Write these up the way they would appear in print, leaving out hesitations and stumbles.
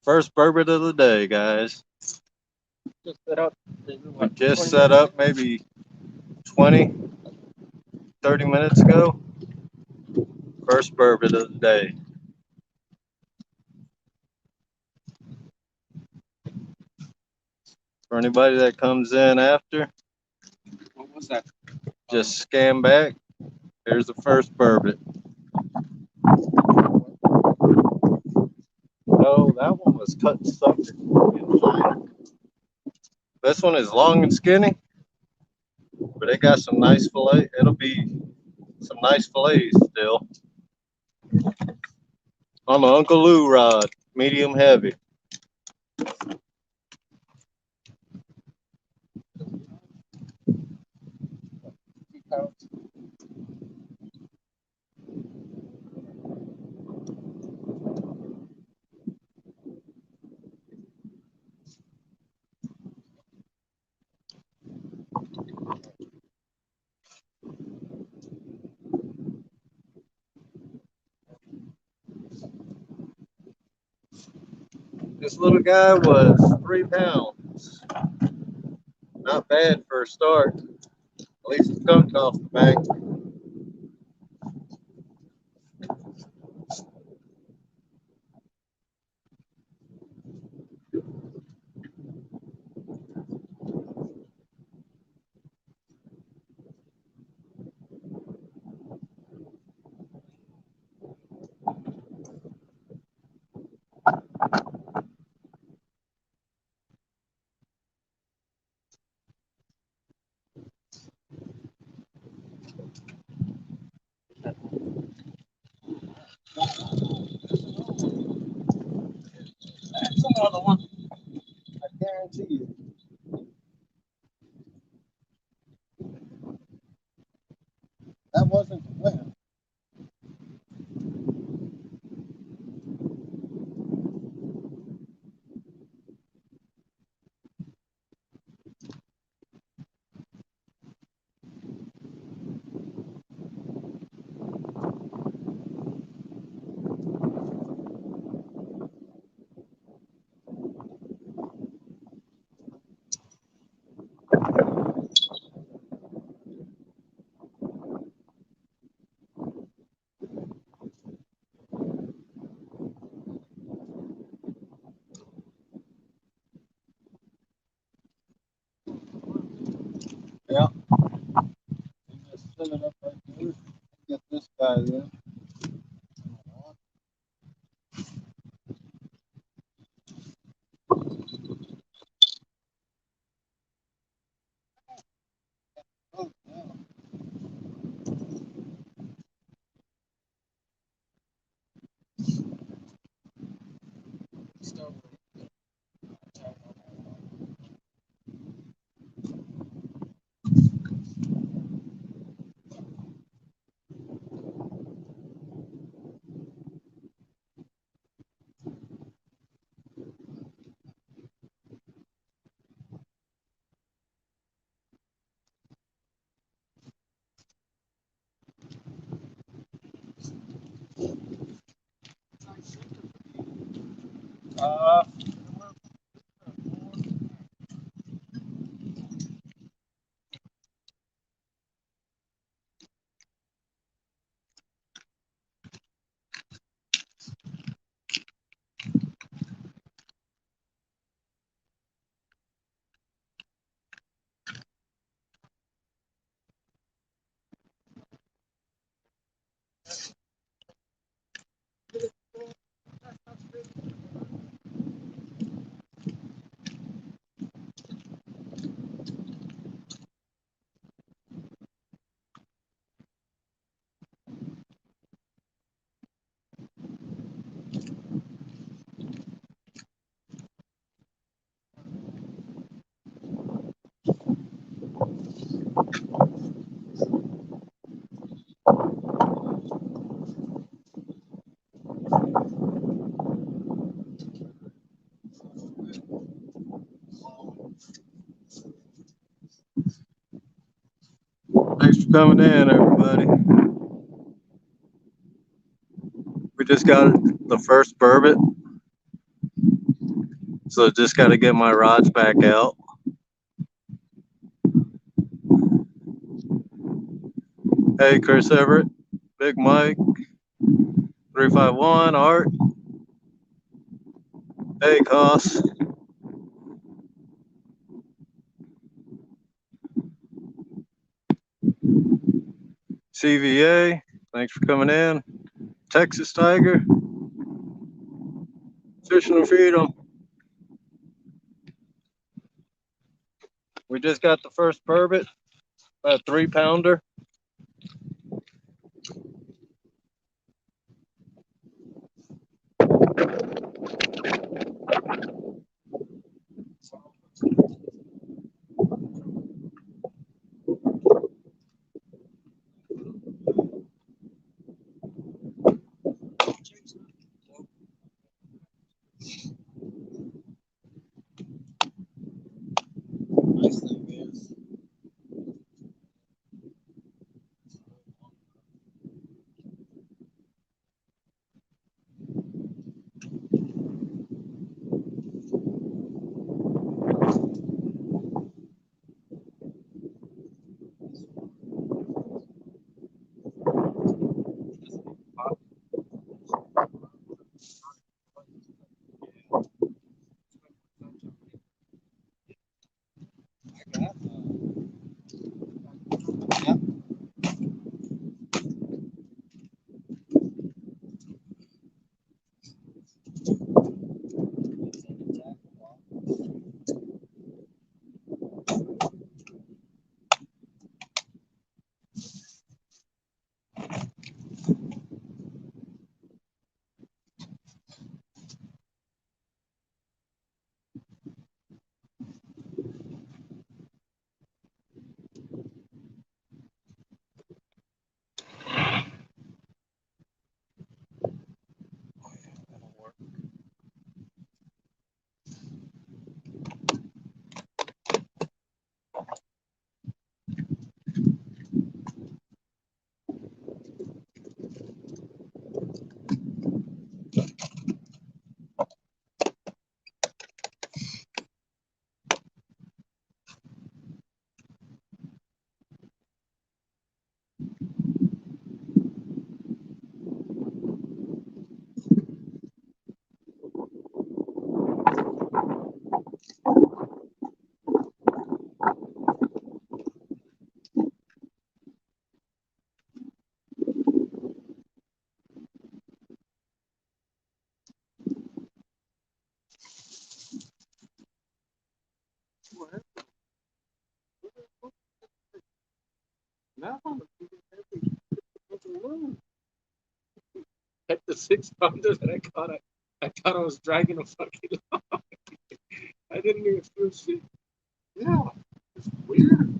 First bourbon of the day, guys. Just set up. We just set up maybe 20, 30 minutes ago. First bourbon of the day. For anybody that comes in after, What was that? just scan back. Here's the first bourbon. No, that one was cut sucker. This one is long and skinny, but it got some nice fillet. It'll be some nice fillets still. On an Uncle Lou rod, medium heavy. 2 pounds. This little guy was 3 pounds. Not bad for a start. At least it's cooked off the bank. That's another one. I guarantee you. That wasn't the winner. Yeah. You just set it up right there. Get this guy in. Oh, yeah. Start with uh, Thanks for coming in, everybody. We just got the first bourbon. So just got to get my rods back out. Hey, Chris Everett, Big Mike, 351, Art. Hey, Koss. CVA, thanks for coming in. Texas Tiger, Fishing and Freedom. We just got the first burbot, about a 3-pounder. Nice thing is, I got yep. Now I'm at the 6-pounder that I caught, I thought I was dragging a fucking log. I didn't even feel shit. Yeah, it's weird.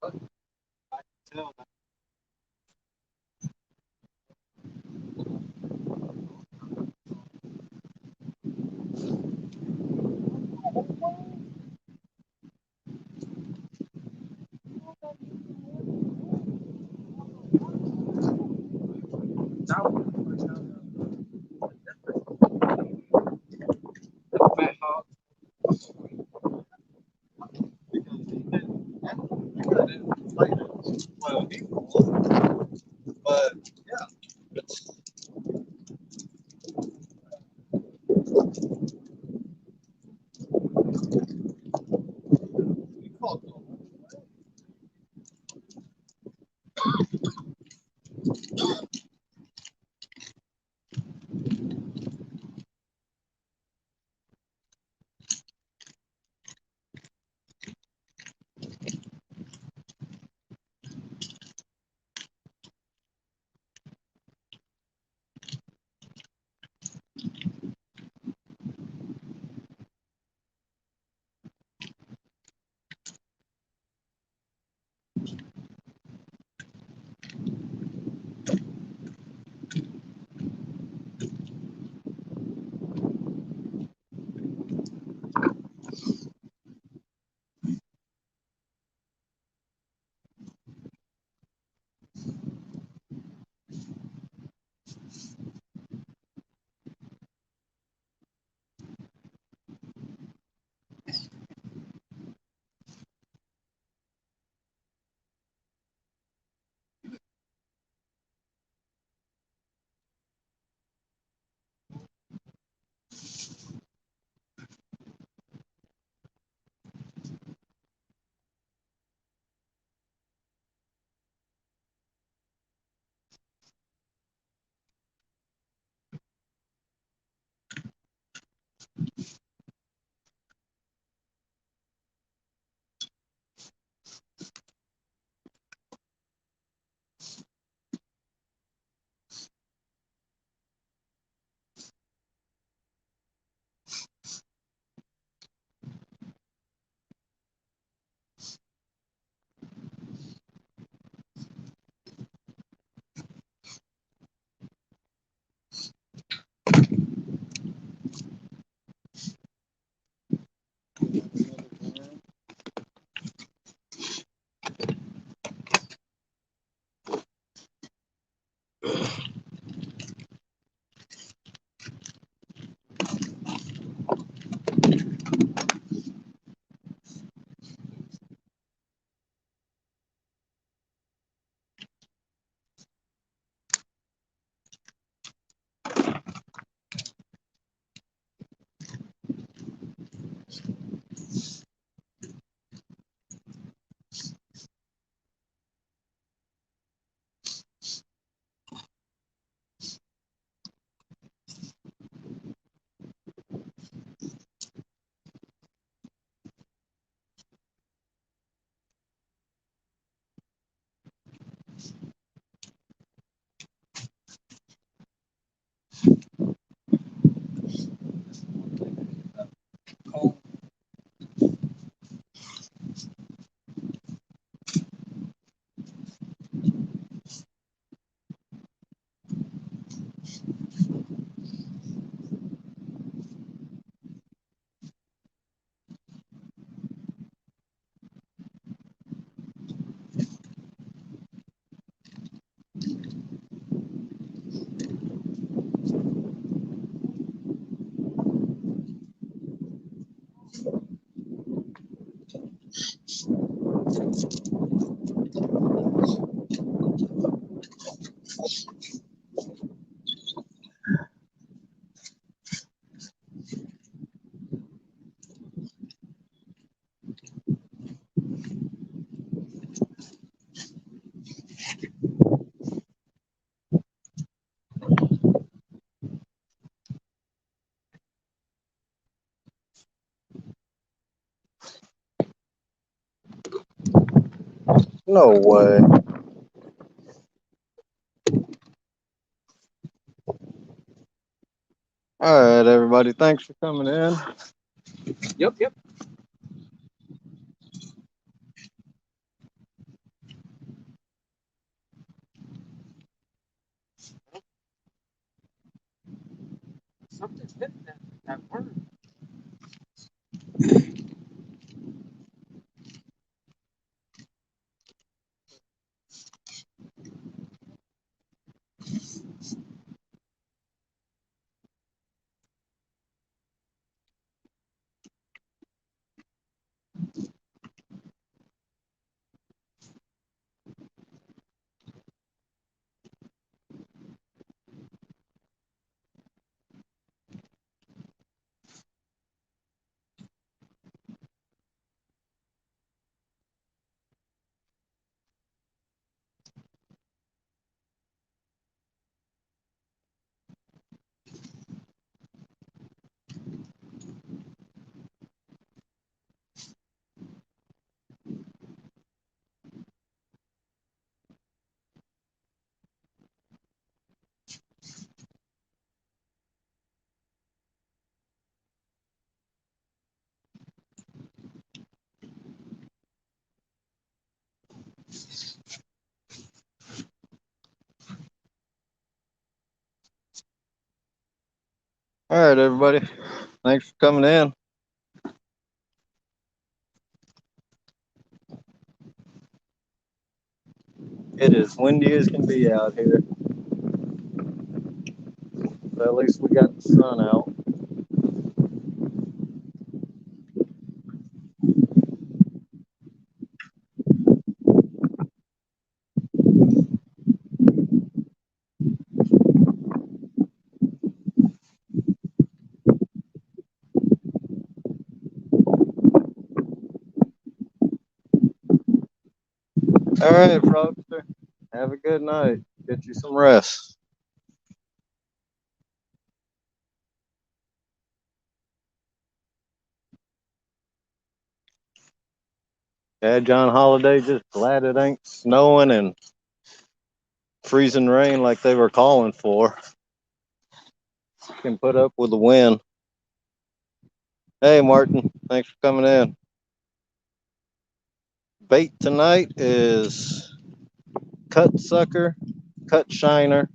But I can tell that. The fat hog. Because he didn't fight it. Well, he won, but yeah, it's he caught the No way. All right, everybody. Thanks for coming in. Yep. Something's hitting that word. All right, everybody. Thanks for coming in. It is windy as can be out here. But at least we got the sun out. All right, Frogster. Have a good night. Get you some rest. Yeah, John Holiday, just glad it ain't snowing and freezing rain like they were calling for. Can put up with the wind. Hey, Martin, thanks for coming in. Bait tonight is cut sucker, cut shiner,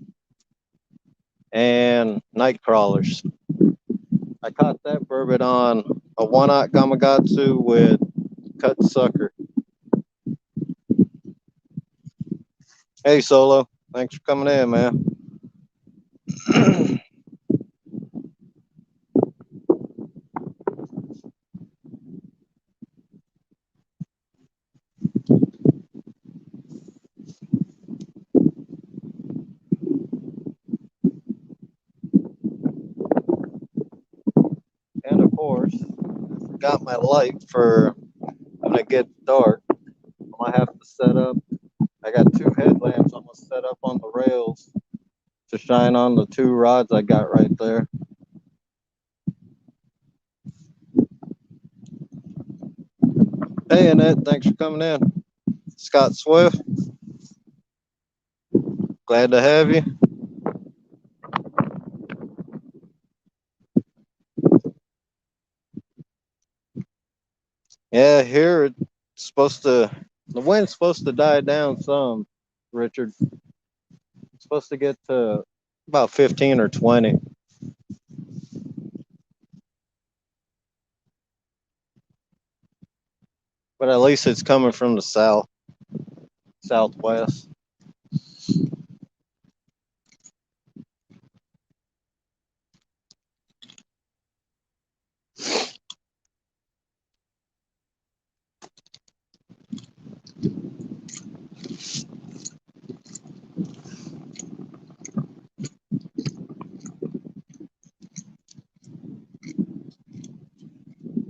and night crawlers. I caught that burbot on a 1/0 Gamakatsu with cut sucker. Hey, Solo, thanks for coming in, man. And of course, I forgot my light for when it gets dark. I might have to set up. I got 2 headlamps I'm gonna set up on the rails to shine on the 2 rods I got right there. Hey, Annette, thanks for coming in. Scott Swift, glad to have you. Yeah, here it's supposed to, the wind's supposed to die down some, Richard. It's supposed to get to about 15 or 20. But at least it's coming from the southwest.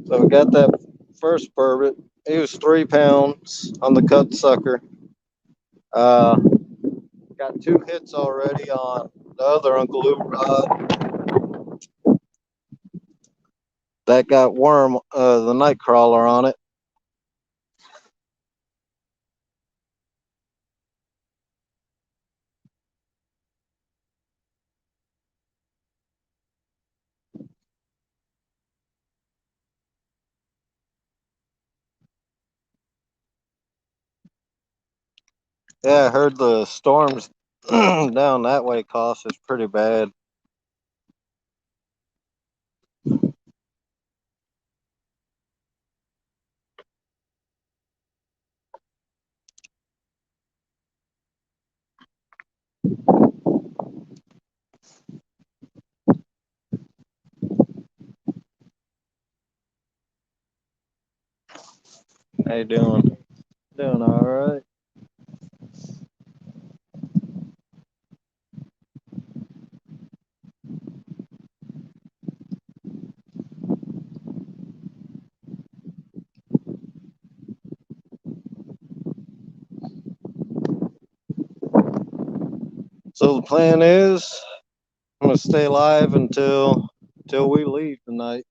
So we got that first burbot. He was 3 pounds on the cut sucker. Got 2 hits already on the other Uncle Lou rod. That got worm, the night crawler on it. Yeah, I heard the storms down that way cost is pretty bad. How you doing? Doing all right. So the plan is I'm gonna stay alive until we leave tonight.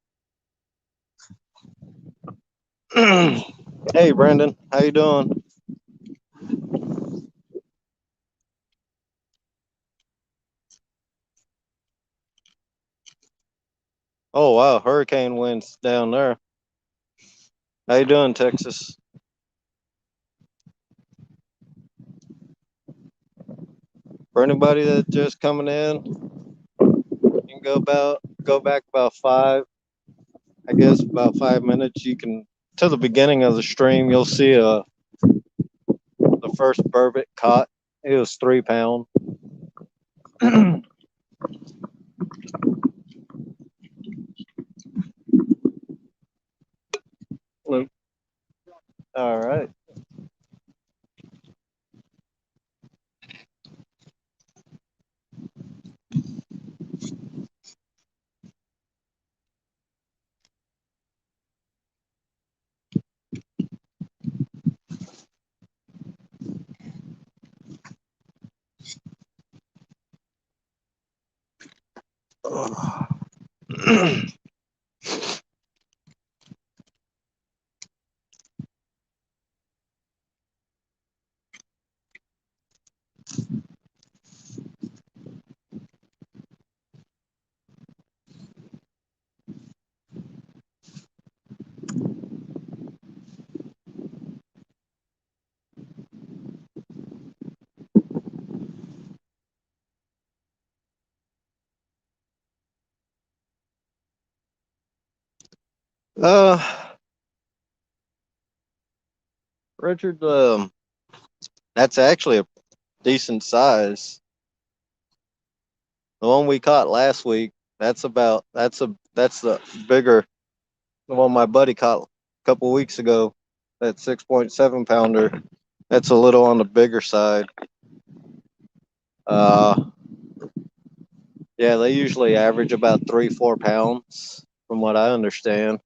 Hey, Brendan, how you doing? Oh wow, hurricane winds down there. How you doing, Texas? For anybody that's just coming in, you can go back about I guess about 5 minutes. You can to the beginning of the stream. You'll see the first burbot caught. It was 3 pound. All right. uh, Richard, that's actually a decent size. The one we caught last week, that's the bigger. The one my buddy caught a couple weeks ago, that 6.7 pounder. That's a little on the bigger side. Uh, yeah, they usually average about 3-4 pounds, from what I understand.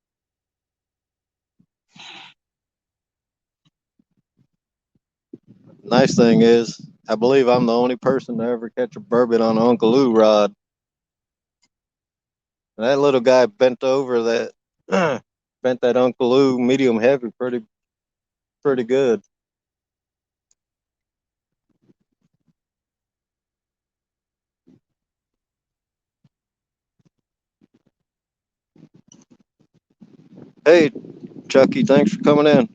Nice thing is, I believe I'm the only person to ever catch a burbot on an Uncle Lou rod. That little guy bent over that, bent that Uncle Lou medium heavy pretty good. Hey, Chucky, thanks for coming in.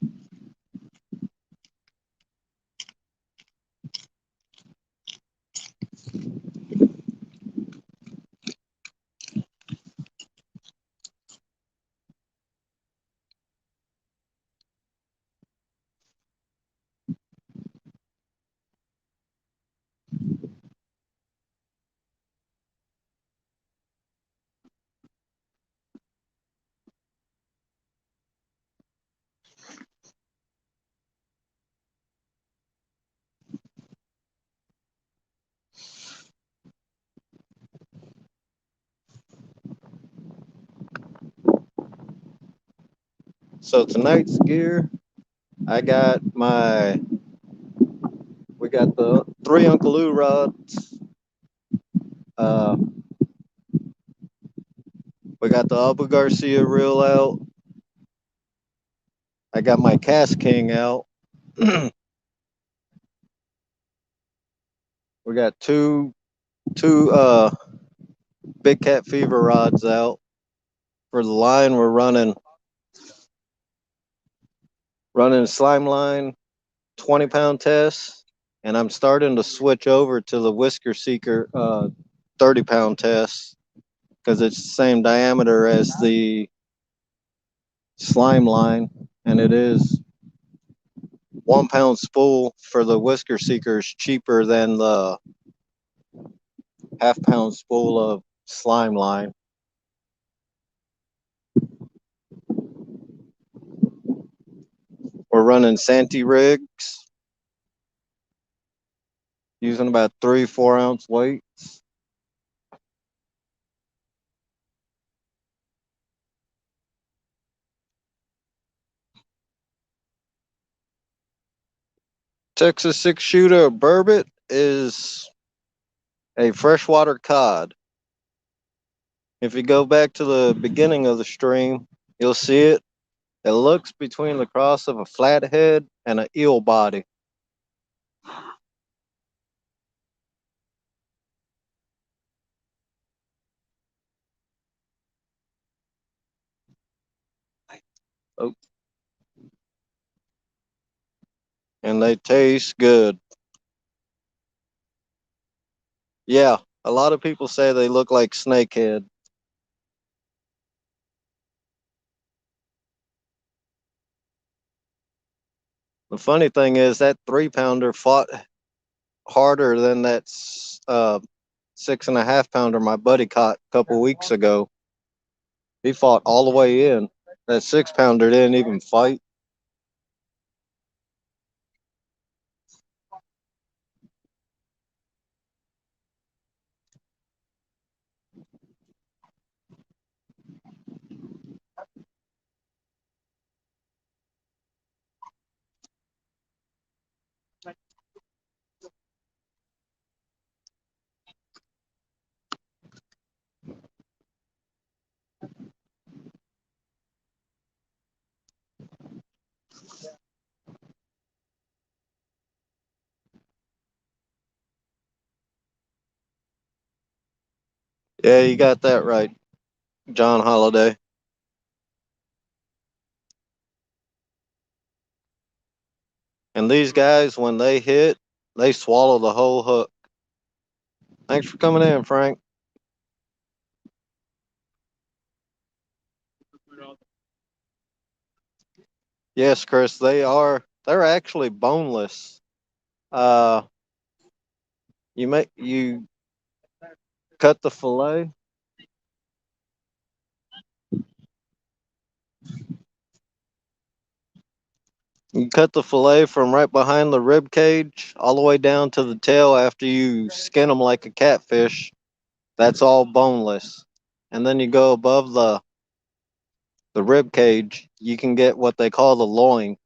So tonight's gear, I got my, we got the three Uncle Lou rods. Uh, we got the Abu Garcia reel out. I got my Cast King out. We got two Big Cat Fever rods out. For the line, we're running slime line, 20-pound test. and I'm starting to switch over to the Whisker Seeker 30-pound test because it's the same diameter as the slime line, and it is 1 pound spool for the Whisker Seekers cheaper than the half-pound spool of slime line. We're running Santee rigs using about 3-4 ounce weights. Texas 6-shooter Burbot is a freshwater cod. If you go back to the beginning of the stream, you'll see it. It looks between the cross of a flathead and an eel body. Oh, and they taste good. Yeah, a lot of people say they look like snakehead. The funny thing is that 3-pounder fought harder than that 6.5-pounder my buddy caught a couple weeks ago. He fought all the way in. That 6-pounder didn't even fight. Yeah, you got that right, John Holiday. And these guys, when they hit, they swallow the whole hook. Thanks for coming in, Frank. Yes, Chris, they are. They're actually boneless. Uh, you cut the fillet. You cut the fillet from right behind the rib cage all the way down to the tail after you skin them like a catfish. That's all boneless. And then you go above the rib cage, you can get what they call the loin.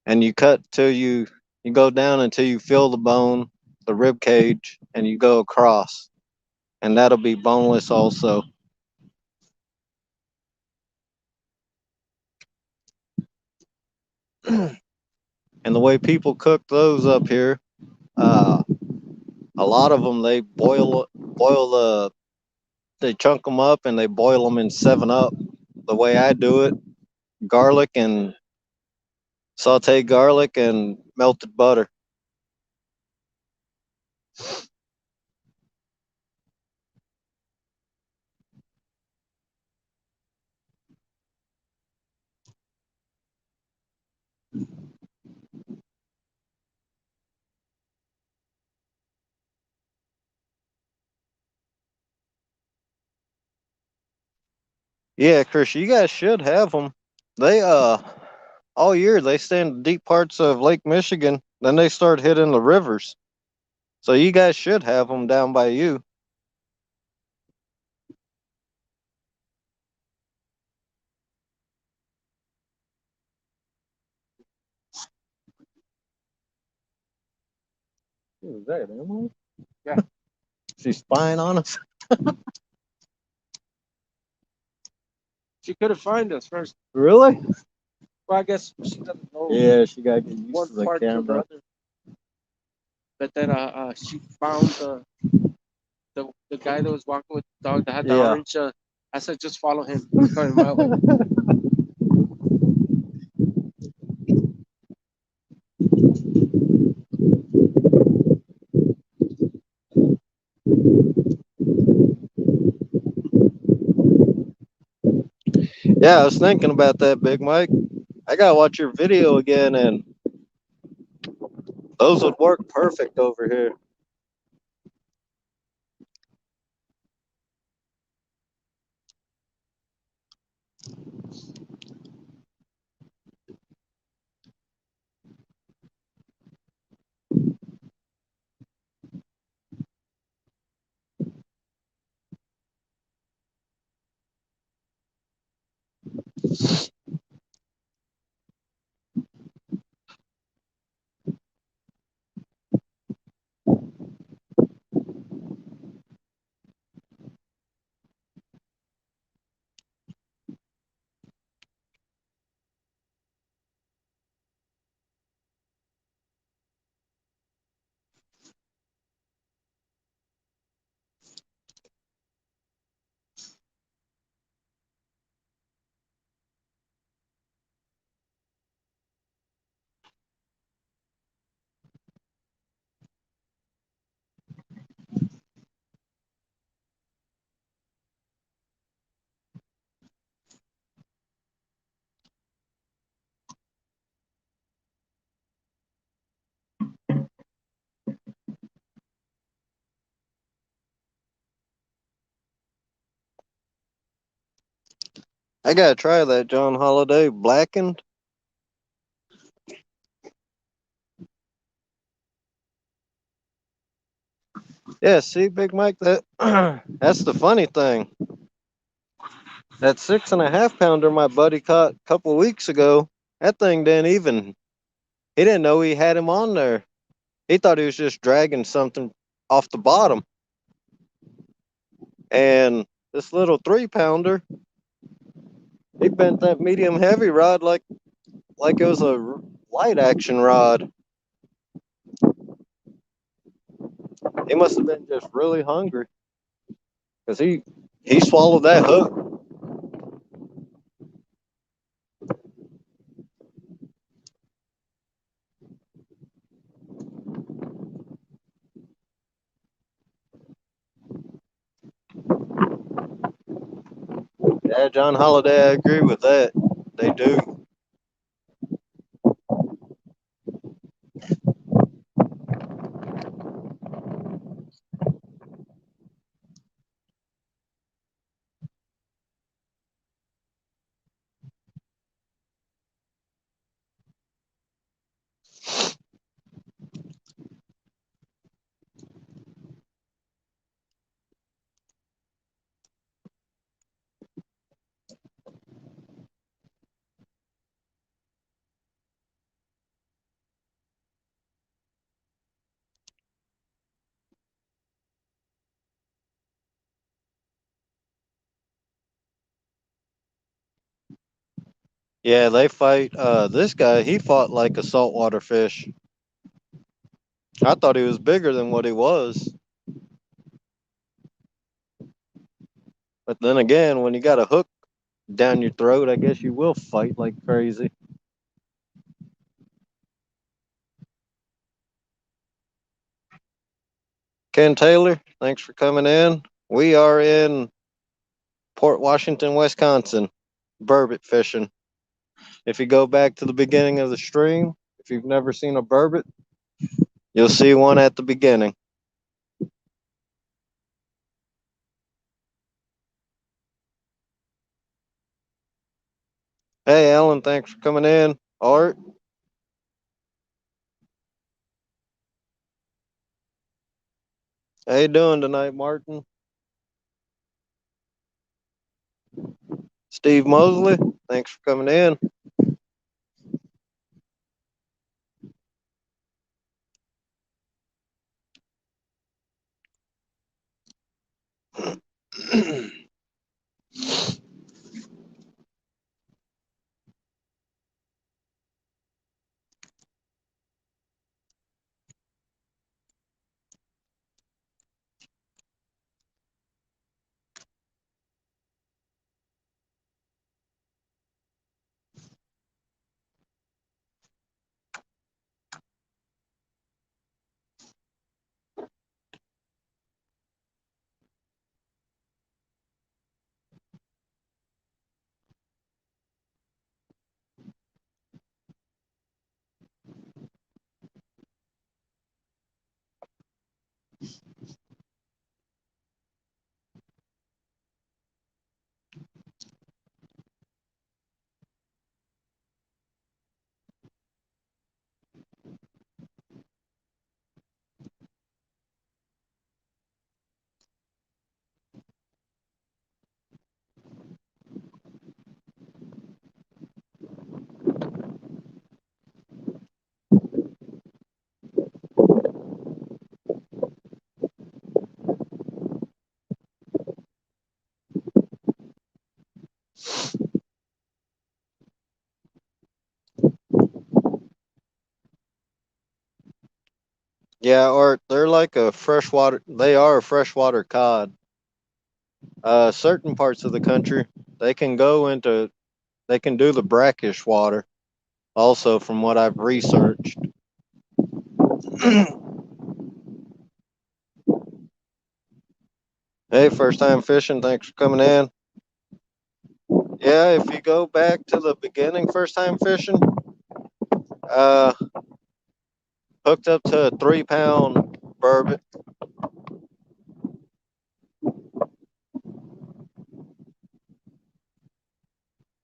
And you cut till you go down until you feel the bone, the rib cage, and you go across. And that'll be boneless also. And the way people cook those up here, uh, a lot of them they they chunk them up and they boil them in 7 Up. The way I do it, garlic and saute garlic and melted butter. Yeah, Chris, you guys should have them. They all year they stay in the deep parts of Lake Michigan. Then they start hitting the rivers. So you guys should have them down by you. Who is that, Emily? Yeah. She's spying on us. She couldn't find us first. Really? Well, I guess she doesn't know Yeah, she got to get used one to the part to the camera. other. But then she found the guy that was walking with the dog that had the Yeah. orange. I said, just follow him. He's coming my way. Yeah, I was thinking about that, Big Mike. I gotta watch your video again, and those would work perfect over here. I gotta try that John Holiday blackened. Yeah, see, Big Mike, that that's the funny thing. That 6.5 pounder my buddy caught a couple weeks ago, that thing didn't even, he didn't know he had him on there. He thought he was just dragging something off the bottom. And this little 3 pounder, he bent that medium heavy rod like it was a light action rod. He must have been just really hungry because he swallowed that hook. Yeah, John Holiday, I agree with that. They do. Yeah, they fight. This guy, he fought like a saltwater fish. I thought he was bigger than what he was. But then again, when you got a hook down your throat, I guess you will fight like crazy. Ken Taylor, thanks for coming in. We are in Port Washington, Wisconsin, burbot fishing. If you go back to the beginning of the stream, if you've never seen a burbot, you'll see one at the beginning. Hey, Alan, thanks for coming in. Art, how you doing tonight, Martin? Steve Mosley, thanks for coming in. Yeah, or they're like a freshwater. They are a freshwater cod. Certain parts of the country, they can go into. They can do the brackish water. Also, from what I've researched. Hey, first time fishing. Thanks for coming in. Yeah, if you go back to the beginning, first time fishing, uh, hooked up to a 3 pound burbot.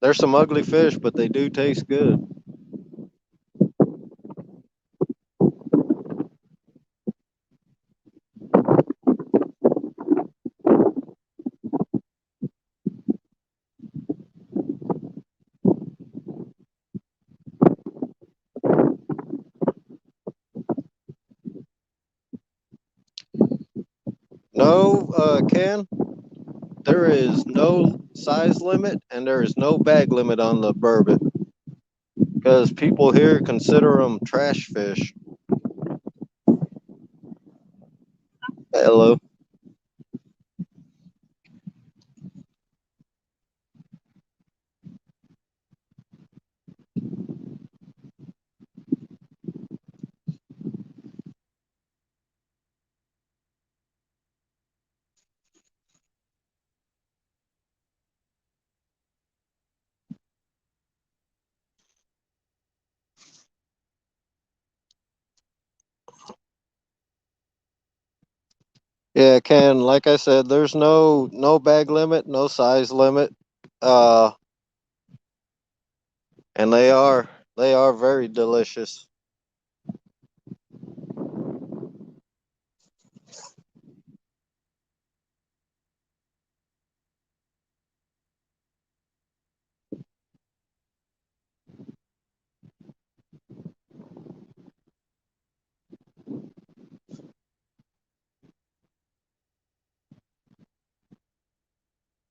There's some ugly fish, but they do taste good. No, Ken, there is no size limit and there is no bag limit on the burbot because people here consider them trash fish. Hello. Yeah, Ken, like I said, there's no bag limit, no size limit. Uh, and they are very delicious.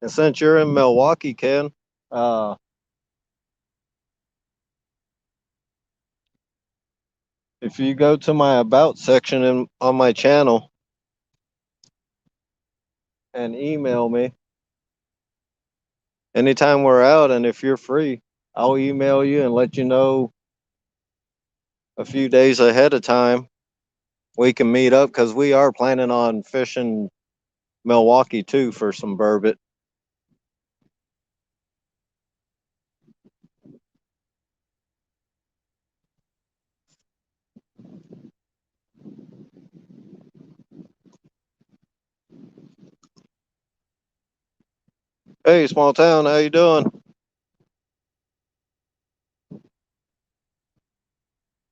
And since you're in Milwaukee, Ken, uh, if you go to my about section on my channel and email me anytime we're out, and if you're free, I'll email you and let you know a few days ahead of time we can meet up because we are planning on fishing Milwaukee too for some burbot. Hey, small town, how you doing?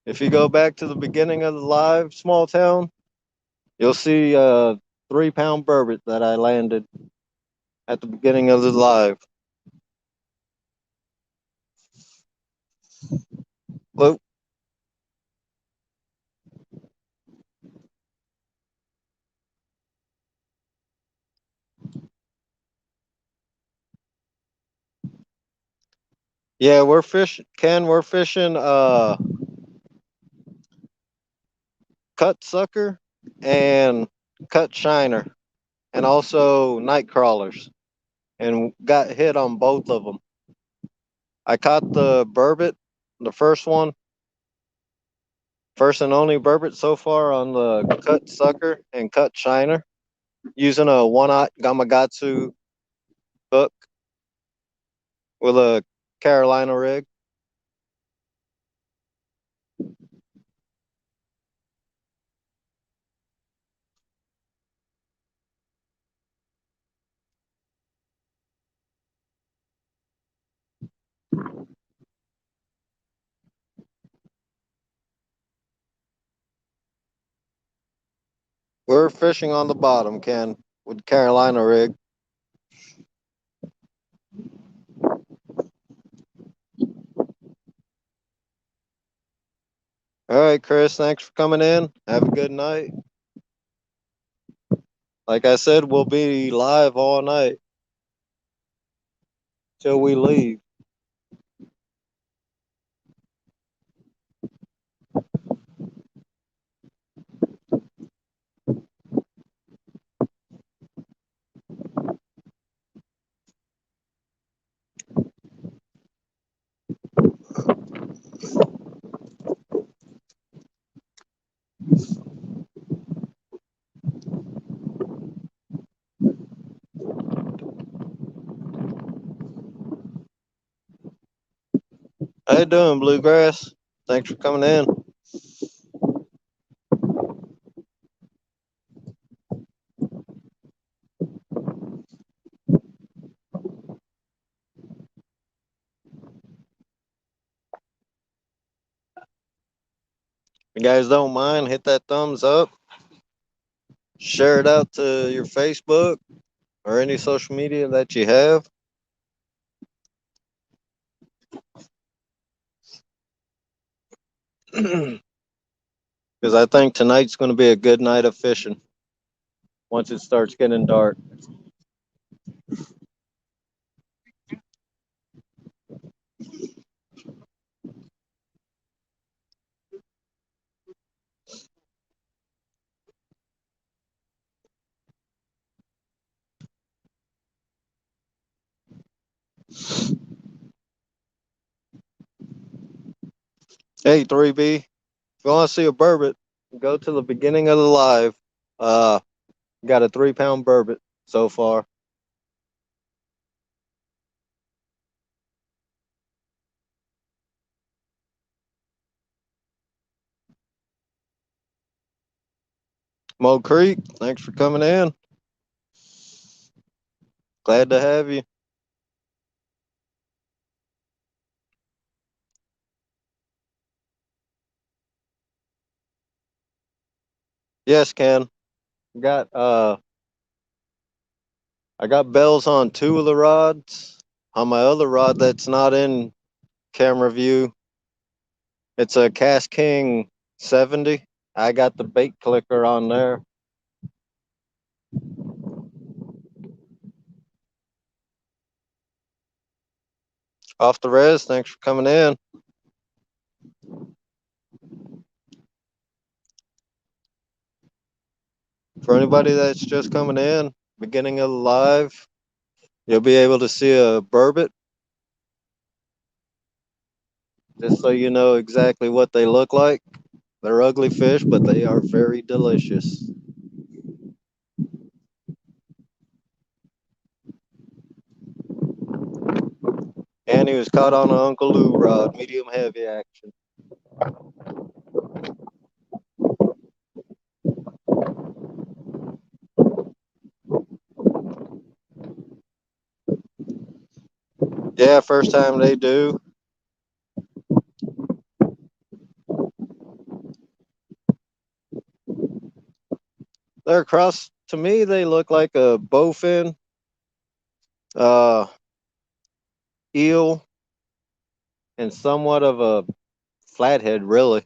If you go back to the beginning of the live, small town, you'll see a 3 pound burbot that I landed at the beginning of the live. Look, yeah, we're fishing cut sucker and cut shiner and also night crawlers and got hit on both of them. I caught the burbot, the first one, first and only burbot so far on the cut sucker and cut shiner using a one-aught Gamakatsu hook with a Carolina rig. We're fishing on the bottom, Ken, with Carolina rig. All right, Chris, thanks for coming in. Have a good night. Like I said, we'll be live all night till we leave. How you doing, Bluegrass? Thanks for coming in. If you guys don't mind, hit that thumbs up. Share it out to your Facebook or any social media that you have. Because I think tonight's going to be a good night of fishing once it starts getting dark. Hey, 3B, if you want to see a burbot, go to the beginning of the live. Uh, got a 3 pound burbot so far. Mo Creek, thanks for coming in. Glad to have you. Yes, Ken. Got I got bells on 2 of the rods. On my other rod that's not in camera view, it's a Cast King 70. I got the bait clicker on there. Off the res, thanks for coming in. For anybody that's just coming in, beginning of the live, you'll be able to see a burbot, just so you know exactly what they look like. They're ugly fish, but they are very delicious. And he was caught on an Uncle Lou rod, medium heavy action. Yeah, first time they do. They're across, to me, they look like a bowfin, uh, eel, and somewhat of a flathead, really.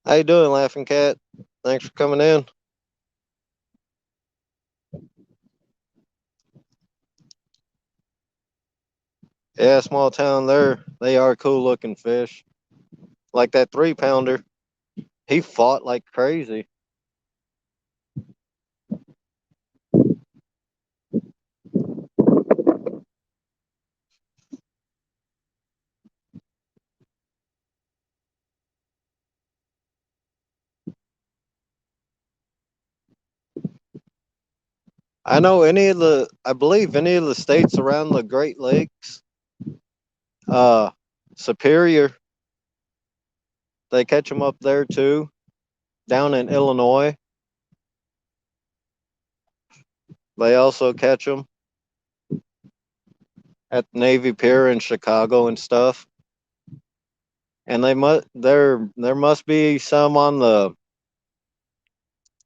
How you doing, Laughing Cat? Thanks for coming in. Yeah, small town there. They are cool looking fish. Like that 3 pounder. He fought like crazy. I believe any of the states around the Great Lakes, uh, Superior, they catch them up there too. Down in Illinois, they also catch them at Navy Pier in Chicago and stuff. And there must be some on the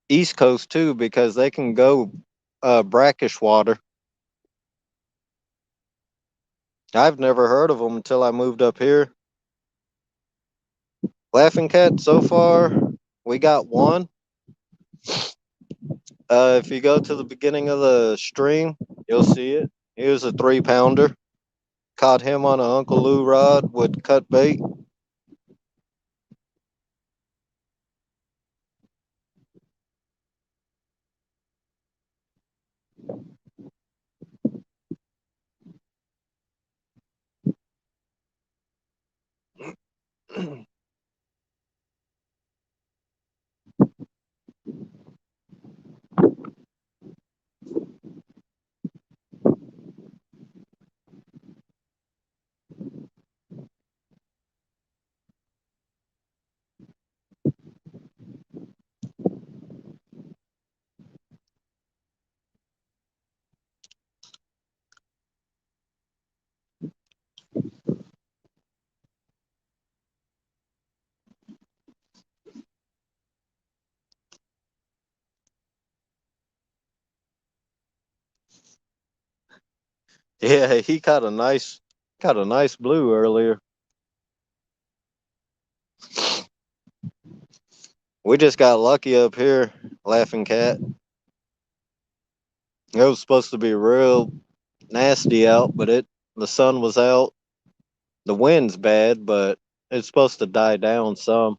East Coast too, because they can go brackish water. I've never heard of them until I moved up here. Laughing Cat, so far, we got one. If you go to the beginning of the stream, you'll see it. He was a 3 pounder. Caught him on an Uncle Lou rod with cut bait. Yeah, he caught a nice blue earlier. We just got lucky up here, Laughing Cat. It was supposed to be real nasty out, but the sun was out. The wind's bad, but it's supposed to die down some.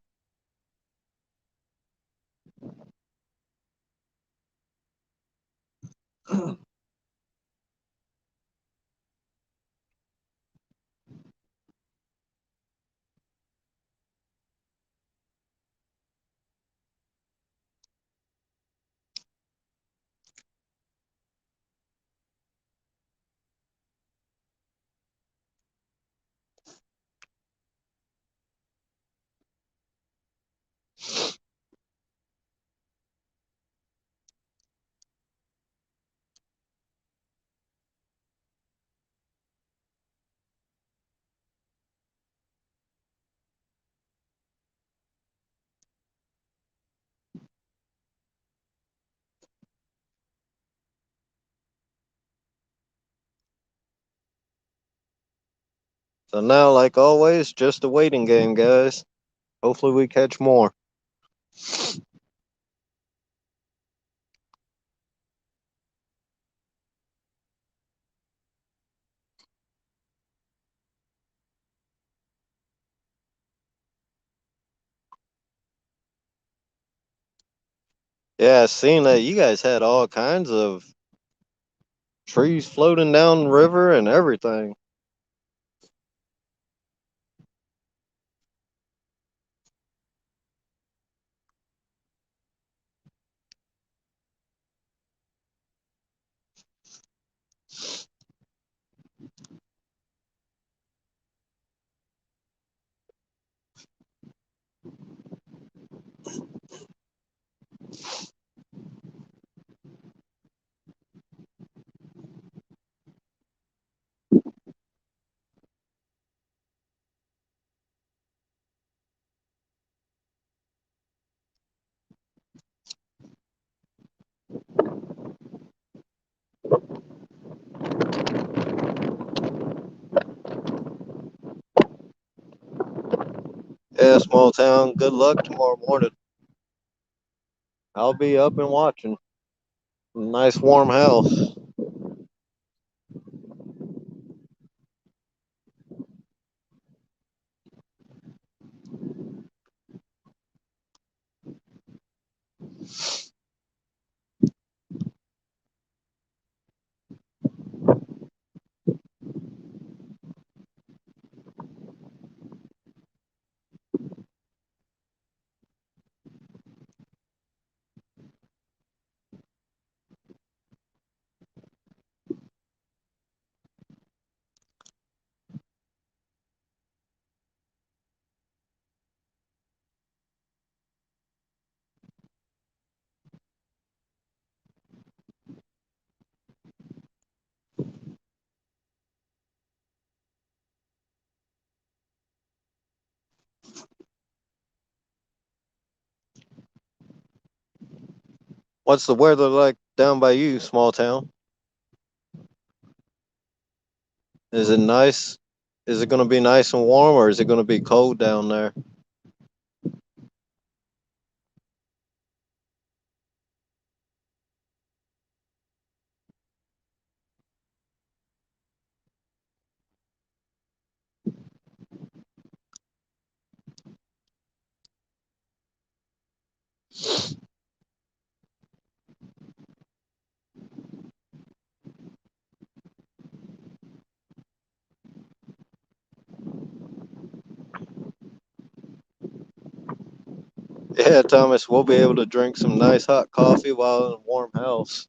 So now, like always, just a waiting game, guys. Hopefully, we catch more. Yeah, I seen that you guys had all kinds of trees floating down the river and everything. Yeah, small town. Good luck tomorrow morning. I'll be up and watching. Nice warm house. What's the weather like down by you, small town? Is it nice? Is it going to be nice and warm, or is it going to be cold down there? Yeah, Thomas, we'll be able to drink some nice hot coffee while in a warm house.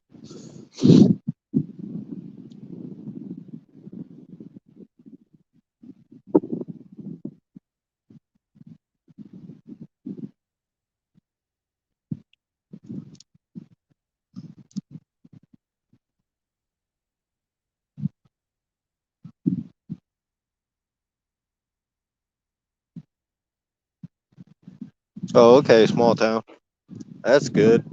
Oh, okay, small town. That's good.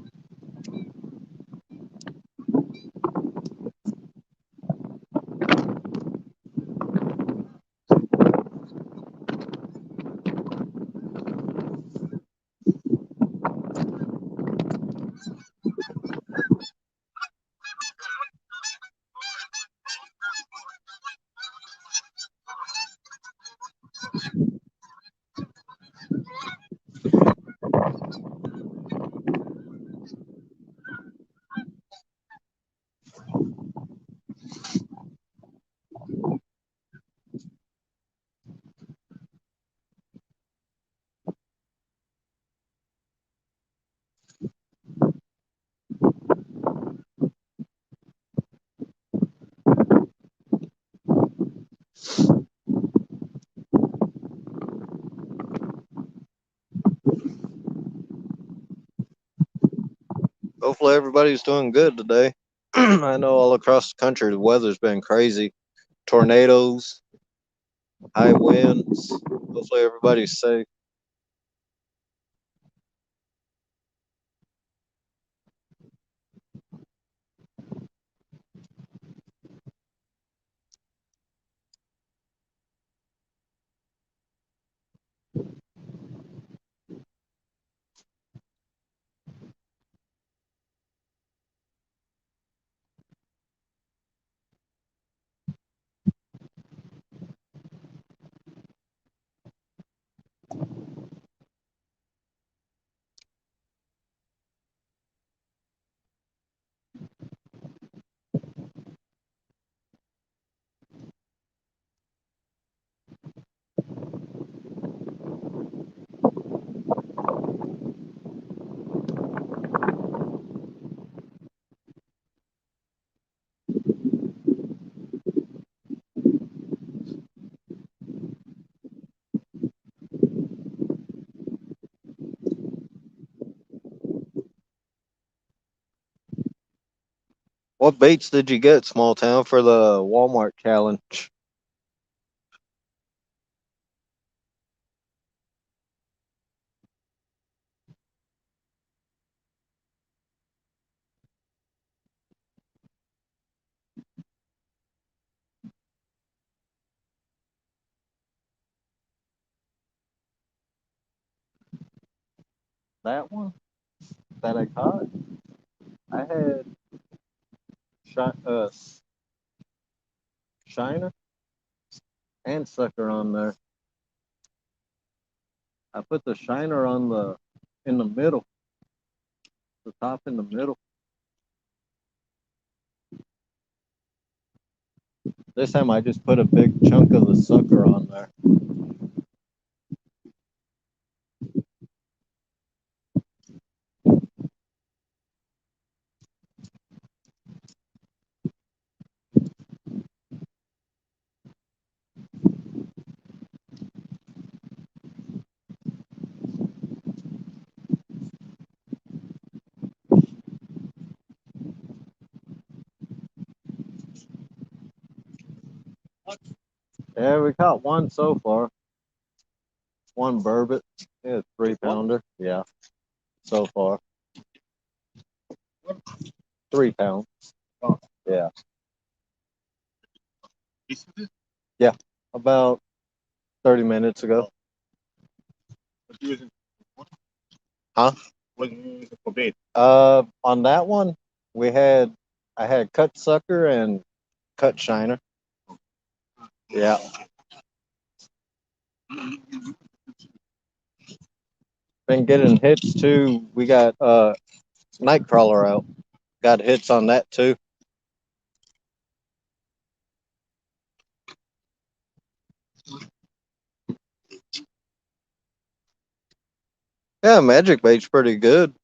Hopefully everybody's doing good today. I know all across the country the weather's been crazy. Tornadoes, high winds. Hopefully everybody's safe. What baits did you get, small town, for the Walmart challenge? That one that I caught? I had shiner and sucker on there. I put the shiner on the in the middle, the top in the middle. This time I just put a big chunk of the sucker on there. Yeah, we caught one so far. One burbot. Yeah, 3 pounder. Yeah, so far. 3 pounds. Yeah. Yeah. About 30 minutes ago. Huh? On that one, I had cut sucker and cut shiner. Yeah. Been getting hits too. We got Nightcrawler out. Got hits on that too. Yeah, magic bait's pretty good.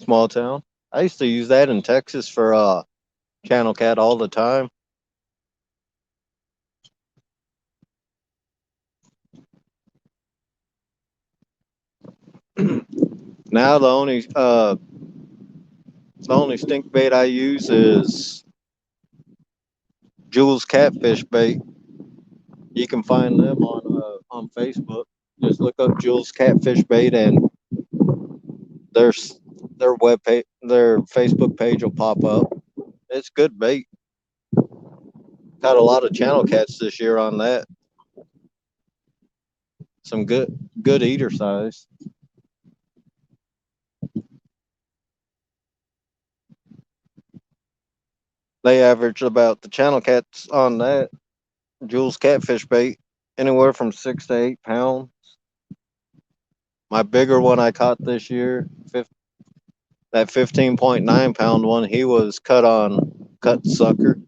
Small town. I used to use that in Texas for channel cat all the time. Now the only stink bait I use is Jules catfish bait. You can find them on Facebook. Just look up Jules catfish bait and their their Facebook page will pop up. It's good bait. Caught a lot of channel cats this year on that. Some good eater size. They average about the channel cats on that Jules catfish bait anywhere from 6 to 8 pounds. My bigger one I caught this year, that 15.9 pound one, he was cut on cut sucker.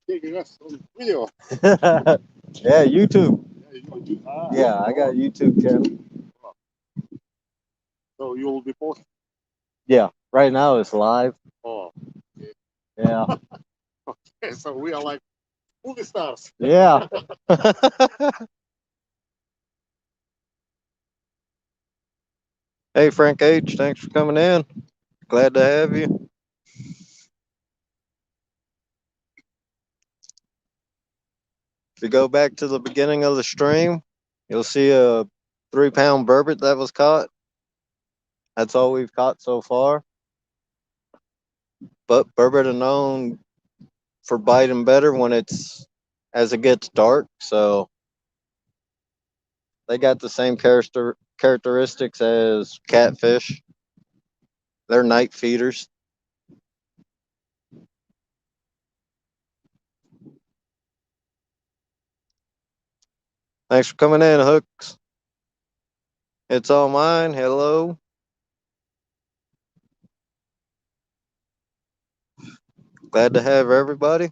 Taking us on video. Yeah, YouTube. Ah, Yeah, I got a YouTube channel. so you will be posting. Yeah, right now it's live. Oh, Yeah, okay. So we are like movie stars. yeah. Hey, Frank H, thanks for coming in. Glad to have you. If you go back to the beginning of the stream, you'll see a 3 pound burbot that was caught. That's all we've caught so far. But burbot are known for biting better when it's as it gets dark. So they got the same characteristics as catfish. They're night feeders. Thanks for coming in, Hooks. It's all mine. Hello. Glad to have everybody.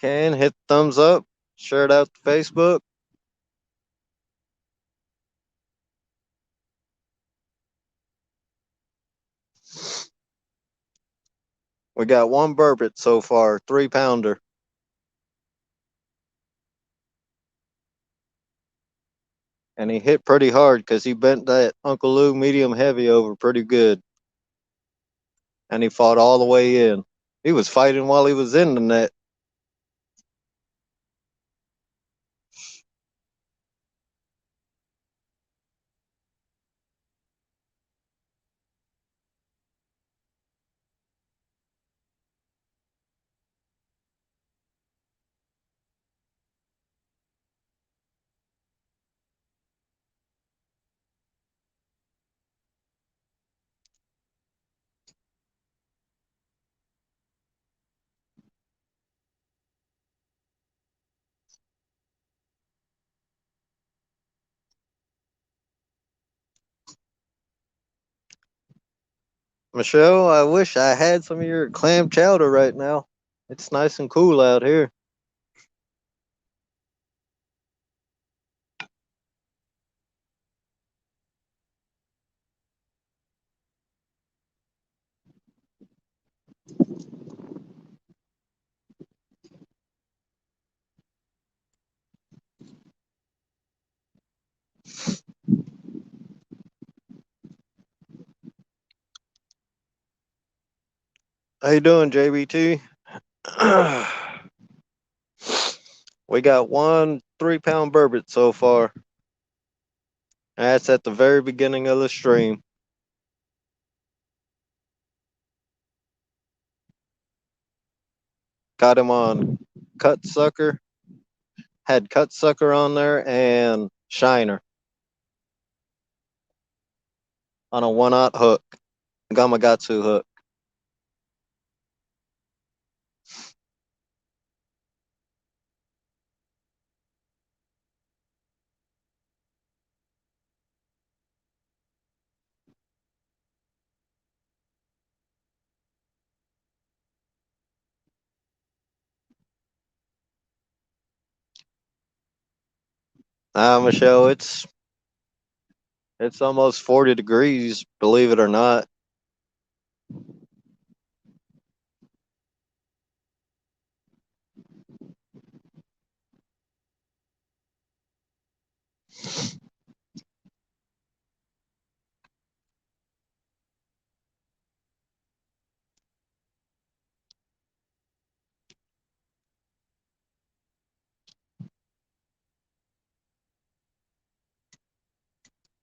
Can hit thumbs up, share it out to Facebook. We got one burbot so far, 3 pounder. And he hit pretty hard because he bent that Uncle Lou medium heavy over pretty good. And he fought all the way in. He was fighting while he was in the net. Michelle, I wish I had some of your clam chowder right now. It's nice and cool out here. How you doing, JBT? We got one 3 pound burbot so far. That's at the very beginning of the stream. Got him on cut sucker. Had cut sucker on there and shiner on a 1/0 hook, Gamakatsu hook. Michelle, it's almost 40 degrees, believe it or not.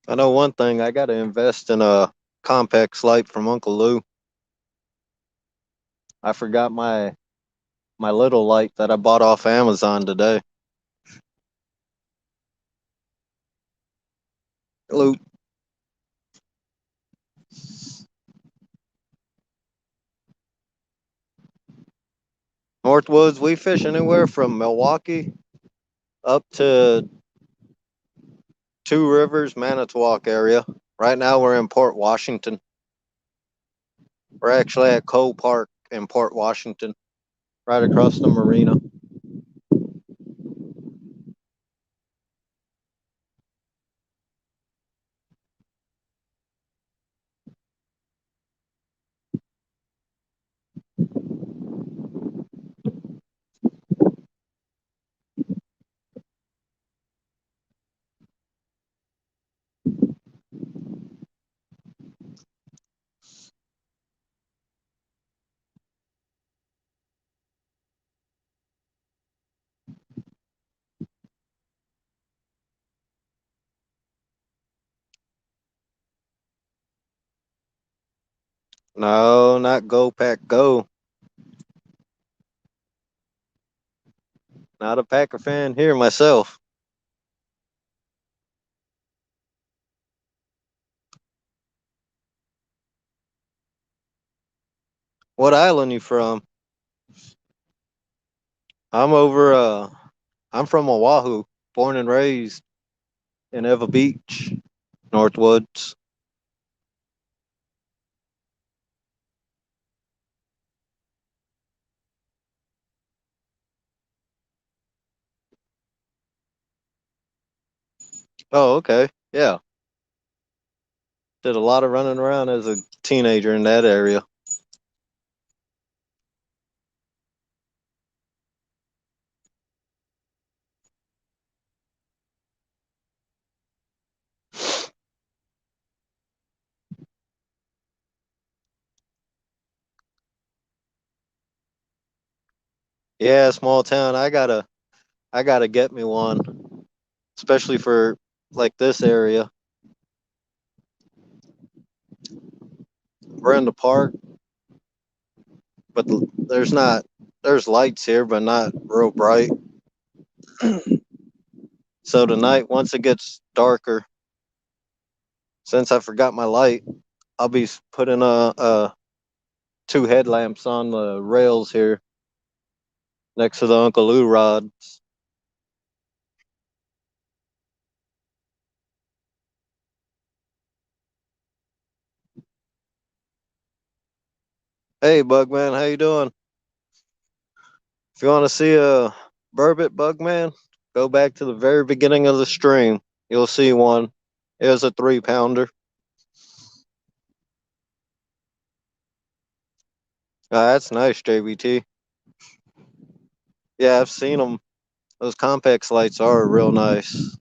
I know one thing. I got to invest in a compact light from Uncle Lou. I forgot my little light that I bought off Amazon today. Lou, Northwoods, we fish anywhere from Milwaukee up to Two Rivers, Manitowoc area. Right now we're in Port Washington. We're actually at Cole Park in Port Washington, right across the marina. No, not Go Pack Go. Not a Packer fan here myself. What island you from? I'm over I'm from Oahu, born and raised in Eva Beach, Northwoods. Oh, okay. Yeah. Did a lot of running around as a teenager in that area. Yeah, small town. I gotta get me one, especially for like this area. We're in the park, but there's lights here, but not real bright. So tonight, once it gets darker, since I forgot my light, I'll be putting two headlamps on the rails here next to the Uncle Lou rod. Hey, Bugman, how you doing? If you want to see a Burbot, Bugman, go back to the very beginning of the stream. You'll see one. It was a 3 pounder. That's nice, JBT. Yeah, I've seen them. Those Compex lights are real nice.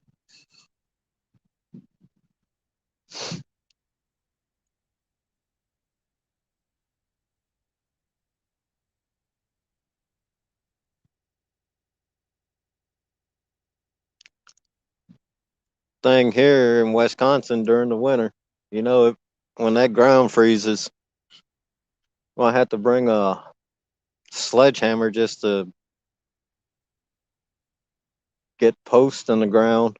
Thing here in Wisconsin during the winter, you know, when that ground freezes, well, I have to bring a sledgehammer just to get posts in the ground.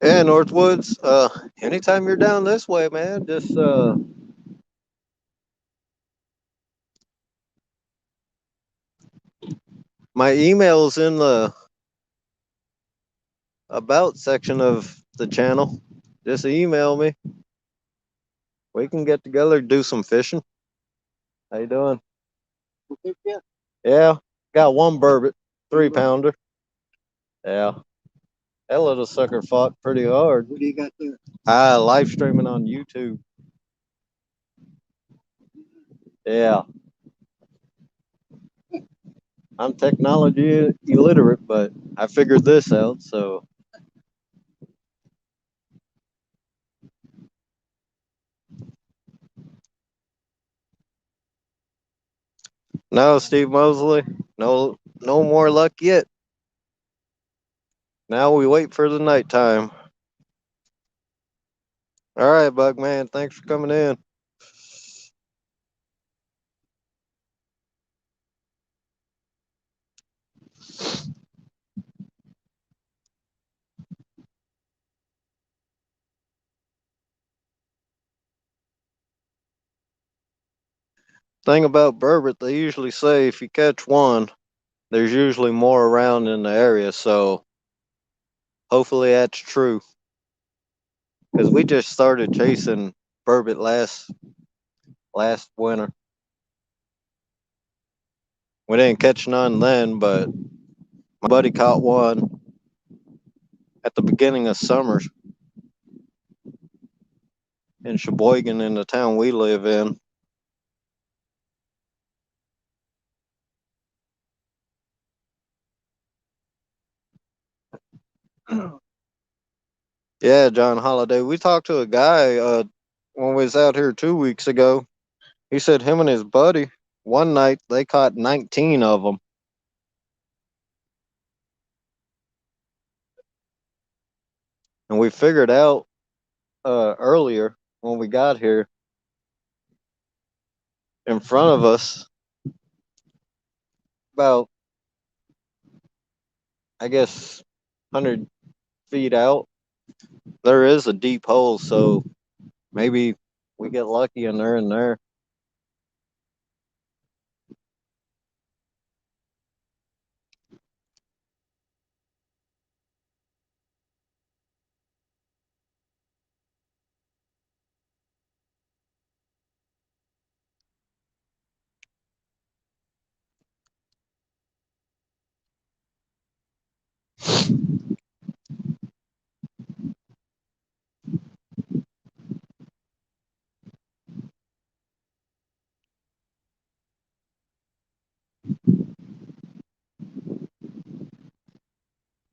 Yeah, Northwoods. Anytime you're down this way, man, just my email's in the about section of the channel. Just email me. We can get together, do some fishing. How you doing? Yeah. Yeah, got one burbot, 3 pounder. Yeah, that little sucker fought pretty hard. What do you got there? Live streaming on YouTube. Yeah, I'm technology illiterate, but I figured this out. So no, Steve Mosley, no more luck yet. Now we wait for the nighttime. All right, Bug Man, thanks for coming in. Thing about burbot, they usually say if you catch one, there's usually more around in the area. So hopefully that's true. Because we just started chasing burbot last winter. We didn't catch none then, but my buddy caught one at the beginning of summer in Sheboygan, in the town we live in. Yeah, John Holiday. We talked to a guy when we was out here 2 weeks ago. He said him and his buddy one night they caught 19 of them, and we figured out earlier when we got here in front of us about, I guess, 100 feet out. There is a deep hole, so maybe we get lucky and they're in there.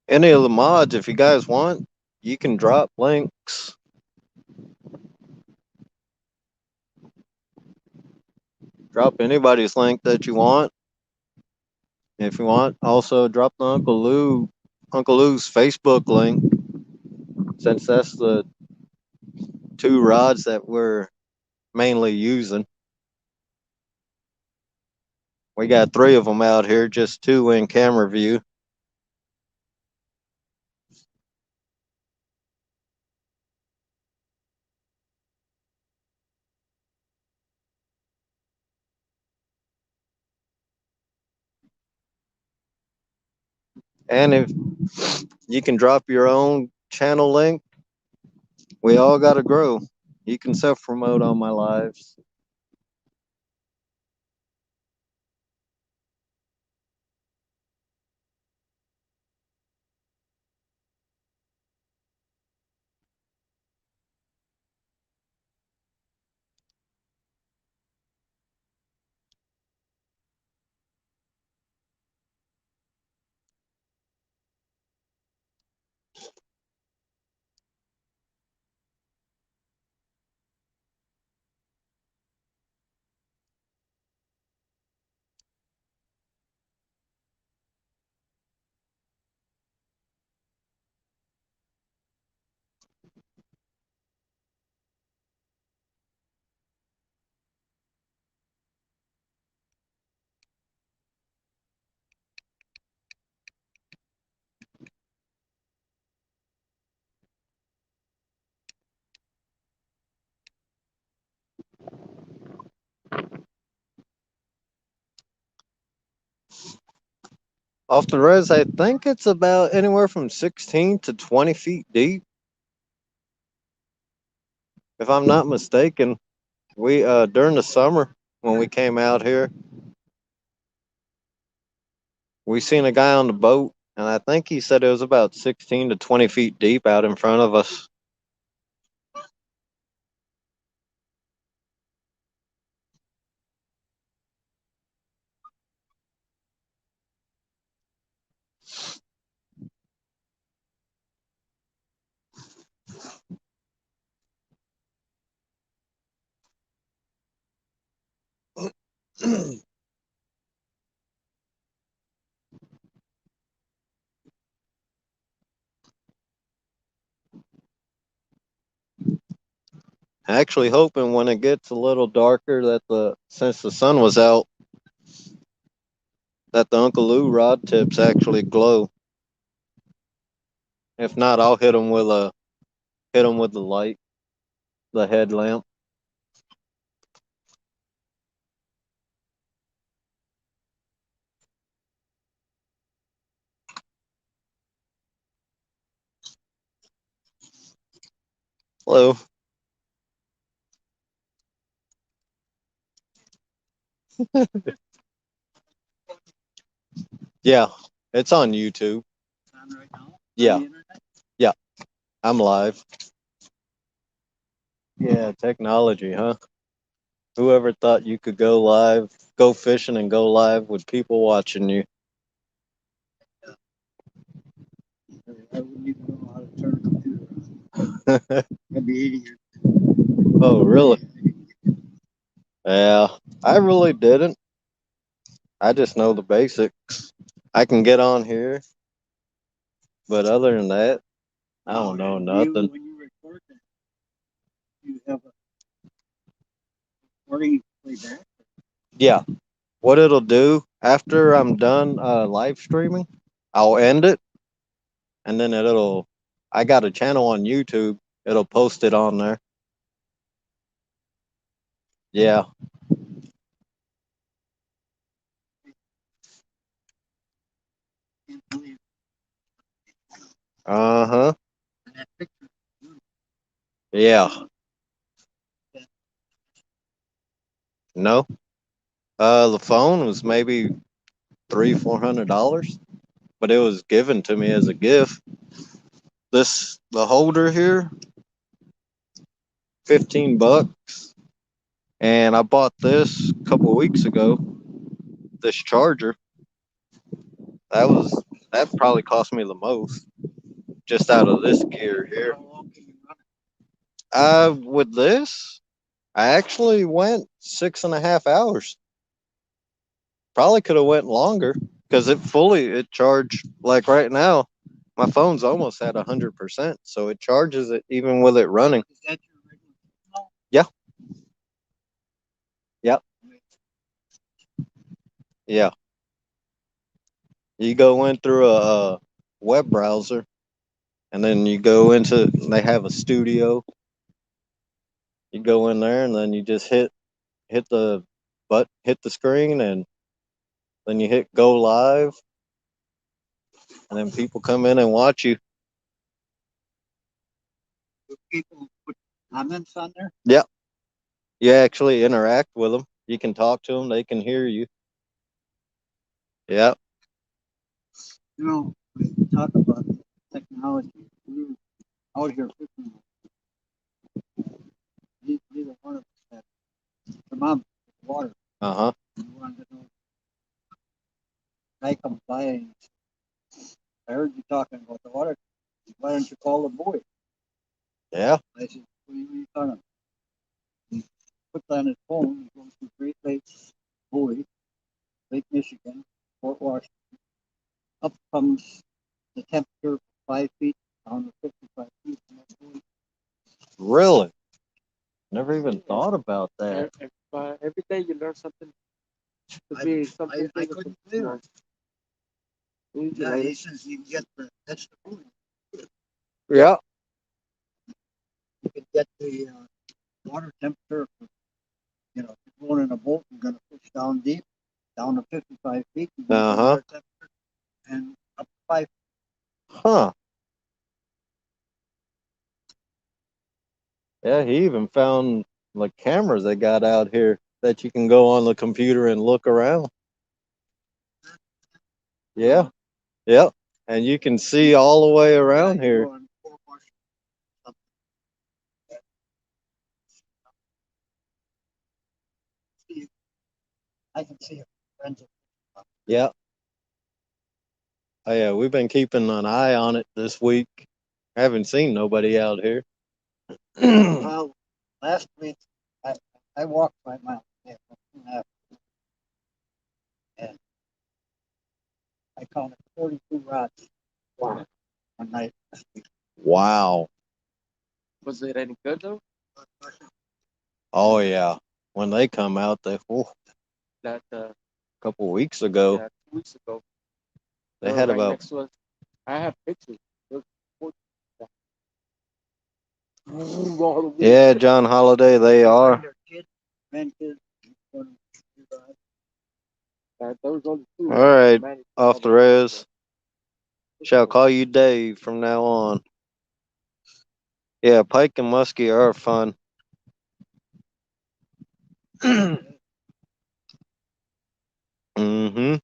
Any of the mods, if you guys want, you can drop links. Drop anybody's link that you want. If you want, also drop the Uncle Lou's Facebook link, since that's the two rods that we're mainly using. We got three of them out here, just two in camera view. And if you can drop your own channel link, we all got to grow. You can self promote on my lives. Off the res, I think it's about anywhere from 16 to 20 feet deep, if I'm not mistaken. We during the summer when we came out here, we seen a guy on the boat, and I think he said it was about 16 to 20 feet deep out in front of us. Actually hoping when it gets a little darker that the since the sun was out that the Uncle Lou rod tips actually glow. If not, I'll hit them with the light, the headlamp. Hello. Yeah, it's on YouTube. On right now? Yeah. On the internet? Yeah, I'm live. Yeah, technology, huh? Whoever thought you could go live, go fishing and go live with people watching you? I wouldn't even know how to turn a computer on. I'd be 80 years Oh, really? Yeah, I really didn't. I just know the basics. I can get on here, but other than that, I don't know nothing. When you record that, you have a recording playback. Yeah, what it'll do after I'm done live streaming, I'll end it, and then it'll. I got a channel on YouTube. It'll post it on there. Yeah. Can't believe Uh-huh. that picture. Yeah. No. The phone was maybe $300-400, but it was given to me as a gift. The holder here, $15, and I bought this a couple weeks ago. This charger, that probably cost me the most, just out of this gear here. How long can you run it? With this, I actually went 6.5 hours. Probably could have went longer because it charged like right now. My phone's almost at 100%, so it charges it even with it running. Is that your regular signal? Yeah, yeah, yeah. You go in through a web browser, and then you go into. They have a studio. You go in there, and then you just hit hit the screen, and then you hit go live, and then people come in and watch you. Do people put comments on there? Yeah, you actually interact with them. You can talk to them. They can hear you. Yeah. You know, we talk about technology. We were out here fishing. Neither one of us had thermometer in the water. Uh huh. We wanted to know. Guy comes by and I heard you talking about the water. Why don't you call the boy? Yeah. I said, what are you talking about? He puts on his phone, he goes to Great Lakes, Bowie, Lake Michigan, Fort Washington. Up comes the temperature from 5 feet down to 55 feet. Really? Never even thought about that. Every day you learn something. I couldn't believe it. Yeah, he says you can get that's the food. Yeah. You can get the water temperature. If you're going in a boat, you're going to fish down deep, down to 55 feet. Uh huh. And up to 5. Huh. Yeah. He even found like cameras they got out here that you can go on the computer and look around. Yeah, yep. And you can see all the way around here. I can see it. Friends. Yeah. Oh yeah, we've been keeping an eye on it this week. I haven't seen nobody out here. Well, last week I walked 5 miles there, 2.5, and I counted 42 rods. Wow. One night last week. Wow. Was it any good though? Oh yeah. When they come out, they That a couple weeks ago yeah, 2 weeks ago. they were had right about next to us. I have pictures. Look, all the way. yeah, John Holiday. They are. Their kids, grandkids, one, 2 rods. Those are the two. All right, Managed off all the the- res. Shall call you Dave from now on. Yeah, pike and muskie are fun. Mm-hmm.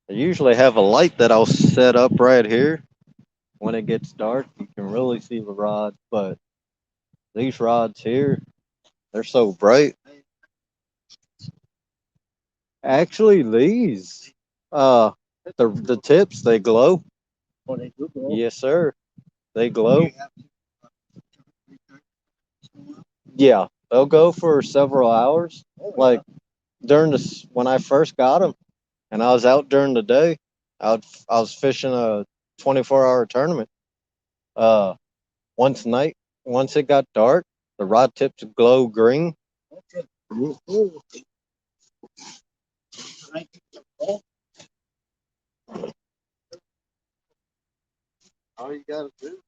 I usually have a light that I'll set up right here. When it gets dark, you can really see the rods, but these rods here, they're so bright. Actually, these, uh, the tips, they glow. Oh, they do go. Yes, sir. They glow. You have to- Yeah, they'll go for several hours. Oh, yeah. Like during when I first got them, and I was out during the day, I was fishing a 24-hour tournament. Uh, once night, once it got dark, the rod tips glow green. Okay. Oh, I think the ball. All you gotta do.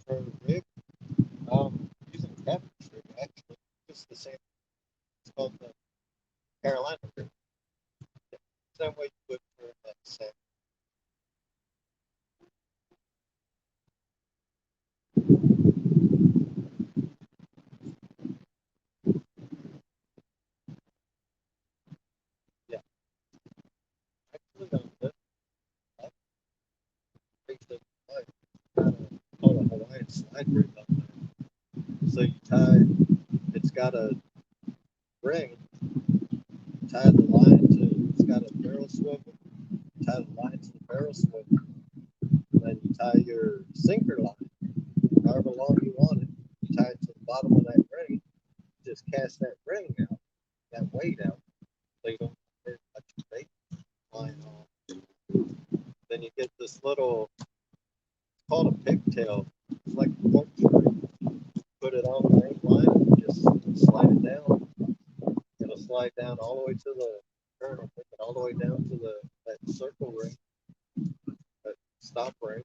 For the rig, using Kevin's rig, actually, it's the same. It's called the Carolina rig. Same way you would for that same. Yeah, actually, this rig's the called a Hawaiian slide rig on there. So you tie, it's got a ring, tie the line to, it's got a barrel swivel, tie the line to the barrel swivel, and then you tie your sinker line, however long you want it, you tie it to the bottom of that ring, just cast that ring out, that weight out, so you don't hurt much bait flying off. Then you get this little, it's called a pigtail, it's like a corkscrew. Put it on the main line and just slide it down. It'll slide down all the way to the turn, all the way down to the that circle ring, that stop ring.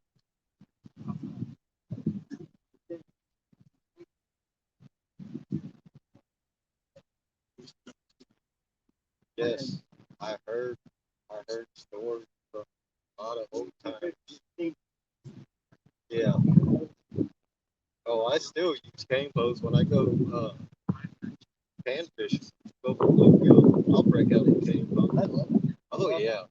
Yes, I heard stories from a lot of old times. Yeah. Oh, I still use cane bows when I go pan fishing. Go for bluegill. I'll break out a cane bow. I love it. Oh yeah,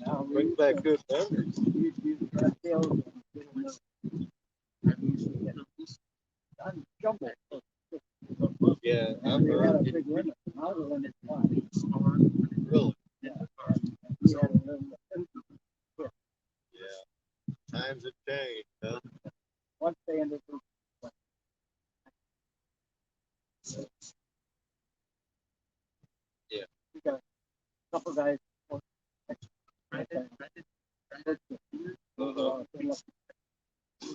Now, brings back good memories. you got tails and get them up. You used to get done jumbo. Yeah, I've We had a heard. big limit. Now the limit's gone. Really. Yeah. We had a limit. Yeah. Times have changed, huh? Once they ended up, Yeah. we got a couple guys.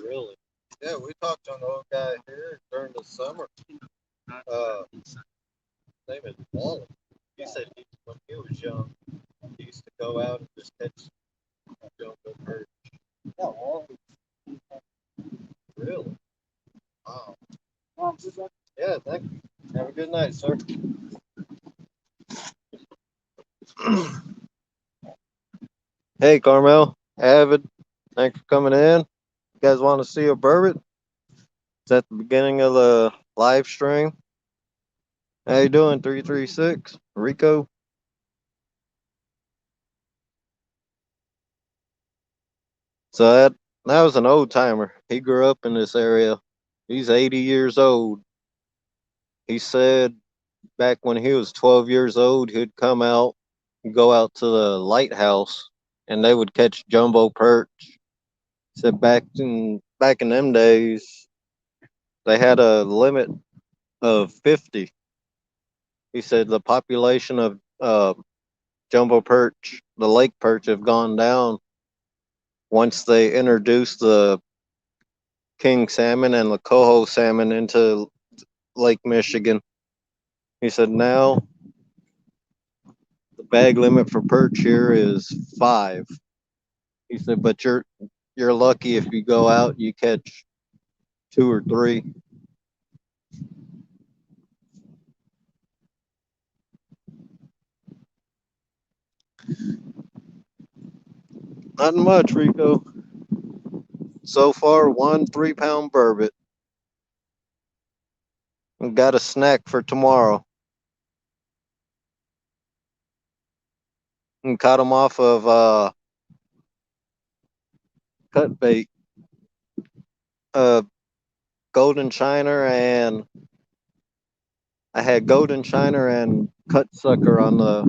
Really? Yeah, we talked to an old guy here during the summer. His name is Wally. He said when he was young, he used to go out and just catch jumbo Really? Wow. Is that Yeah, thank you. Have a good night, sir. Hey, Carmel, Avid, thanks for coming in. You guys want to see a Burbot? It's at the beginning of the live stream. How you doing, 336? Rico? So that was an old timer. He grew up in this area. He's 80 years old. He said back when he was 12 years old, he'd come out, go out to the lighthouse, and they would catch jumbo perch. He said back in them days, they had a limit of 50. He said the population of jumbo perch, the lake perch, have gone down once they introduced the king salmon and the coho salmon into Lake Michigan. He said now the bag limit for perch here is 5. He said, but you're lucky if you go out, you catch 2 or 3. Not much, Rico. So far, 1 3-pound burbot. And got a snack for tomorrow. And caught him off of cut bait, uh, golden shiner, and I had golden shiner and cut sucker on a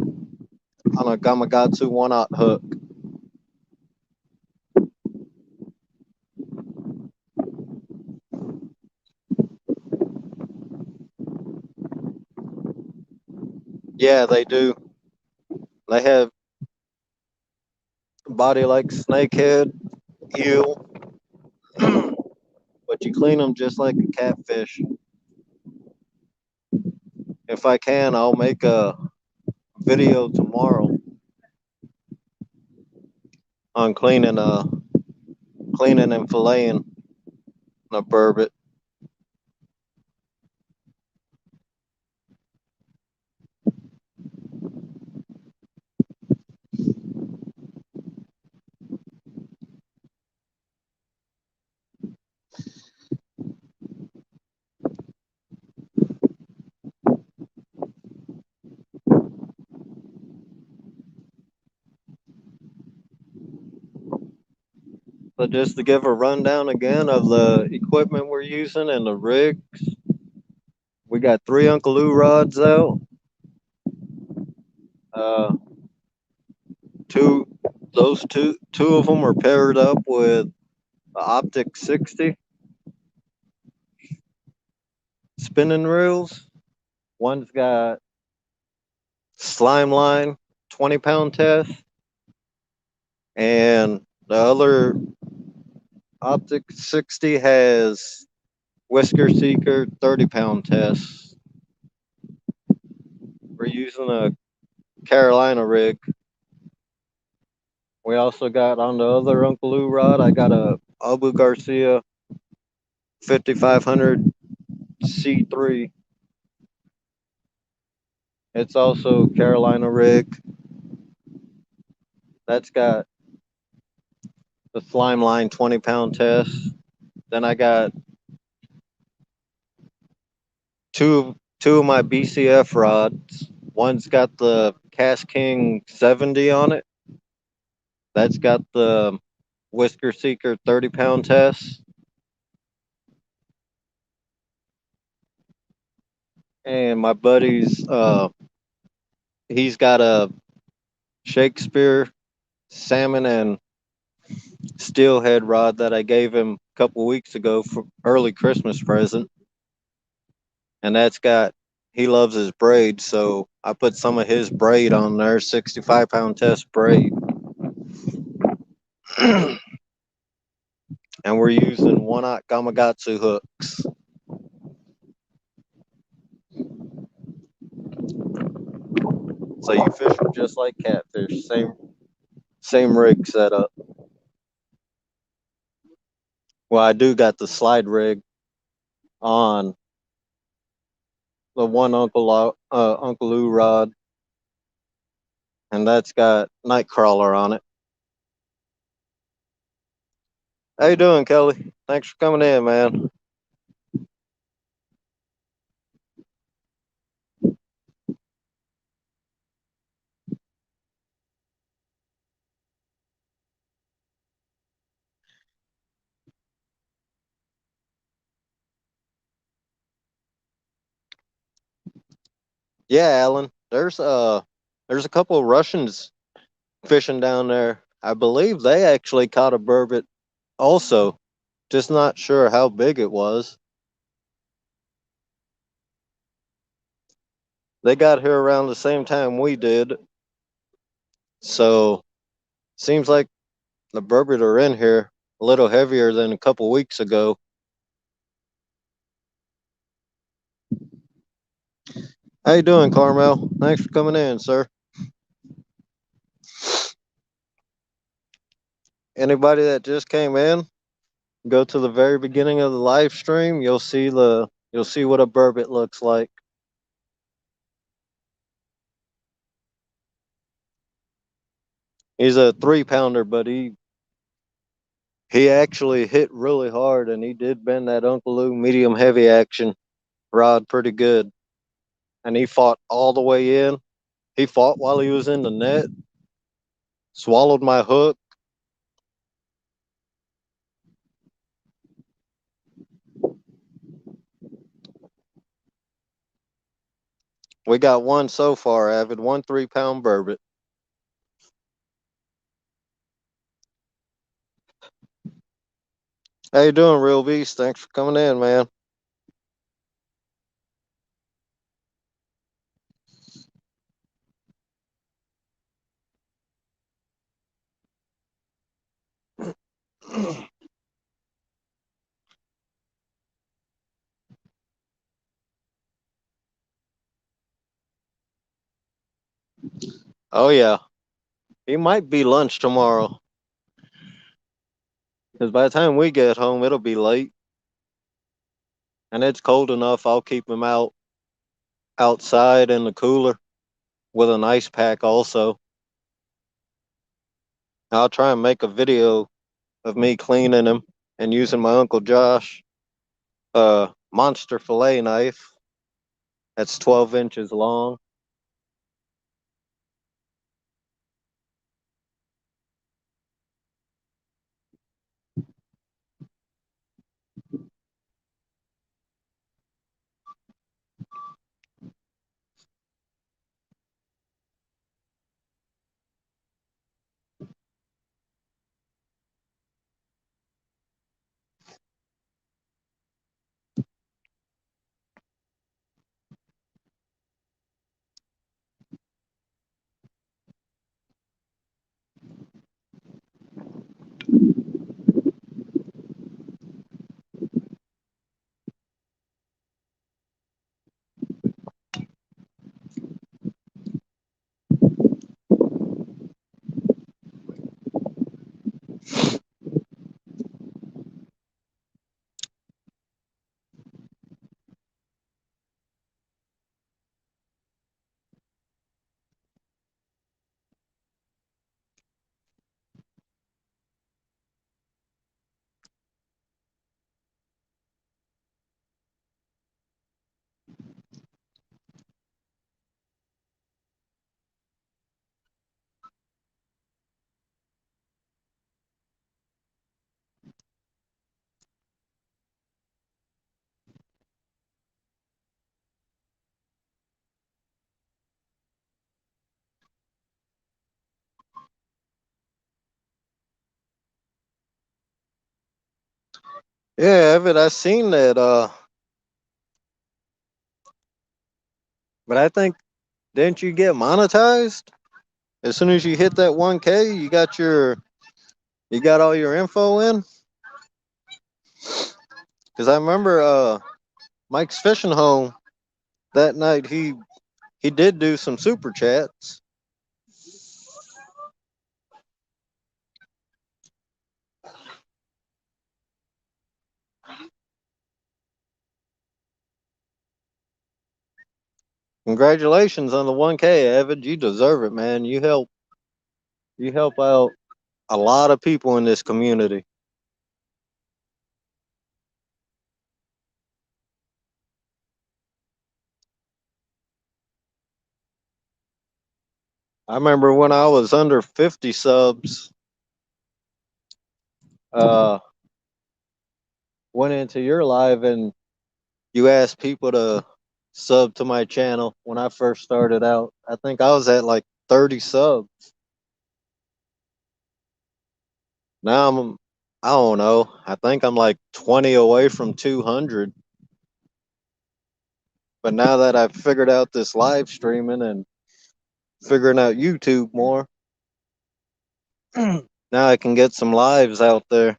Gamakatsu 1/0 hook. Yeah, they do. They have body like snakehead, eel, but you clean them just like a catfish. If I can, I'll make a video tomorrow on cleaning and filleting a burbot. So just to give a rundown again of the equipment we're using and the rigs, we got 3 Uncle Lou rods out. Uh, two two of them are paired up with the Optic 60 spinning reels. One's got slime line 20-pound test, and the other Optic 60 has Whisker Seeker 30-pound test. We're using a Carolina rig. We also got on the other Uncle Lou rod, I got a Abu Garcia 5500 C3. It's also Carolina rig. That's got the slime line 20-pound test. Then I got two of my BCF rods. One's got the Cast King 70 on it. That's got the Whisker Seeker 30-pound test. And my buddy's he's got a Shakespeare salmon and steelhead rod that I gave him a couple weeks ago for early Christmas present. And that's got, he loves his braid, so I put some of his braid on there, 65-pound test braid. And we're using 1/0 Gamakatsu hooks. So you fish them just like catfish, same rig setup. Well, I do got the slide rig on the one Uncle Lou rod, and that's got Nightcrawler on it. How you doing, Kelly? Thanks for coming in, man. Yeah, Alan. There's a couple of Russians fishing down there. I believe they actually caught a burbot also. Just not sure how big it was. They got here around the same time we did. So seems like the burbot are in here a little heavier than a couple weeks ago. How you doing, Carmel? Thanks for coming in, sir. Anybody that just came in, go to the very beginning of the live stream. You'll see what a burbot looks like. He's a 3 pounder, but he actually hit really hard, and he did bend that Uncle Lou medium heavy action rod pretty good. And he fought all the way in. He fought while he was in the net, swallowed my hook. We got one so far, Avid, one 3 pound burbot. How you doing, Real Beast? Thanks for coming in, man. Oh yeah, he might be lunch tomorrow. Because by the time we get home, it'll be late, and it's cold enough. I'll keep him outside in the cooler with an ice pack. Also, I'll try and make a video of me cleaning him and using my Uncle Josh monster fillet knife that's 12 inches long. Yeah, Evan, I seen that. But I think didn't you get monetized as soon as you hit that 1K? You got all your info in. Because I remember Mike's fishing home that night. He did do some super chats. Congratulations on the 1K, Evan. You deserve it, man. You help out a lot of people in this community. I remember when I was under 50 subs, uh, went into your live and you asked people to sub to my channel when I first started out. I think I was at like 30 subs. Now I don't know. I think I'm like 20 away from 200. But now that I've figured out this live streaming and figuring out YouTube more, now I can get some lives out there.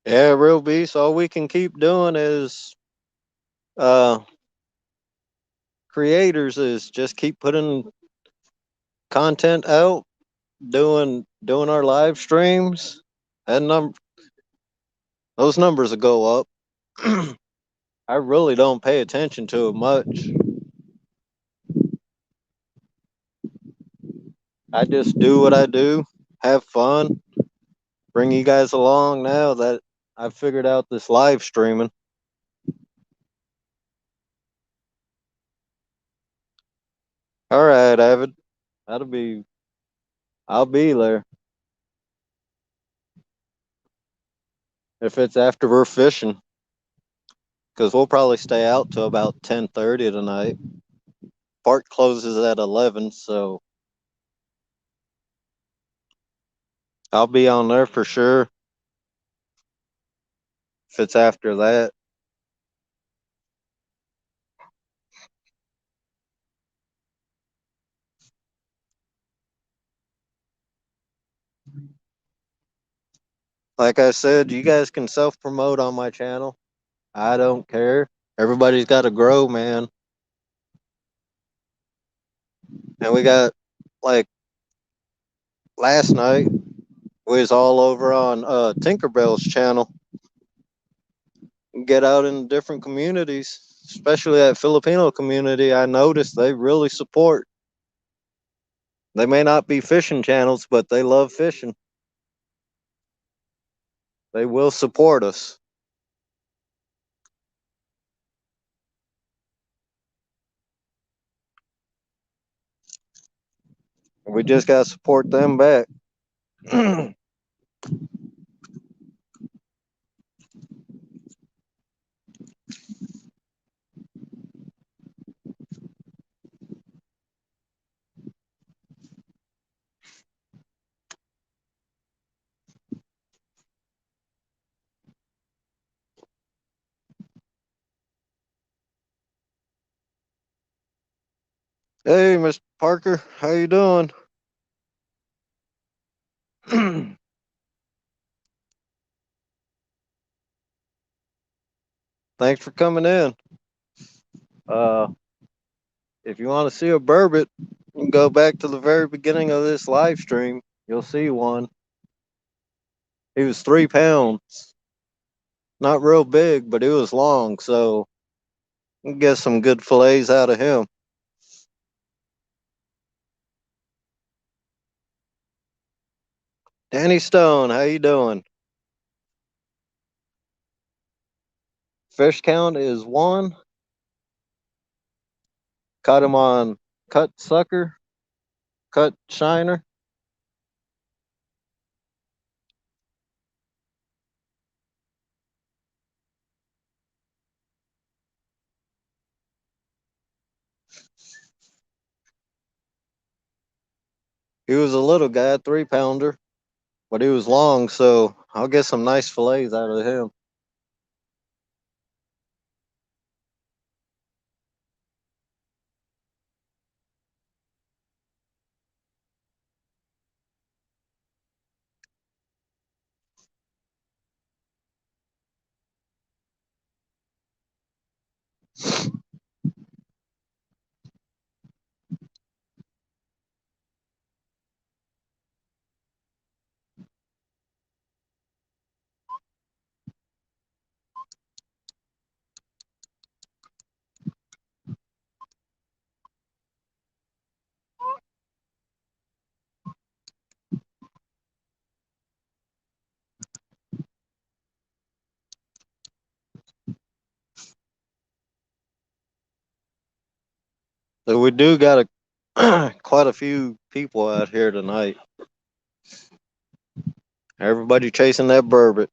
Yeah, real beast. All we can keep doing is uh creators is just keep putting content out, doing our live streams, and those numbers will go up. I really don't pay attention to it much. I just do what I do, have fun, bring you guys along now that I've figured out this live streaming. All right, Avid. That'll be I'll be there. If it's after we're fishing, because we'll probably stay out till about 10:30 tonight. Park closes at 11, so I'll be on there for sure if it's after that. Like I said, you guys can self promote on my channel. I don't care. Everybody's got to grow, man. And we got, like, last night, we was all over on Tinkerbell's channel. Get out in different communities, especially that Filipino community. I noticed they really support. They may not be fishing channels, but they love fishing. They will support us. We just got to support them back. Hey, Mr. Parker, how you doing? Thanks for coming in. Uh, if you want to see a burbot, you can go back to the very beginning of this live stream. You'll see one. He was 3 pounds. Not real big, but he was long, so you can get some good fillets out of him. Danny Stone, how you doing? Fish count is 1. Caught him on cut sucker, cut shiner. He was a little guy, 3 pounder, but he was long, so I'll get some nice fillets out of him. So we do got quite a few people out here tonight. Everybody chasing that burbot.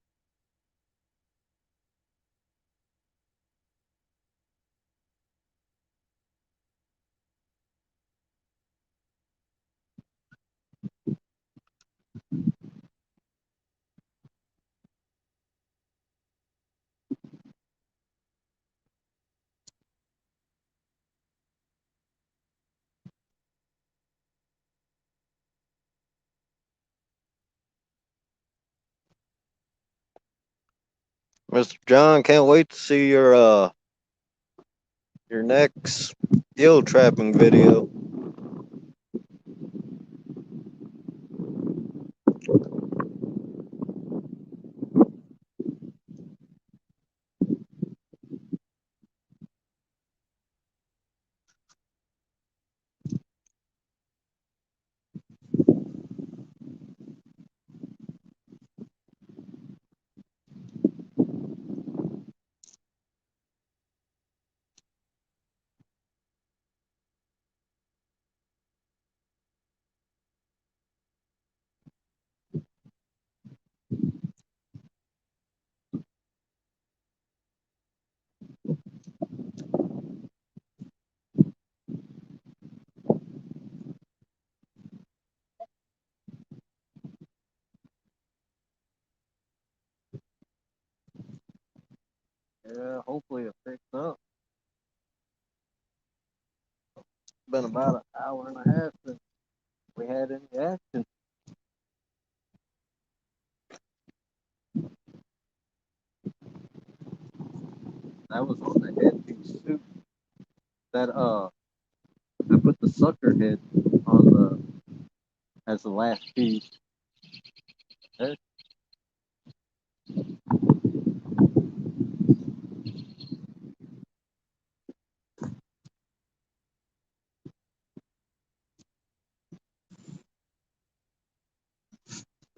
Mr. John, can't wait to see your next gill trapping video. Yeah, hopefully it picks up. It's been about an hour and a half since we had any action. That was on the headpiece too. That I put the sucker head on the as the last piece. There.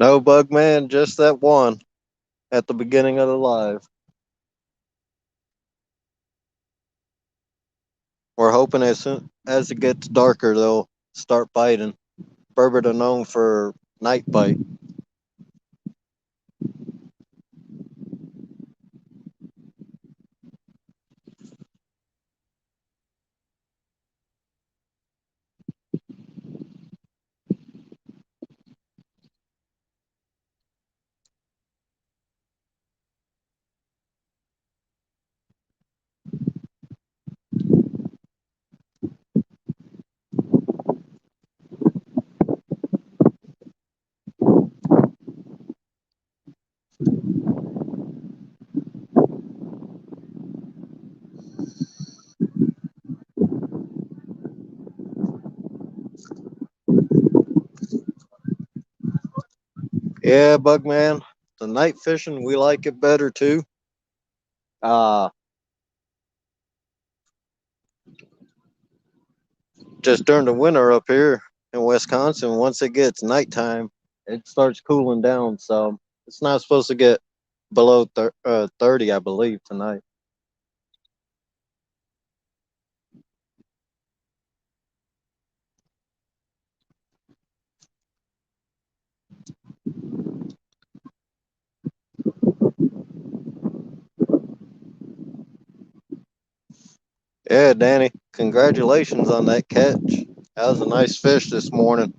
No, bug man, just that one at the beginning of the live. We're hoping as soon as it gets darker, they'll start biting. Burbot are known for night bite. Yeah, bug man, the night fishing we like it better too. Uh just during the winter up here in Wisconsin, once it gets nighttime, it starts cooling down. So it's not supposed to get below 30, I believe, tonight. Yeah, Danny, congratulations on that catch. That was a nice fish this morning.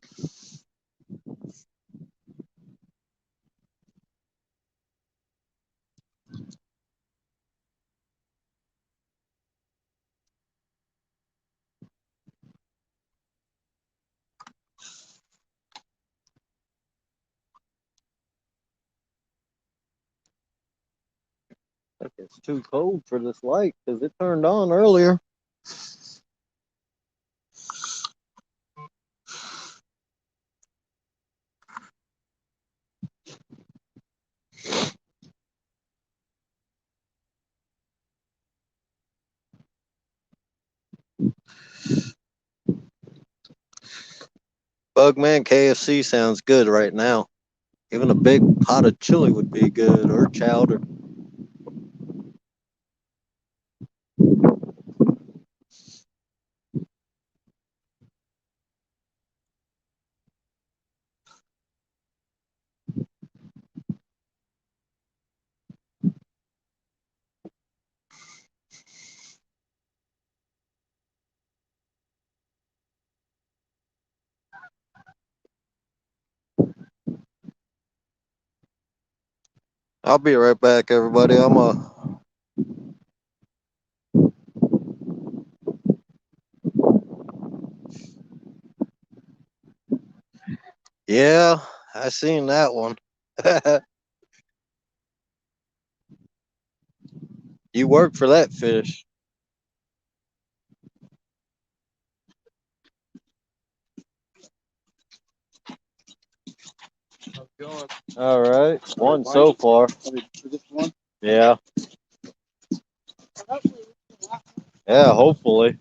It's too cold for this light because it turned on earlier. Bugman KFC sounds good right now. Even a big pot of chili would be good, or chowder. I'll be right back, everybody. Yeah, I seen that one. You work for that fish. All right, one so far. This one? Yeah. Yeah, hopefully.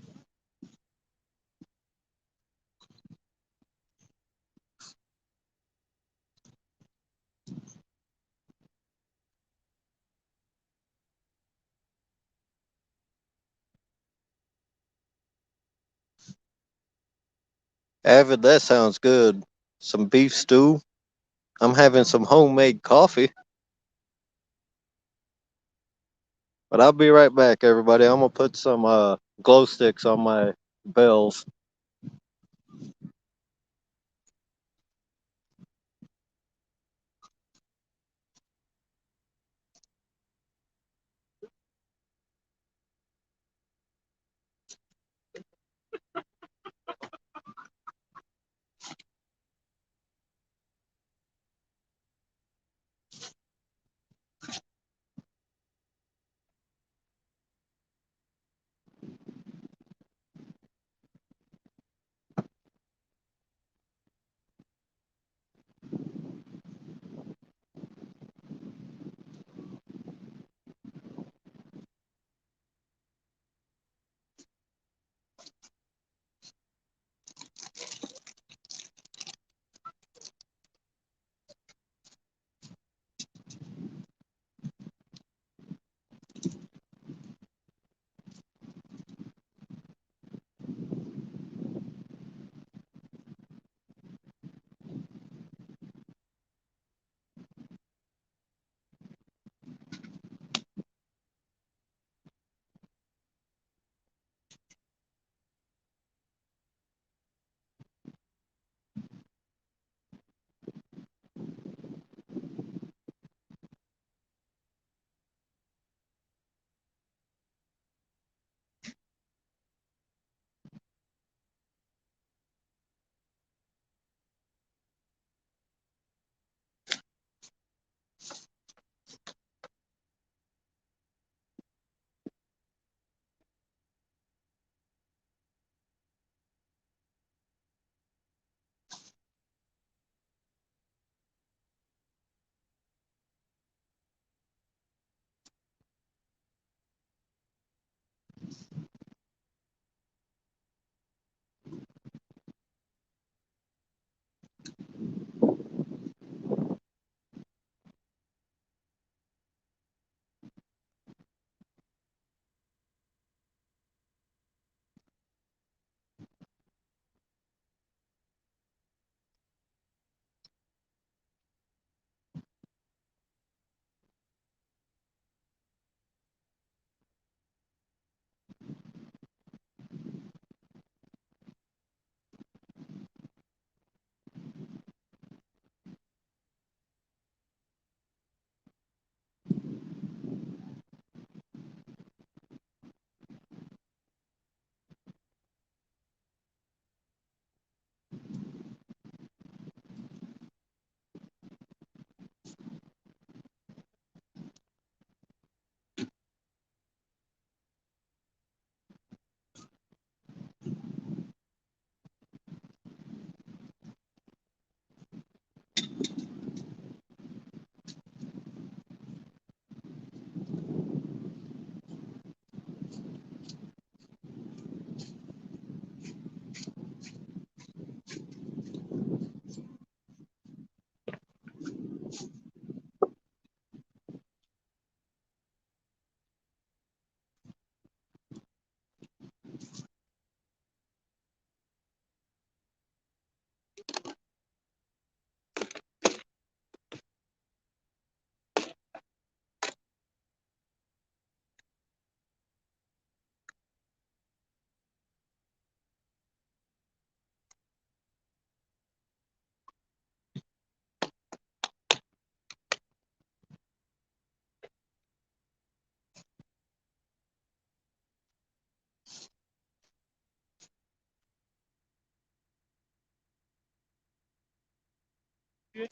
Avid, that sounds good. Some beef stew. I'm having some homemade coffee. But I'll be right back, everybody. I'm gonna put some glow sticks on my bells. good?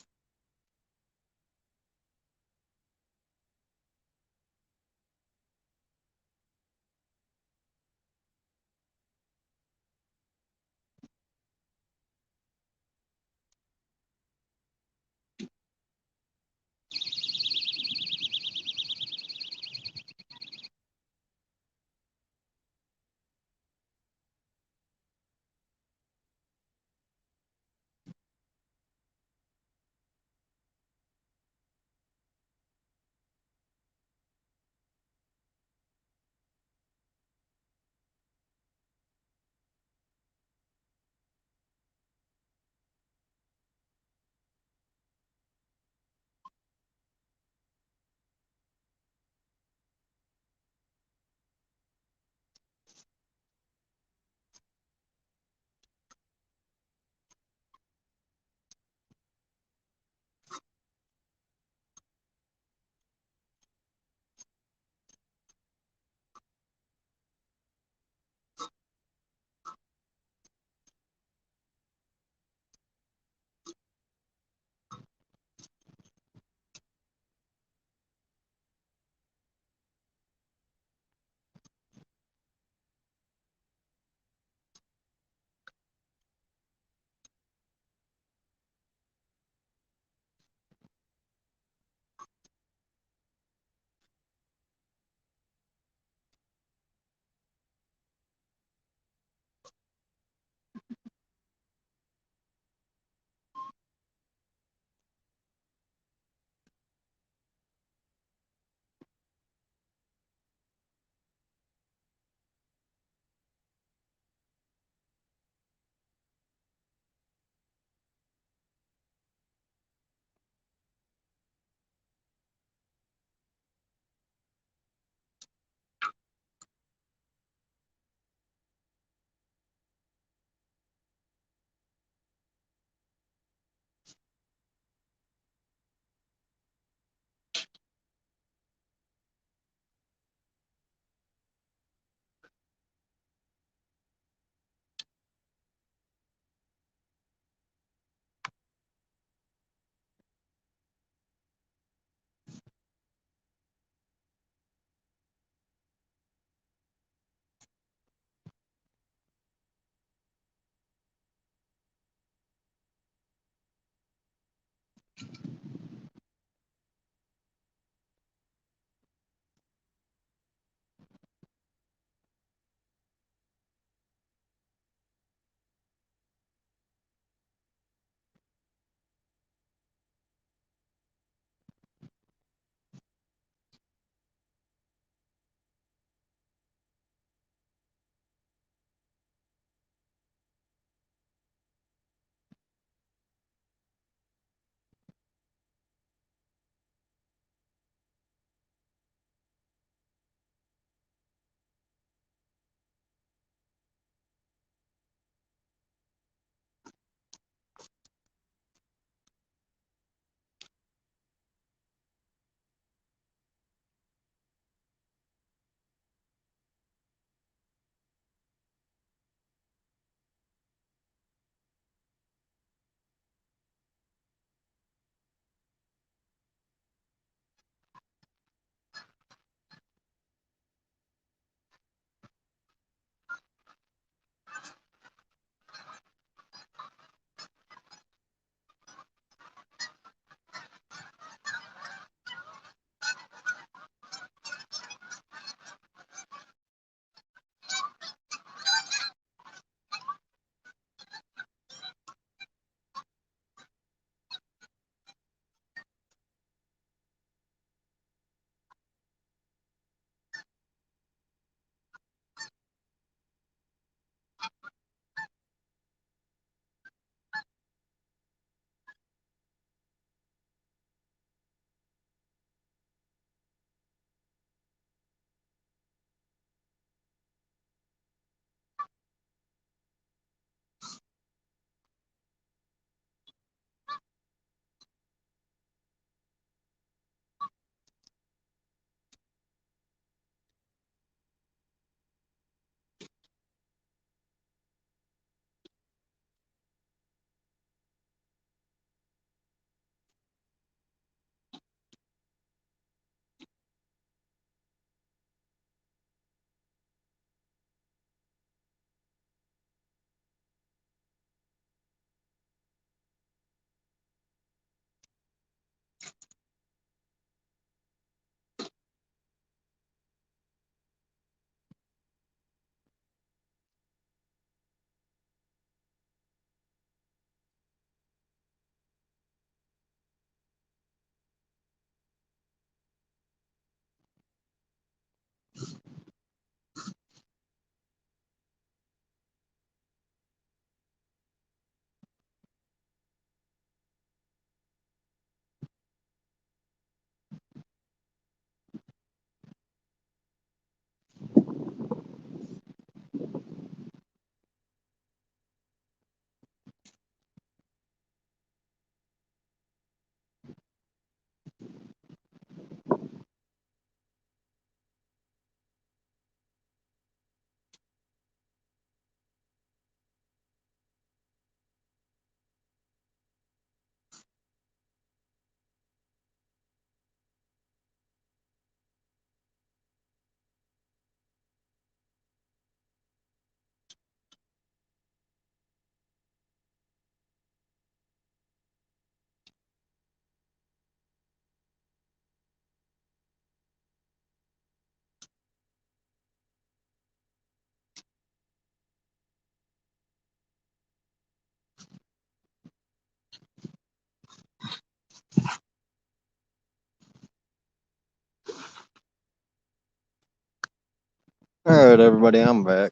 right, everybody, I'm back.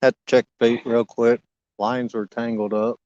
Had to check bait real quick. Lines were tangled up.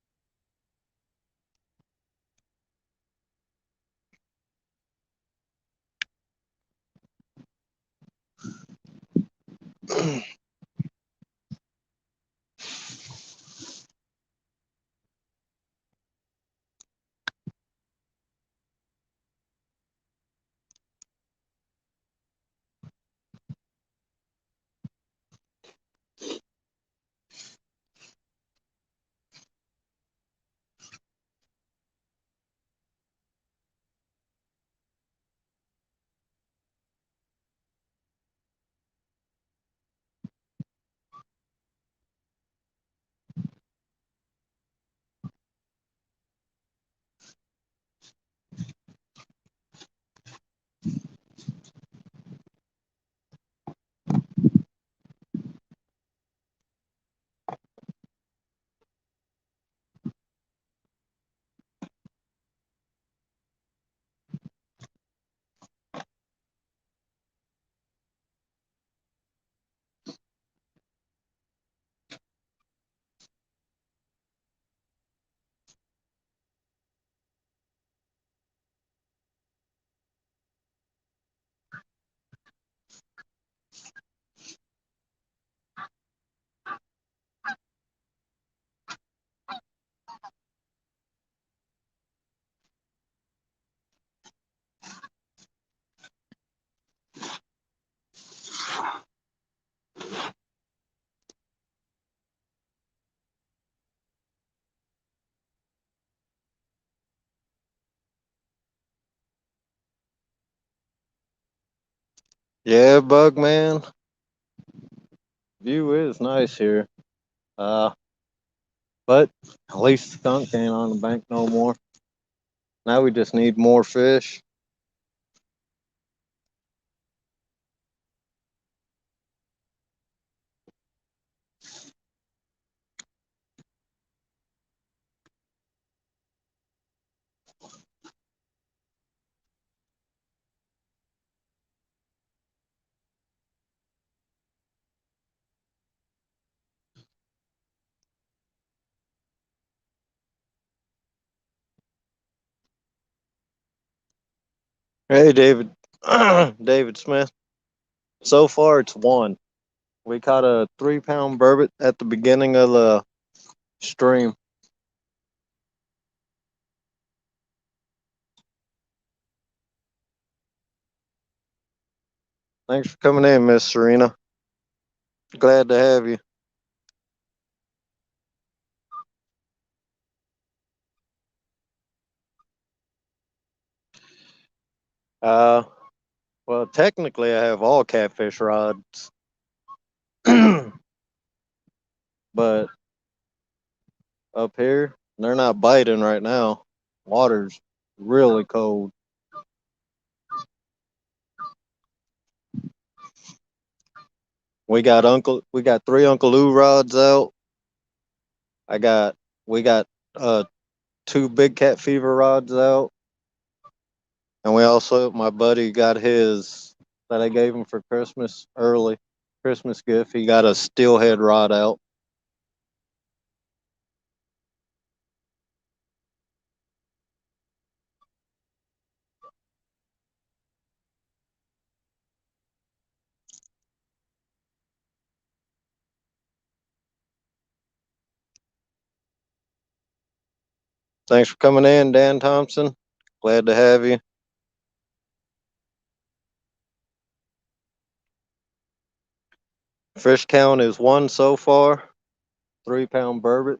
Yeah, Bug Man. View is nice here. Uh, but at least the skunk ain't on the bank no more. Now we just need more fish. Hey, David. David Smith. So far, it's one. We caught a 3-pound burbot at the beginning of the stream. Thanks for coming in, Miss Serena. Glad to have you. Uh, well, technically, I have all catfish rods, but up here, they're not biting right now. Water's really cold. We got 3 Uncle Lou rods out. I got we got 2 Big Cat Fever rods out, and we also my buddy got his that I gave him for Christmas early Christmas gift. He got a steelhead rod out. Thanks for coming in, Dan Thompson. Glad to have you. Fish count is 1 so far. 3-pound burbot.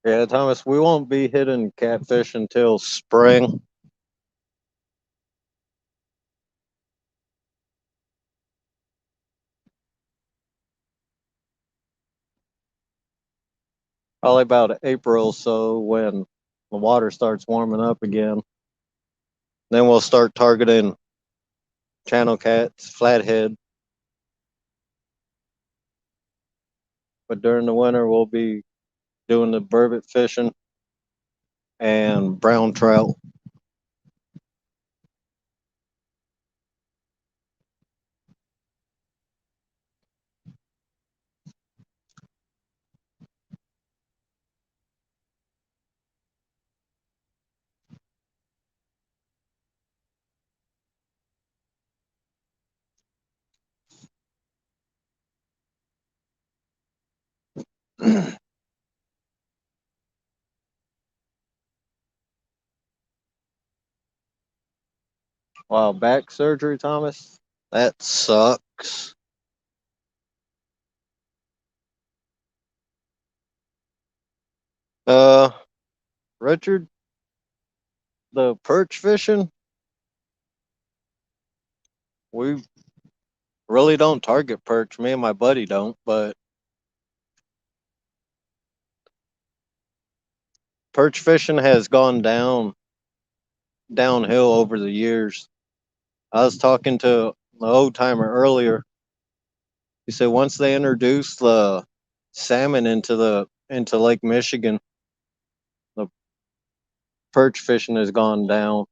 Yeah, Thomas, we won't be hitting catfish until spring. Probably about April or so when the water starts warming up again. Then we'll start targeting channel cats, flathead. But during the winter, we'll be doing the burbot fishing and brown trout. Wow, back surgery, Thomas? That sucks. Uh, Richard, the perch fishing, we really don't target perch. Me and my buddy don't, but perch fishing has gone downhill over the years. I was talking to the old timer earlier. He said once they introduced the salmon into Lake Michigan, the perch fishing has gone down.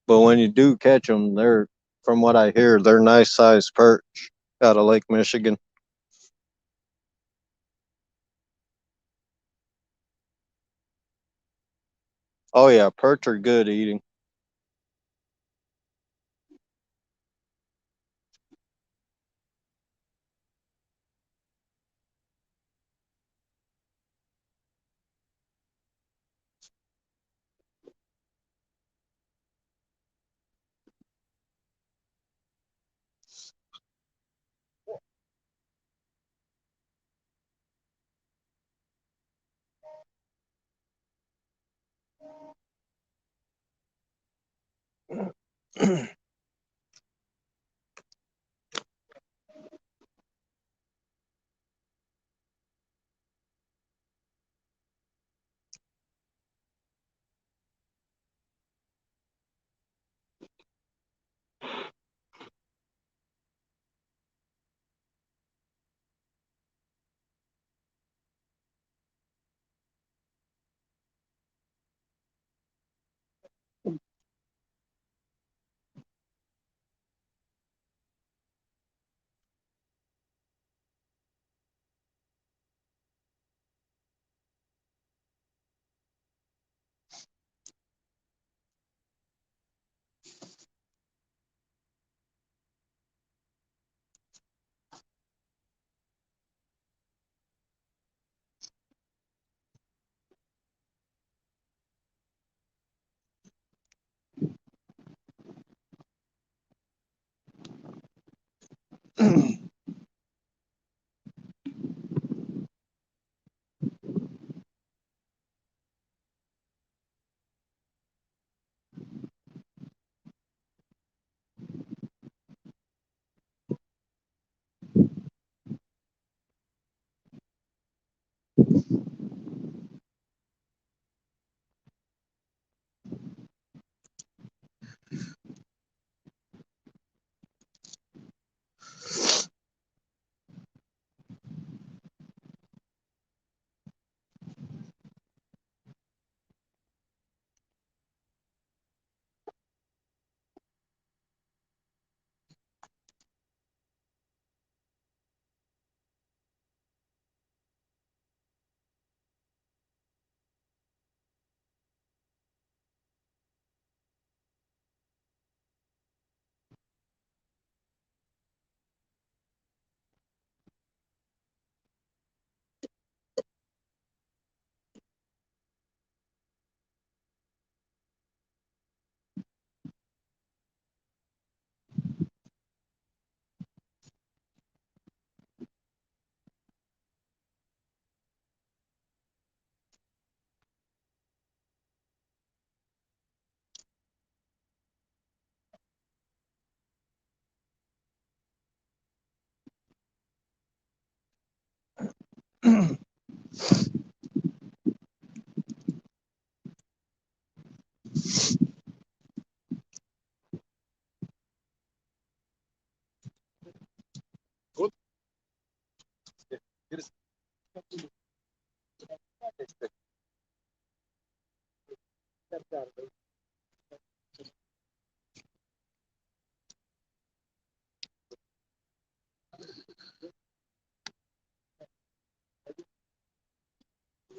But when you do catch them, they're, from what I hear, they're nice sized perch out of Lake Michigan. Oh yeah, perch are good eating.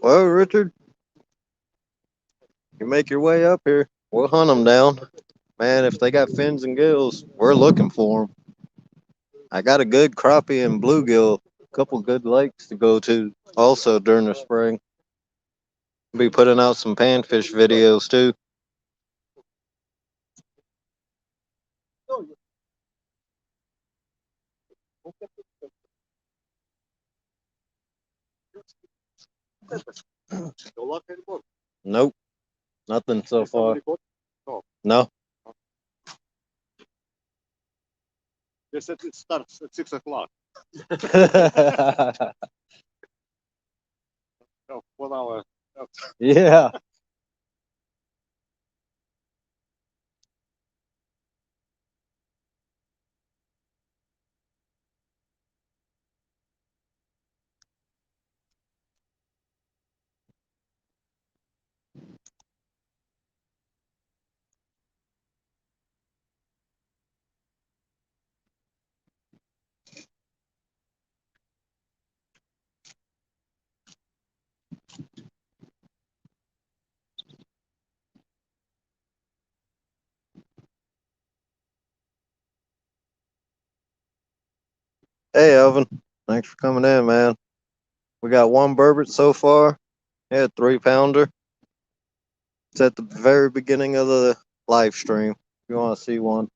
Well, Richard, you make your way up here. We'll hunt them down. Man, if they got fins and gills, we're looking for them. I got a good crappie and bluegill, a couple good lakes to go to also during the spring. Be putting out some panfish videos too. Nope, nothing so far. No. They said it starts at 6 o'clock. So 1 hour. Yeah. Hey, Elvin. Thanks for coming in, man. We got one burbot so far. Yeah, 3-pounder. It's at the very beginning of the live stream. If you want to see one.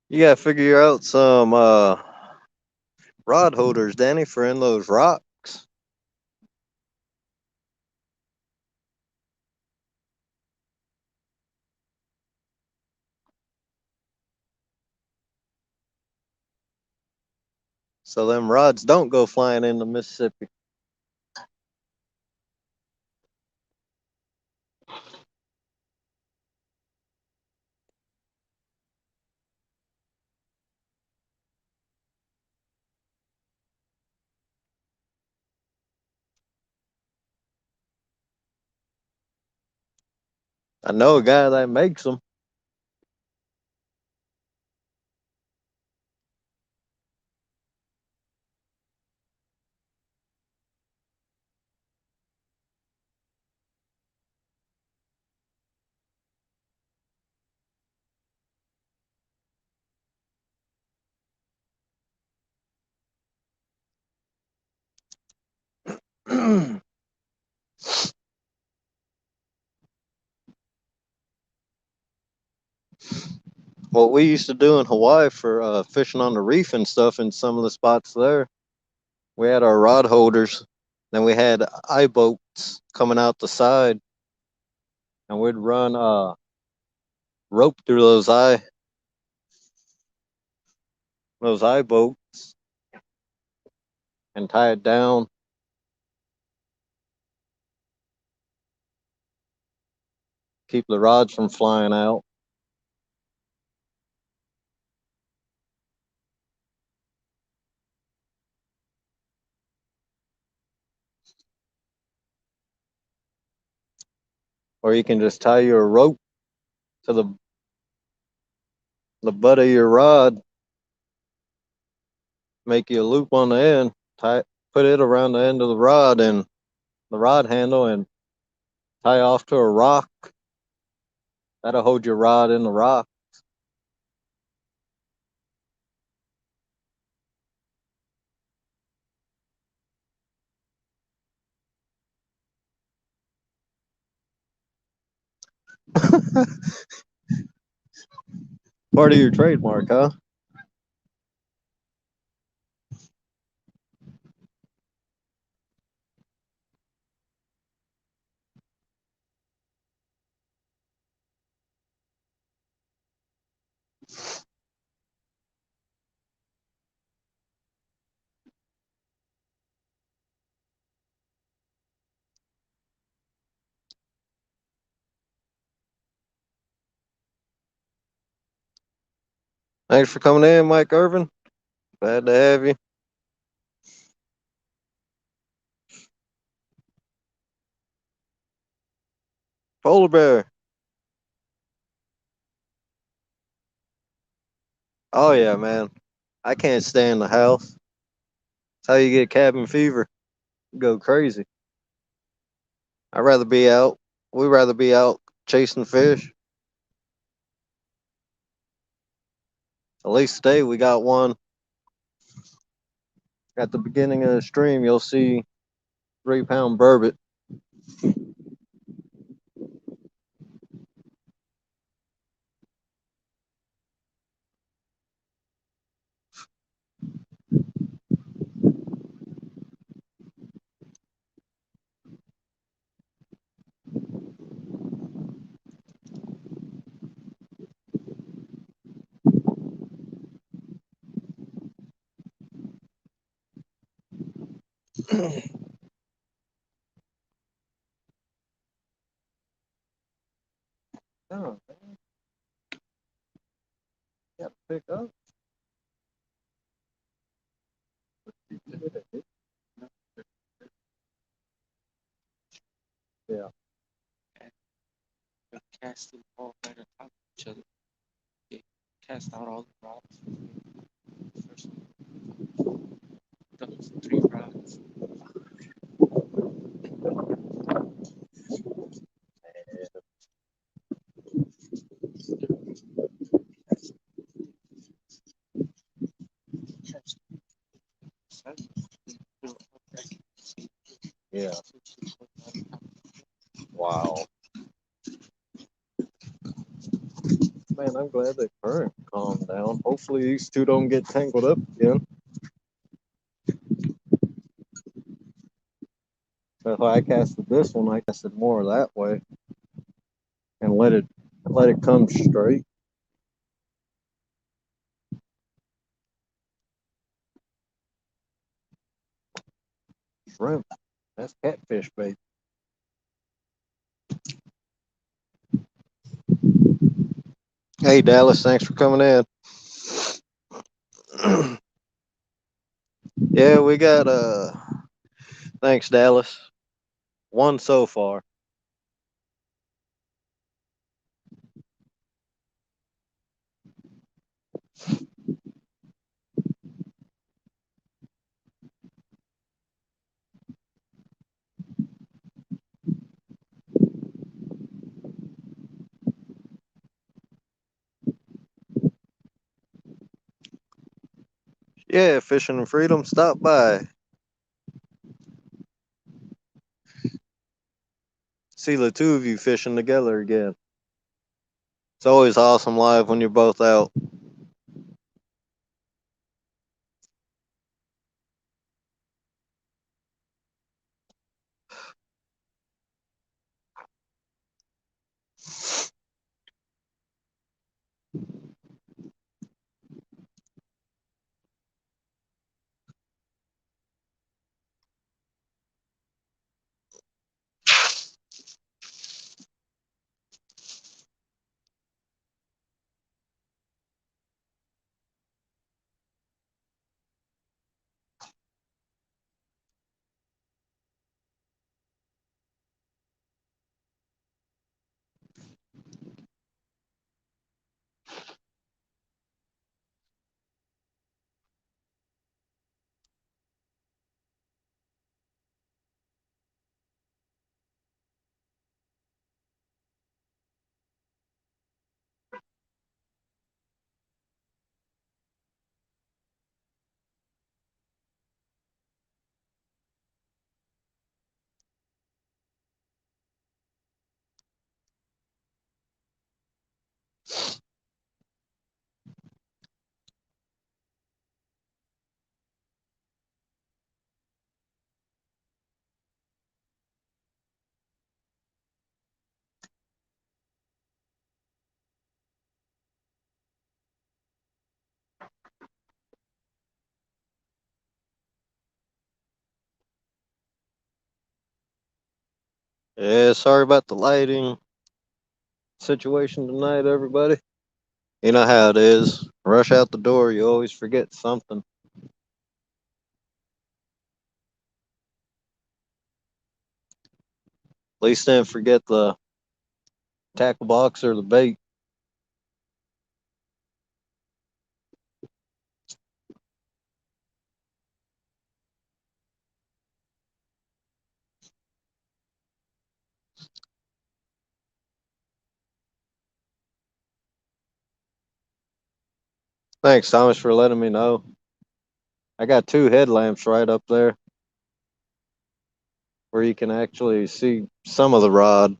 You gotta figure out some rod holders, Danny, for in those rocks. So them rods don't go flying into Mississippi. I know a guy that makes them. What we used to do in Hawaii for fishing on the reef and stuff in some of the spots there, we had our rod holders. Then we had eye boats coming out the side, and we'd run rope through those eye boats and tie it down. Keep the rods from flying out. Or you can just tie your rope to the butt of your rod, make you a loop on the end, put it around the end of the rod and the rod handle, and tie off to a rock. That'll hold your rod in the rock. Part of your trademark, huh? Thanks for coming in, Mike Irvin. Glad to have you. Polar bear. Oh yeah, man. I can't stay in the house. That's how you get cabin fever. You go crazy. I'd rather be out. We'd rather be out chasing fish. At least today we got one. At the beginning of the stream, you'll see 3-pound burbot. Oh, man. Got to pick up. Yeah. Casting all right on top of each other. Yeah. Cast out all the rods. First, those 3 rods. Yeah. Wow. Man, I'm glad the current calmed down. Hopefully these two don't get tangled up again. If I casted this one, I casted more that way and let it come straight. Shrimp. That's catfish bait. Hey Dallas, thanks for coming in. Yeah, we got thanks Dallas. One so far. Yeah, Fishing and Freedom, stop by. See the two of you fishing together again. It's always awesome live when you're both out. Yeah, sorry about the lighting situation tonight, everybody. You know how it is. Rush out the door, you always forget something. At least didn't forget the tackle box or the bait. Thanks, Thomas, for letting me know. I got two headlamps right up there where you can actually see some of the rod.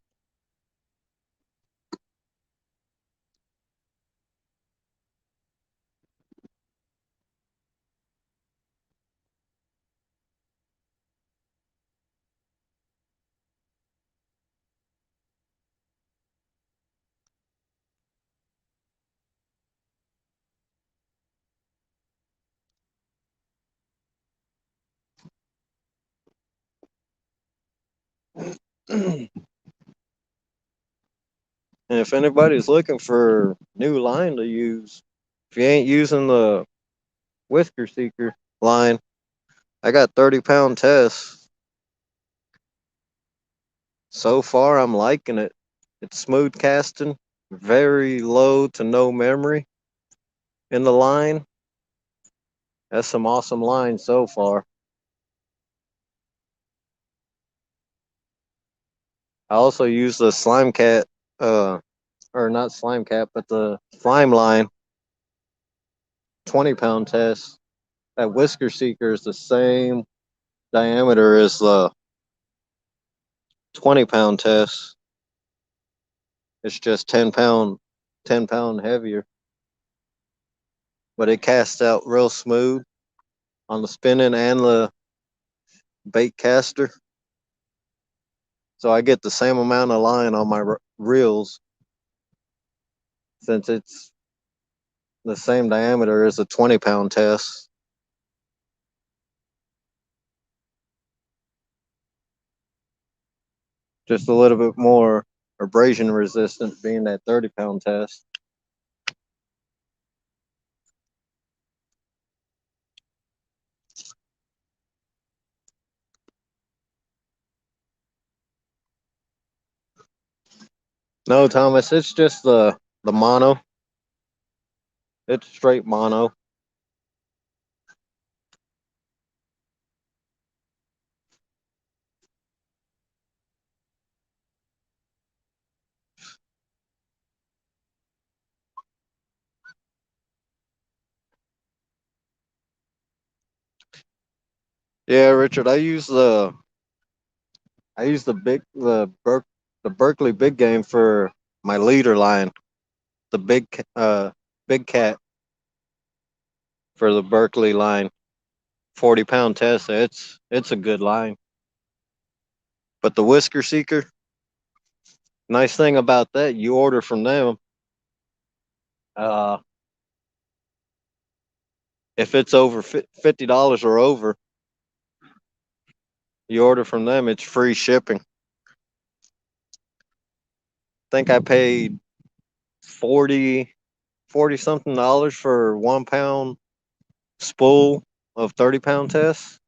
And if anybody's looking for new line to use, if you ain't using the Whisker Seeker line, I got 30-pound tests. So far, I'm liking it. It's smooth casting, very low to no memory in the line. That's some awesome line so far. I also use the Slime Cat, or not Slime Cat, but the Slime Line 20-pound test. That Whisker Seeker is the same diameter as the 20-pound test. It's just 10 pound heavier. But it casts out real smooth on the spinning and the bait caster. So I get the same amount of line on my reels since it's the same diameter as a 20-pound test. Just a little bit more abrasion resistant being that 30-pound test. No, Thomas, it's just the mono. It's straight mono. Yeah, Richard, I use the Berkeley big game for my leader line. The big cat for the Berkeley line. 40-pound test. It's a good line. But the Whisker Seeker, nice thing about that, you order from them. Uh, if it's over $50 or over, you order from them, it's free shipping. I think I paid 40 something dollars for 1 pound spool of 30-pound tests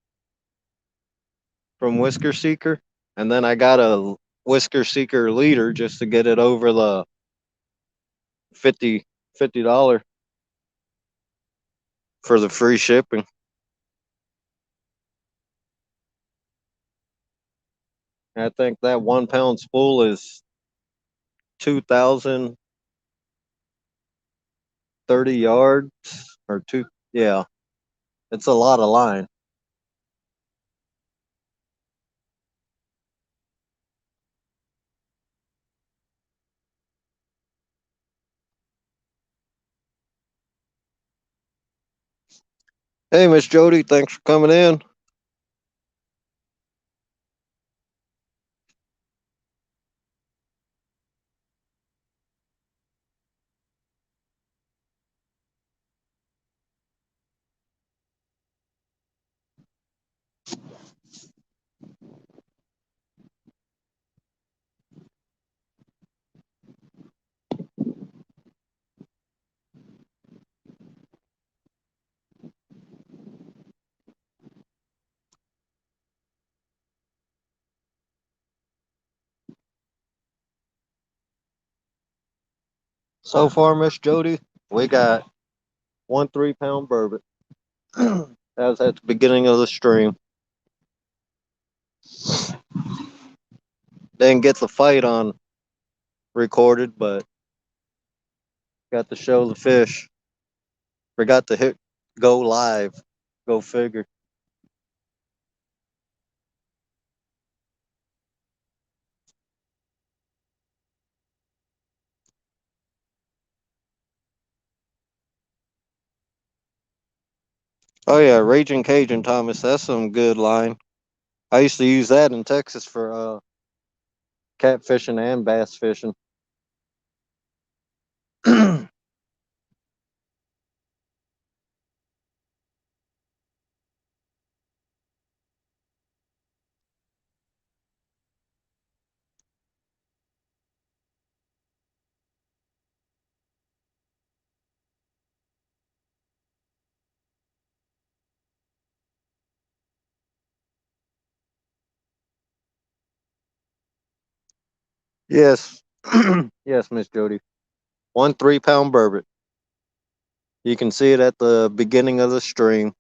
from Whisker Seeker. And then I got a Whisker Seeker leader just to get it over the 50 dollars for the free shipping. I think that 1 pound spool is 2,030 yards or two. Yeah, it's a lot of line. Hey, Miss Jody, thanks for coming in. So far, Miss Jody, we got 1 3 pound burbot. That was at the beginning of the stream. Didn't get the fight on recorded, but got to show the fish. Forgot to hit go live. Go figure. Oh yeah, Raging Cajun Thomas. That's some good line. I used to use that in Texas for catfishing and bass fishing. Yes, yes, Miss Jody. 1 3 pound burbot. You can see it at the beginning of the stream.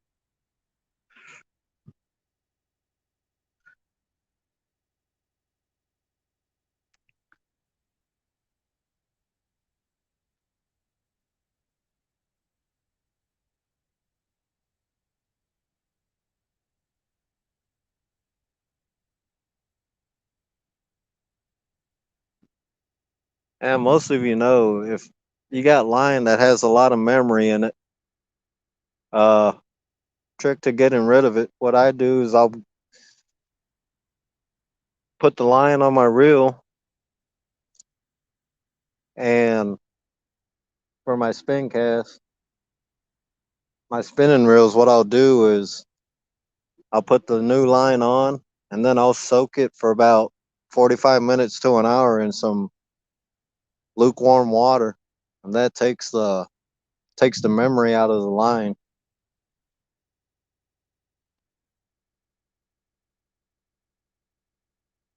And most of you know, if you got line that has a lot of memory in it, uh, trick to getting rid of it. What I do is I'll put the line on my reel, and for my spin cast, my spinning reels, what I'll do is I'll put the new line on, and then I'll soak it for about 45 minutes to an hour in some lukewarm water, and that takes the memory out of the line.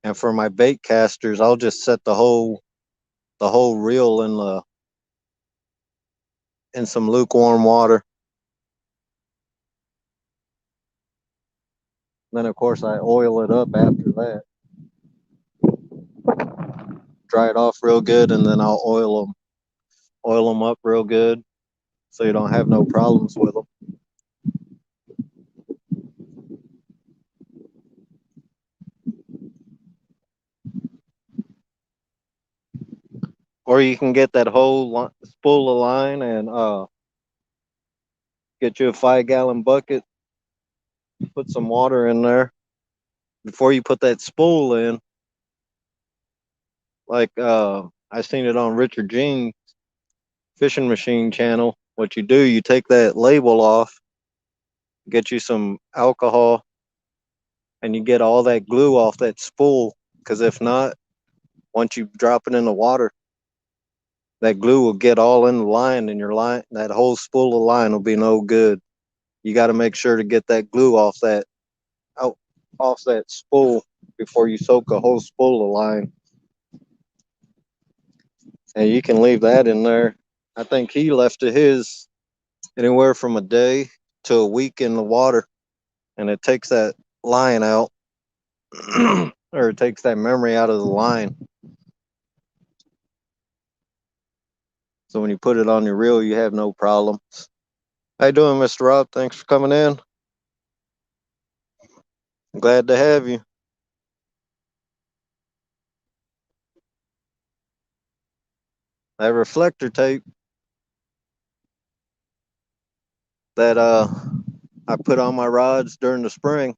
And for my bait casters, I'll just set the whole reel in some lukewarm water. Then of course I oil it up after that. Dry it off real good, and then I'll oil them up real good, so you don't have no problems with them. Or you can get that whole spool of line and get you a 5 gallon bucket, put some water in there before you put that spool in. Like I seen it on Richard Jean's fishing machine channel. What you do, you take that label off, get you some alcohol, and you get all that glue off that spool. Because if not, once you drop it in the water, that glue will get all in the line, and your line, that whole spool of line, will be no good. You got to make sure to get that glue out off that spool before you soak a whole spool of line. And you can leave that in there. I think he left his anywhere from a day to a week in the water, and it takes that line out, or it takes that memory out of the line. So when you put it on your reel, you have no problem. How you doing, Mr. Rob? Thanks for coming in. Glad to have you. That reflector tape that I put on my rods during the spring,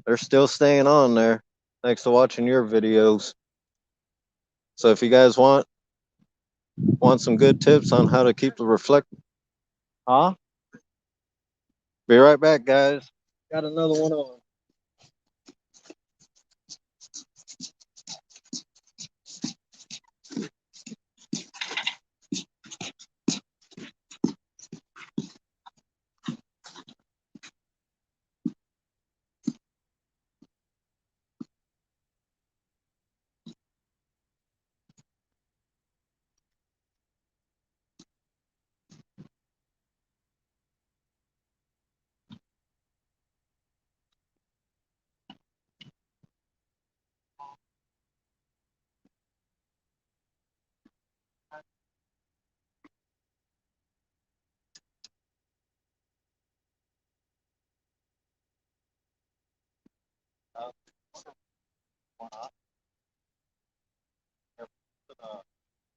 they're still staying on there thanks to watching your videos. So if you guys want some good tips on how to keep the reflector, huh? Be right back, guys. Got another one on. one off.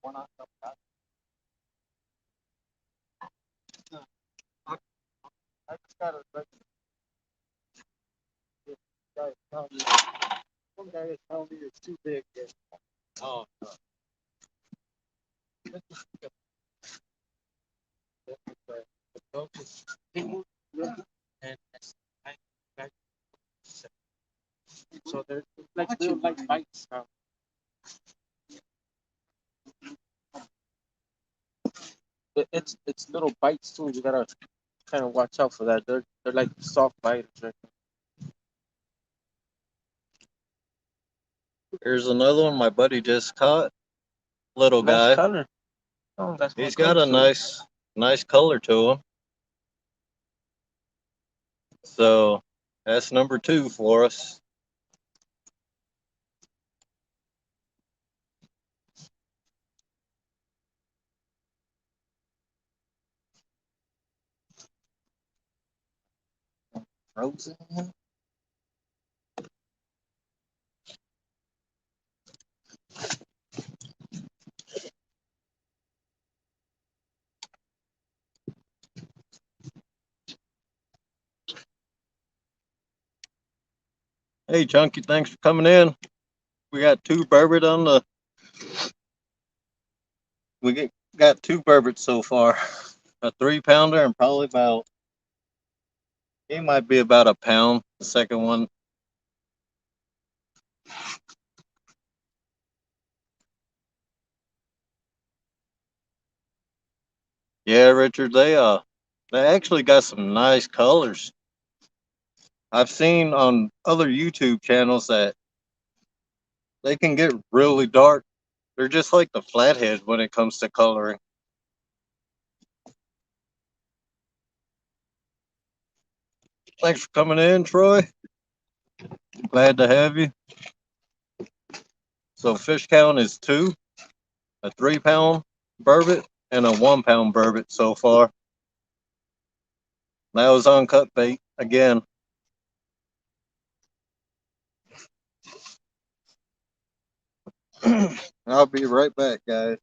One off up top. I just got a guy telling me, some guy is telling me it's too big. Oh, the dog is big and it's like so they're like real light bites. It's little bites too. You gotta kind of watch out for that. They're like soft biters. Right? Here's another one my buddy just caught. Little Nice guy. color. Oh, that's He's more got a color to it. nice color to him. So that's number 2 for us. Frozen. Hey, Chunky, thanks for coming in. We got 2 burbot on the. Got 2 burbot so far. A 3-pounder and probably about. He might be about a pound. The second one. Yeah, Richard, they actually got some nice colors. I've seen on other YouTube channels that they can get really dark. They're just like the flathead when it comes to coloring. Thanks for coming in, Troy. Glad to have you. So fish count is 2, a 3-pound burbot and a 1-pound burbot so far. That was on cut bait again. I'll be right back, guys.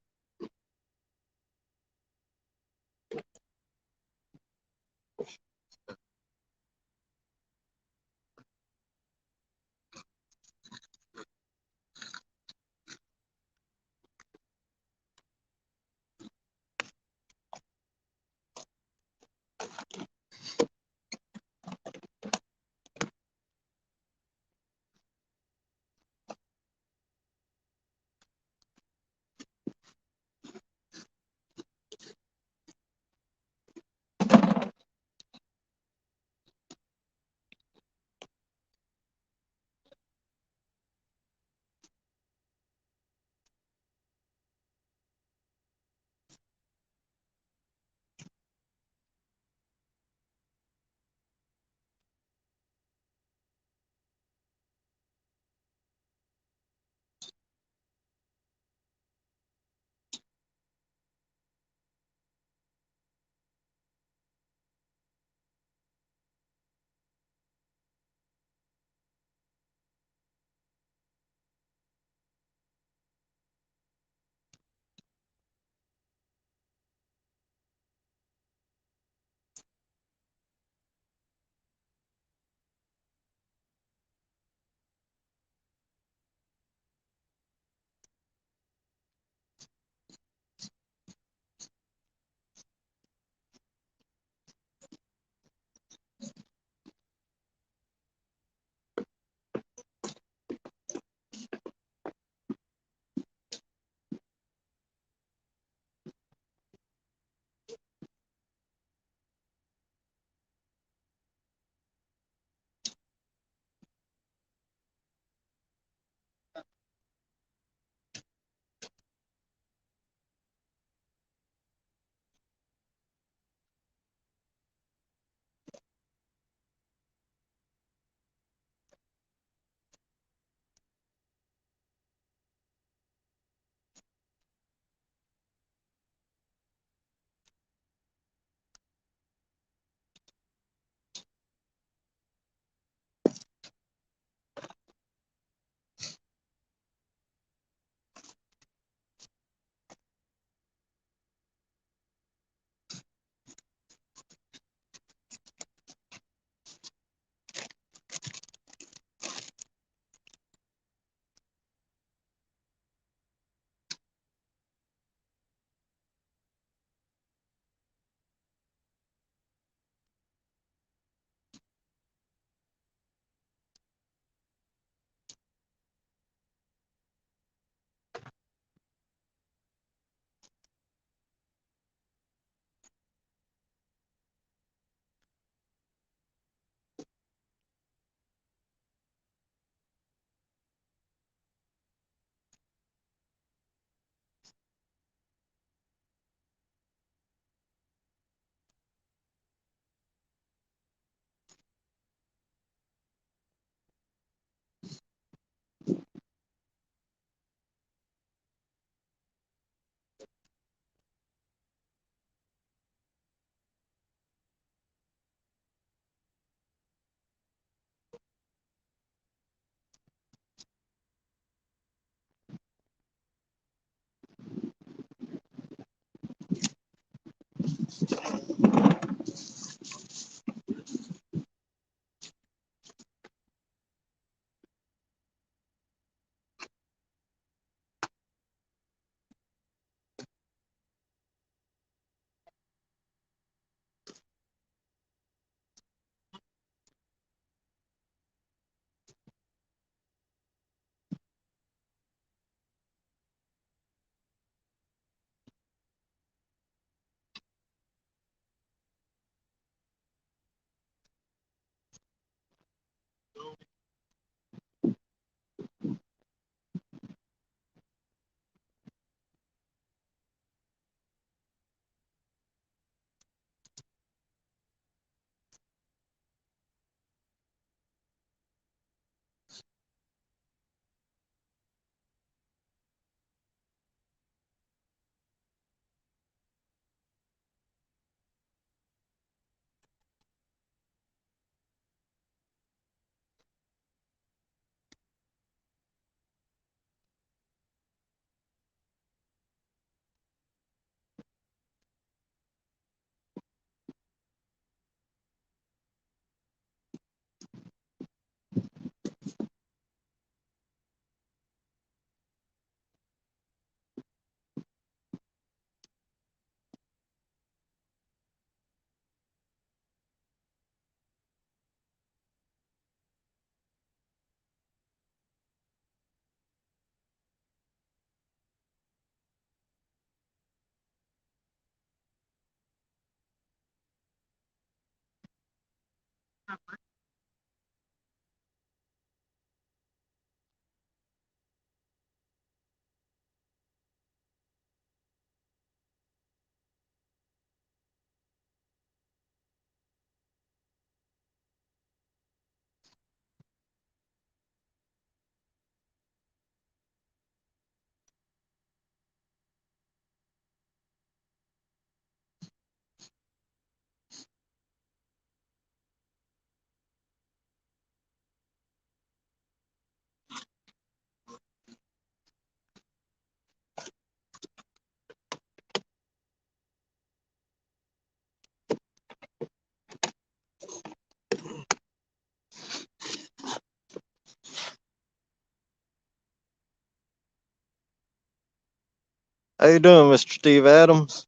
How you doing, Mr. Steve Adams?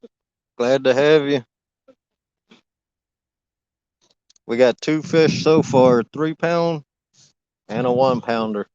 Glad to have you. We got 2 fish so far, a 3 pound and a 1 pounder.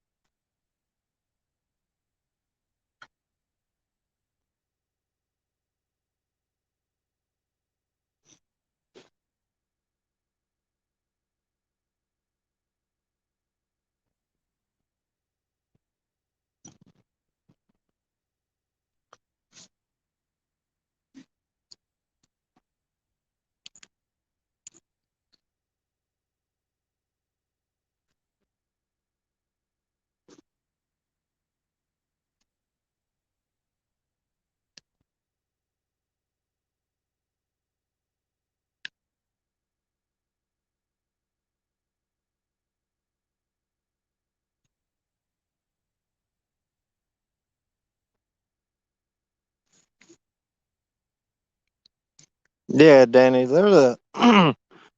Yeah, Danny, they're the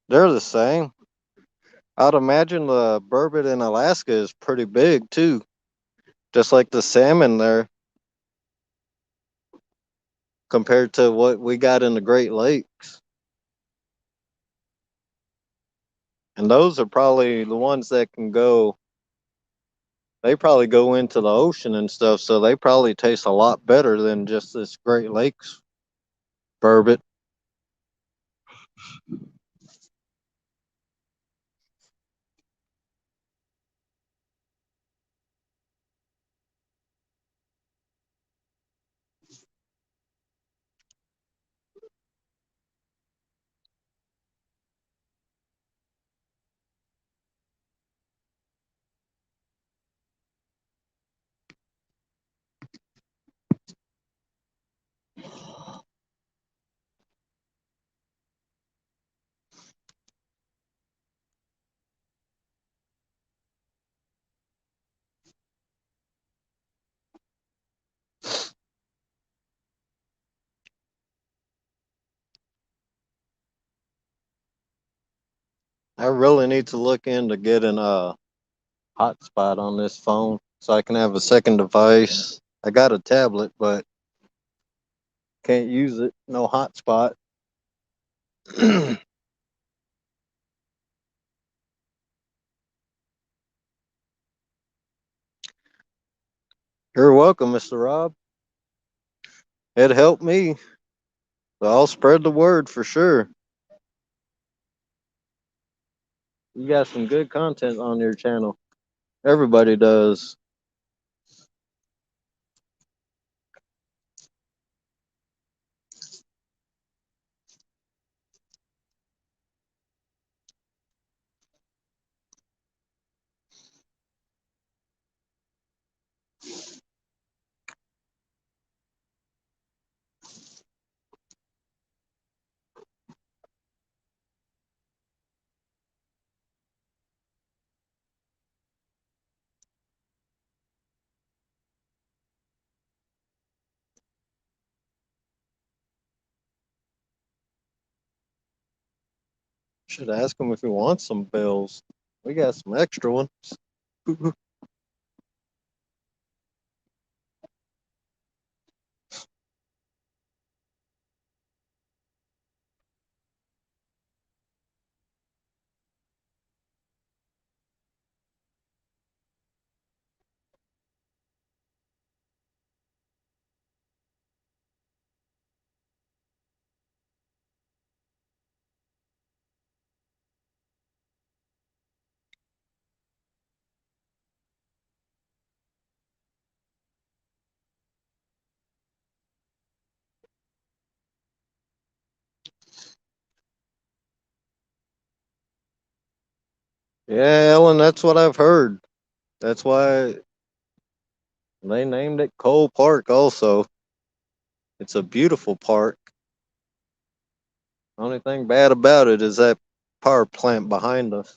they're the same. I'd imagine the burbot in Alaska is pretty big too, just like the salmon there compared to what we got in the Great Lakes. And those are probably the ones that can go. They probably go into the ocean and stuff, so they probably taste a lot better than just this Great Lakes burbot. I really need to look into getting a hotspot on this phone so I can have a second device. I got a tablet, but can't use it. No hotspot. You're welcome, Mr. Rob. It helped me. So I'll spread the word for sure. You got some good content on your channel. Everybody does. Should ask him if he wants some bills. We got some extra ones. Yeah, Ellen, that's what I've heard. That's why they named it Cole Park also. It's a beautiful park. Only thing bad about it is that power plant behind us.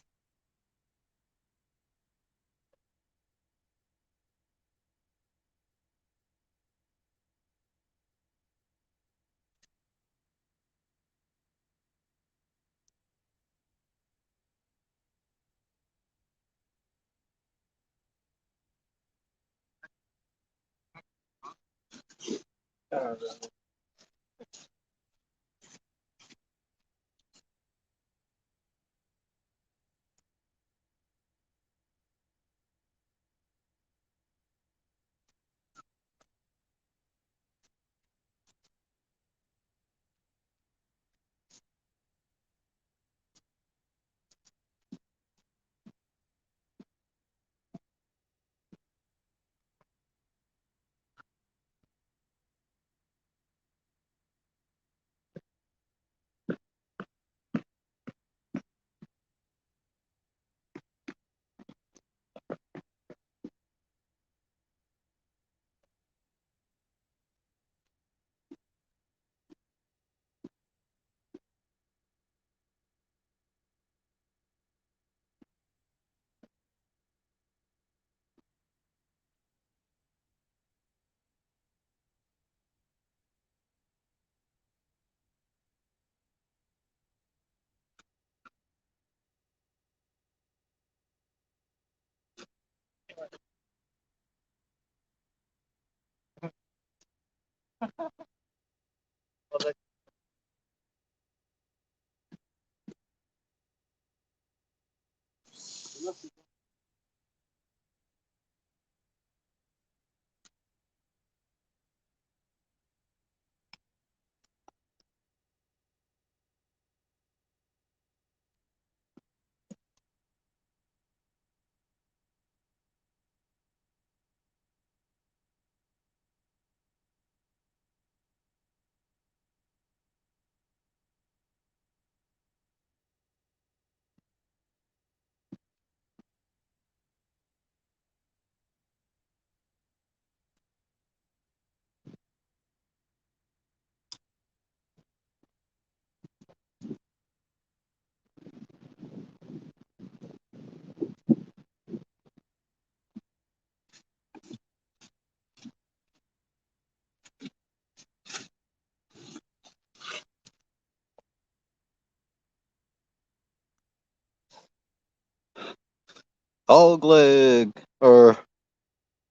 Hogleg or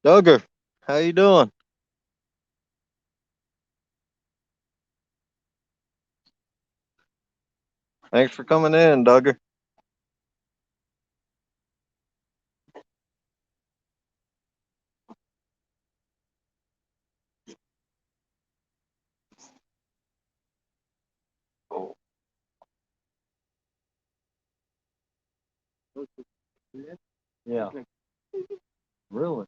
Duggar, how you doing? Thanks for coming in, Duggar. Yeah, really.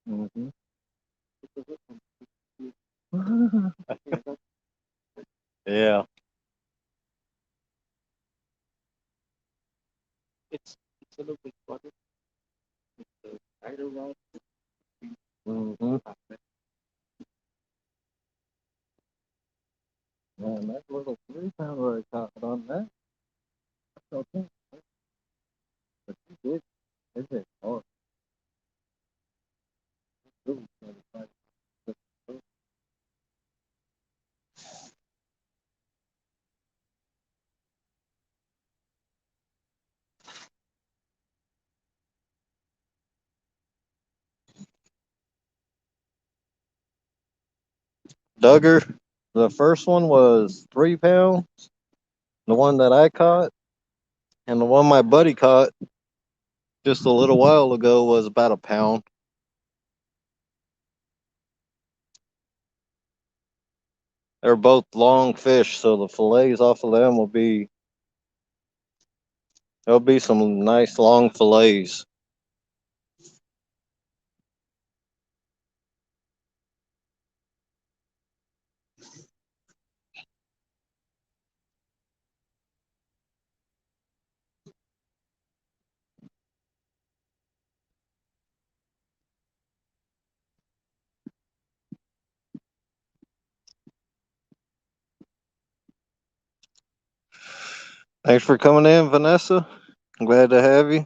Hmm. Yeah. It's a little bit butter. The tighter rod. Hmm. Man, that little 3 pounder I caught on that. Okay, but you did. Is it? Oh, really? Duggar, the first one was 3 pounds. The one that I caught, and the one my buddy caught just a little while ago was about a pound. They're both long fish, so the fillets off of them there'll be some nice long fillets. Thanks for coming in, Vanessa. I'm glad to have you.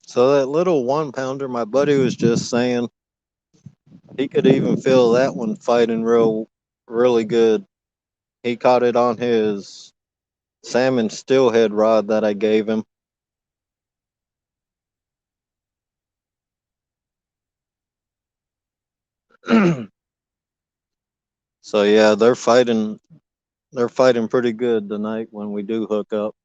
So that little 1 pounder, my buddy was just saying he could even feel that one fighting really good. He caught it on his salmon steelhead rod that I gave him. So yeah, they're fighting. They're fighting pretty good tonight when we do hook up.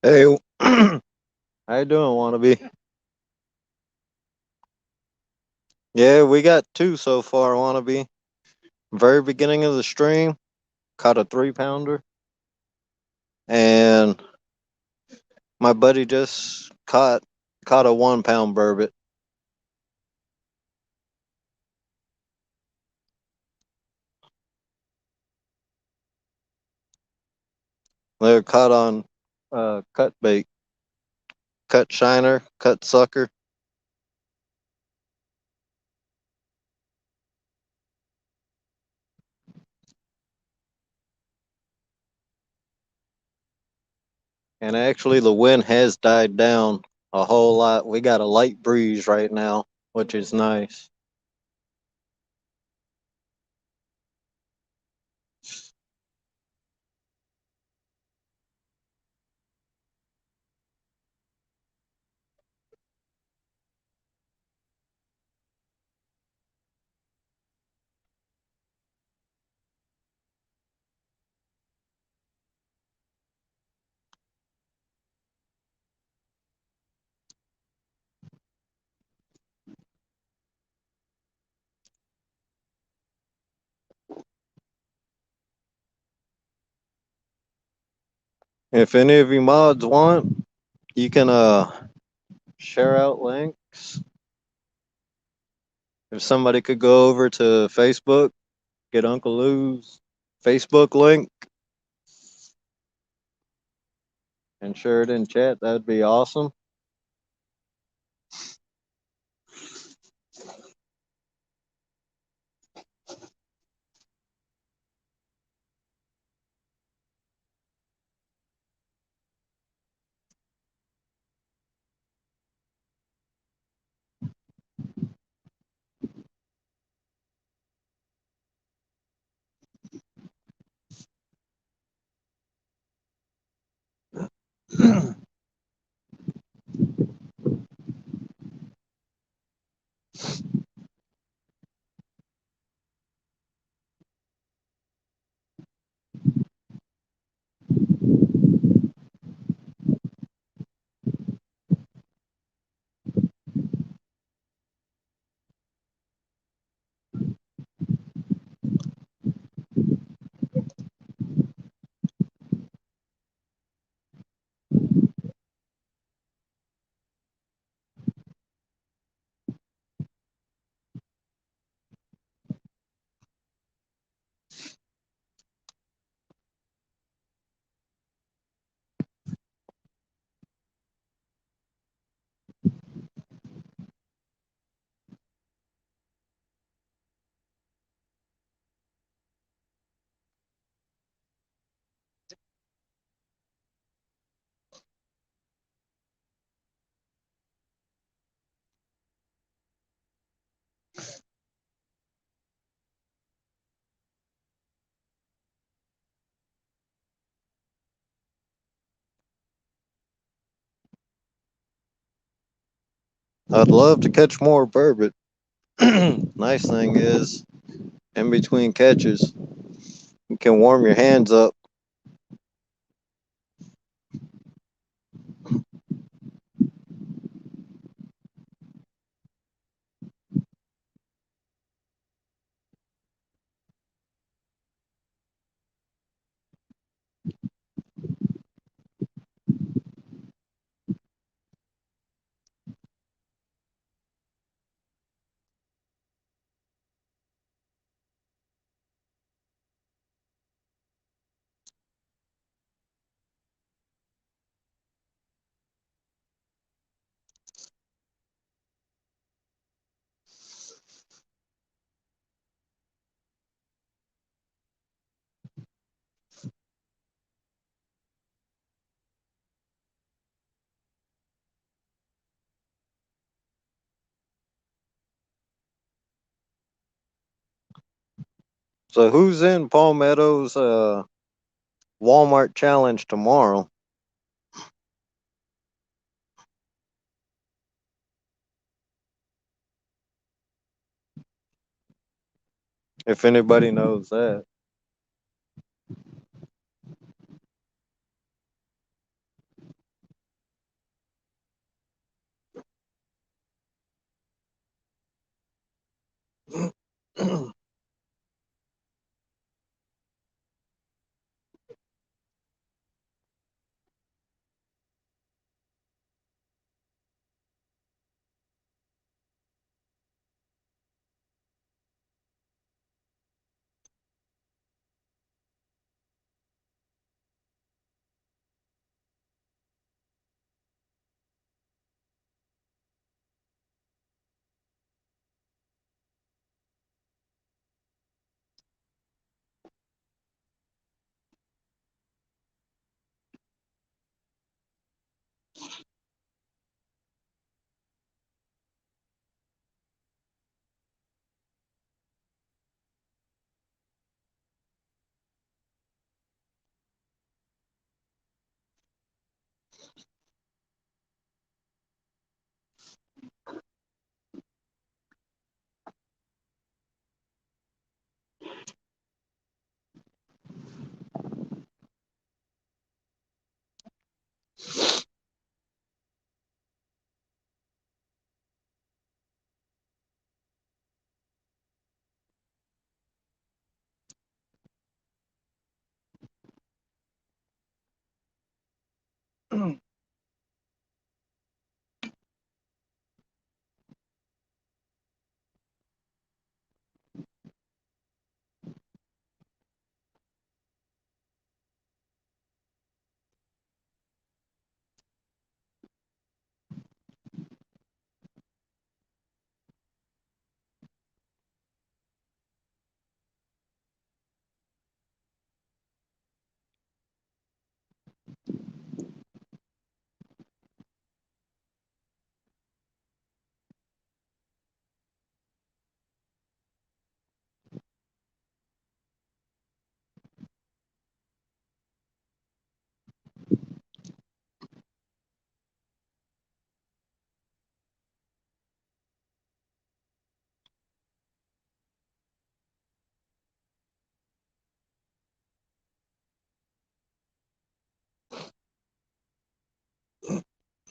Hey, how you doing, wannabe? Yeah, we got two so far, wannabe. Very beginning of the stream, caught a 3 pounder, and my buddy just caught a 1 pound burbot. They're caught on cut bait, cut shiner, cut sucker. And actually, the wind has died down a whole lot. We got a light breeze right now, which is nice. If any of you mods want, you can share out links. If somebody could go over to Facebook, get Uncle Lou's Facebook link and share it in chat, that'd be awesome. I'd love to catch more burbot. Nice thing is, in between catches, you can warm your hands up. So who's in Palmetto's Walmart challenge tomorrow? If anybody knows that.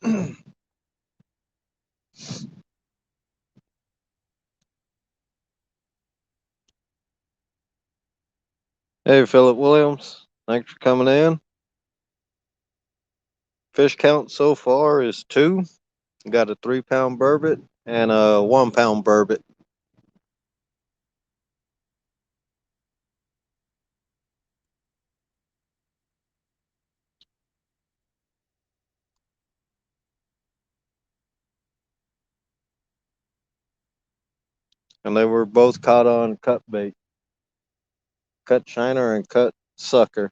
Hey, Philip Williams. Thanks for coming in. Fish count so far is 2. Got a 3-pound burbot and a 1-pound burbot. And they were both caught on cut bait, cut shiner and cut sucker.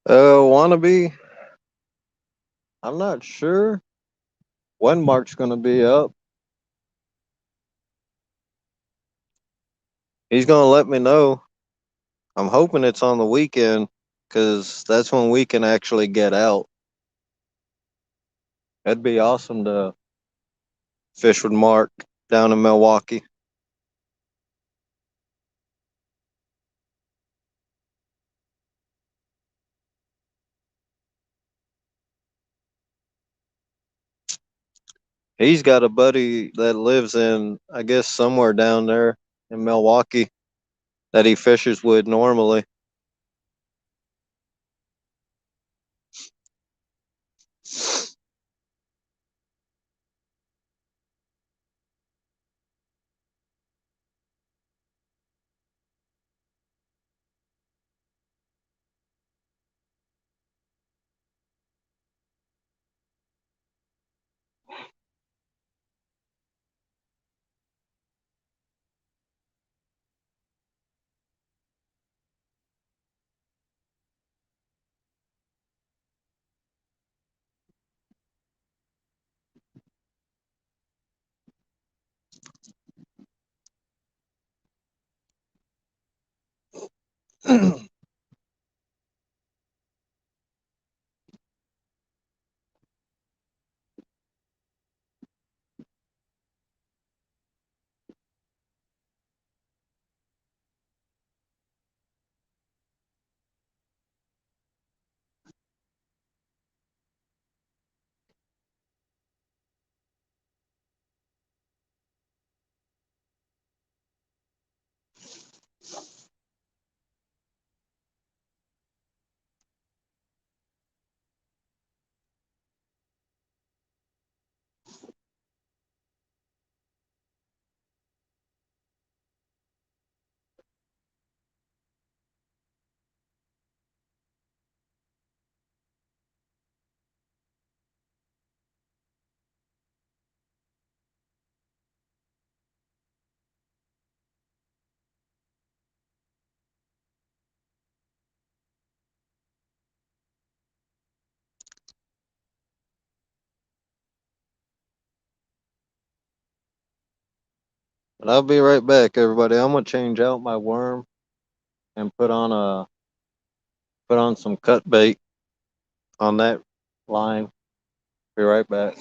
Wannabe, I'm not sure when Mark's going to be up. He's going to let me know. I'm hoping it's on the weekend because that's when we can actually get out. It'd be awesome to fish with Mark down in Milwaukee. He's got a buddy that lives in, I guess, somewhere down there in Milwaukee that he fishes with normally. But I'll be right back, everybody. I'm gonna change out my worm and put on some cut bait on that line. Be right back.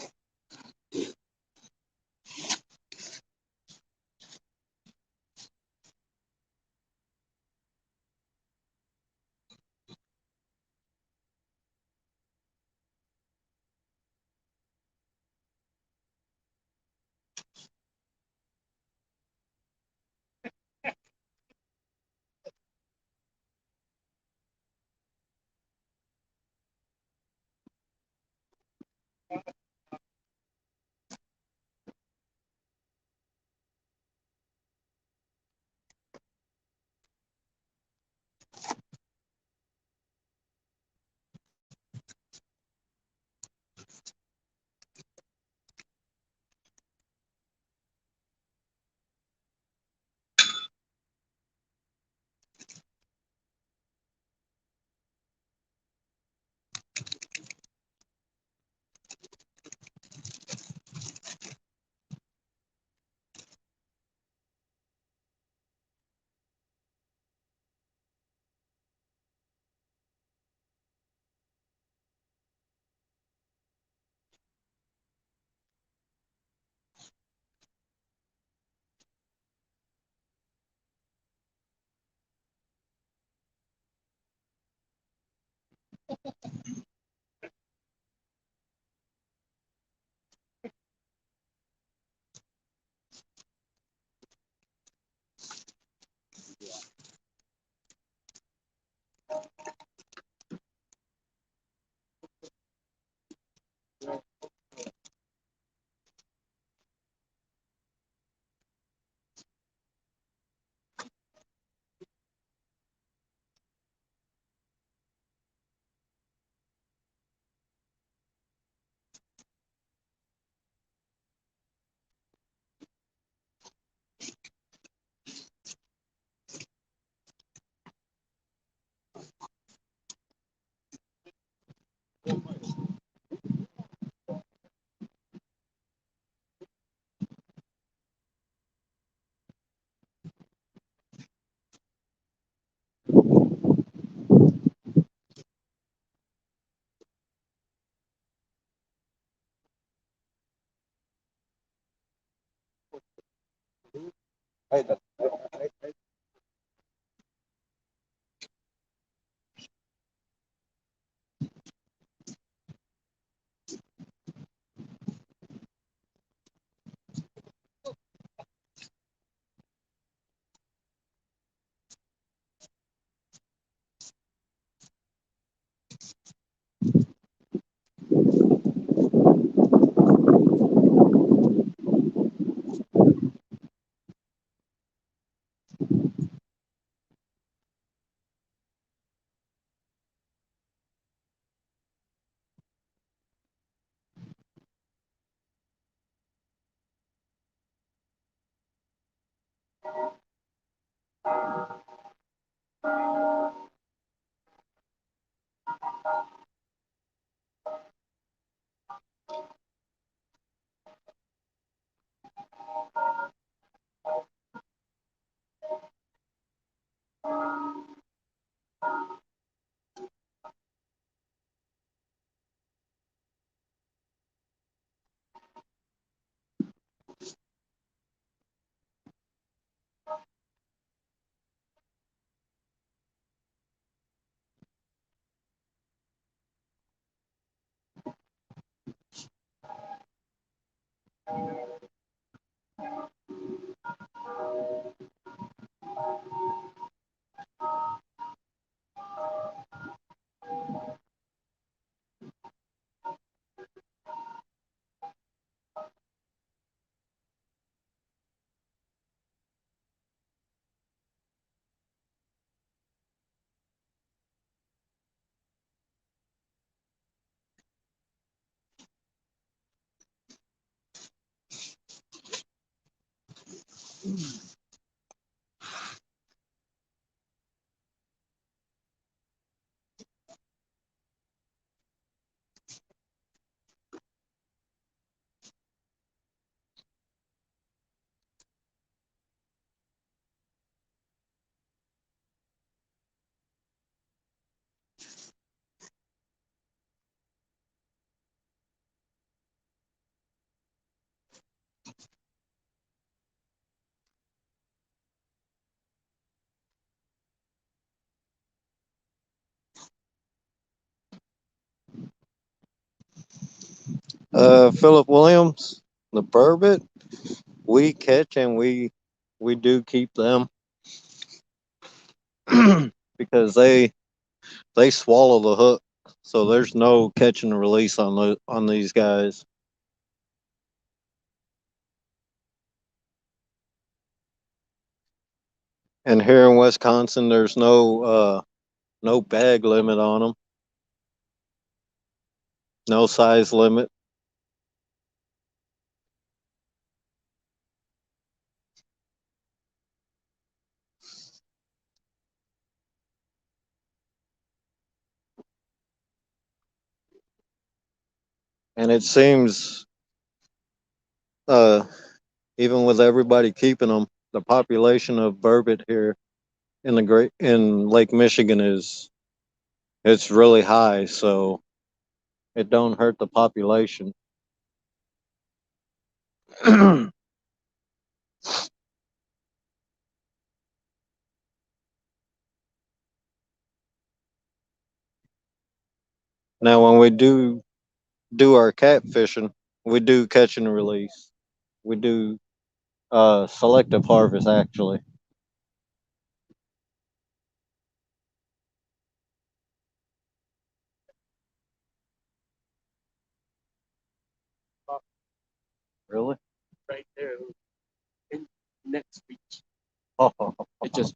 Philip Williams, the Burbot, we catch and we do keep them because they swallow the hook, so there's no catch and release on these guys. And here in Wisconsin, there's no bag limit on them, no size limit, and it seems uh, even with everybody keeping them, the population of burbot here in Lake Michigan is it's really high, so it don't hurt the population. Now, when we do our catfishing, we do catch and release. We do selective harvest actually. Really? right there in next reach. Oh, It just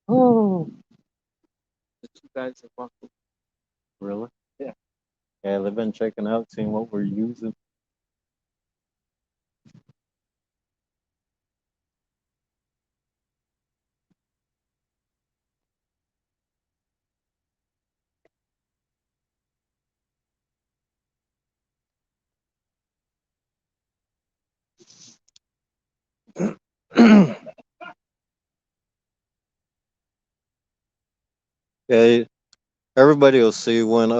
oh, the two guys are walking. really? Yeah. Yeah, they've been checking out, seeing what we're using. Yeah, everybody will see when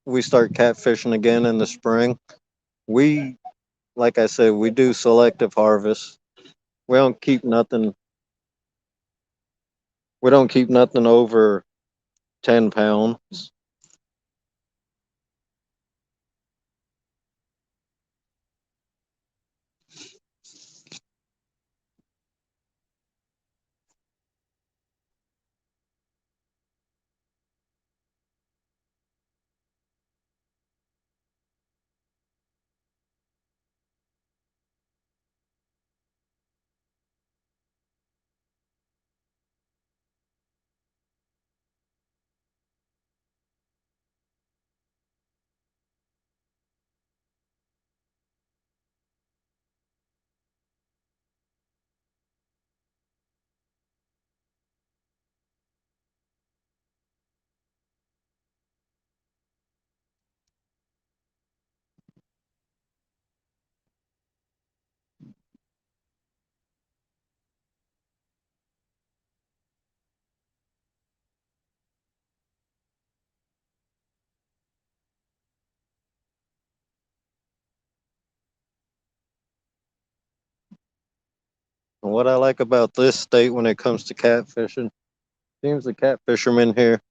we start catfishing again in the spring. We like I said, we do selective harvest. We don't keep nothing. We don't keep nothing over 10 pounds. And what I like about this state when it comes to catfishing, seems the cat fishermen here,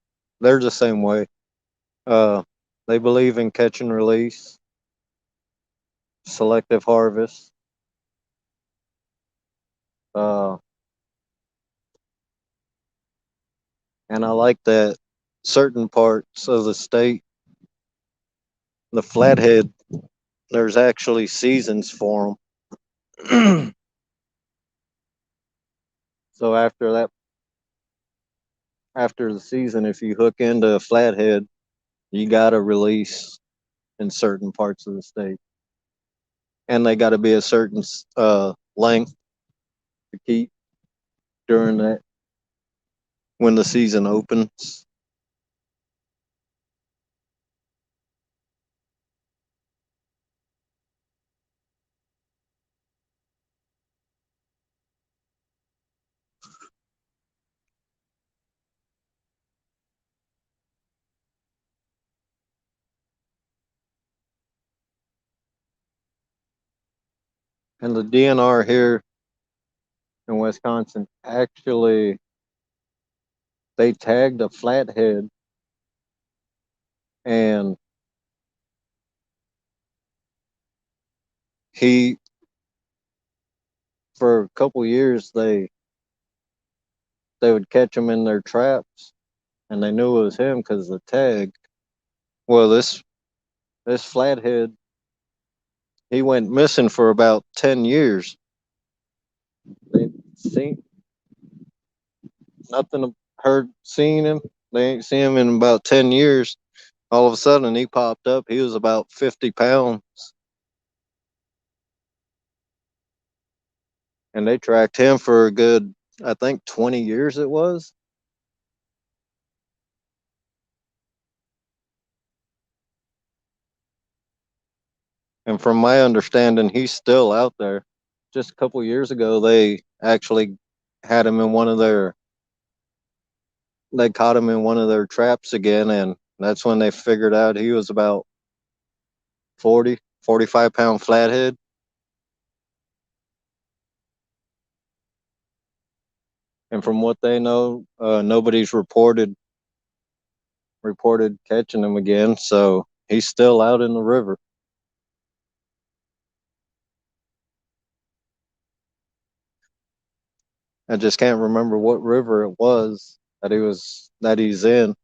they're the same way. Uh, they believe in catch and release, selective harvest. Uh, and I like that certain parts of the state, the flathead, there's actually seasons for them. So after the season, if you hook into a flathead, you got to release in certain parts of the state, and they got to be a certain length to keep during that when the season opens. And the DNR here in Wisconsin actually they tagged a flathead, and he for a couple years they would catch him in their traps, and they knew it was him because of the tag. Well, this flathead he went missing for about 10 years. They seen nothing, heard, seen him. They ain't seen him in about 10 years. All of a sudden, he popped up. He was about 50 pounds, and they tracked him for a good, I think, 20 years. It was, and from my understanding, he's still out there. Just a couple years ago, they actually had him in one of their. They caught him in one of their traps again, and that's when they figured out he was about 40, 45 pound flathead. And from what they know, nobody's reported catching him again. So he's still out in the river. I just can't remember what river it was that he's in.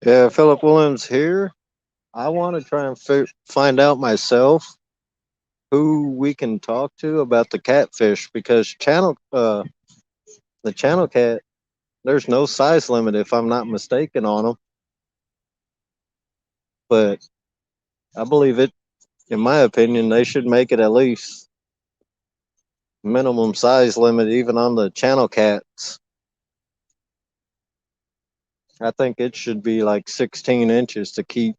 Yeah, Philip Williams here. I want to try and find out myself who we can talk to about the catfish because the channel cat, there's no size limit if I'm not mistaken on them, but I believe it. In my opinion, they should make it at least minimum size limit even on the channel cats. I think it should be like 16 inches to keep.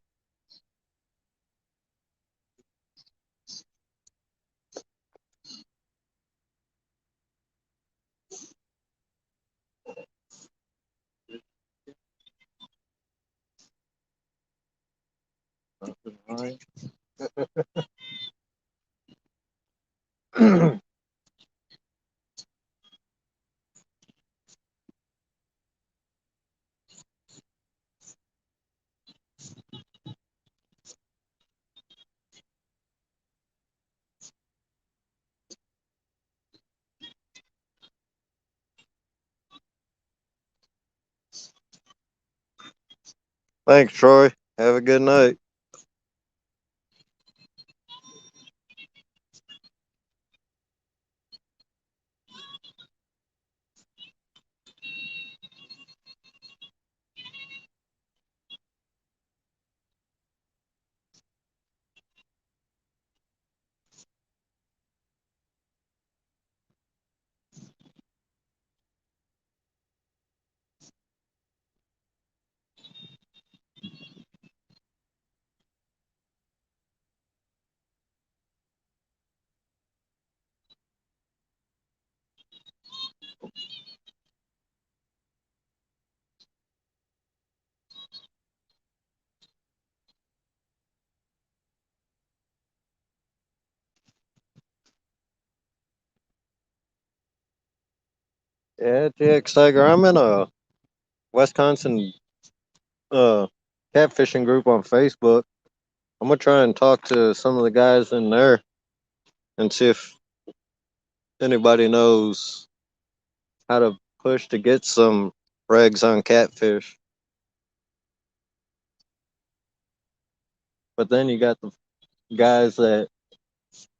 Thanks, Troy. Have a good night. Yeah, TX Tiger. I'm in a Wisconsin uh, catfishing group on Facebook. I'm gonna try and talk to some of the guys in there and see if anybody knows how to push to get some regs on catfish. But then you got the guys that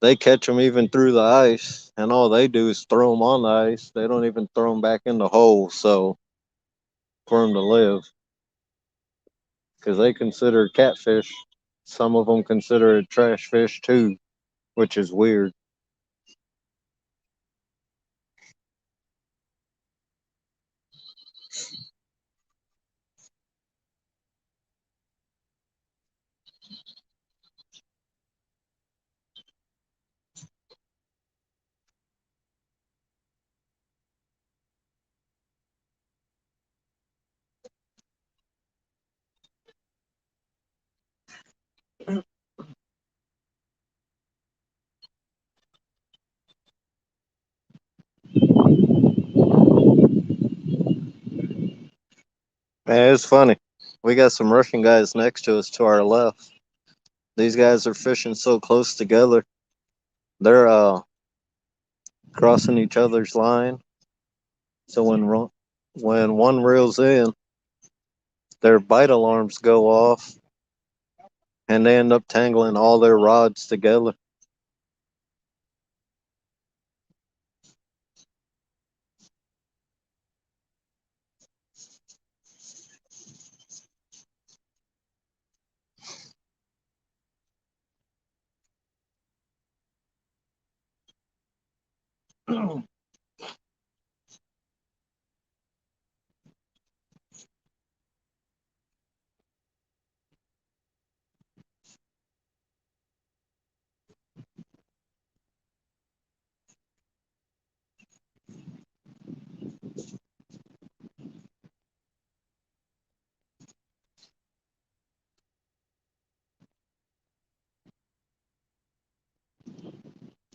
they catch them even through the ice, and all they do is throw them on the ice. They don't even throw them back in the hole, so for them to live, because they consider catfish. Some of them consider it trash fish too, which is weird. Man, it's funny. We got some Russian guys next to us to our left. These guys are fishing so close together. They're crossing each other's line. So when one reels in, their bite alarms go off, and they end up tangling all their rods together.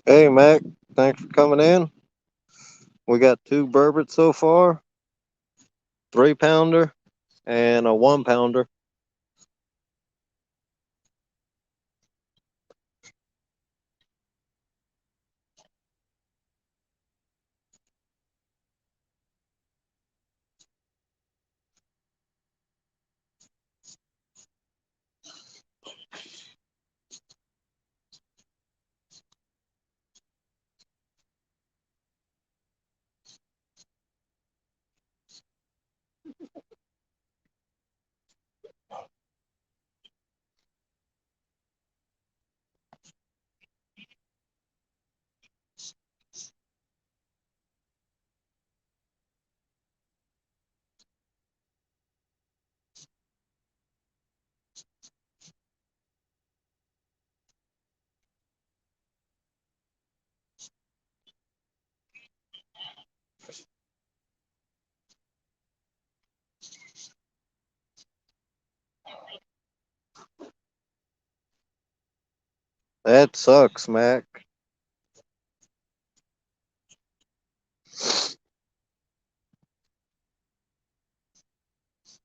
Hey, Mac, thanks for coming in. We got two Burbots so far, 3 pounder and a 1 pounder. That sucks, Mac.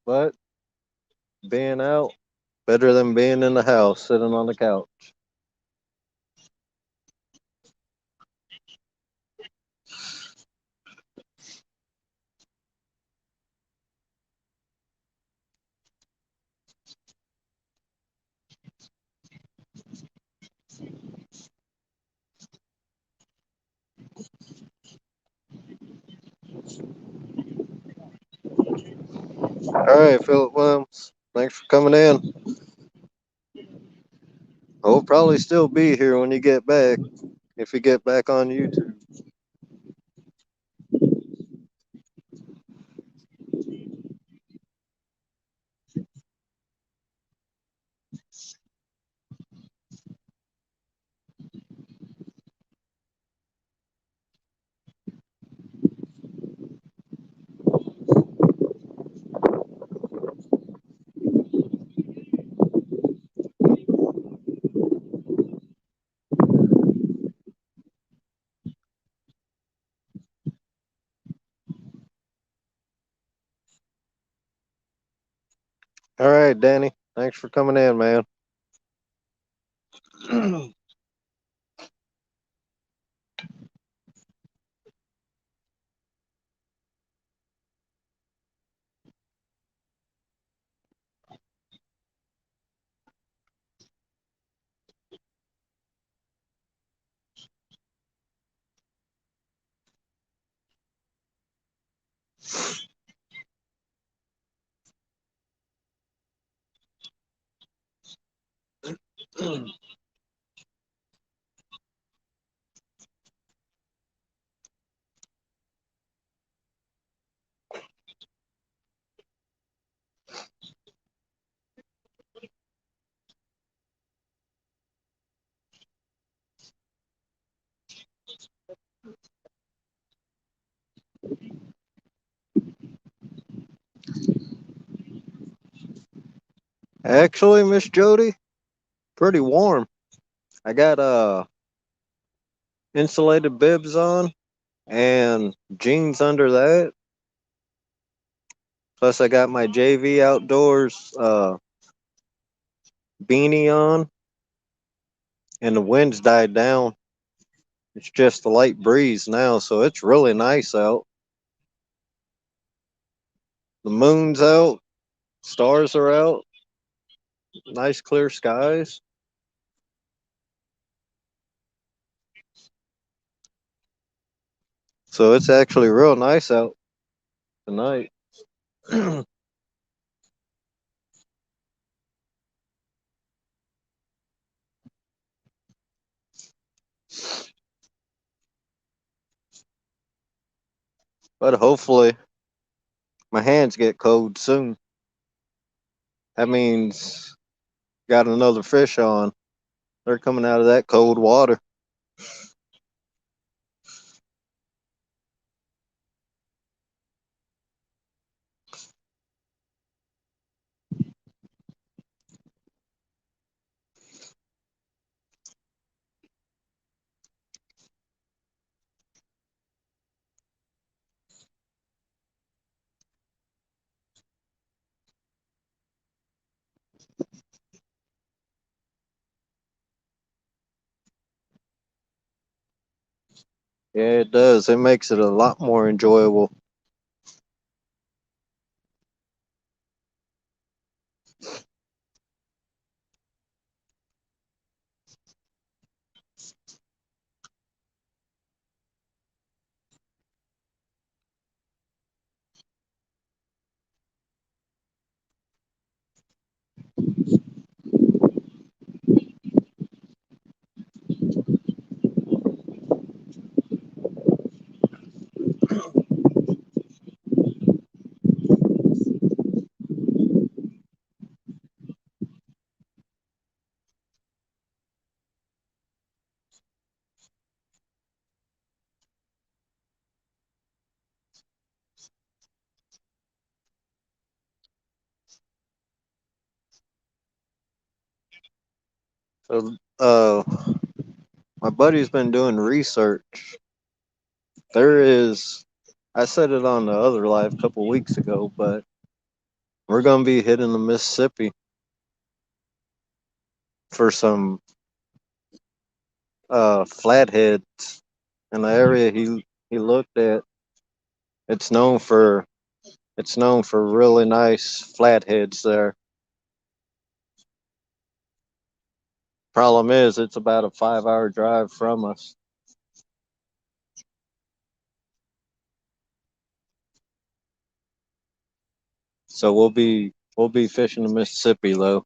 But being out better than being in the house sitting on the couch. All right, Philip Williams. Thanks for coming in. I'll probably still be here when you get back, if you get back on YouTube. All right, Danny. Thanks for coming in, man. Actually, Miss Jody, pretty warm. I got insulated bibs on and jeans under that. Plus, I got my JV Outdoors beanie on, and the wind's died down. It's just a light breeze now, so it's really nice out. The moon's out, stars are out, nice clear skies. So it's actually real nice out tonight. But hopefully my hands get cold soon. That means got another fish on. They're coming out of that cold water. Yeah, it does. It makes it a lot more enjoyable. So uh, my buddy's been doing research. There is, I said it on the other live a couple weeks ago, but we're gonna be hitting the Mississippi for some flatheads in the area he looked at. It's known for really nice flatheads there. Problem is, it's about a 5 hour drive from us. So we'll be fishing the Mississippi though.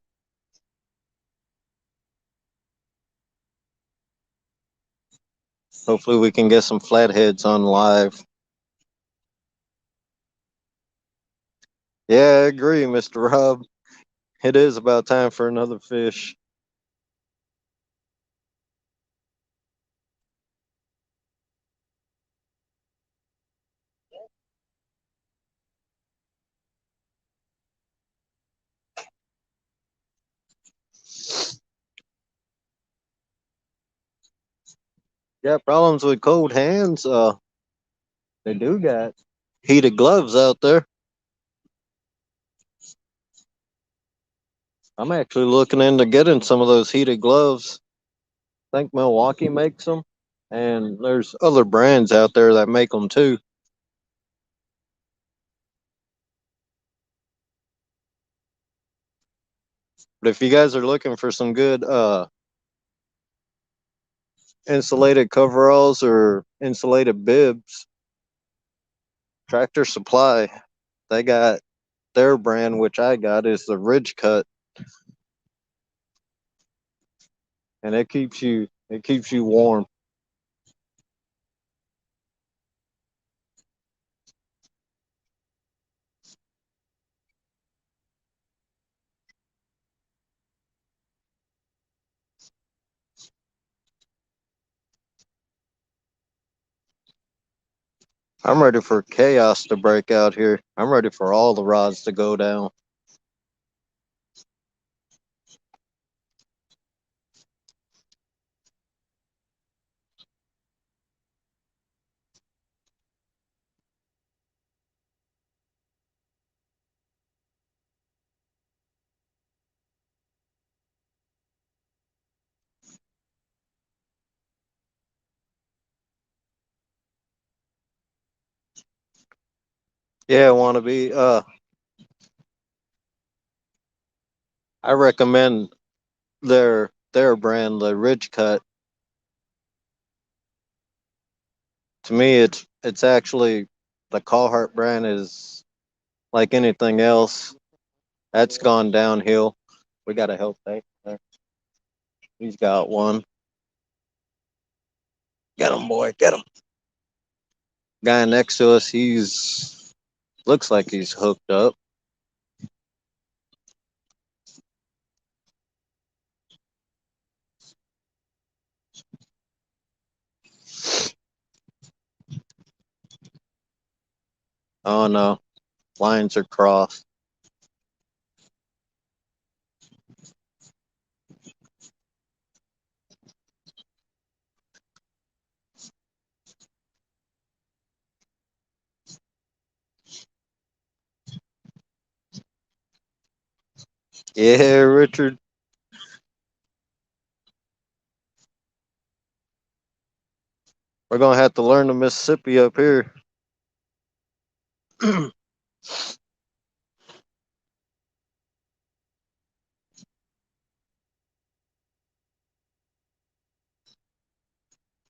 Hopefully we can get some flatheads on live. Yeah, I agree, Mr. Rob. It is about time for another fish. Yeah, problems with cold hands. They do got heated gloves out there. I'm actually looking into getting some of those heated gloves. I think Milwaukee makes them, and there's other brands out there that make them too. But if you guys are looking for some good insulated coveralls or insulated bibs, Tractor Supply, they got their brand, which I got, is the Ridge Cut, and it keeps you warm. I'm ready for chaos to break out here. I'm ready for all the rods to go down. Yeah, want to be. I recommend their brand, the Ridge Cut. To me, it's actually the Carhartt brand is like anything else. That's gone downhill. We got to help that. He's got one. Get him, boy. Get him. Guy next to us, he's looks like he's hooked up. Oh no, lines are crossed. Yeah, Richard. We're gonna have to learn the Mississippi up here.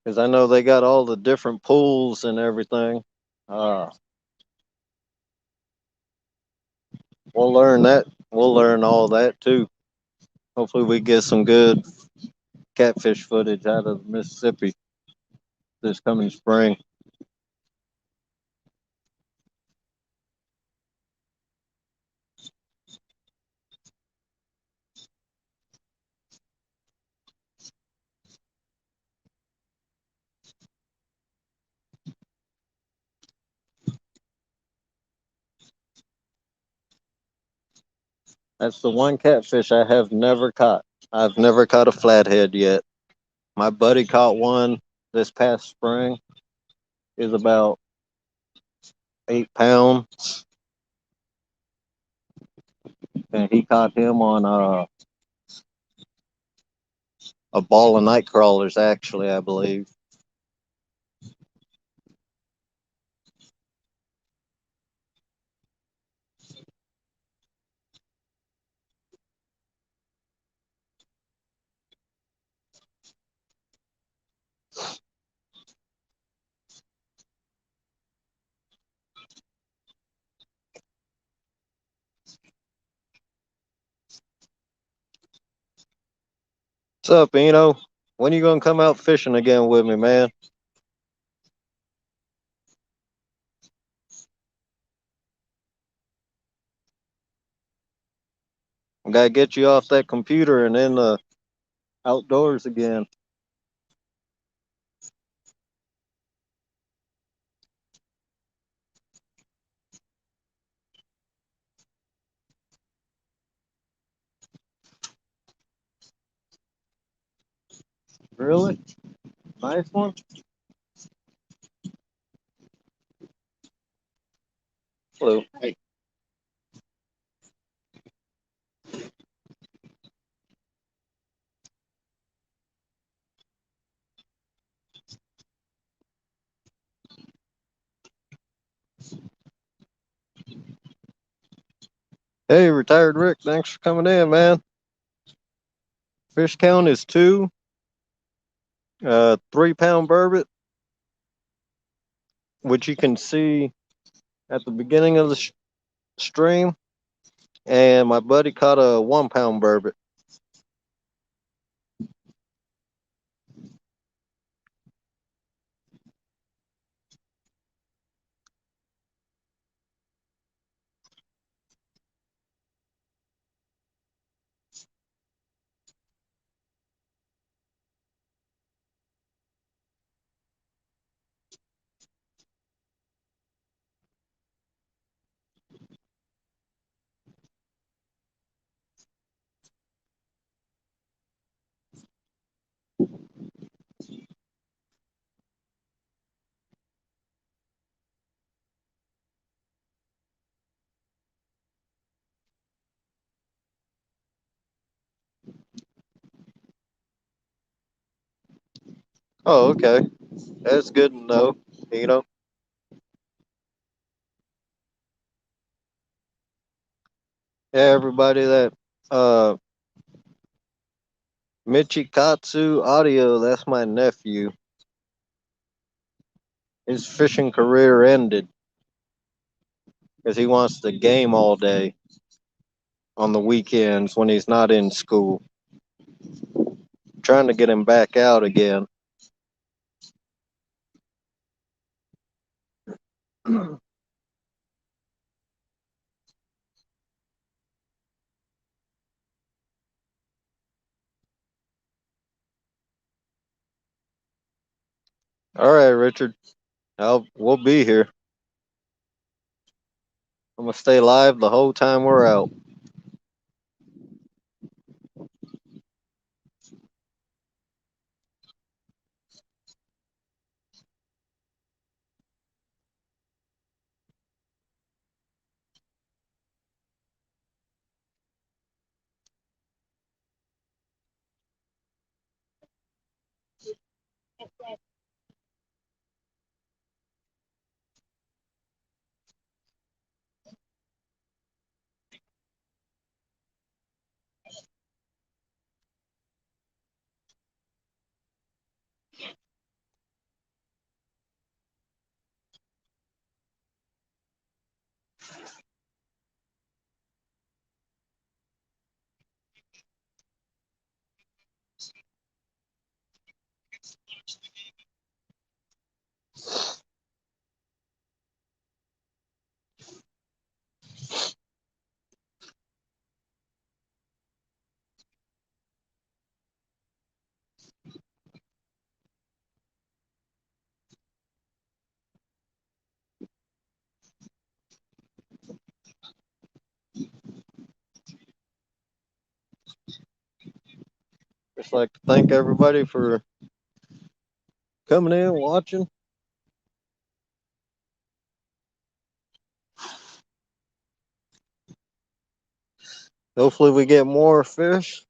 Because I know they got all the different pools and everything. Uh, we'll learn that. We'll learn all that too. Hopefully, we get some good catfish footage out of Mississippi this coming spring. That's the one catfish I have never caught. I've never caught a flathead yet. My buddy caught one this past spring. Is about 8 pounds, and he caught him on a ball of night crawlers. Actually, I believe. What's up, Eno? When you gonna come out fishing again with me, man? I gotta get you off that computer and in the outdoors again. Really? Nice one. Hello. Hey. Hey, retired Rick. Thanks for coming in, man. Fish count is 2. 3-pound burbot, which you can see at the beginning of the stream. And my buddy caught a 1-pound burbot. Oh, okay. That's good to know. You know, yeah, everybody that uh Michikatsu Audio, that's my nephew. His fishing career ended because he wants to game all day on the weekends when he's not in school. Trying to get him back out again. All right, Richard. We'll be here. I'm gonna stay live the whole time we're out. Just like to thank everybody for coming in, watching. Hopefully we get more fish.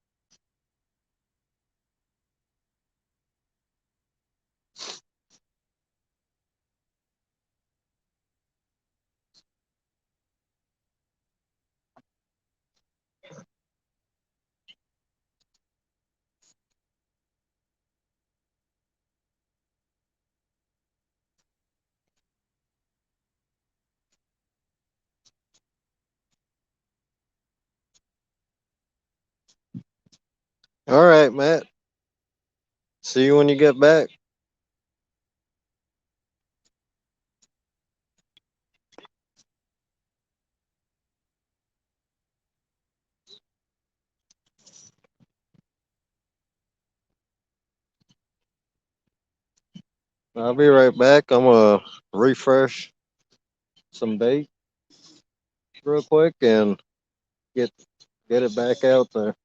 All right, Matt. See you when you get back. I'll be right back. I'm gonna refresh some bait real quick and get get it back out there.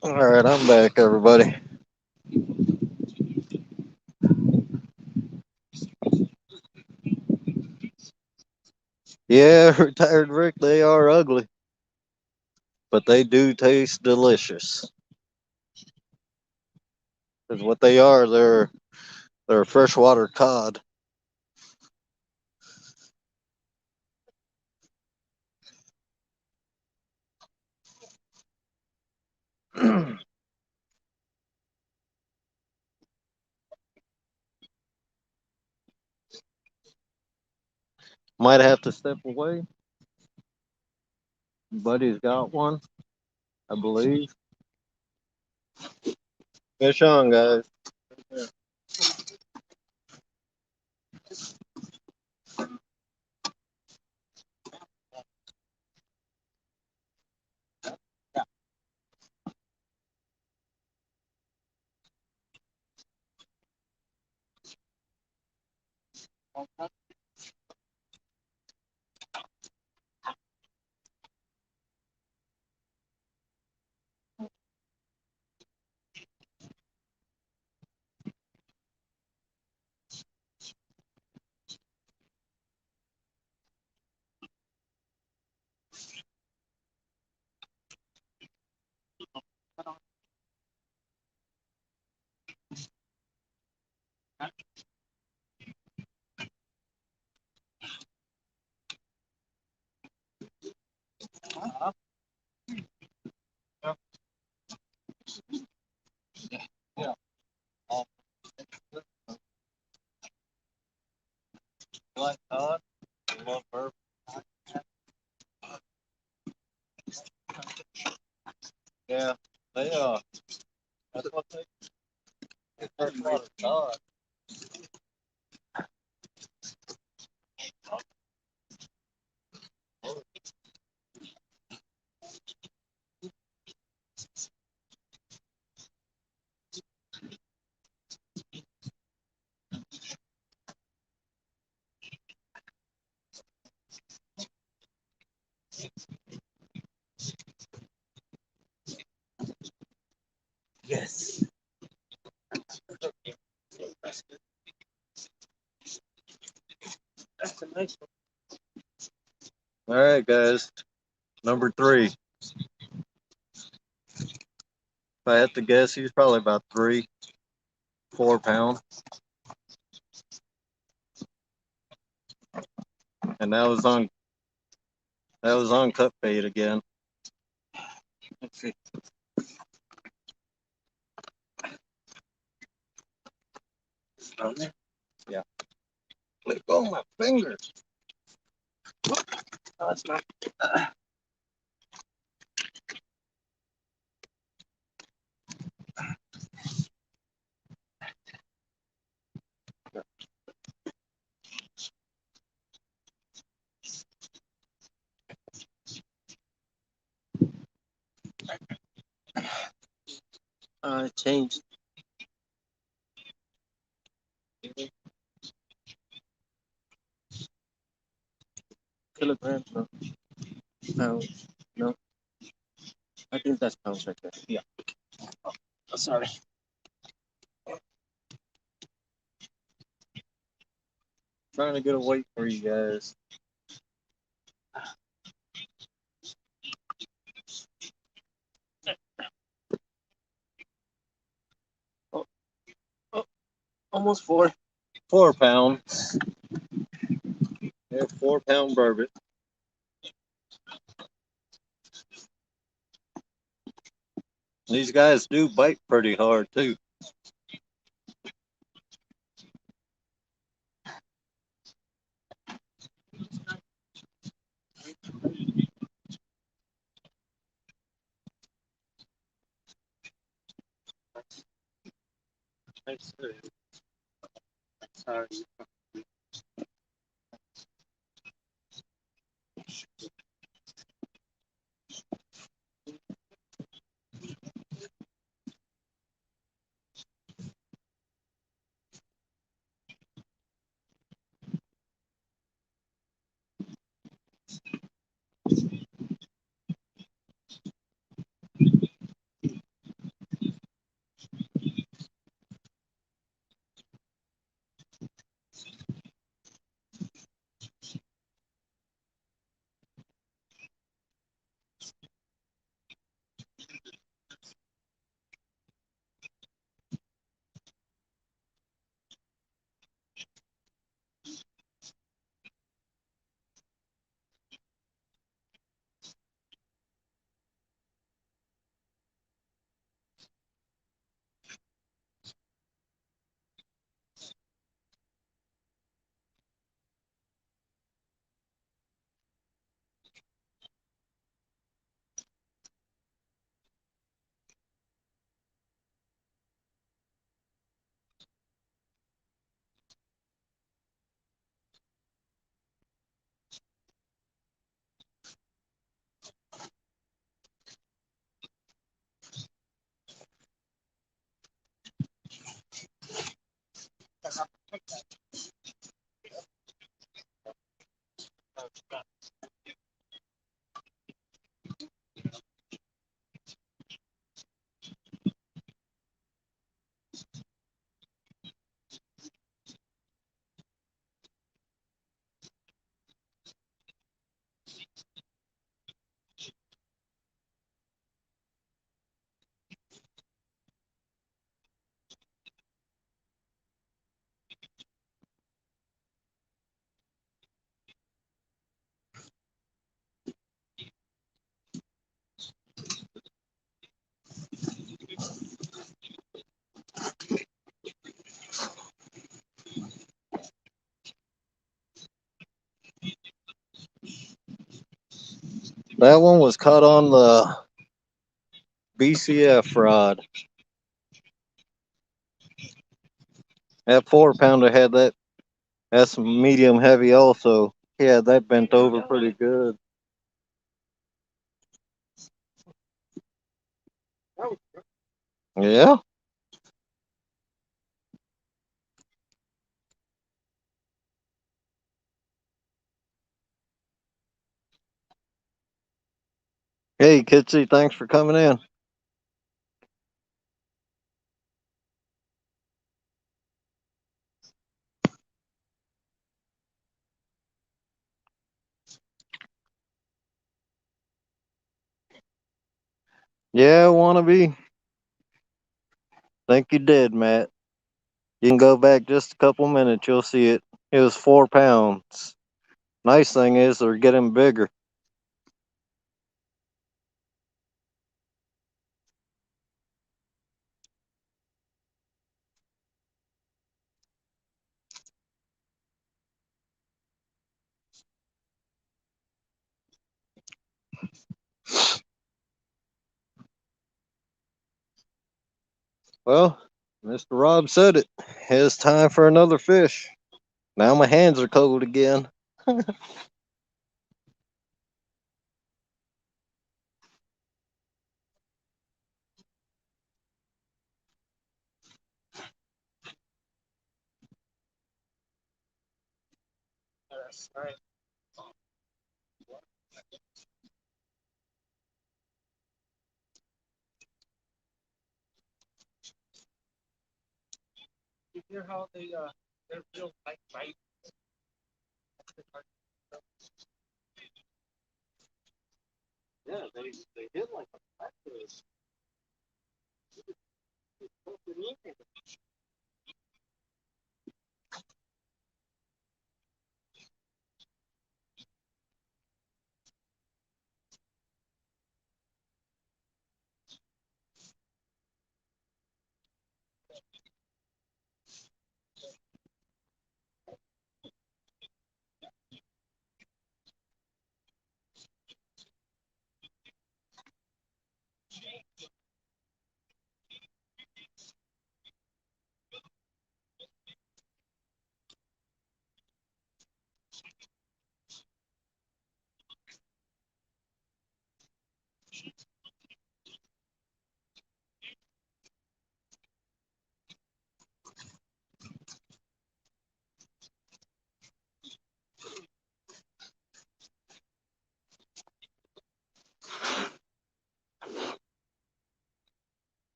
All right, I'm back, everybody. Yeah, retired Rick, they are ugly, but they do taste delicious. Because what they are, they're freshwater cod. Might have to step away. Buddy's got one, I believe. Fish on, guys. Yeah. Black cod. I love her. Yeah, they that's what they freshwater cod. Yes. That's a nice one. All right, guys. Number 3. If I had to guess, he's probably about 3-4 pounds. And that was on cut bait again. Let's see. On there? Yeah. Let go of my fingers. No, it's not. Changed kilograms or pounds. No, I think that's pounds right there. Yeah. Oh, sorry. Trying to get a weight for you guys. Oh, oh, almost 4. 4 pounds. Yeah, 4 pound burbot. These guys do bite pretty hard too. Sorry. That one was caught on the BCF rod. That 4 pounder had that. That's medium heavy also. He had that bent over pretty good. Yeah. Hey, Kitsy, thanks for coming in. Yeah, wannabe. Think you did, Matt. You can go back just a couple minutes. You'll see it. It was 4 pounds. Nice thing is they're getting bigger. Well, Mr. Rob said it. It's time for another fish. Now my hands are cold again. That's right. You hear how they're real light bite. Yeah, they hit like a practice.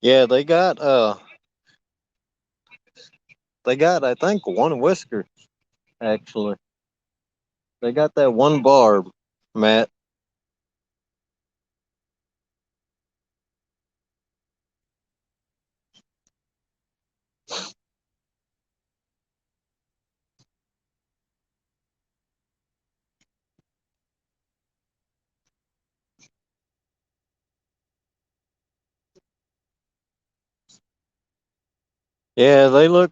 Yeah, they got I think one whisker actually. They got that one barb, Matt. Yeah, they look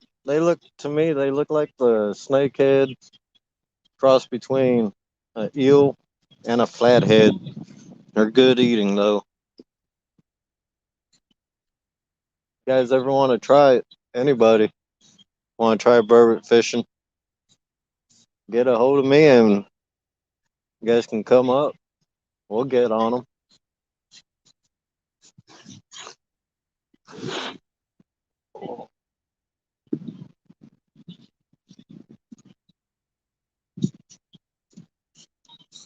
to me they look like the snakehead cross between an eel and a flathead. They're good eating though. You guys ever want to try it? Anybody want to try burbot fishing? Get a hold of me and you guys can come up. We'll get on them.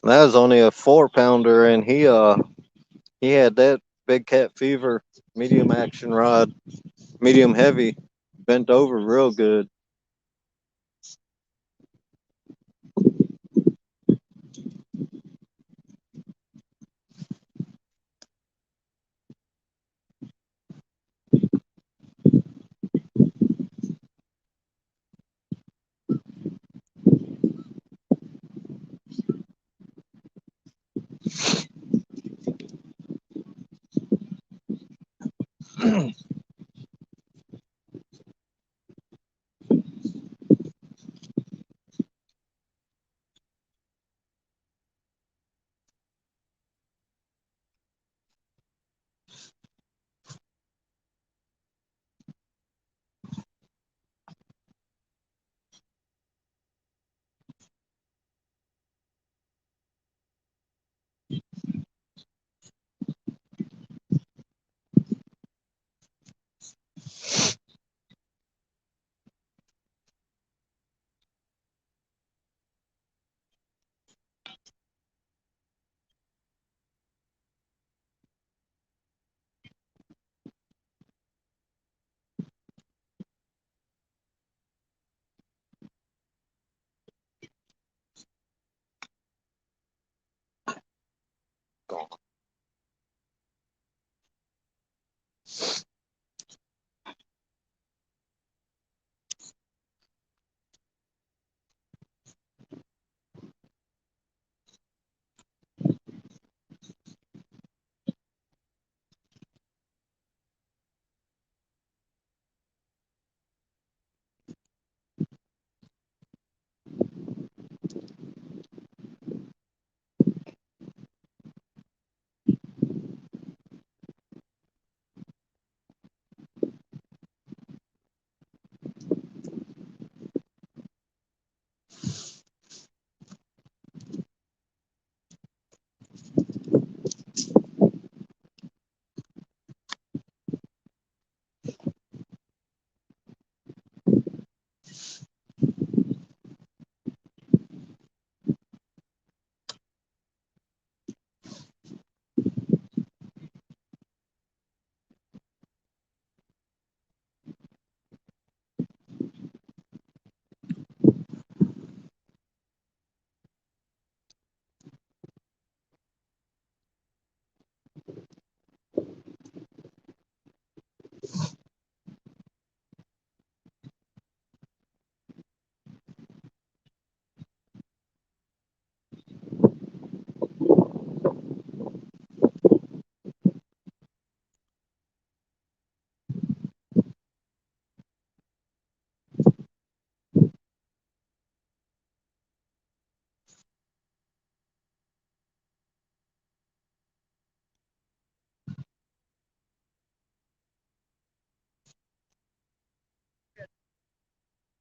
That was only a 4 pounder, and he had that big cat fever medium action rod. medium heavy, bent over real good.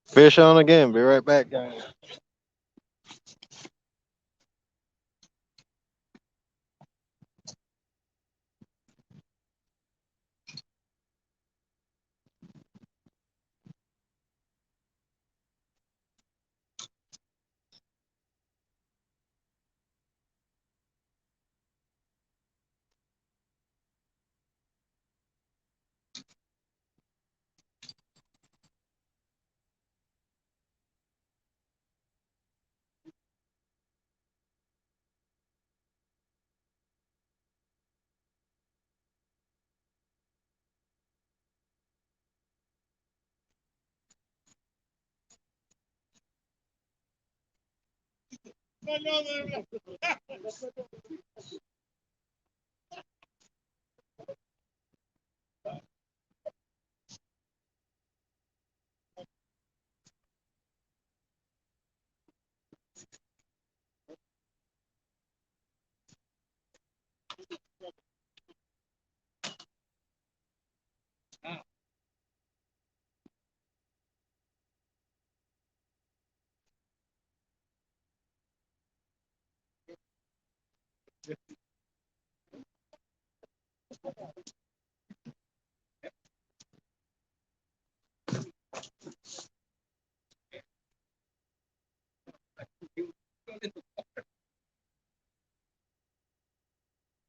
Fish on again. Be right back, guys.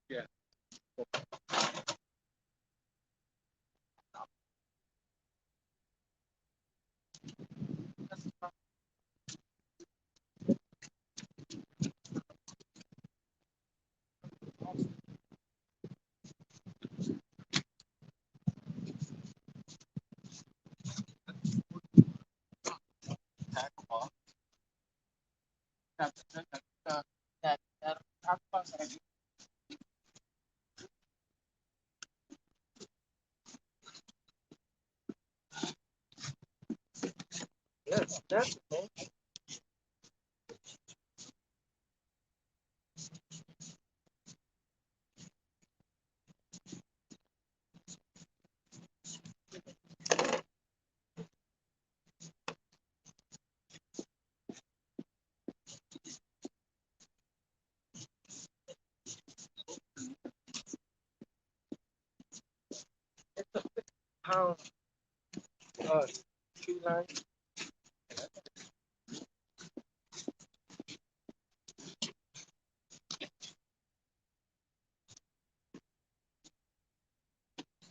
Yeah. Yes, that's okay. Pound, uh, 2 9.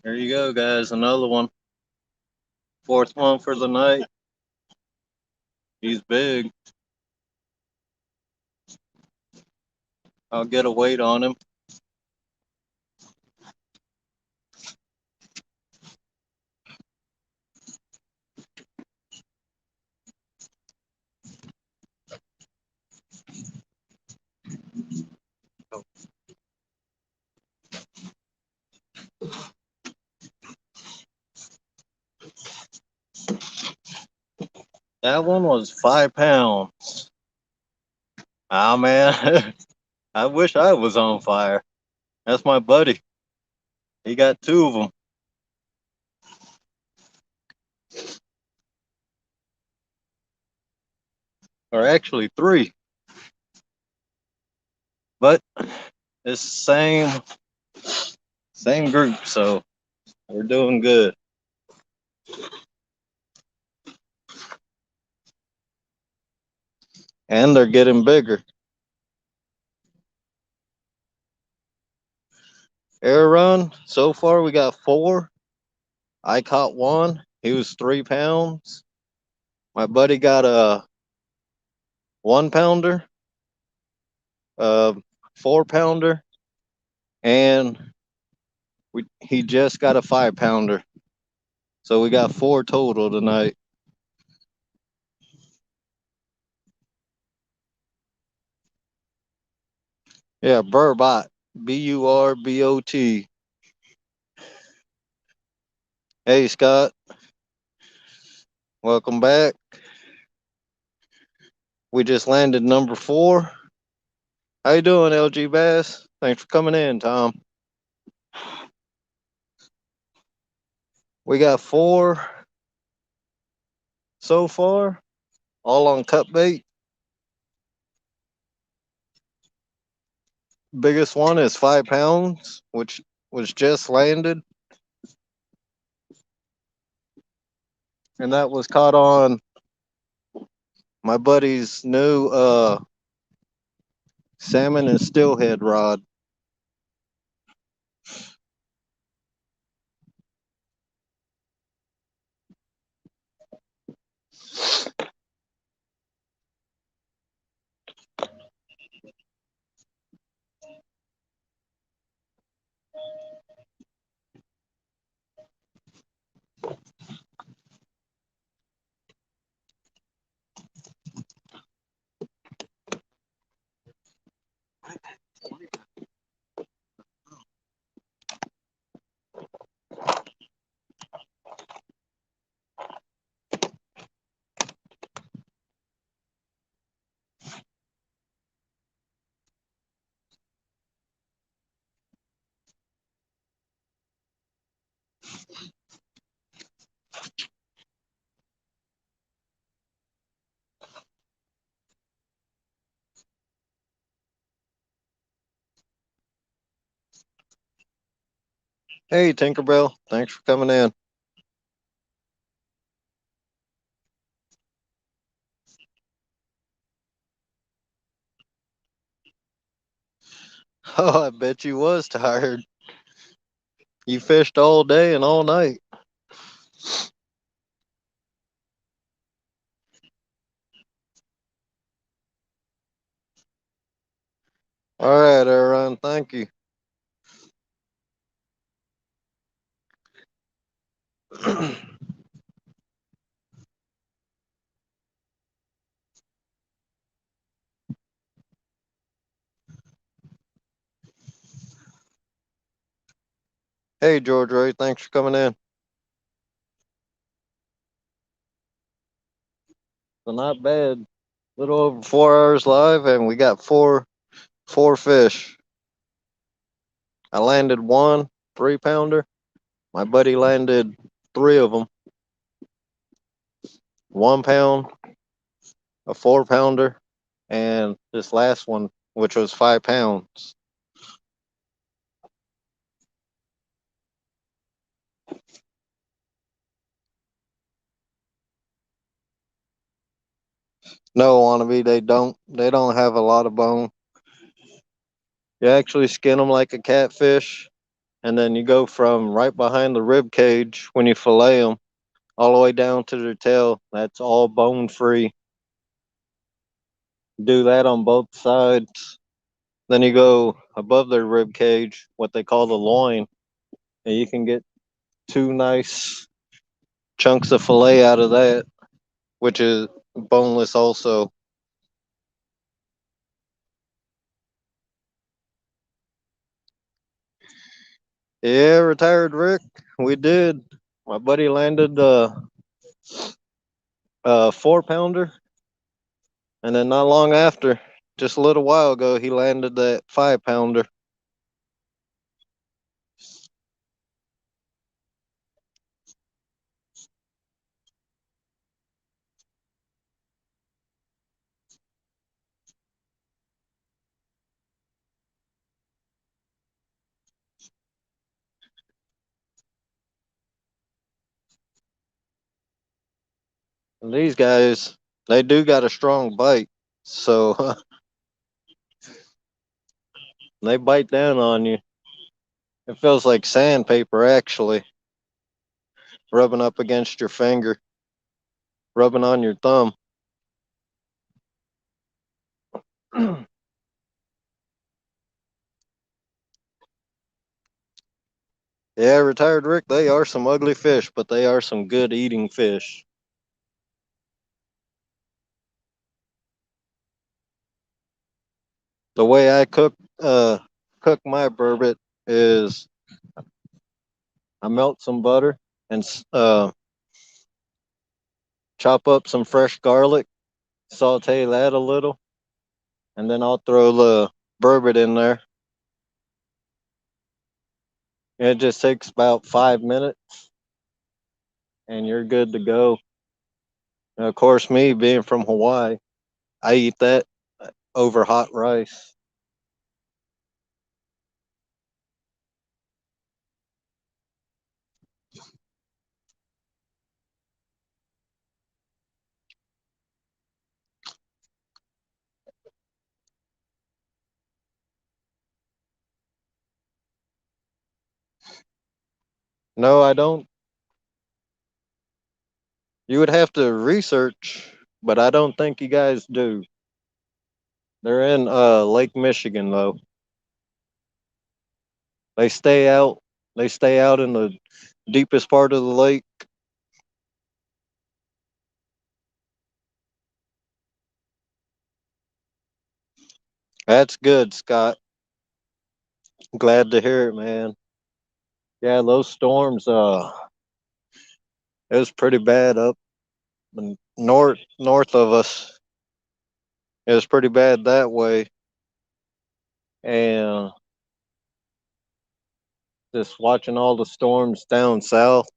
There you go, guys. Another one. Fourth one for the night. He's big. I'll get a weight on him. That one was 5 pounds. Ah, man. I wish I was on fire. That's my buddy. He got two of them, or actually three. But it's the same group, so we're doing good. And they're getting bigger. Air run, so far we got four. I caught one. He was 3 pounds. My buddy got a 1 pounder, a 4 pounder, and he just got a 5 pounder. So we got four total tonight. Yeah, Burbot. Burbot. Hey, Scott. Welcome back. We just landed number 4. How you doing, LG Bass? Thanks for coming in, Tom. We got 4 so far, all on cut bait. Biggest one is 5 pounds, which was just landed. And that was caught on my buddy's new salmon and steelhead rod. Hey, Tinkerbell. Thanks for coming in. Oh, I bet you was tired. You fished all day and all night. All right, Aaron. Thank you. Hey, George Ray, thanks for coming in. So not bad. Little over 4 hours live, and we got four fish. I landed one 3 pounder. My buddy landed three of them. 1 pound, a 4 pounder, and this last one, which was 5 pounds. No, wannabe, they don't have a lot of bone. You actually skin them like a catfish, and then you go from right behind the rib cage when you fillet them all the way down to their tail. That's all bone free. Do that on both sides. Then you go above their rib cage, what they call the loin, and you can get two nice chunks of fillet out of that, which is boneless also. Yeah, retired Rick. We did. My buddy landed a 4 pounder, and then not long after, just a little while ago, he landed that 5 pounder. And these guys, they do got a strong bite, so they bite down on you. It feels like sandpaper, actually, rubbing up against your finger, rubbing on your thumb. Yeah, retired Rick, they are some ugly fish, but they are some good eating fish. The way I cook my burbot is I melt some butter and chop up some fresh garlic, saute that a little, and then I'll throw the burbot in there. It just takes about 5 minutes, and you're good to go. And of course, me being from Hawaii, I eat that over hot rice. No, I don't. You would have to research, but I don't think you guys do. They're in Lake Michigan though. They stay out. They stay out in the deepest part of the lake. That's good, Scott. Glad to hear it, man. Yeah, those storms. It was pretty bad up north of us. It was pretty bad that way, and just watching all the storms down south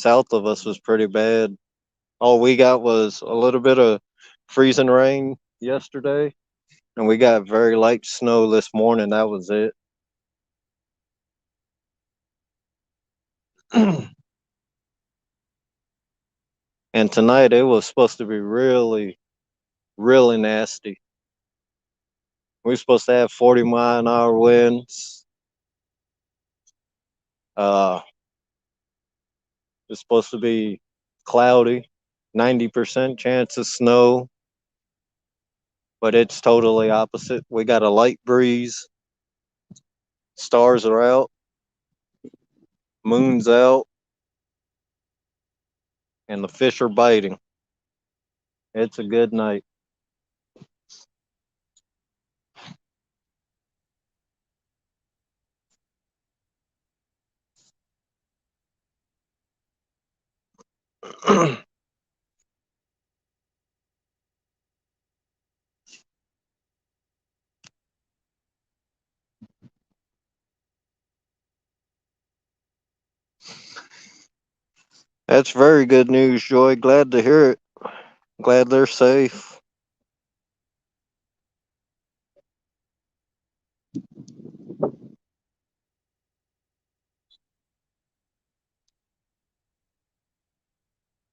of us was pretty bad. All we got was a little bit of freezing rain yesterday, and we got very light snow this morning. That was it. And tonight it was supposed to be really, really nasty. We are supposed to have 40-mile-an-hour winds. Uh, it's supposed to be cloudy, 90% chance of snow, but it's totally opposite. We got a light breeze, stars are out, moon's out, and the fish are biting. It's a good night. That's very good news, Joy. Glad to hear it. Glad they're safe.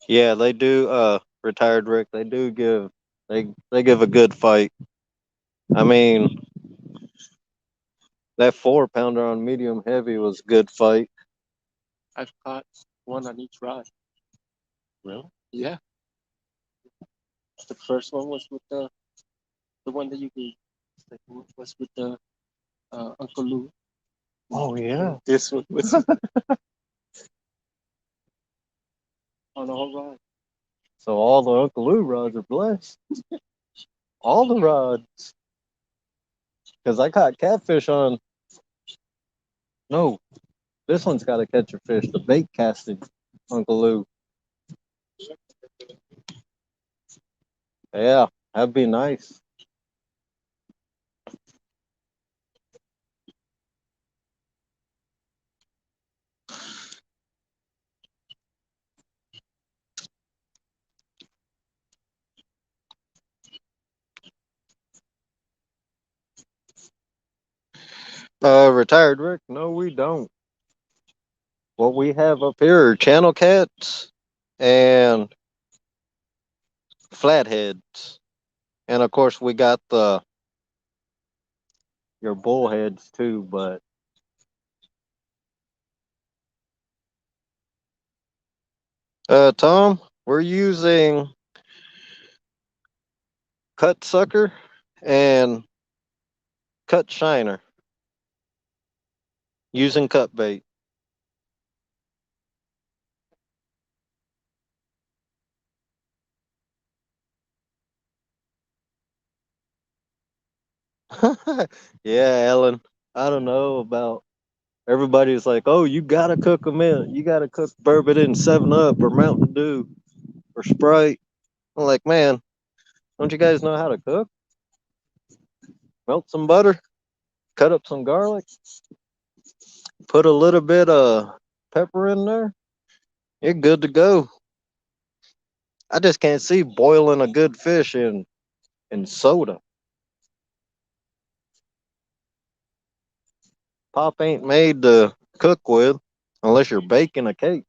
Yeah, they do. Retired Rick. They do give. They give a good fight. I mean, that 4 pounder on medium heavy was a good fight. I've caught one on each rod. Really? Yeah. The first one was with the one that you gave. The second one was with the Uncle Lou. Oh yeah. This one was on all rod. So all the Uncle Lou rods are blessed. All the rods. Because I caught catfish on. No, this one's got to catch a fish. The bait casting Uncle Lou. Yeah, that'd be nice. Retired Rick? No, we don't. What we have up here are channel cats and flatheads. And of course we got the your bullheads too, but Tom, we're using cut sucker and cut shiner using cut bait. Yeah, Ellen. I don't know about everybody's like, oh, you gotta cook them in. You gotta cook Burbot in 7 Up or Mountain Dew or Sprite. I'm like, man, don't you guys know how to cook? Melt some butter, cut up some garlic, put a little bit of pepper in there. You're good to go. I just can't see boiling a good fish in soda. Pop ain't made to cook with unless you're baking a cake.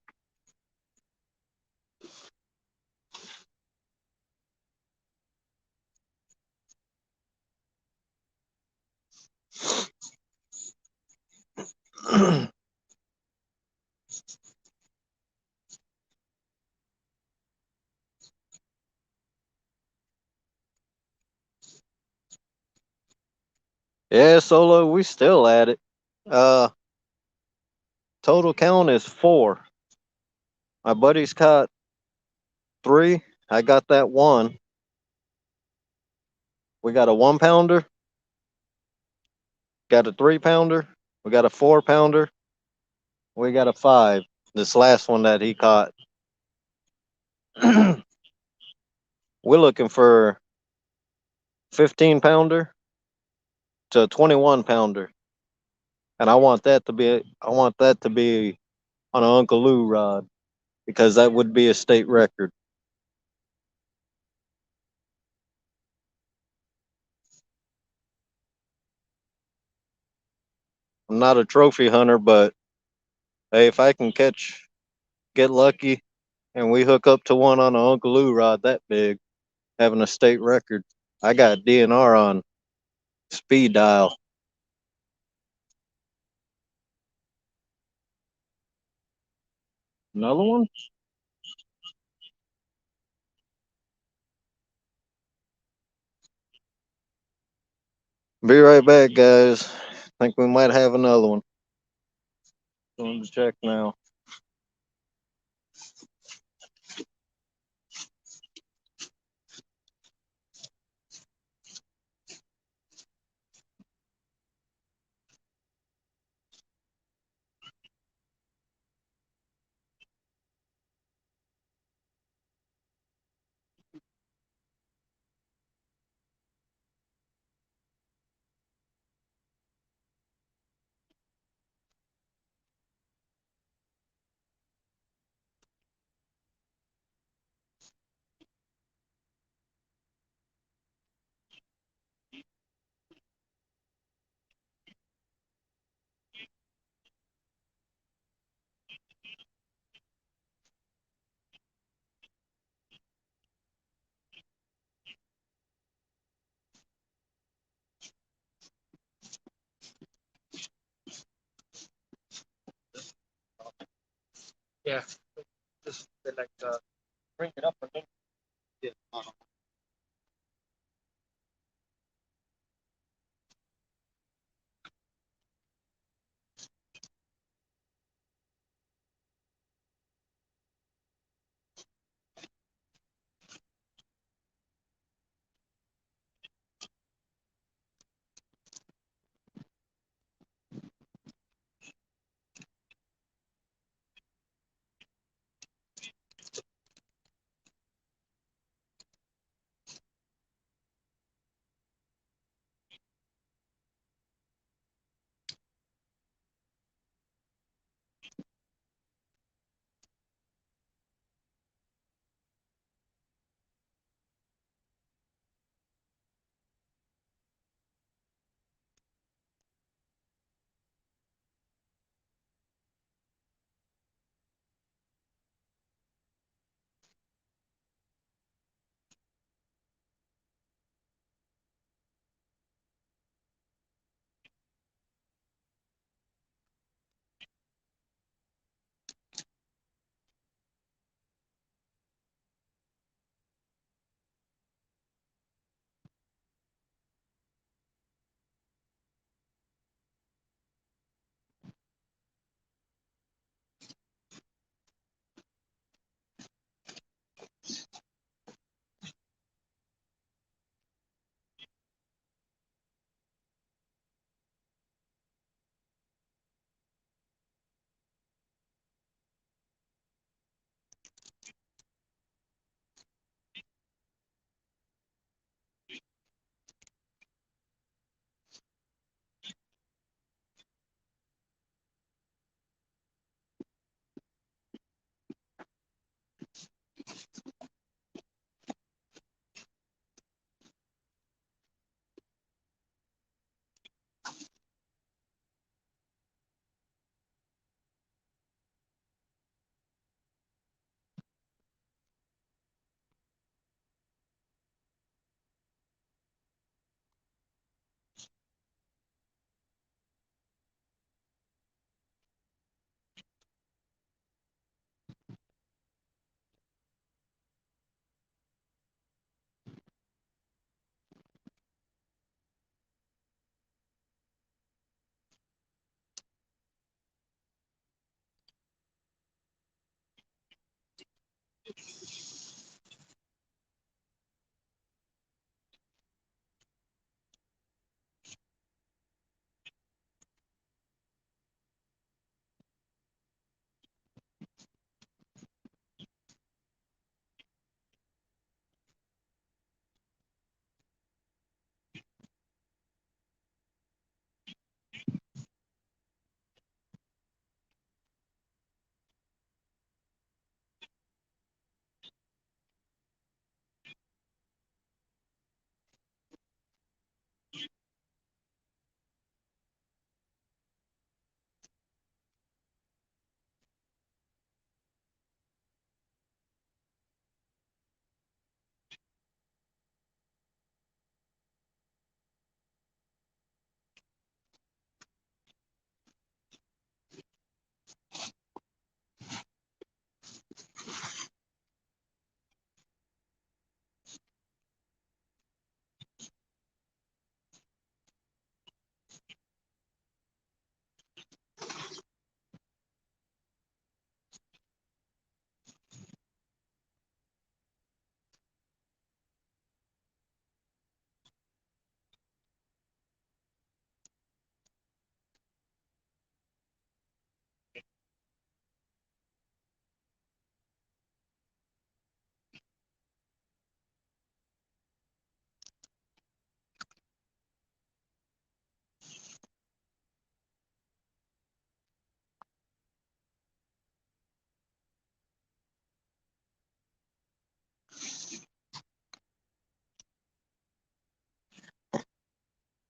Yeah, Solo, we still at it. Uh, Total count is 4. My buddy's caught 3. I got that 1. We got a 1 pounder, got a 3 pounder, we got a 4 pounder, we got a 5. This last one that he caught. We're looking for 15 pounder to 21 pounder, and I want that to be on an Uncle Lou rod because that would be a state record. I'm not a trophy hunter, but hey, if I can get lucky, and we hook up to one on an Uncle Lou rod that big, having a state record, I got DNR on speed dial. Another one? Be right back, guys. Think we might have another one. Going to check now. Yeah. Just they like bring it up and then Yeah.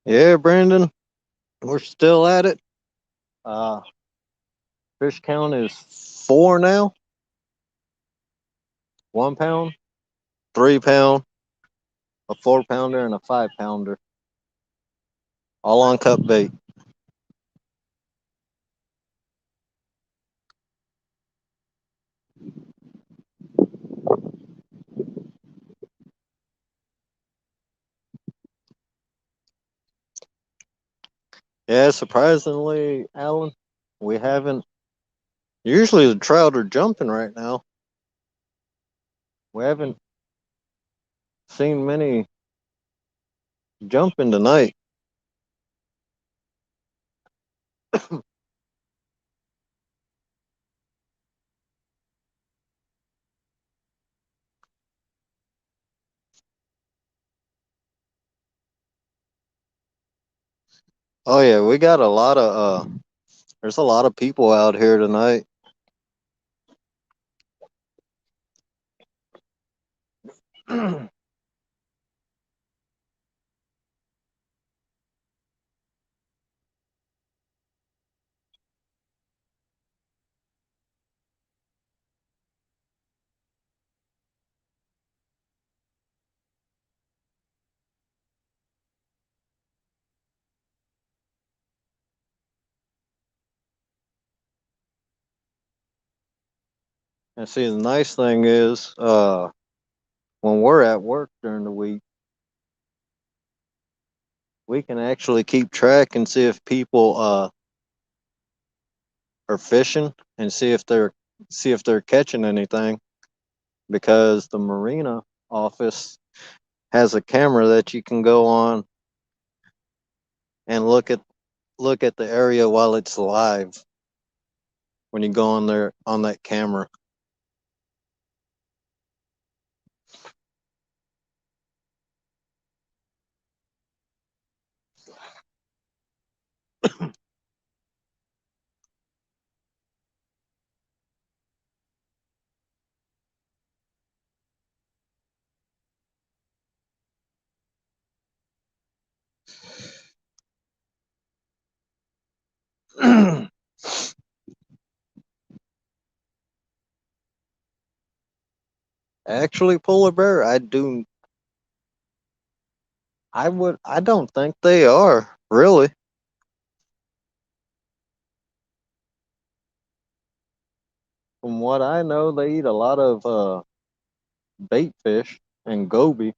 Yeah, Brandon, we're still at it. Uh, fish count is 4 now. 1 pound, 3 pound, a 4 pounder, and a 5 pounder. All on cut bait. Yeah, surprisingly, Alan, we haven't. Usually the trout are jumping right now. We haven't seen many jumping tonight. Oh yeah, we got a lot of there's a lot of people out here tonight. And see, the nice thing is, when we're at work during the week, we can actually keep track and see if people are fishing and see if they're catching anything because the marina office has a camera that you can go on and look at the area while it's live when you go on there on that camera. Actually, polar bear, I don't think they are really. From what I know, they eat a lot of bait fish and goby.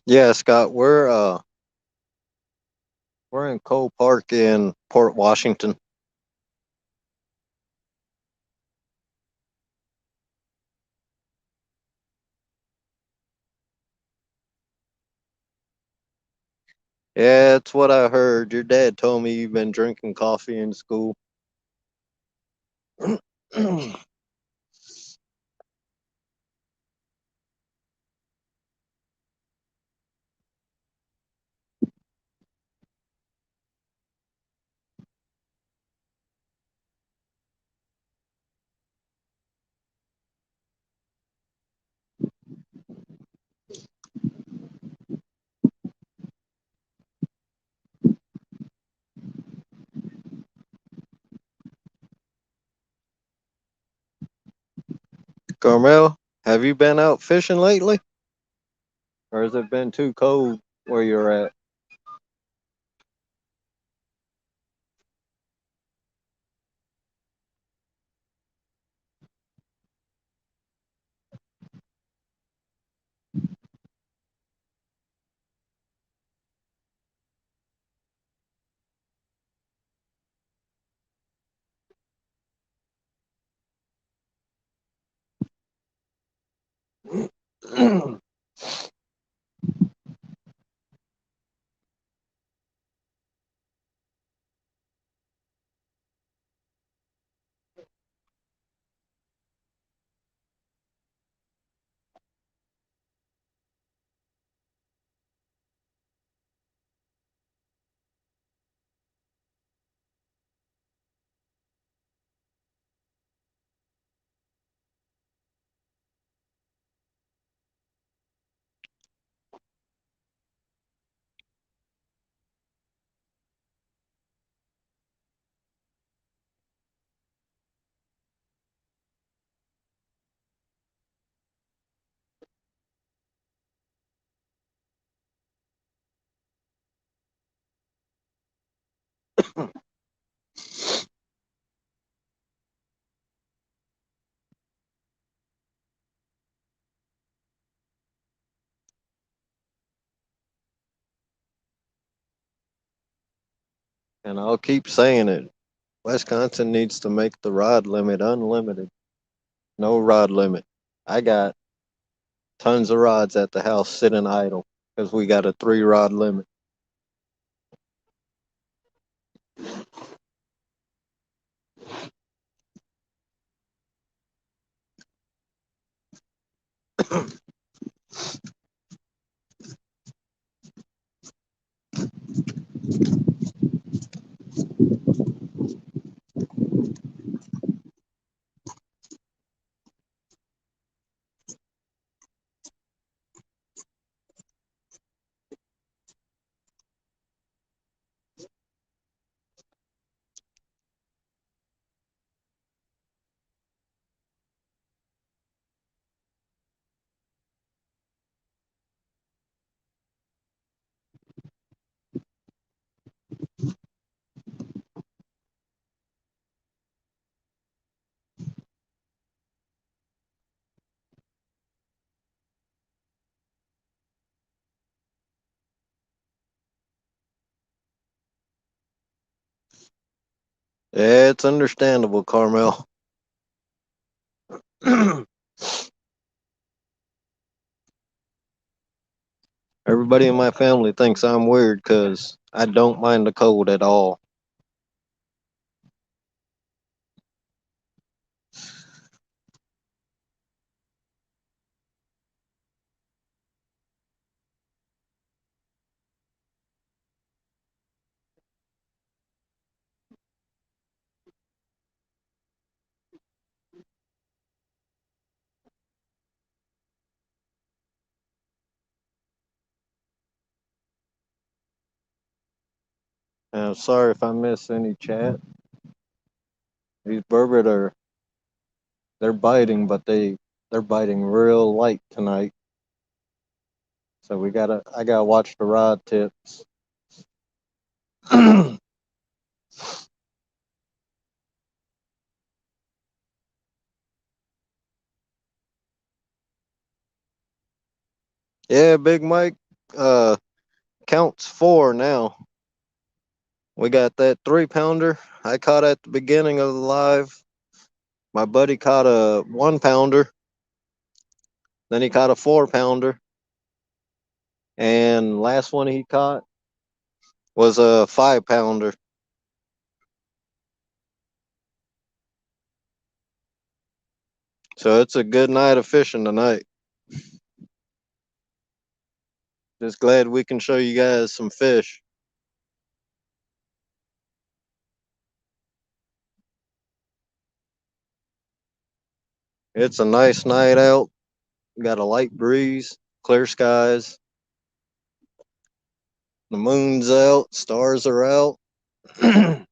Yeah, Scott, we're in Cole Park in Port Washington. Yeah, it's what I heard. Your dad told me you've been drinking coffee in school. Carmel, have you been out fishing lately? Or has it been too cold where you're at? And I'll keep saying it. Wisconsin needs to make the rod limit unlimited. No rod limit. I got tons of rods at the house sitting idle because we got a 3 rod limit. Yeah, it's understandable, Carmel. Everybody in my family thinks I'm weird because I don't mind the cold at all. Sorry if I miss any chat. These Burbot they're biting, but they're biting real light tonight. So I gotta watch the rod tips. Yeah, Big Mike counts 4 now. We got that 3 pounder I caught at the beginning of the live. My buddy caught a 1 pounder. Then he caught a 4 pounder. And last one he caught was a 5 pounder. So it's a good night of fishing tonight. Just glad we can show you guys some fish. It's a nice night out. We got a light breeze, clear skies. The moon's out, stars are out, and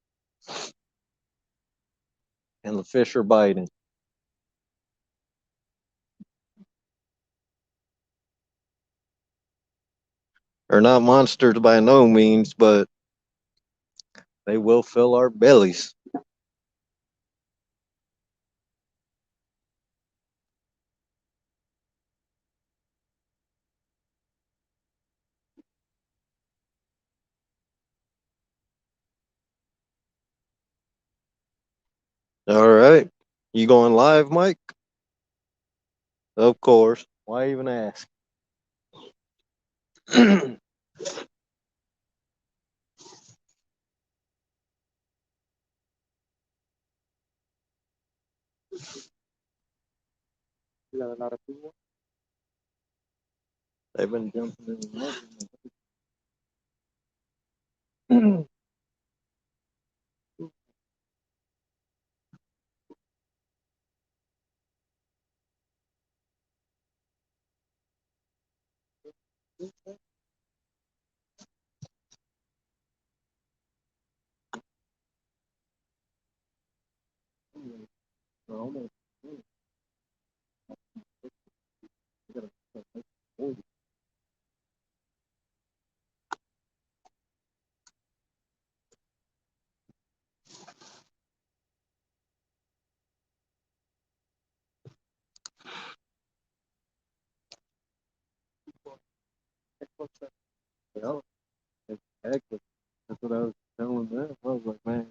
the fish are biting. They're not monsters by no means, but they will fill our bellies. All right. You going live, Mike? Of course. Why even ask? You got a lot of people. They've been jumping in the mud. Well, heck, that's what I was telling them. I was like, man,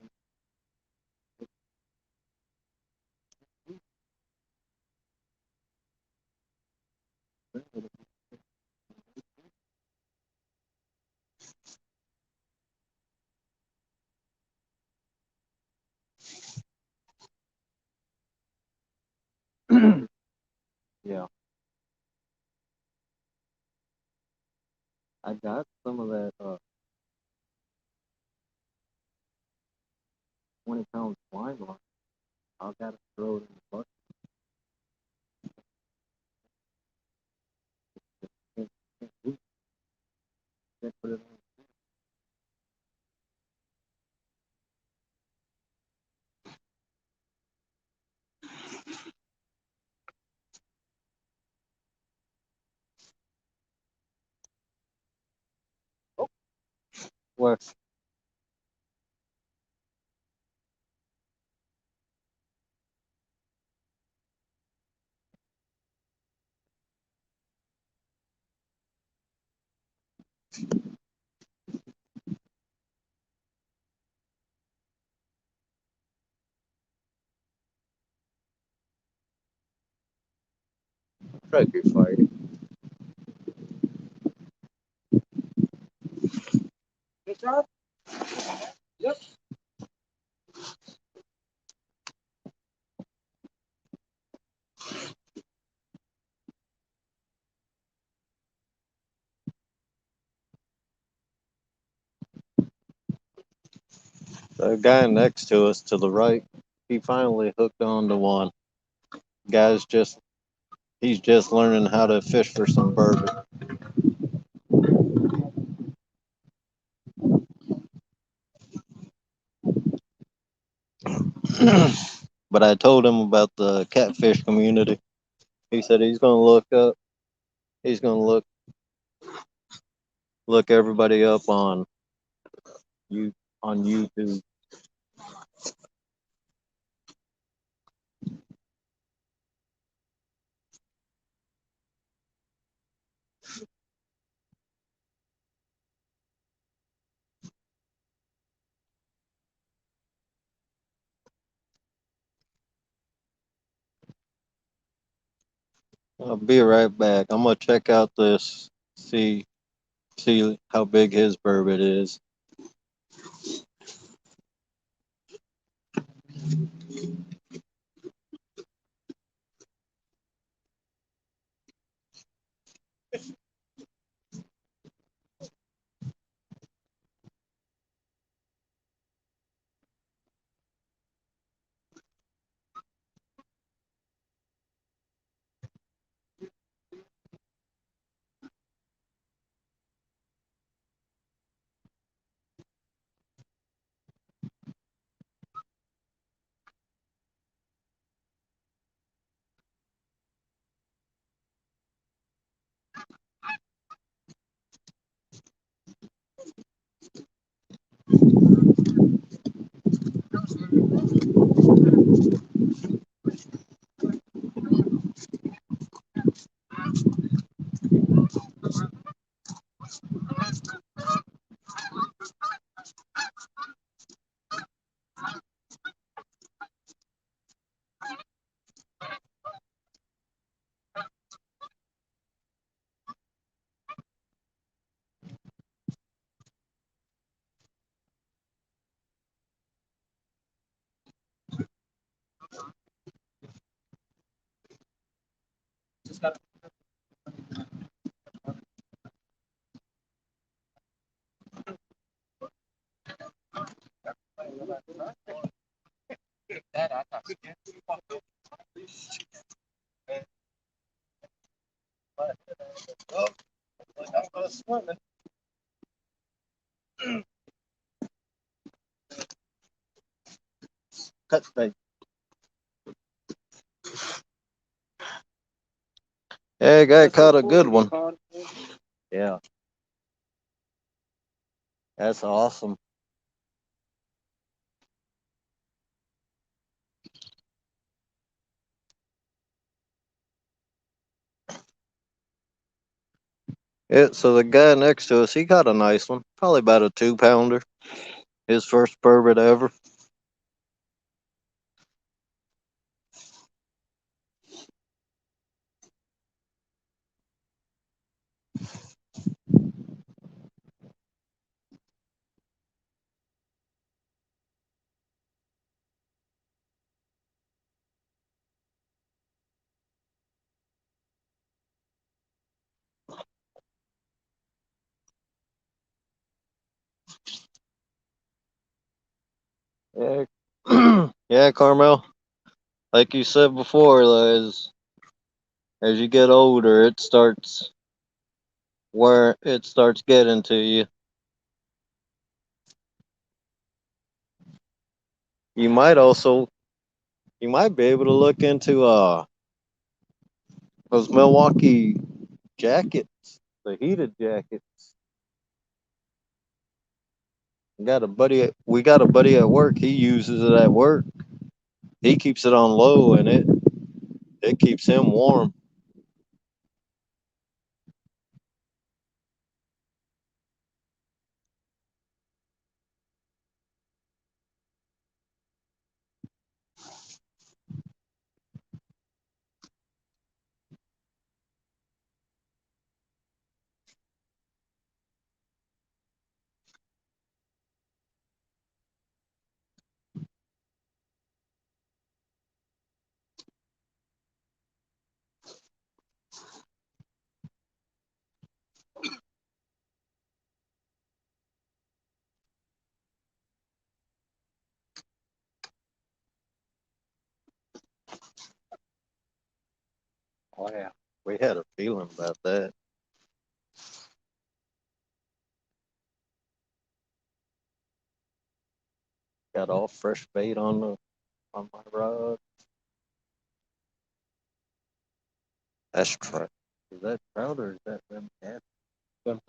yeah, I got some of that 20-pound swine line. I got to throw it in the bucket. Can't, can't put it on. Where? Trophy fight. Good job. Yep. The guy next to us to the right, he finally hooked on to one. Guy's just, he's just learning how to fish for some burbot. But I told him about the catfish community. He said he's going to look up, he's going to look everybody up you on YouTube. I'll be right back. I'm gonna check out this, see how big his burbot is. Just got that. I thought. Oh, I'm going swimming. Cut bait. Hey, guy caught a good one. Yeah, that's awesome. Yeah, so the guy next to us, he got a nice one, probably about a 2 pounder. His first burbot ever. Yeah, yeah, Carmel. Like you said before, as you get older, it starts where it starts getting to you. You might also you might be able to look into those Milwaukee jackets, the heated jackets. We got a buddy at work. He uses it at work. He keeps it on low, and it keeps him warm. Oh yeah, we had a feeling about that. Got all fresh bait on my rod. That's trout. Is that trout or is that them cat? Them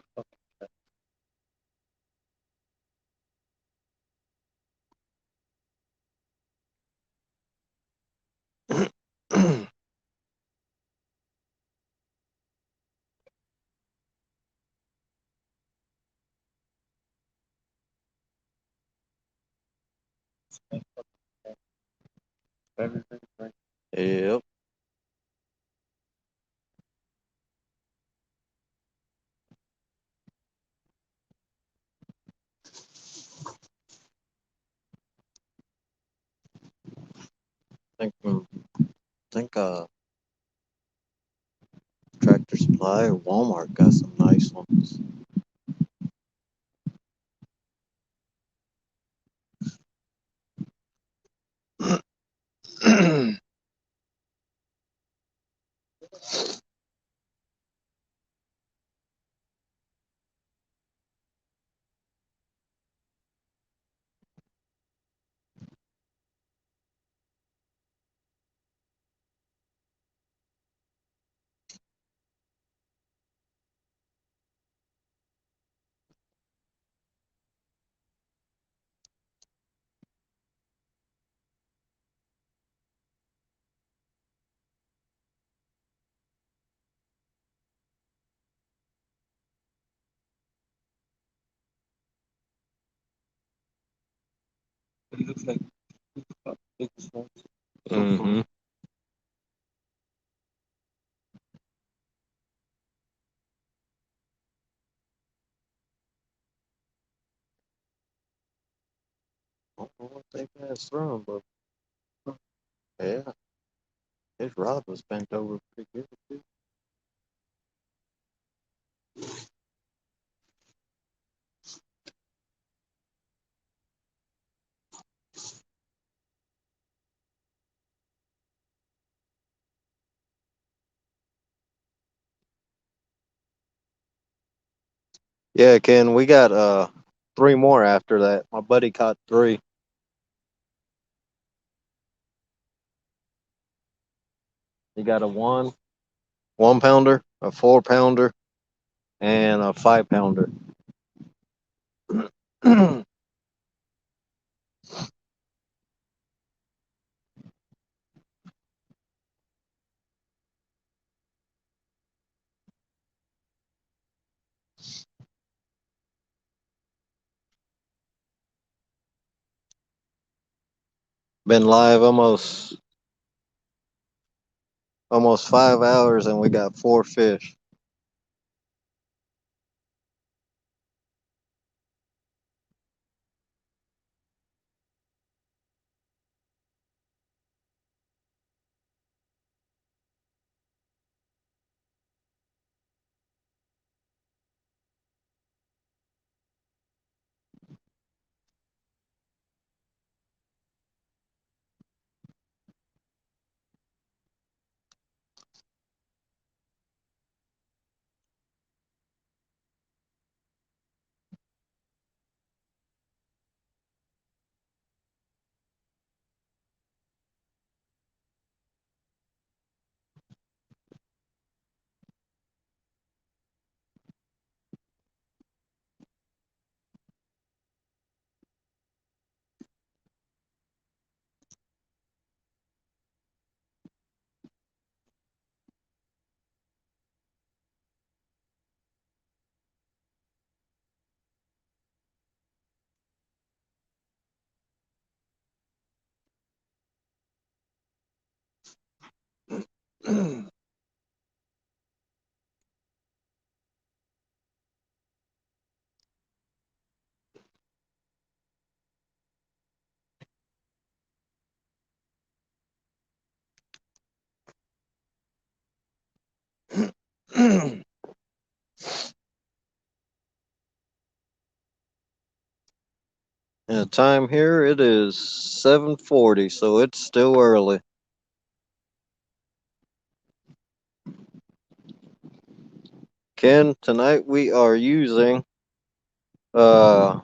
everything, right? Yep. Think Tractor Supply or Walmart got some nice ones. It looks like big ones. Mm-hmm. I don't know what they passed from, but yeah, his rod was bent over pretty good too. Yeah, Ken, we got three more after that. My buddy caught three. He got a 1 pounder, a 4 pounder, and a 5 pounder. Been live almost 5 hours, and we got 4 fish. And the time here, it is 7:40, so it's still early. Ken, tonight we are using uh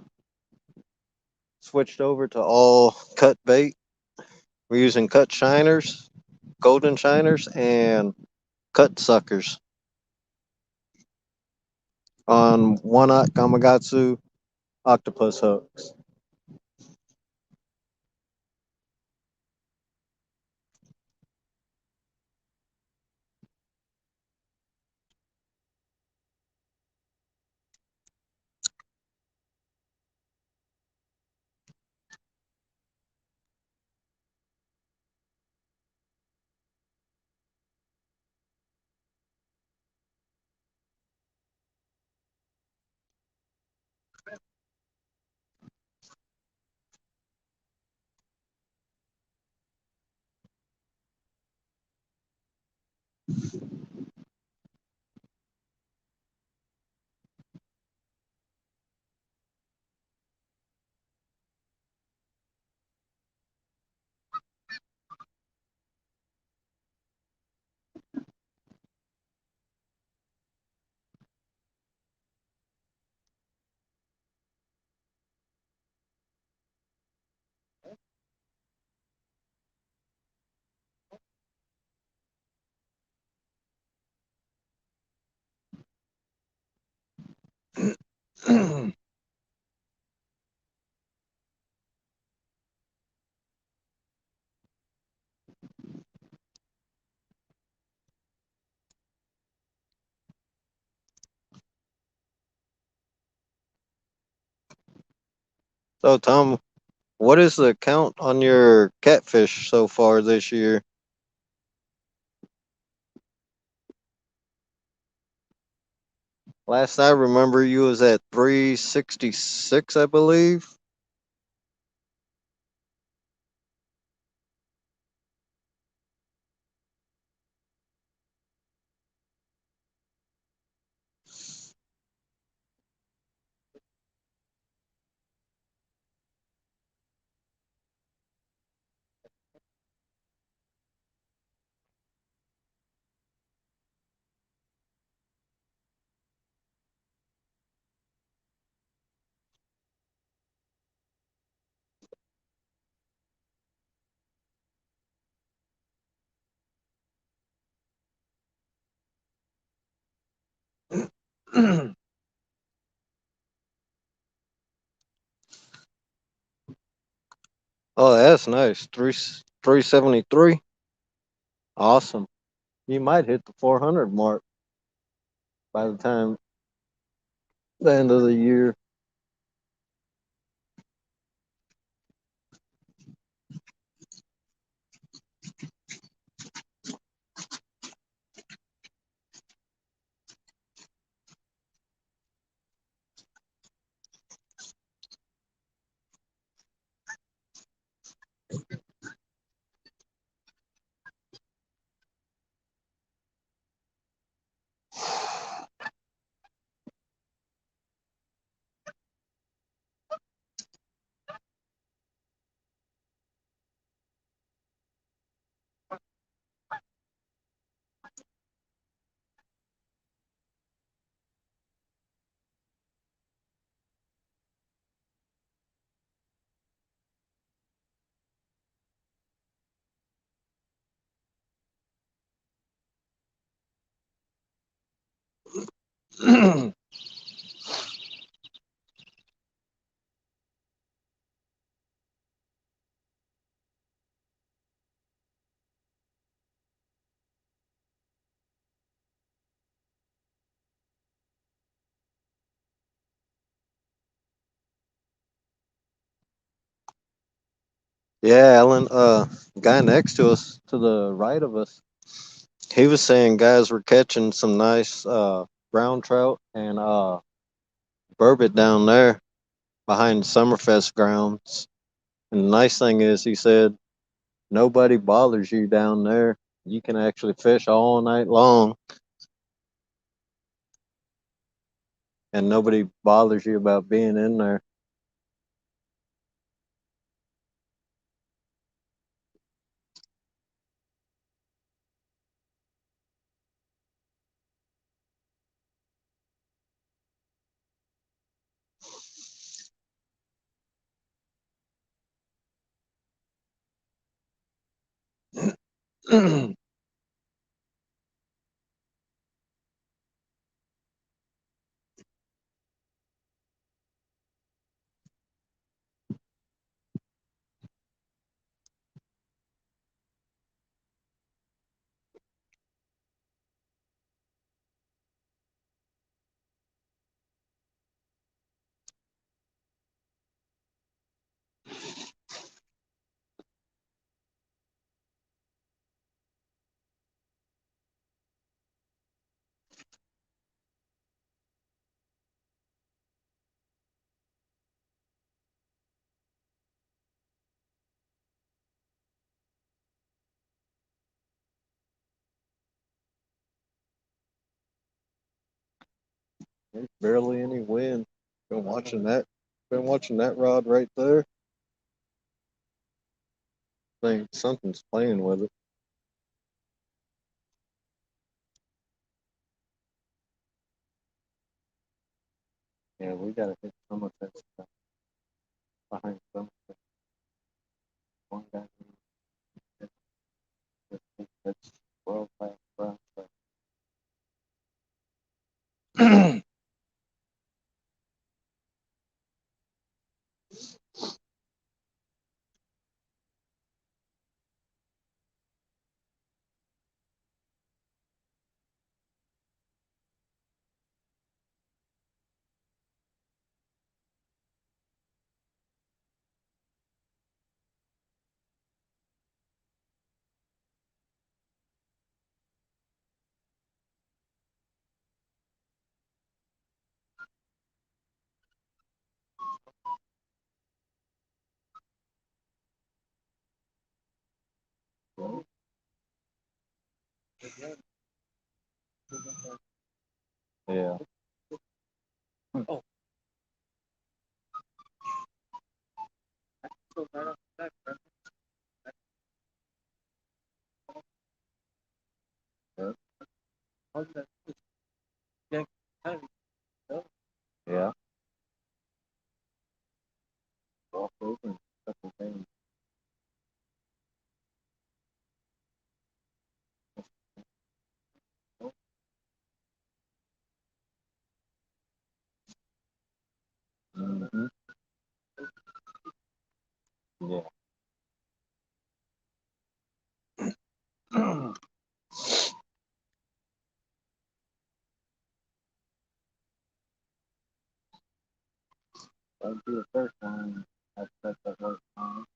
switched over to all cut bait. We're using cut shiners, golden shiners, and cut suckers on one Kamagatsu octopus hooks. So, Tom, what is the count on your catfish so far this year? Last I remember, you was at 366, I believe. Oh, that's nice. 373. Awesome. You might hit the 400 mark by the time the end of the year. Yeah, Alan, guy next to us, to the right of us, he was saying guys were catching some nice brown trout and burbot down there behind Summerfest grounds. And the nice thing is, he said, nobody bothers you down there. You can actually fish all night long, and nobody bothers you about being in there. There's barely any wind. Been watching that. Been watching that rod right there. Think something's playing with it. Yeah, we gotta hit some of that stuff behind some. One guy that's world class brown trout. Yeah. Oh, so right off the bat, Yeah. how's that? Yeah, kind of. Yeah. Walk over and stuff his hand. Mm-hmm. Yeah. That'd be the first time I've set that work on.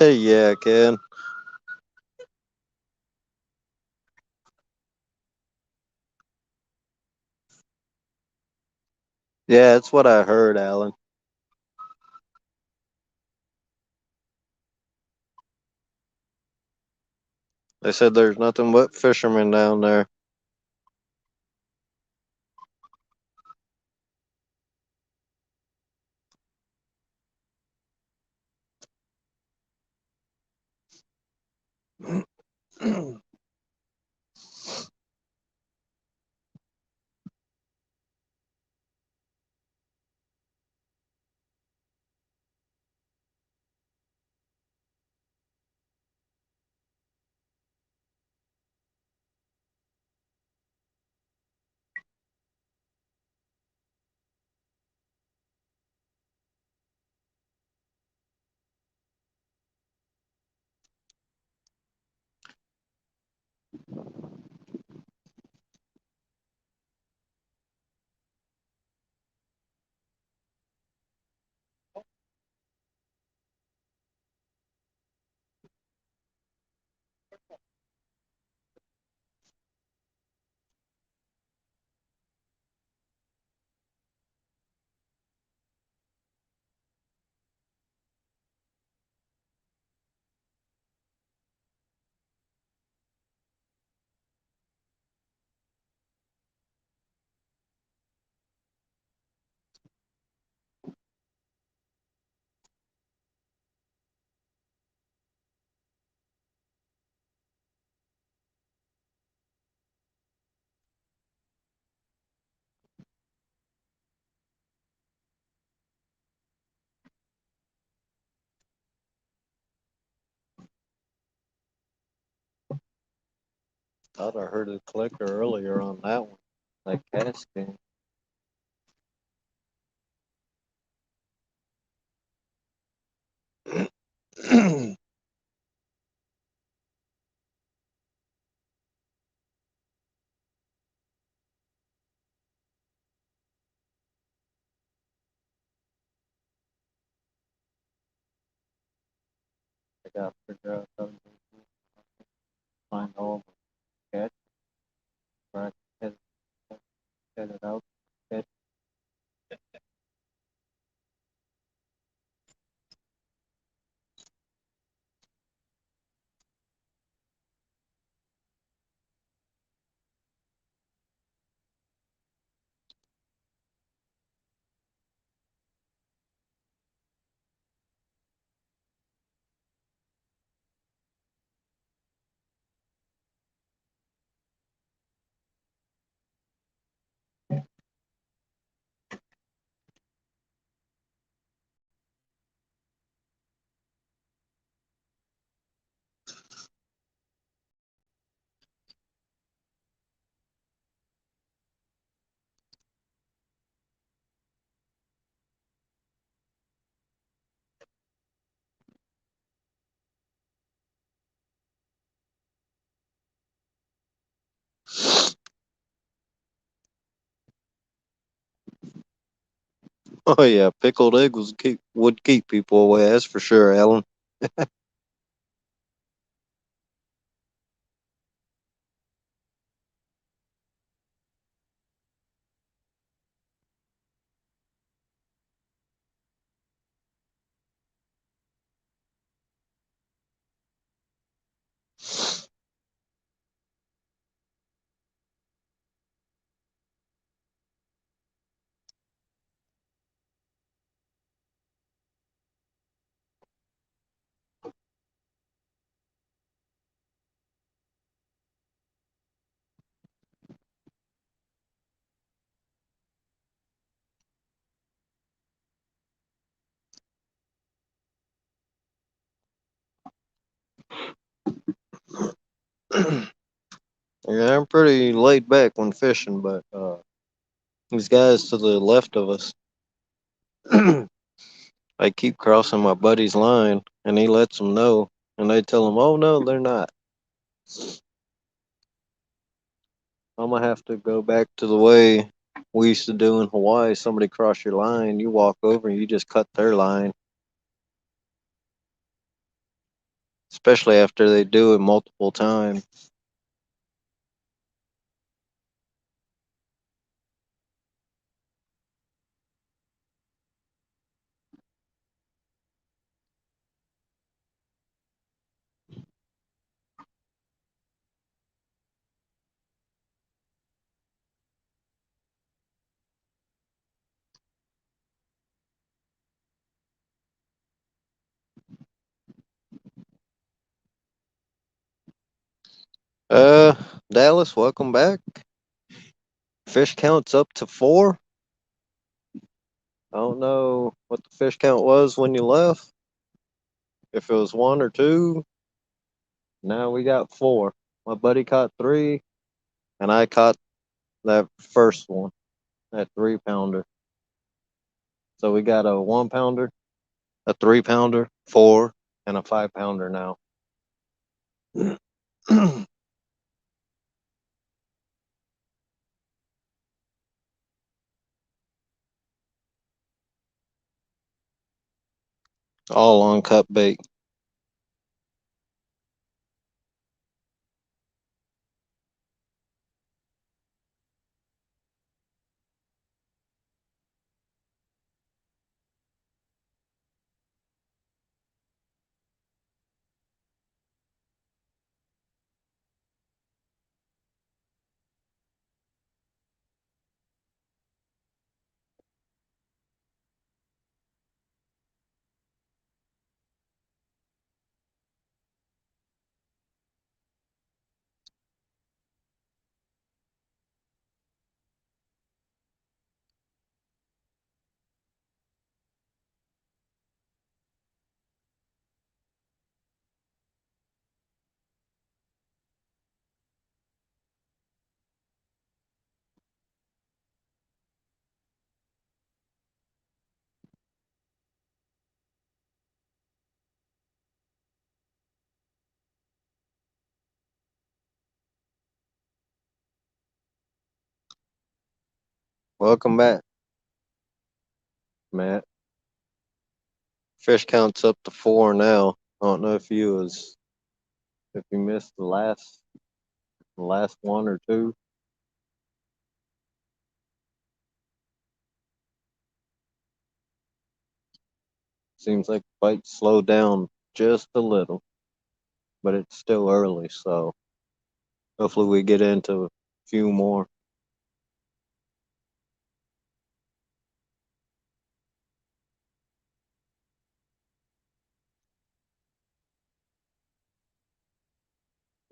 Yeah, Ken. Yeah, that's what I heard, Alan. They said there's nothing but fishermen down there. Thought I heard a clicker earlier on that one. That casting. I got to figure out how to find all the catch where I can head it out. Catch. Oh yeah, pickled egg would keep people away. That's for sure, Alan. Yeah, I'm pretty laid back when fishing, but these guys to the left of us, I keep crossing my buddy's line, and he lets them know, and they tell him, "Oh no, they're not." I'm gonna have to go back to the way we used to do in Hawaii. Somebody cross your line, you walk over, and you just cut their line. Especially after they do it multiple times. Dallas, welcome back. Fish count's up to 4. I don't know what the fish count was when you left. If it was 1 or 2. Now we got 4. My buddy caught 3, and I caught that first one, that 3-pounder. So we got a 1-pounder, a 3-pounder, 4, and a 5-pounder now. All on cut bait. Welcome back, Matt. Fish count's up to 4 now. I don't know if you missed the last 1 or 2. Seems like the bite slowed down just a little, but it's still early, so hopefully we get into a few more.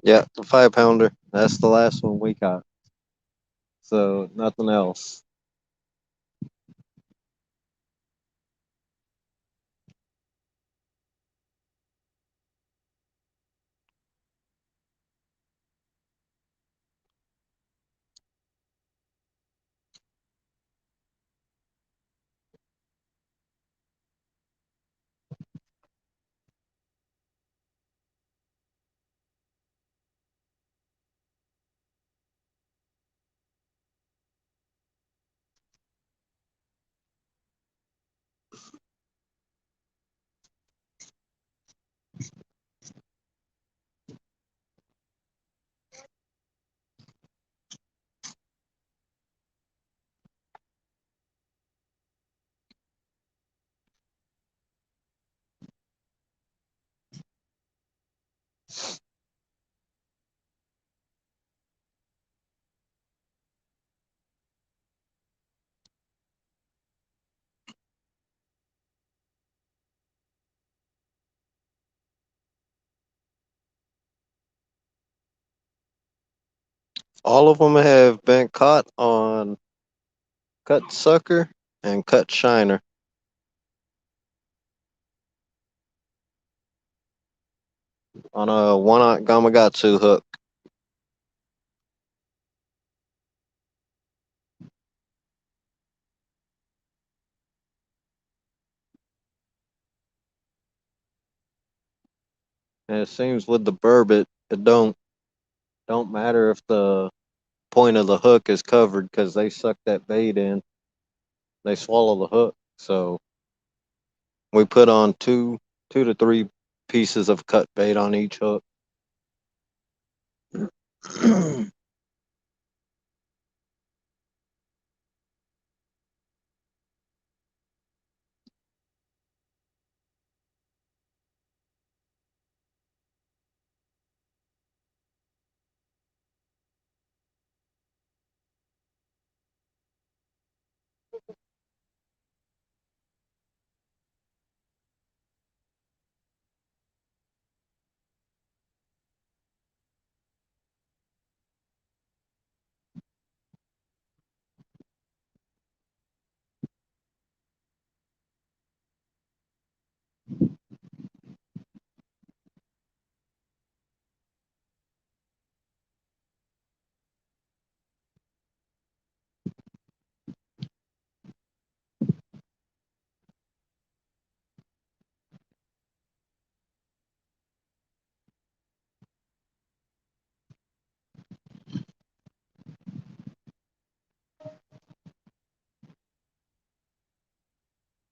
Yeah, the 5-pounder. That's the last one we got. So nothing else. All of them have been caught on cut sucker and cut shiner on a 1-aught Gamakatsu hook. And it seems with the burbot, it don't matter if the point of the hook is covered because they suck that bait in. They swallow the hook. So we put on two to 3 pieces of cut bait on each hook.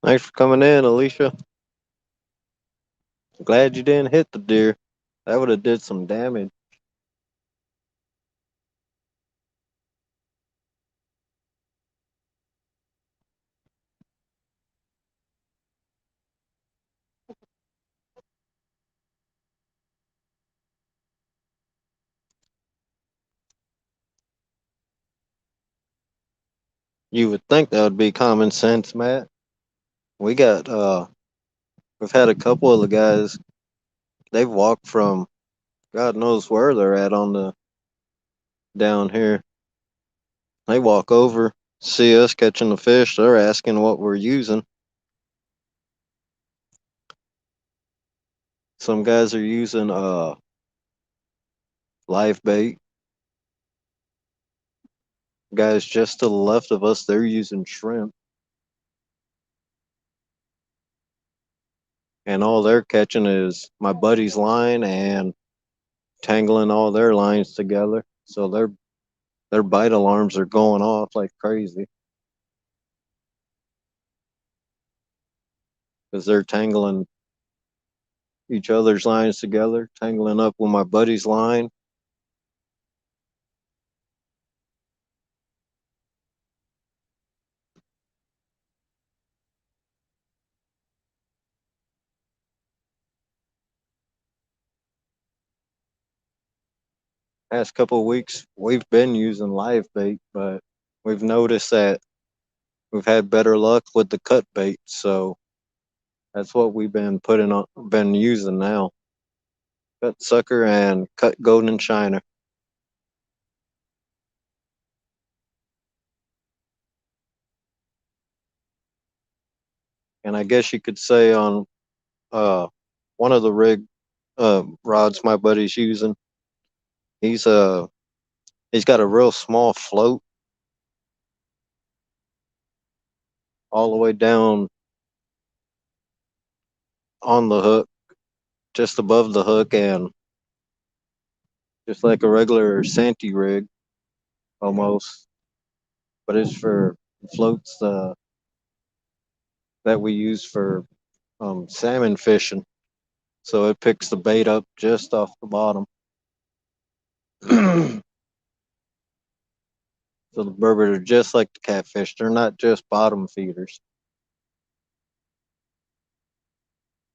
Thanks for coming in, Alicia. Glad you didn't hit the deer. That would have did some damage. You would think that would be common sense, Matt. We got we've had a couple of the guys, they've walked from God knows where they're at on the down here. They walk over, see us catching the fish, they're asking what we're using. Some guys are using live bait. Guys just to the left of us, they're using shrimp. And all they're catching is my buddy's line and tangling all their lines together. So their bite alarms are going off like crazy because they're tangling each other's lines together, tangling up with my buddy's line. Past couple of weeks, we've been using live bait, but we've noticed that we've had better luck with the cut bait. So that's what we've been been using now. Cut sucker and cut golden shiner. And I guess you could say on uh one of the rig rods my buddy's using, he's he's got a real small float all the way down on the hook, just above the hook, and just like a regular Santee rig almost, but it's for floats that we use for salmon fishing. So it picks the bait up just off the bottom. So the burbot are just like the catfish. They're not just bottom feeders.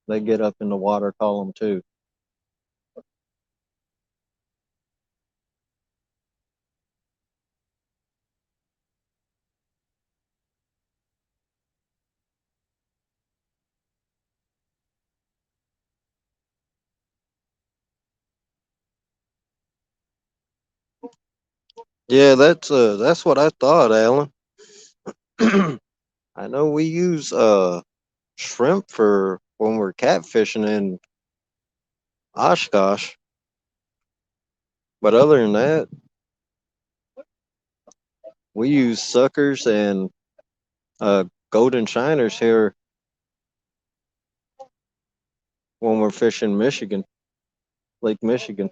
They get up in the water column too. Yeah, that's what I thought, Alan. I know we use shrimp for when we're catfishing in Oshkosh, but other than that, we use suckers and golden shiners here when we're fishing Michigan, Lake Michigan.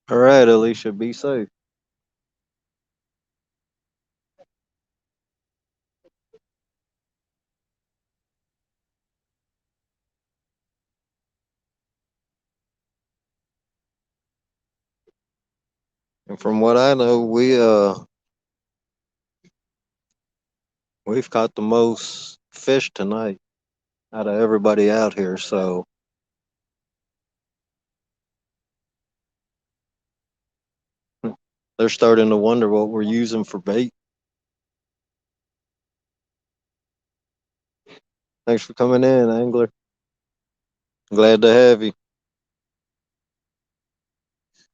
All right, Alicia, be safe. And from what I know, we've caught the most fish tonight out of everybody out here. So they're starting to wonder what we're using for bait. Thanks for coming in, angler. Glad to have you.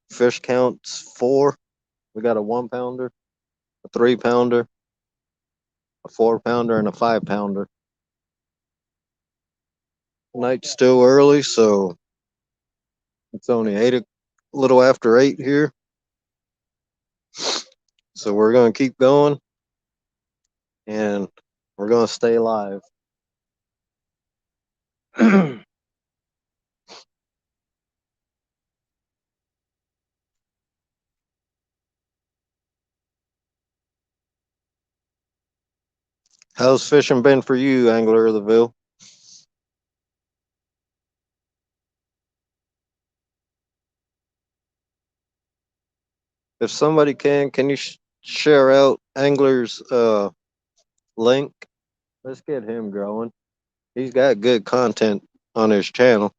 Fish counts 4. We got a 1-pounder, a 3-pounder, a 4-pounder, and a 5-pounder. Night's still early, so it's only a little after 8 here. So we're gonna keep going, and we're gonna stay live. How's fishing been for you, Angler of the Ville? If somebody can you share out Angler's link? Let's get him growing. He's got good content on his channel.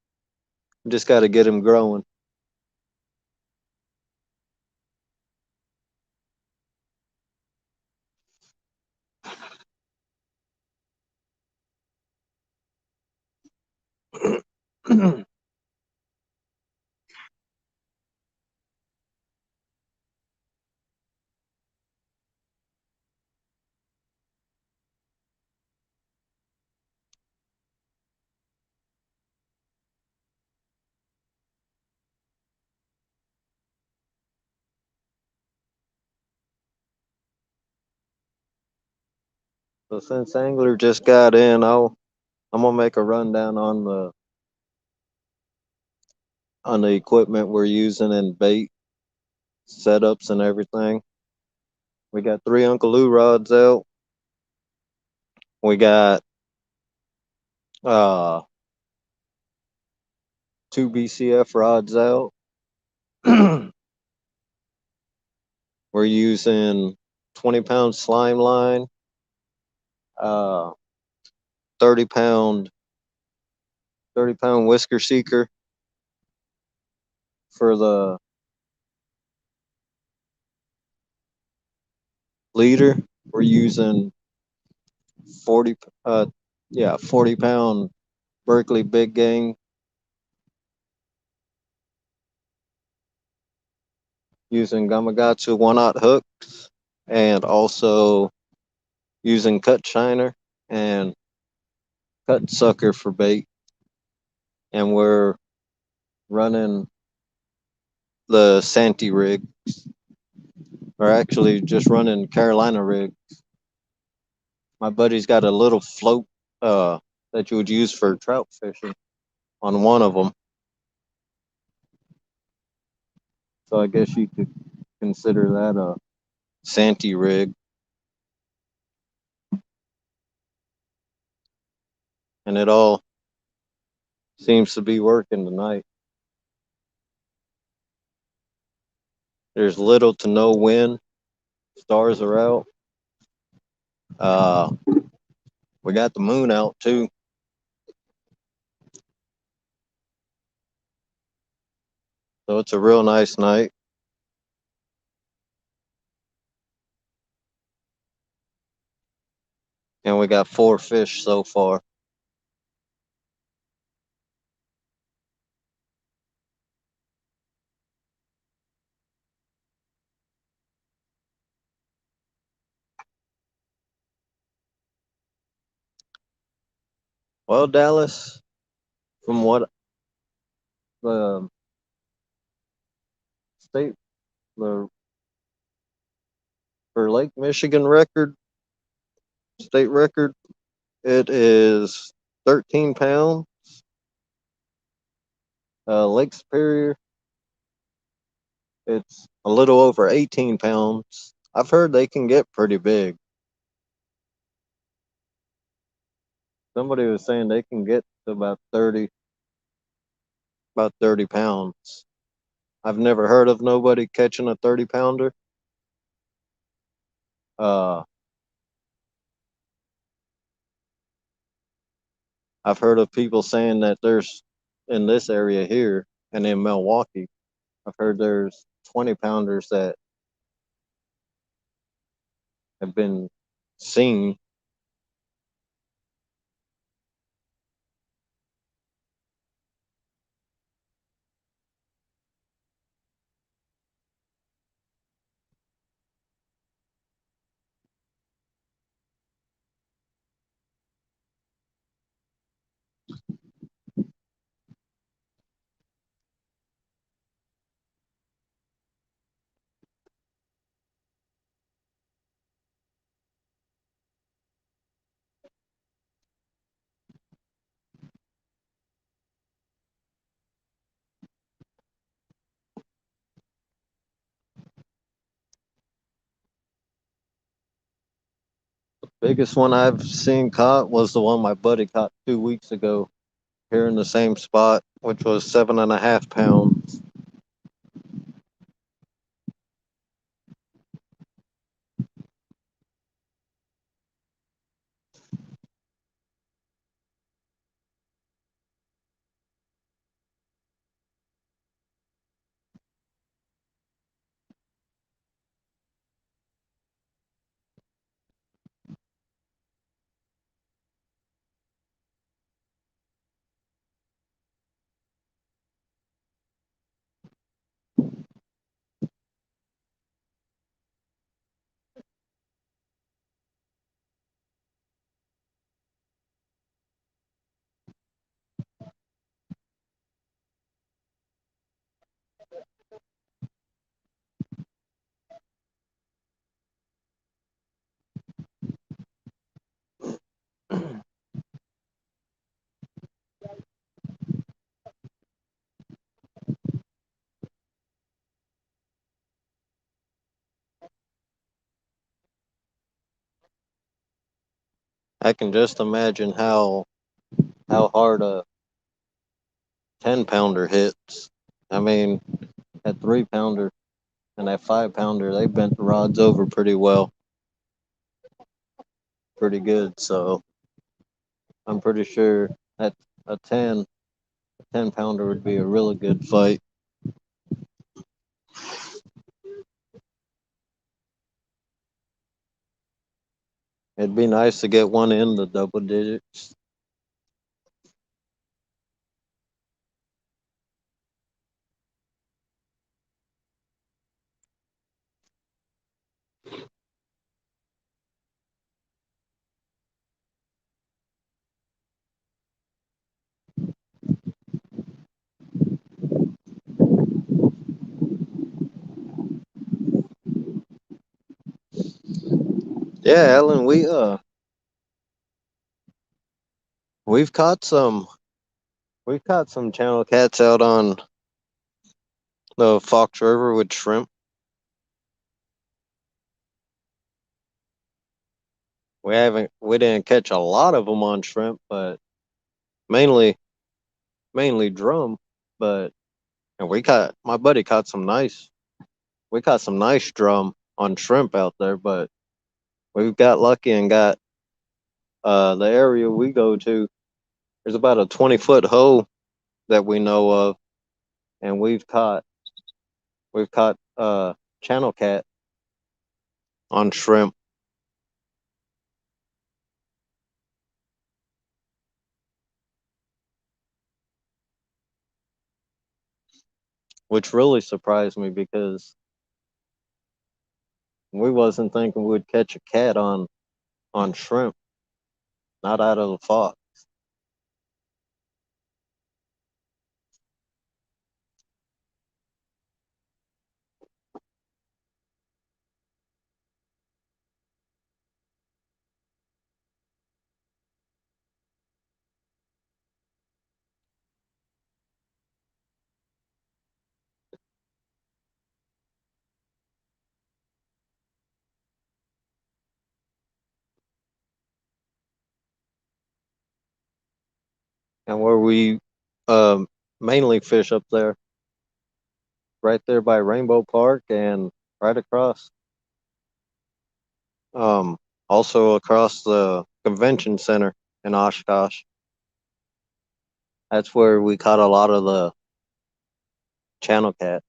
Just got to get him growing. So since Angler just got in, I'm gonna make a rundown on the equipment we're using and bait setups and everything. We got 3 Uncle Lou rods out. We got uh 2 BCF rods out. We're using 20-pound slime line, uh 30-pound 30-pound whisker seeker for the leader. We're using 40 40-pound Berkeley big game, using Gamakatsu 1/0 hooks, and also using cut shiner and cut sucker for bait. And we're running the Santee rig, or actually just running Carolina rig. My buddy's got a little float that you would use for trout fishing on one of them. So I guess you could consider that a Santee rig. And it all seems to be working tonight. There's little to no wind. Stars are out. We got the moon out too. So it's a real nice night. And we got 4 fish so far. Well, Dallas, from what the state, the for Lake Michigan record, state record, it is 13 pounds. Lake Superior, it's a little over 18 pounds. I've heard they can get pretty big. Somebody was saying they can get to about 30 pounds. I've never heard of nobody catching a 30 pounder. Uh, I've heard of people saying that there's in this area here and in Milwaukee, I've heard there's 20 pounders that have been seen. Biggest one I've seen caught was the one my buddy caught 2 weeks ago here in the same spot, which was 7.5 pounds. I can just imagine how hard a 10 pounder hits. I mean, that 3 pounder and that 5 pounder, they bent the rods over pretty well, pretty good. So I'm pretty sure that a 10 pounder would be a really good fight. It'd be nice to get one in the double digits. Yeah, Ellen, we've caught some channel cats out on the Fox River with shrimp. We didn't catch a lot of them on shrimp, but mainly drum. But and my buddy caught some nice. We caught some nice drum on shrimp out there, but we've got lucky and got the area we go to. There's about a 20-foot hole that we know of, and we've caught channel cat on shrimp, which really surprised me because we wasn't thinking we'd catch a cat on shrimp, not out of the Fox. And where we um, mainly fish up there, right there by Rainbow Park, and right across, also across the convention center in Oshkosh. That's where we caught a lot of the channel cat.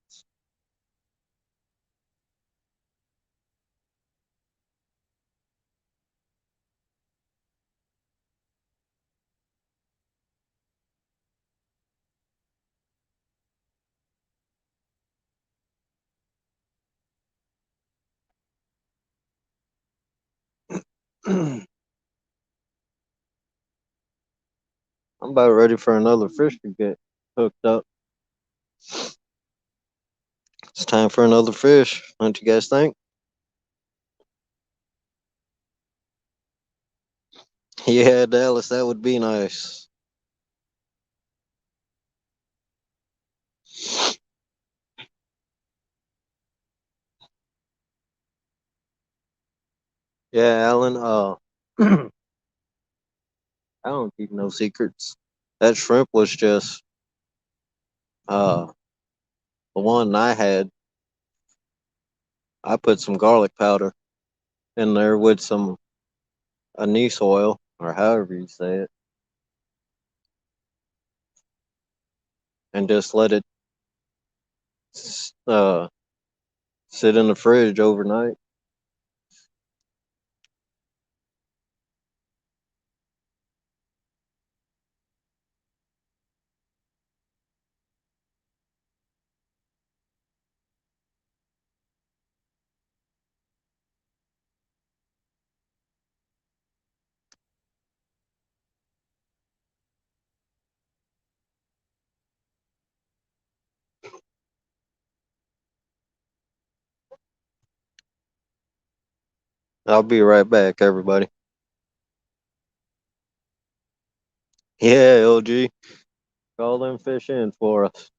I'm about ready for another fish to get hooked up. It's time for another fish. Don't you guys think? Yeah, Dallas, that would be nice. Yeah, Alan. I don't keep no secrets. That shrimp was just uh the one I had. I put some garlic powder in there with some anise oil, or however you say it, and just let it uh sit in the fridge overnight. I'll be right back, everybody. Yeah, LG, call them fish in for us.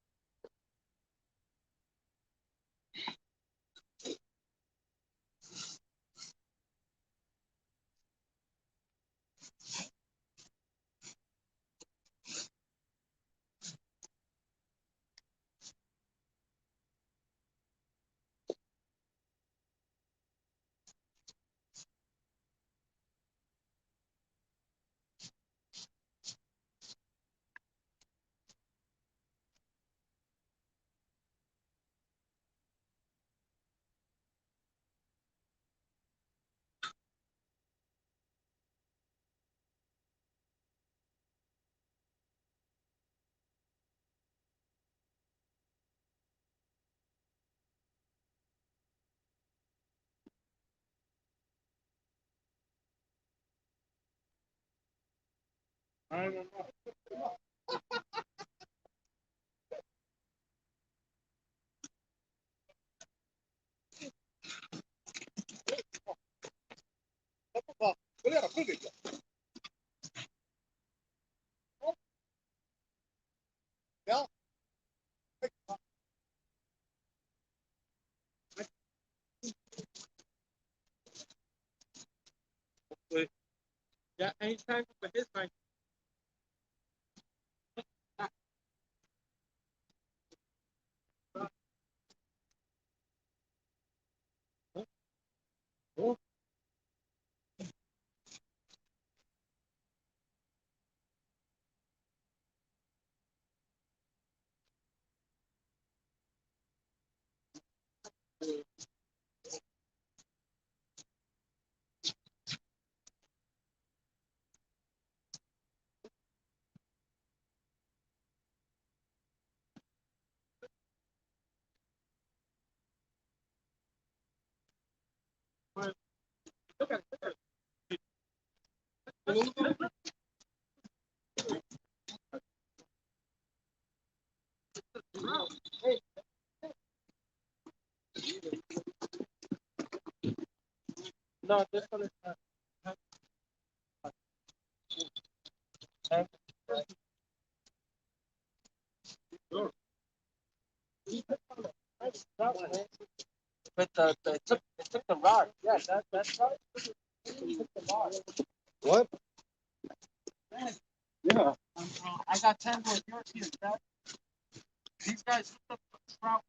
I don't know. Yeah, anytime for his time. Look at it. No, this one is not. But it took the rod. Yeah, that's right. It took the rod. What? Yeah. I got 10 more yours here. These guys hooked up the trout.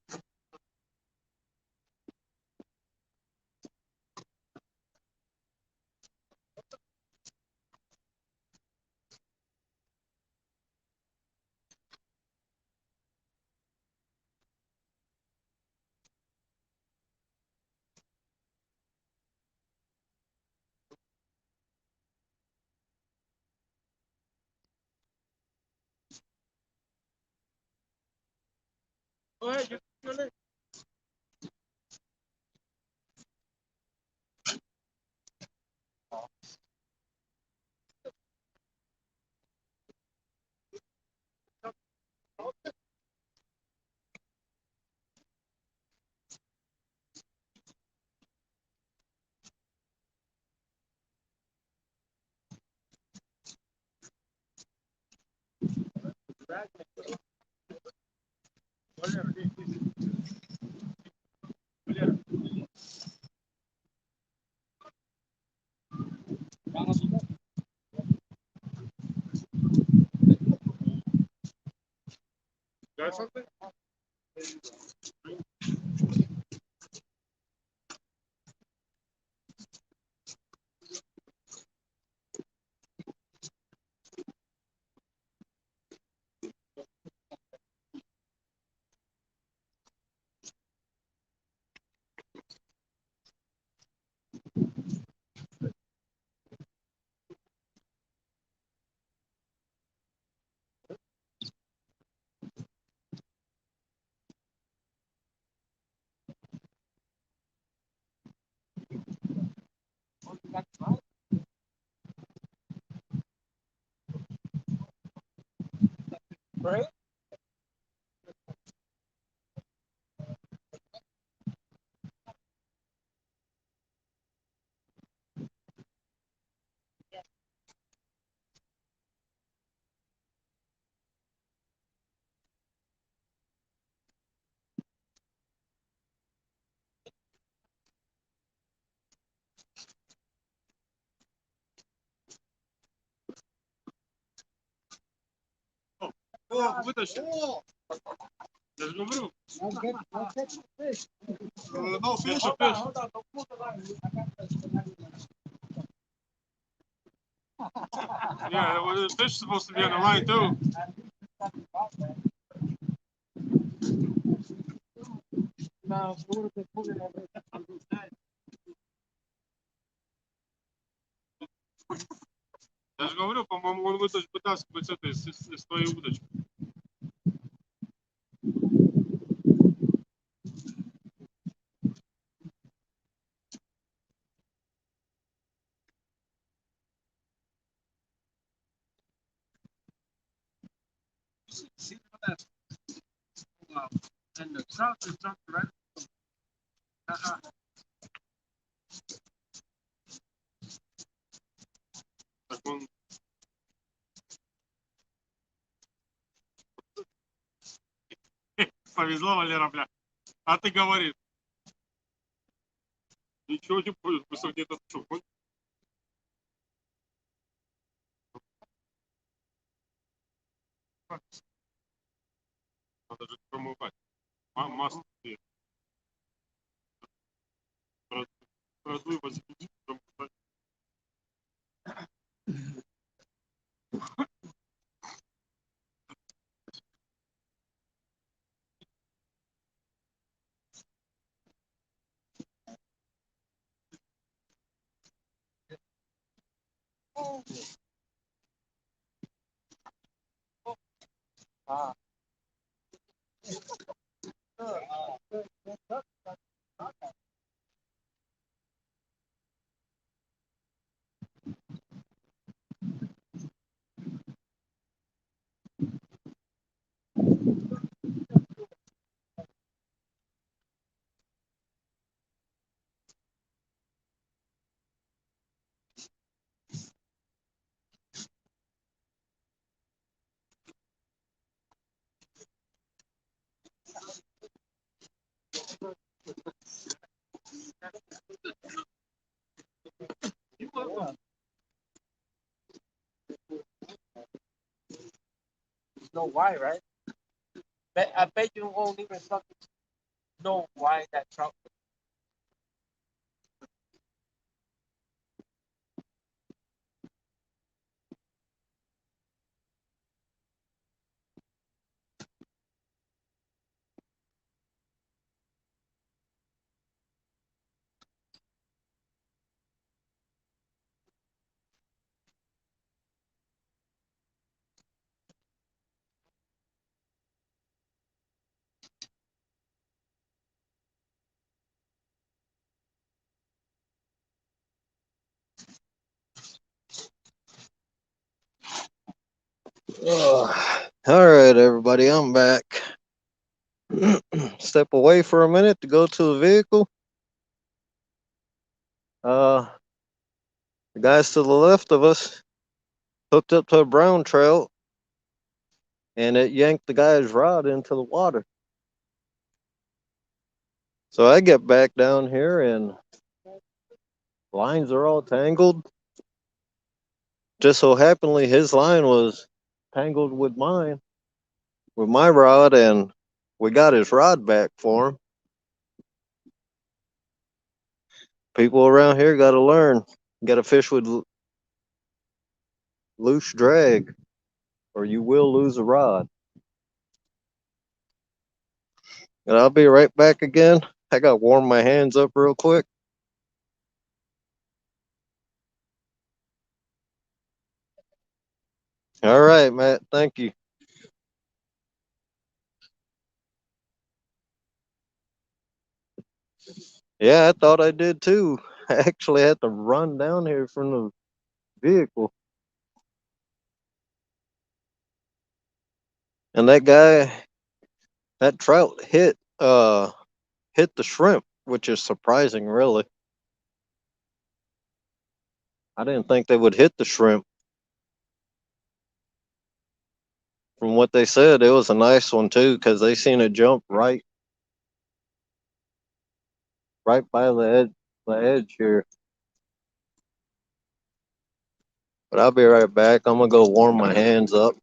Go ahead, you're it. Vamos Got something? Right? О, вытащил. Я же говорю. No fish. No fish. Yeah, well, the fish is supposed to be on the line too. Я же говорю, по-моему, он вытаскивает с этой, с твоей удочки. See that? And the trout is jumped right. Так он повезло, Валера, бля. А ты говоришь. Ничего не понял, просто где-то что. Надо же промывать. Масло. Продуй, возьми, промывать. Know why, right? I bet you won't even fucking know why that trout. All right, everybody, I'm back. Step away for a minute to go to the vehicle. The guys to the left of us hooked up to a brown trout, and it yanked the guy's rod into the water. So I get back down here, and lines are all tangled. Just so happenly, his line was tangled with mine. with my rod, and we got his rod back for him. People around here got to learn. Got to fish with loose drag, or you will lose a rod. And I'll be right back again. I got to warm my hands up real quick. All right, Matt. Thank you. Yeah, I thought I did too. I actually had to run down here from the vehicle. And that trout hit the shrimp, which is surprising really. I didn't think they would hit the shrimp. From what they said, it was a nice one too, because they seen it jump right by the edge here. But I'll be right back. I'm gonna go warm my hands up.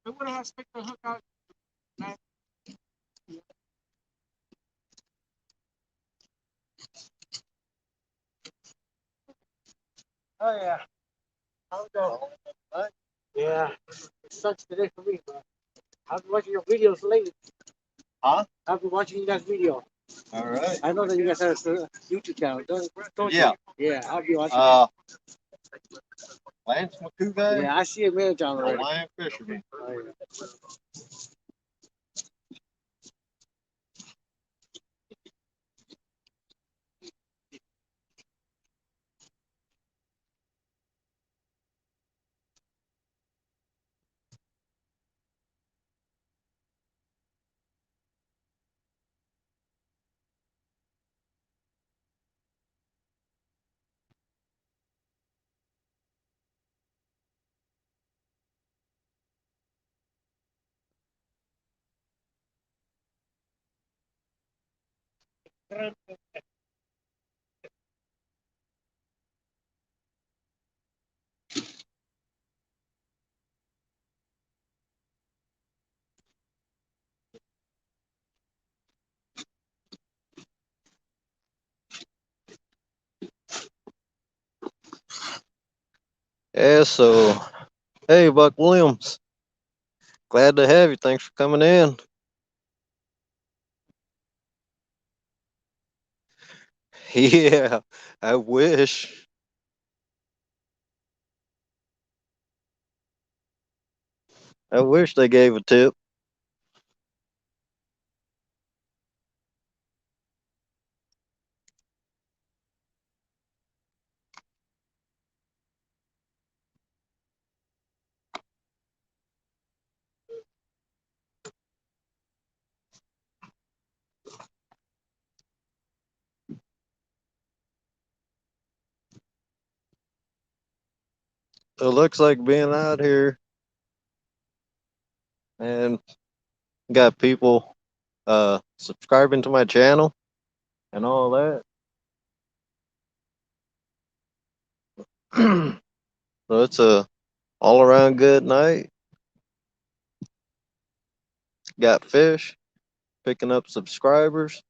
I'm gonna have to stick the hook out. Oh yeah. How's it going? Yeah. It sucks today for me, but I've been watching your videos lately. Huh? I've been watching you guys' video. All right. I know that you guys have a YouTube channel, don't Yeah. you? Yeah, I'll be watching. Lance McCouga, Yeah, I see a manager already. Hawaiian fisherman. Oh, yeah. Yeah, so hey Buck Williams. Glad to have you. Thanks for coming in. Yeah, I wish. I wish they gave a tip. It looks like being out here and got people subscribing to my channel and all that. So it's a all around good night. Got fish, picking up subscribers.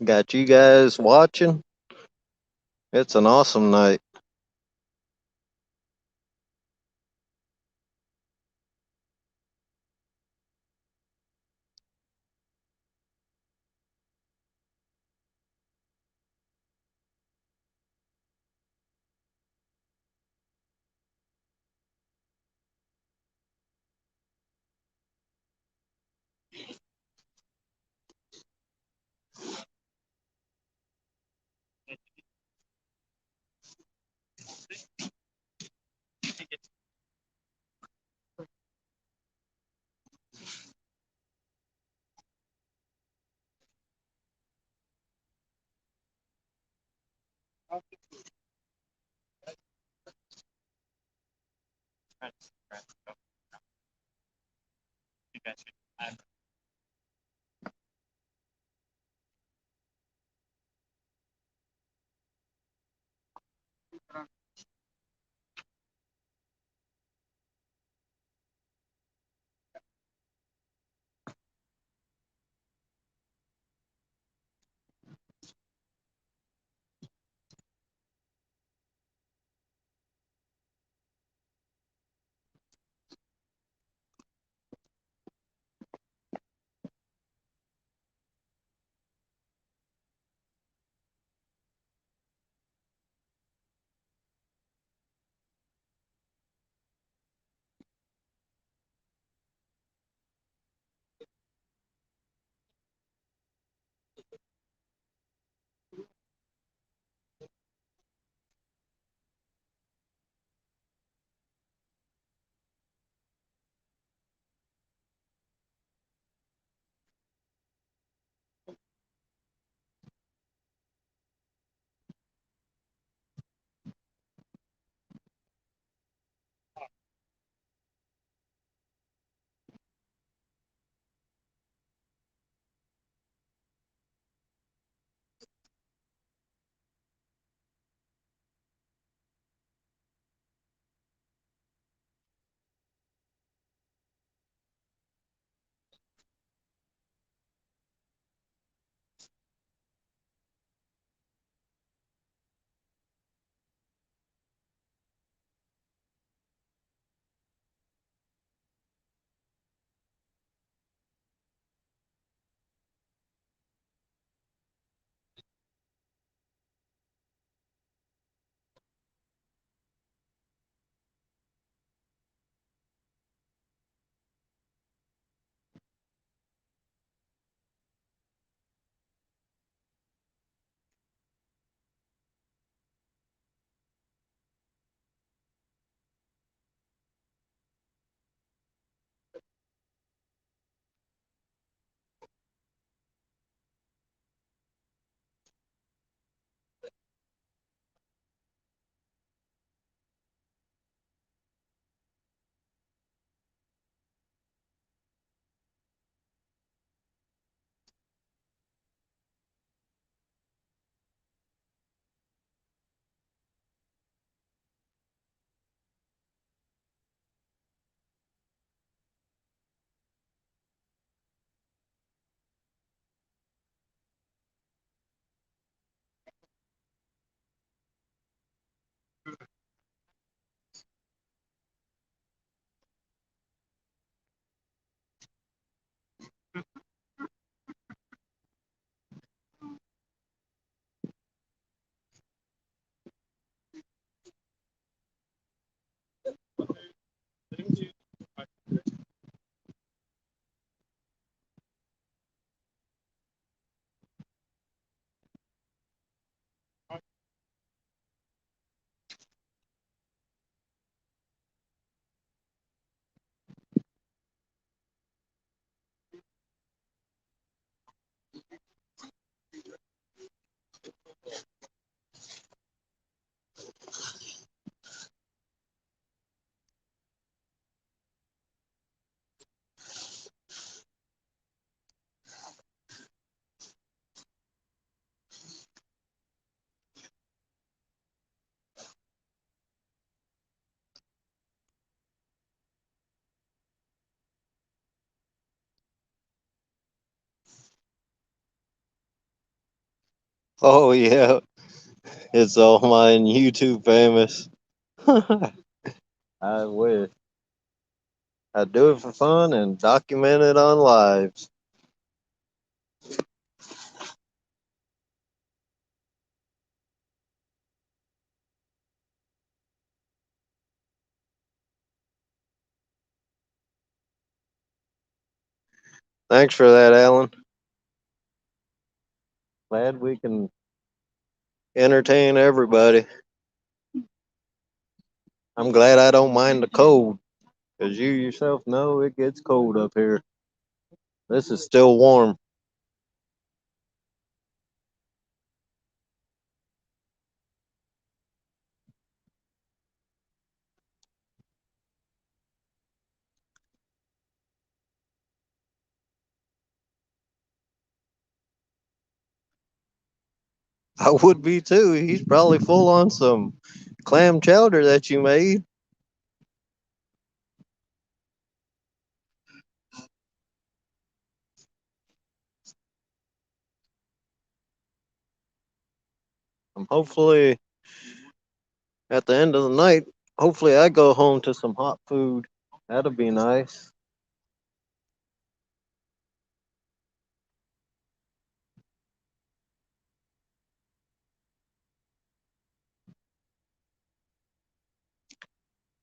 Got you guys watching. It's an awesome night. You guys should add. Oh yeah, it's all mine YouTube famous. I wish. I do it for fun and document it on lives. Thanks for that, Alan. Glad we can entertain everybody. I'm glad I don't mind the cold, because you yourself know it gets cold up here. This is still warm. I would be too. He's probably full on some clam chowder that you made. Hopefully, at the end of the night, hopefully I go home to some hot food. That'll be nice.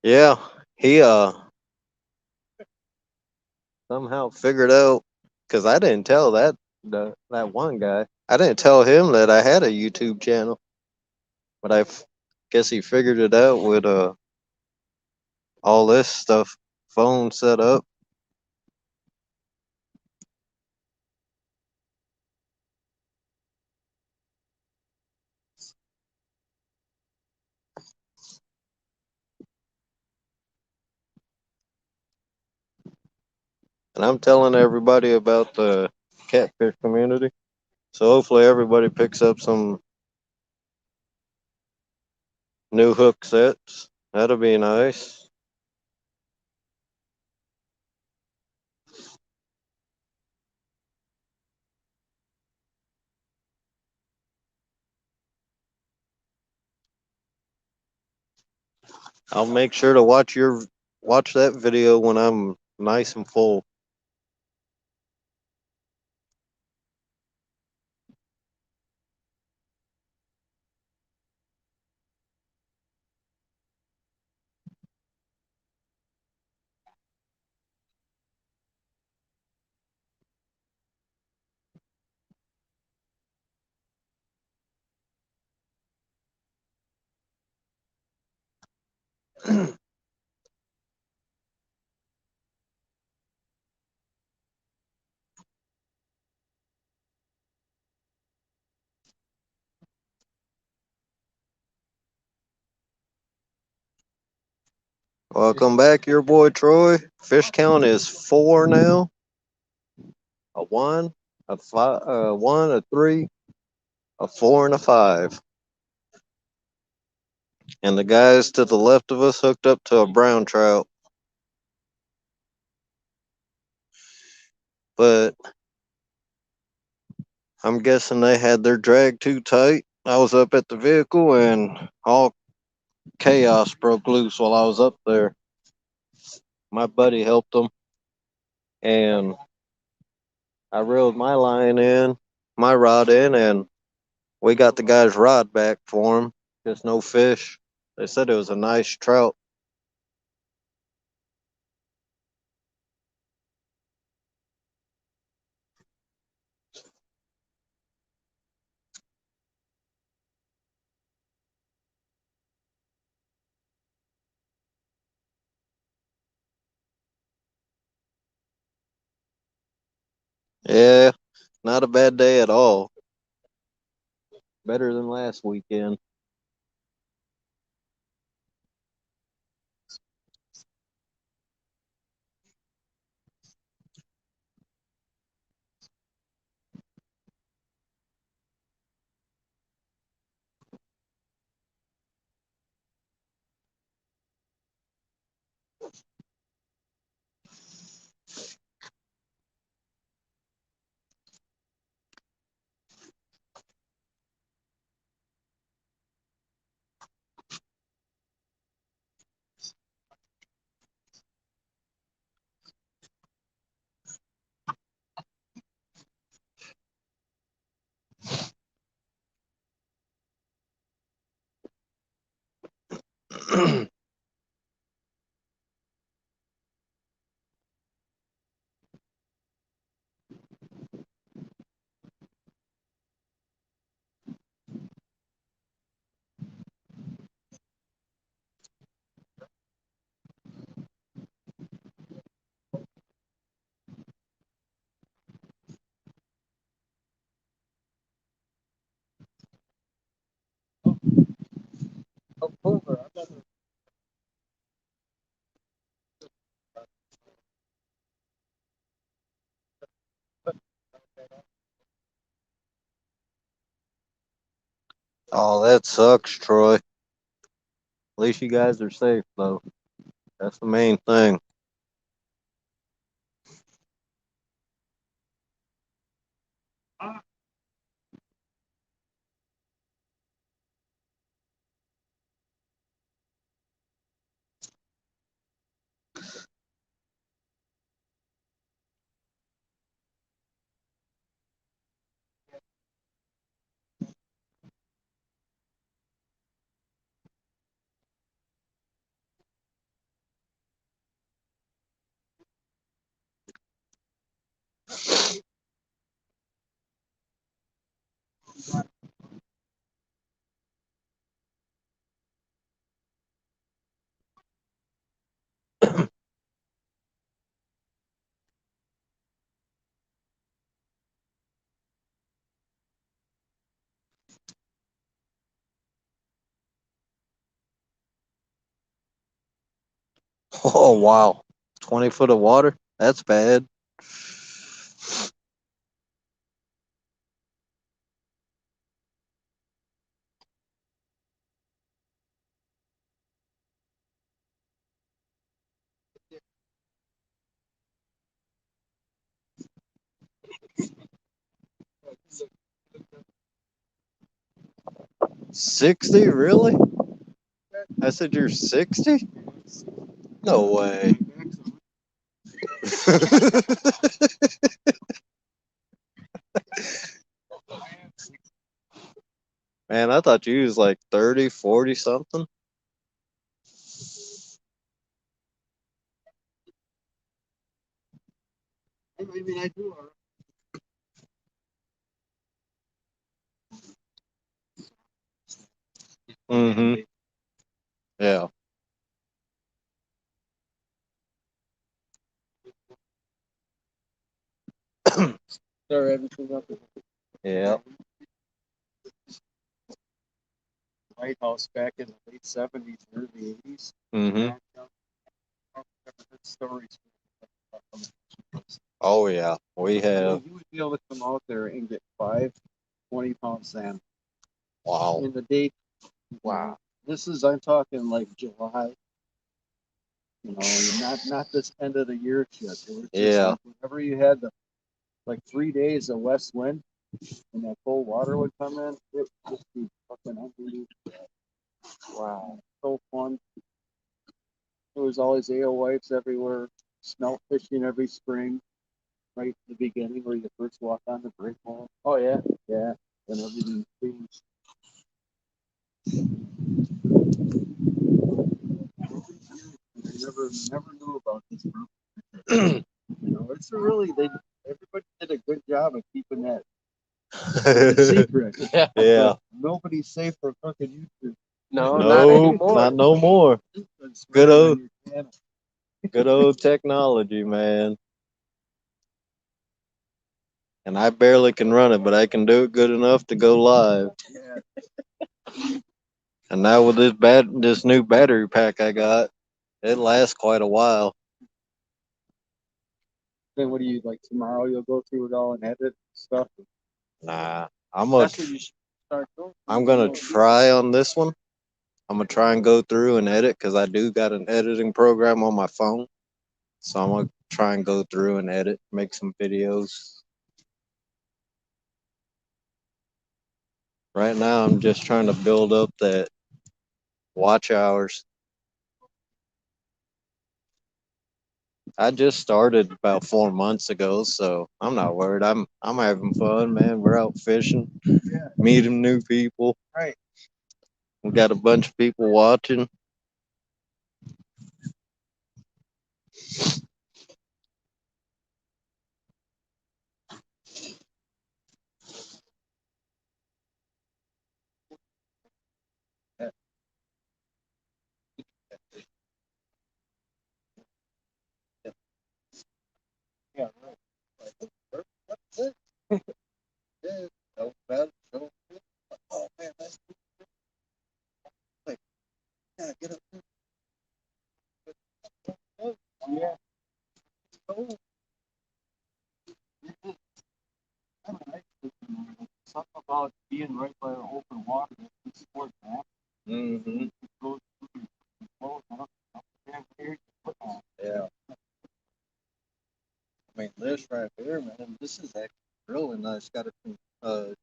Yeah, he somehow figured out because I didn't tell that one guy. I didn't tell him that I had a YouTube channel, but guess he figured it out with all this stuff, phone set up. And I'm telling everybody about the catfish community. So hopefully everybody picks up some new hook sets. That'll be nice. I'll make sure to watch that video when I'm nice and full. Welcome back, your boy Troy. Fish count is 4 now. A 1, a 5, a 1, a 3, a 4, and a 5. And the guys to the left of us hooked up to a brown trout. But I'm guessing they had their drag too tight. I was up at the vehicle and all chaos broke loose while I was up there. My buddy helped them, and I reeled my line in, my rod in, and we got the guy's rod back for him. Just no fish. They said it was a nice trout. Yeah, not a bad day at all. Better than last weekend. October. that sucks, Troy. At least you guys are safe, though. That's the main thing. Oh, wow. 20 foot of water? That's bad. $60? Really? I said you're 60? No way. Man, I thought you was like 30, 40 something. I mean, I do. Mm-hmm. Yeah. Stir everything up. Yeah. White House back in the late 70s, early 80s. Mm-hmm. I've heard stories. Oh, yeah. We have. He would be able to come out there and get 5 20-pound salmon Wow. in the day. Wow. This is, I'm talking like July, not this end of the year shit. It was just Yeah. like whenever you had like 3 days of west wind and that cold water would come in, it would just be fucking unbelievable. Wow. So fun. There was always alewives everywhere, smelt fishing every spring, right at the beginning where you first walk on the break wall. Oh yeah. Yeah. And everything changed. I never knew about this group. It's a really everybody did a good job of keeping that secret. Yeah. Yeah. Nobody's safe for cooking YouTube. No, not No, anymore. not no more. And Good swearing old- on your channel. Good old technology, man. And I barely can run it, but I can do it good enough to go live. Yeah. And now with this new battery pack I got, it lasts quite a while. Then what do you like tomorrow? You'll go through it all and edit stuff. Nah, That's what you should start doing. I'm gonna try on this one. I'm gonna try and go through and edit because I do got an editing program on my phone. So I'm gonna try and go through and edit, make some videos. Right now, I'm just trying to build up that watch hours. I just started about 4 months ago, so I'm not worried. I'm having fun, man. We're out fishing, Yeah. meeting new people. Right. We got a bunch of people watching. Yeah. Right. That's it. Yeah. No bad. No. Oh man, that's like, yeah, get up. Oh, yeah. Oh, something about being right by the open water. sport, man. Mm-hmm. Yeah. I mean, this right here, man, this is actually really nice. Got a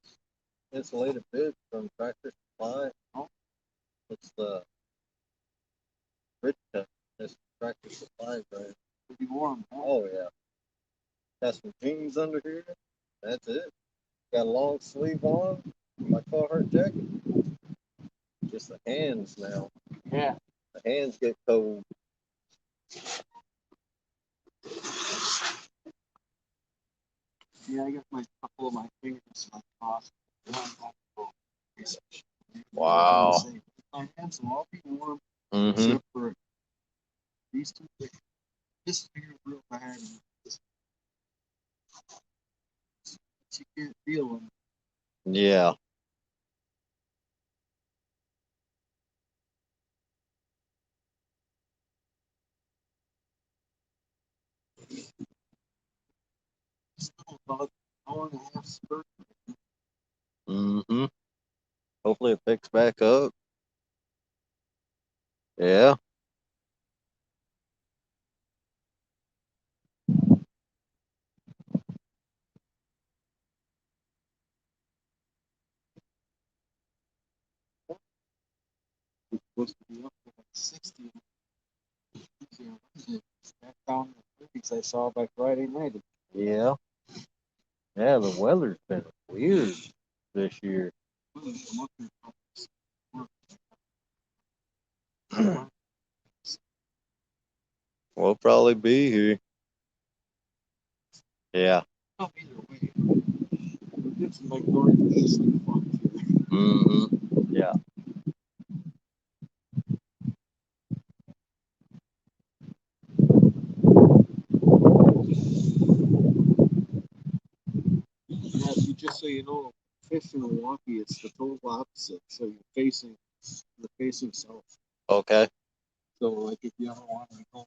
insulated bib from Tractor Supply. It's the Rich Cut. It's Tractor Supply brand. Pretty warm, huh? Oh yeah. Got some jeans under here. That's it. Got a long sleeve on. My Carhartt jacket. Just the hands now. Yeah. The hands get cold. Yeah, I got my couple of my fingers like crossed. Wow. My hands will all be warm Mm-hmm. except for these two things. This finger real bad. And this, you can't feel them. Yeah. Still about an hour and a half spurt. Mm-hmm. Hopefully it picks back up. Yeah. It's supposed to be up to like 60. Back down in the 30s I saw by Friday night. Yeah. Yeah, the weather's been weird this year. We'll probably be here. Yeah. Oh, either way, it's like northeast. Mm-hmm. Yeah. Yeah, see, just so you know, fish in Milwaukee, it's the total opposite. So you're facing south. Okay. So like if you ever want to go,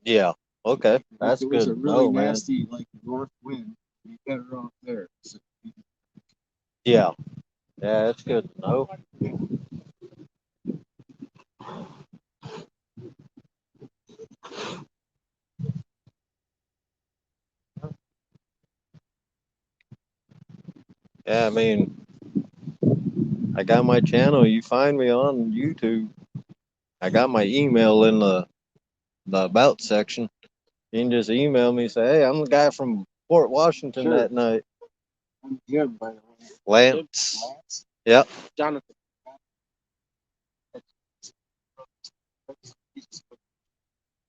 Yeah. Okay. if That's it was good a to really know, man. nasty like north wind, you better off there. So, Yeah. Yeah, it's good to know. Yeah, I mean, I got my channel. You find me on YouTube. I got my email in the about section. You can just email me and say, hey, I'm the guy from Fort Washington Sure. that night. I'm Jim, by the way. Lance. Lance? Yep. Jonathan.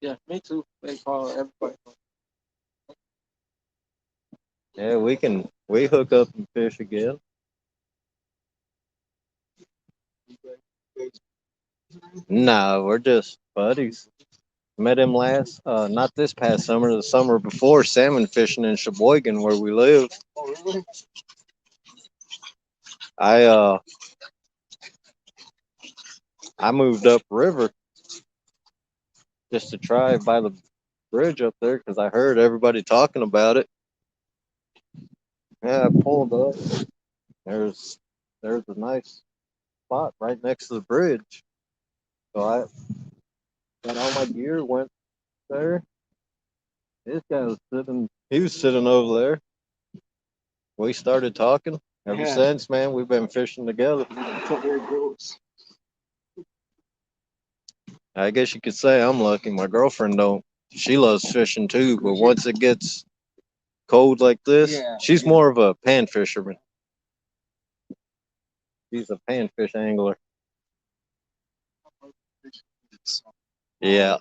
Yeah, me too. They call everybody. Yeah, we hook up and fish again. Nah, we're just buddies. Met him not this past summer, the summer before, salmon fishing in Sheboygan where we live. Oh, really? I I moved up river just to try by the bridge up there because I heard everybody talking about it. Yeah, I pulled up. There's a nice spot right next to the bridge. So I got all my gear, went there. This guy was sitting. He was sitting over there. We started talking. Ever Yeah. since, man, we've been fishing together. So there it goes. I guess you could say I'm lucky. My girlfriend don't. She loves fishing too, but once it gets cold like this, Yeah, she's yeah. more of a pan fisherman. She's a panfish angler. Yeah.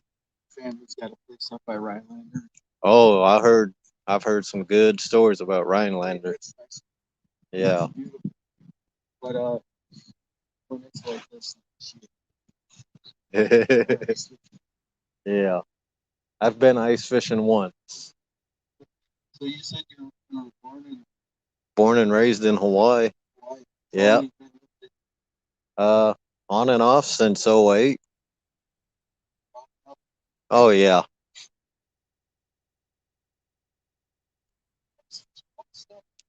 Family's got a place up by Rhinelander. Oh, I've heard some good stories about Rhinelander. Yeah. But when it's like this, Yeah. I've been ice fishing once. So you said you were Born and raised in Hawaii. Hawaii. Yeah. On and off since '08. Oh yeah.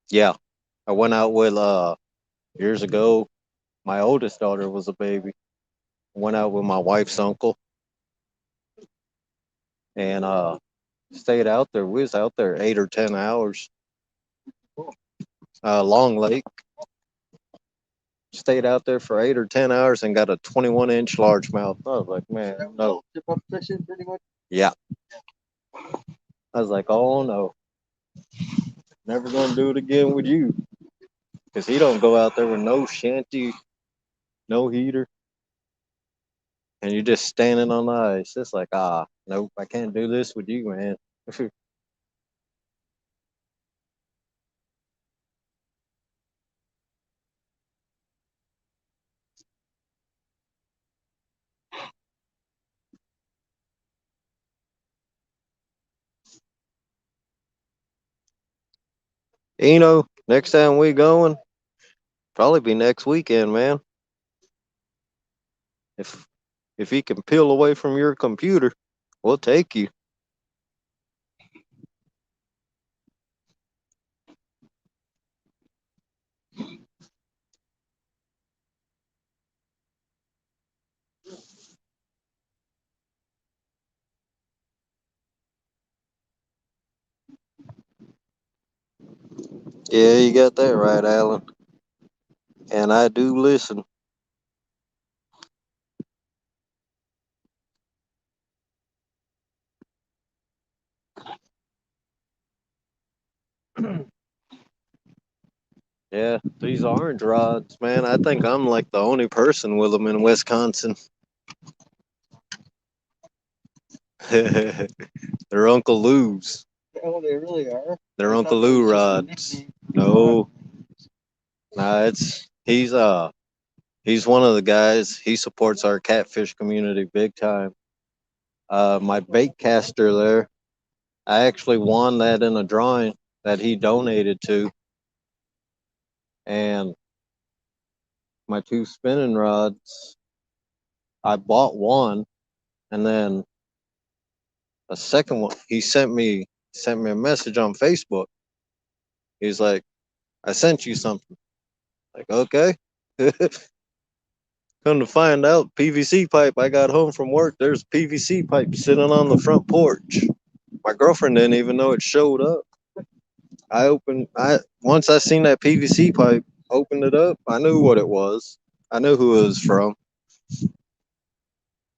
Yeah. I went out with years ago. My oldest daughter was a baby. Went out with my wife's uncle and stayed out there. We was out there 8 or 10 hours. Long Lake. Stayed out there for 8 or 10 hours and got a 21-inch largemouth. I was like, man, no. Tip up fishing, pretty much. Yeah. I was like, oh no, never gonna do it again with you. Cause he don't go out there with no shanty, no heater, and you're just standing on the ice. It's like, nope, I can't do this with you, man. Next time we going, probably be next weekend, man. If he can peel away from your computer, we'll take you. Yeah, you got that right, Alan. And I do listen. Yeah, these orange rods, man. I think I'm like the only person with them in Wisconsin. They're Uncle Lou's. Oh, they really are. They're I Uncle thought that Lou was just a rods. nickname for No, nah, he's one of the guys. He supports our catfish community big time. My bait caster there, I actually won that in a drawing that he donated to, and my two spinning rods. I bought one, and then a second one. He sent me a message on Facebook. He's like, "I sent you something." Like, okay. Come to find out, PVC pipe. I got home from work. There's PVC pipe sitting on the front porch. My girlfriend didn't even know it showed up. I once I seen that PVC pipe, opened it up. I knew what it was. I knew who it was from.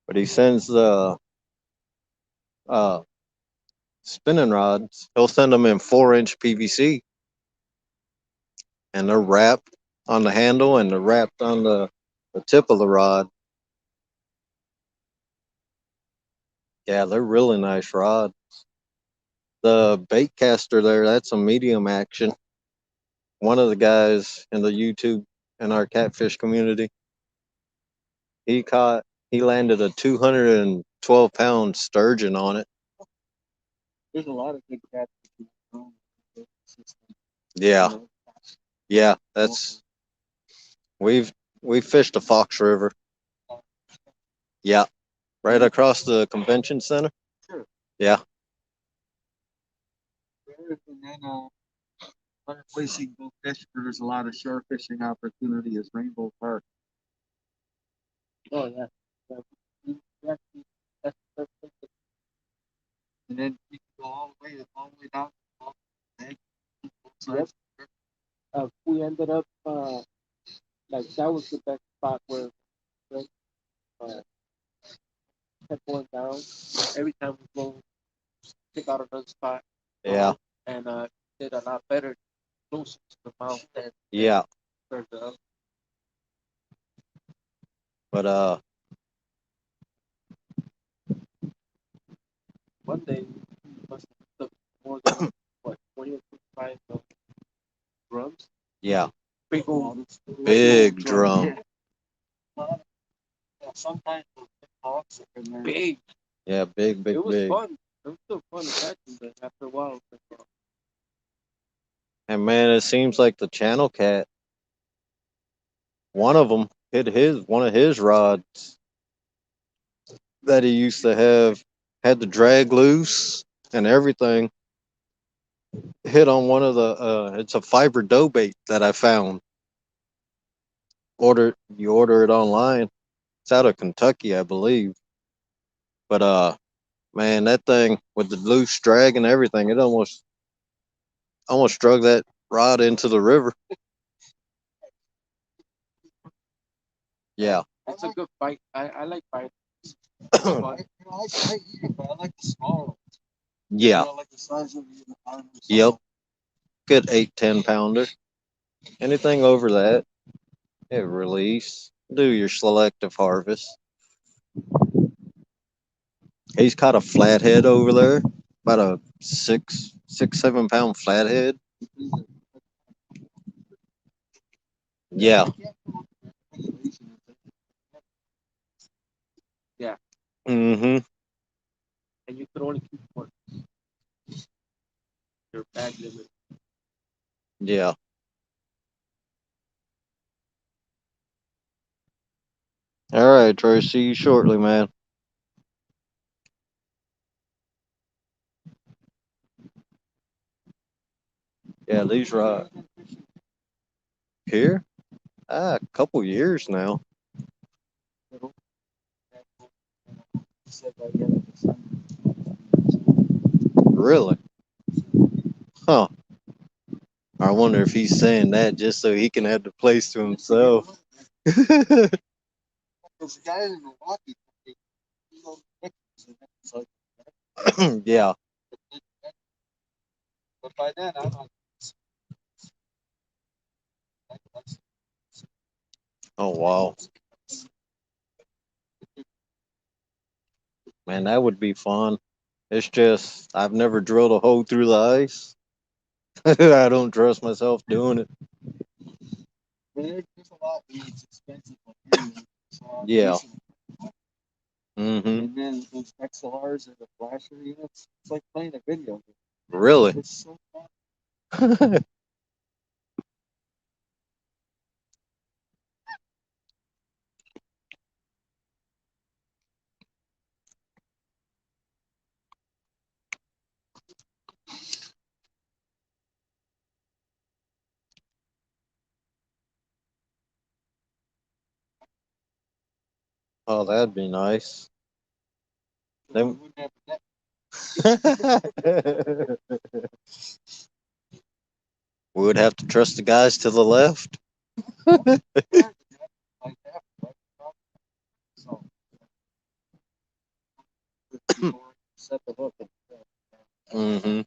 But he sends the uh, spinning rods. He'll send them in 4-inch PVC, and they're wrapped on the handle and they're wrapped on the tip of the rod. Yeah, they're really nice rods. The bait caster there, that's a medium action. One of the guys in the YouTube in our catfish community, he landed a 212-pound sturgeon on it. There's a lot of big cats. Yeah, yeah, that's we've fished the Fox River. Yeah, right across the convention center. Sure. Yeah. And then another place you can go fish where there's a lot of shore fishing opportunity is Rainbow Park. Oh yeah. That's perfect. And then you can go all the way down. Yep. We ended up like that was the best spot where kept going down. Every time we go pick out another spot. Yeah. And did a lot better closer to the mountain. Yeah. Further up. But one day we must have more than what 20 or 25 drums. Yeah. Big old Big drum. Yeah, sometimes those big hawks are in there. Big. Yeah, big. It was fun. It was still fun to catch them, but after a while, And man, it seems like the channel cat, one of them hit one of his rods that he used to have, had the drag loose and everything. Hit on one of the it's a fiber dough bait that I found. You order it online. It's out of Kentucky, I believe. But man, that thing with the loose drag and everything, it almost drug that rod into the river. Yeah. It's a good bite. I like bite. I like eating, but I like the smaller ones. Yeah. I like the size of the arm. Yep. Good 8-10 pounder. Anything over that, it release. Do your selective harvest. He's caught a flathead over there, about a 7 pound flathead. Yeah. Yeah. Mm-hmm. And you could only keep one. Your bag limit. Yeah. All right, Troy. See you shortly, man. Yeah, these rods here. A couple years now. Really? Huh. I wonder if he's saying that just so he can have the place to himself. There's a guy in Milwaukee. Yeah. But by then, I'm on. Oh wow. Man, that would be fun. It's just I've never drilled a hole through the ice. I don't trust myself doing it. There's a lot, it's expensive. Yeah. Mm-hmm. And then those XLRs or the flasher units, it's like playing a video game. Really? It's so fun. Oh, that'd be nice. Them... We would have to trust the guys to the left. Mm-hmm.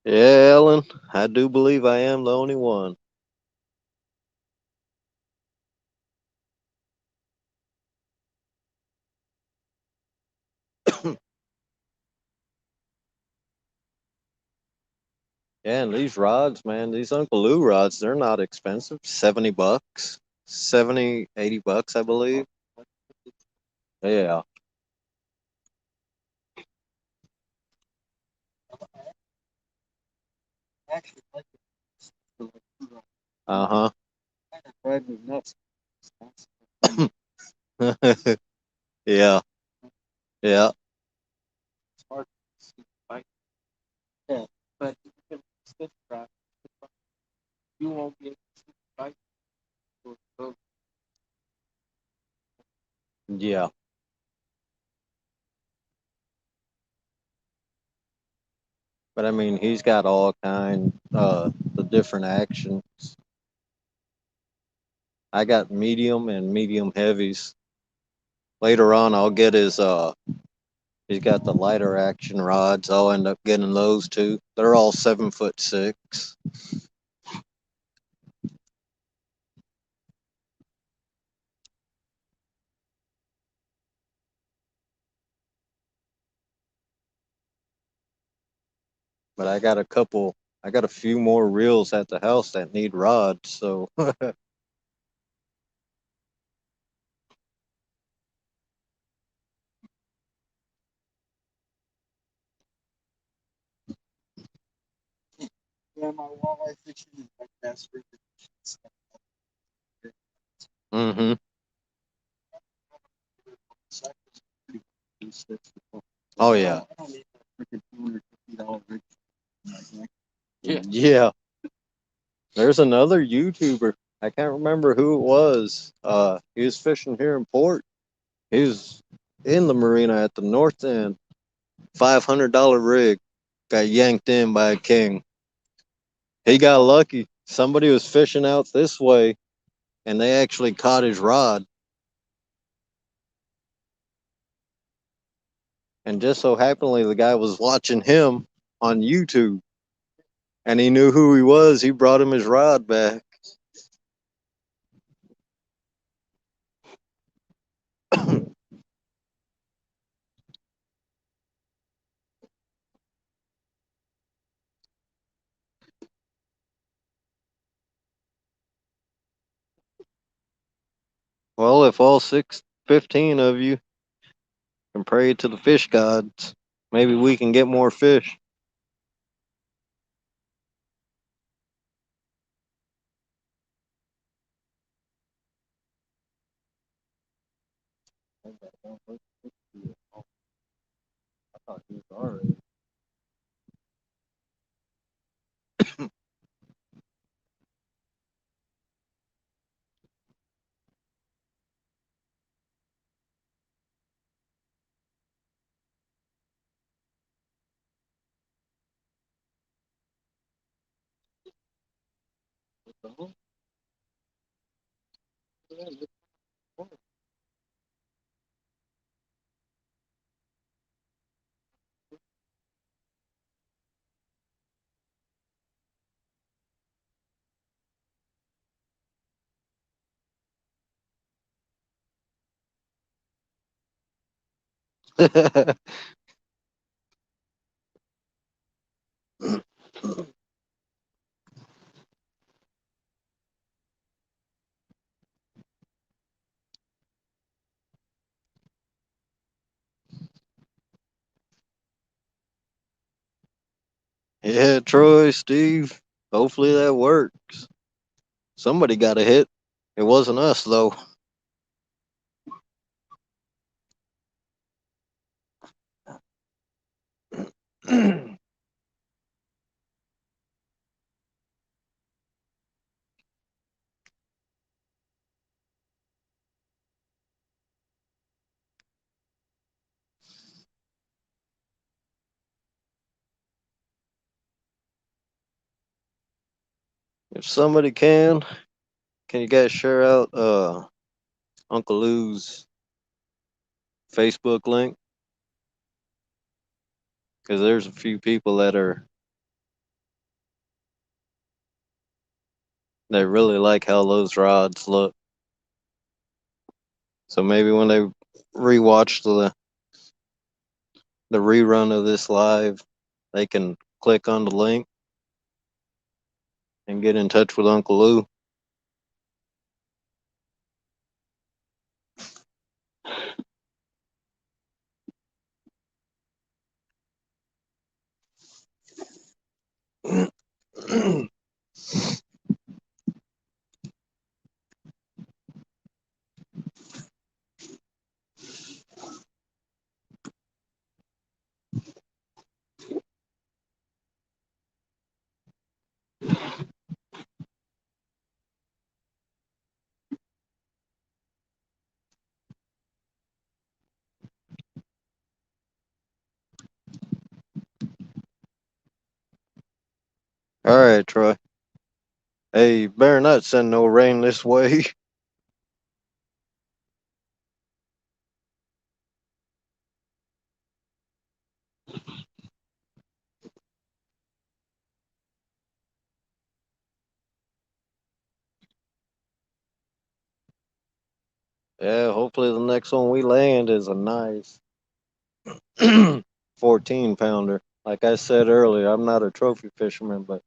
Yeah, Ellen, I do believe I am the only one. Yeah, and these rods, man, these Uncle Lou rods, they're not expensive. $70. 70, $80, I believe. Yeah. Actually, like Uh-huh. drive me nuts. Yeah. Yeah. It's hard to see bite. Yeah. But if you can stick trap, you won't be able to see bite. Yeah. But I mean, he's got all the different actions. I got medium and medium heavies. Later on, I'll get he's got the lighter action rods. I'll end up getting those too. They're all 7'6". But I got a few more reels at the house that need rods. So on my walleye fishing and my bass fishing stuff. Mm-hmm. Oh yeah. I don't need that freaking $250 rig. Yeah. Yeah. There's another YouTuber. I can't remember who it was. He was fishing here in port. He was in the marina at the north end. $500 rig got yanked in by a king. He got lucky. Somebody was fishing out this way, and they actually caught his rod. And just so happenly, the guy was watching him on YouTube, and he knew who he was. He brought him his rod back. Well, if all 615 of you can pray to the fish gods, maybe we can get more fish. I thought he was already. Yeah, Troy, Steve. Hopefully that works. Somebody got a hit. It wasn't us, though. If somebody can you guys share out Uncle Lou's Facebook link? Because there's a few people that really like how those rods look. So maybe when they rewatch the rerun of this live, they can click on the link and get in touch with Uncle Lou. All right, Troy. Hey, you better not send no rain this way. Yeah, hopefully the next one we land is a nice 14 pounder. Like I said earlier, I'm not a trophy fisherman, but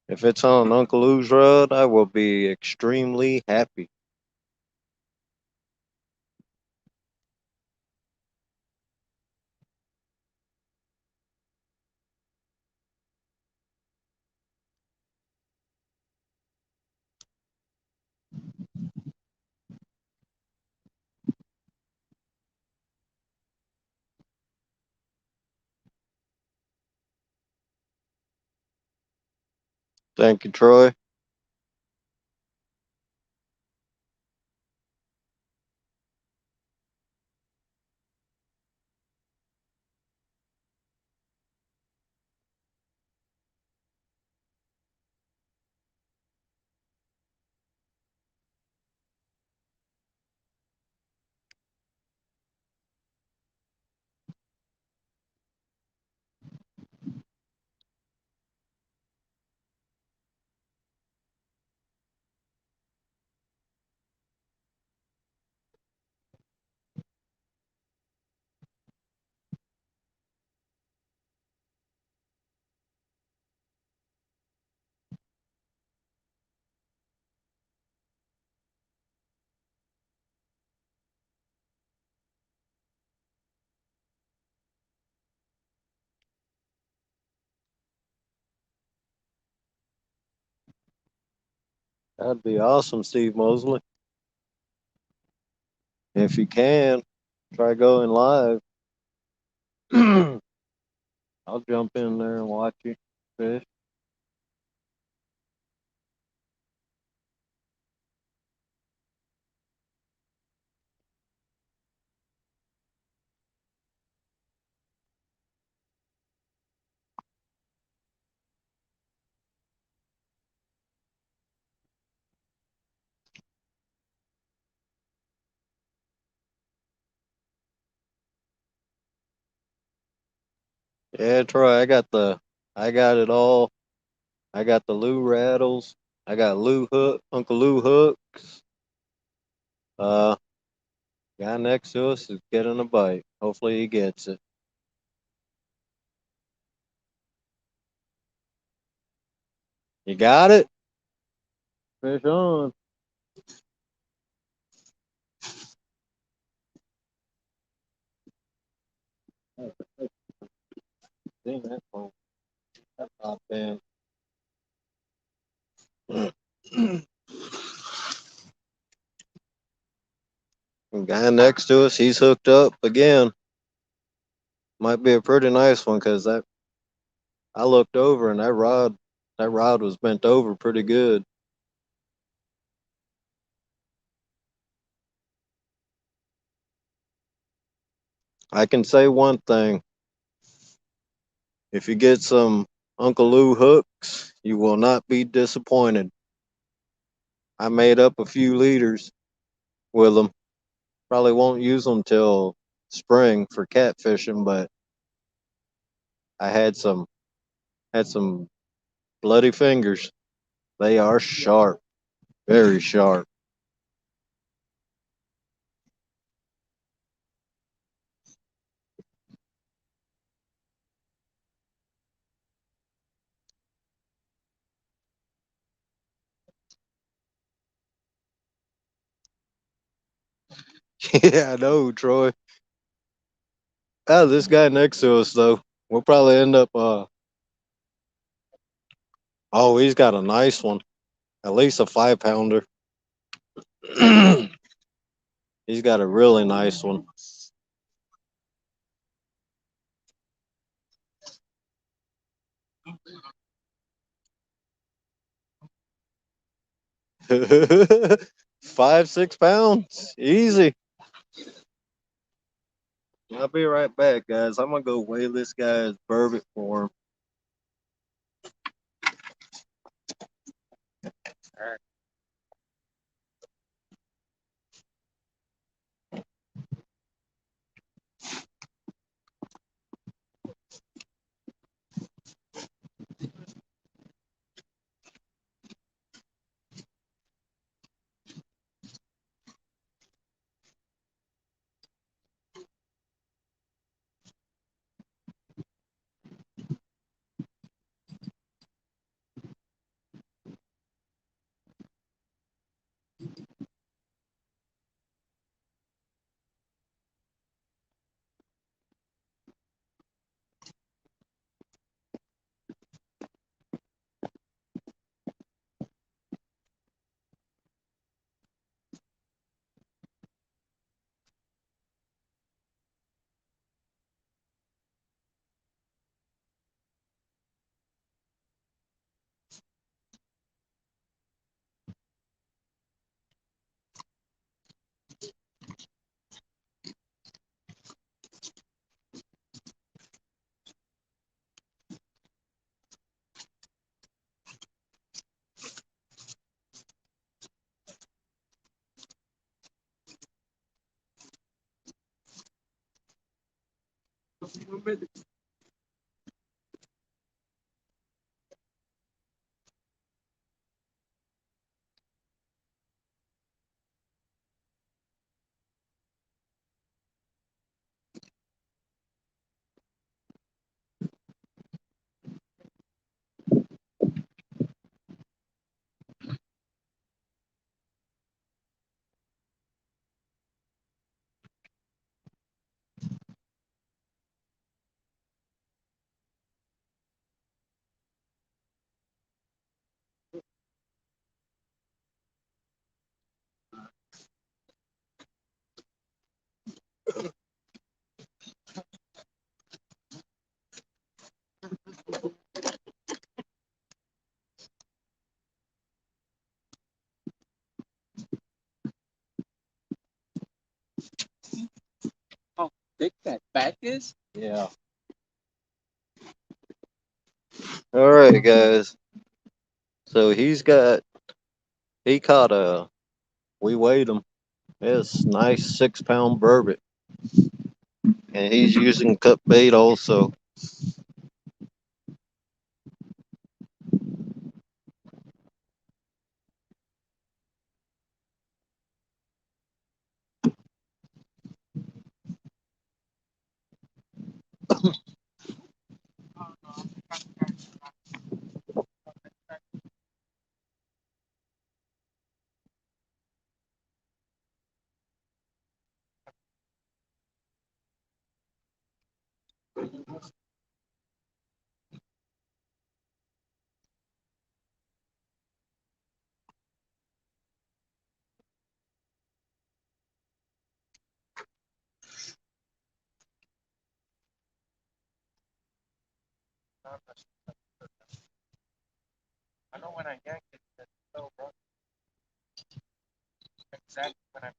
if it's on Uncle Lou's rod, I will be extremely happy. Thank you, Troy. That'd be awesome, Steve Mosley. If you can, try going live. I'll jump in there and watch you fish. Yeah, Troy, I got it all. I got the Lou rattles. I got Uncle Lou hooks. Uh, Guy next to us is getting a bite. Hopefully he gets it. You got it? Fish on. Dang, that phone. That's not bad. The guy next to us, he's hooked up again. Might be a pretty nice one because that I looked over and that rod was bent over pretty good. I can say one thing: if you get some Uncle Lou hooks, you will not be disappointed. I made up a few leaders with them. Probably won't use them till spring for catfishing, but I had some bloody fingers. They are sharp, very sharp. Yeah, I know, Troy. This guy next to us though, we'll probably end up. Oh, he's got a nice one, at least a 5 pounder. He's got a really nice one. 5, 6 pounds, easy. I'll be right back, guys. I'm gonna go weigh this guy's burbot for him. few more minutes. How thick that back is? Yeah. All right, guys. So he caught we weighed him. It's nice 6-pound burbot. And he's using cut bait also. I know when I yank it, it's so rough. Exactly when I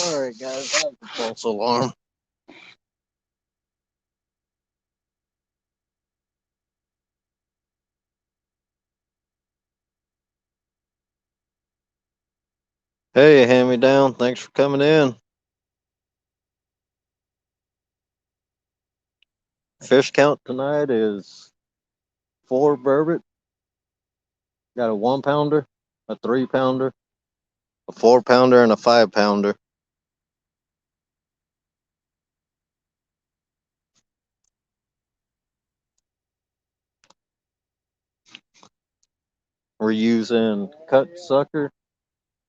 All right, guys. That was the false alarm. Hey, hand me down. Thanks for coming in. Fish count tonight is 4 burbot. Got a 1-pounder, a 3-pounder, a 4-pounder, and a 5-pounder. We're using cut sucker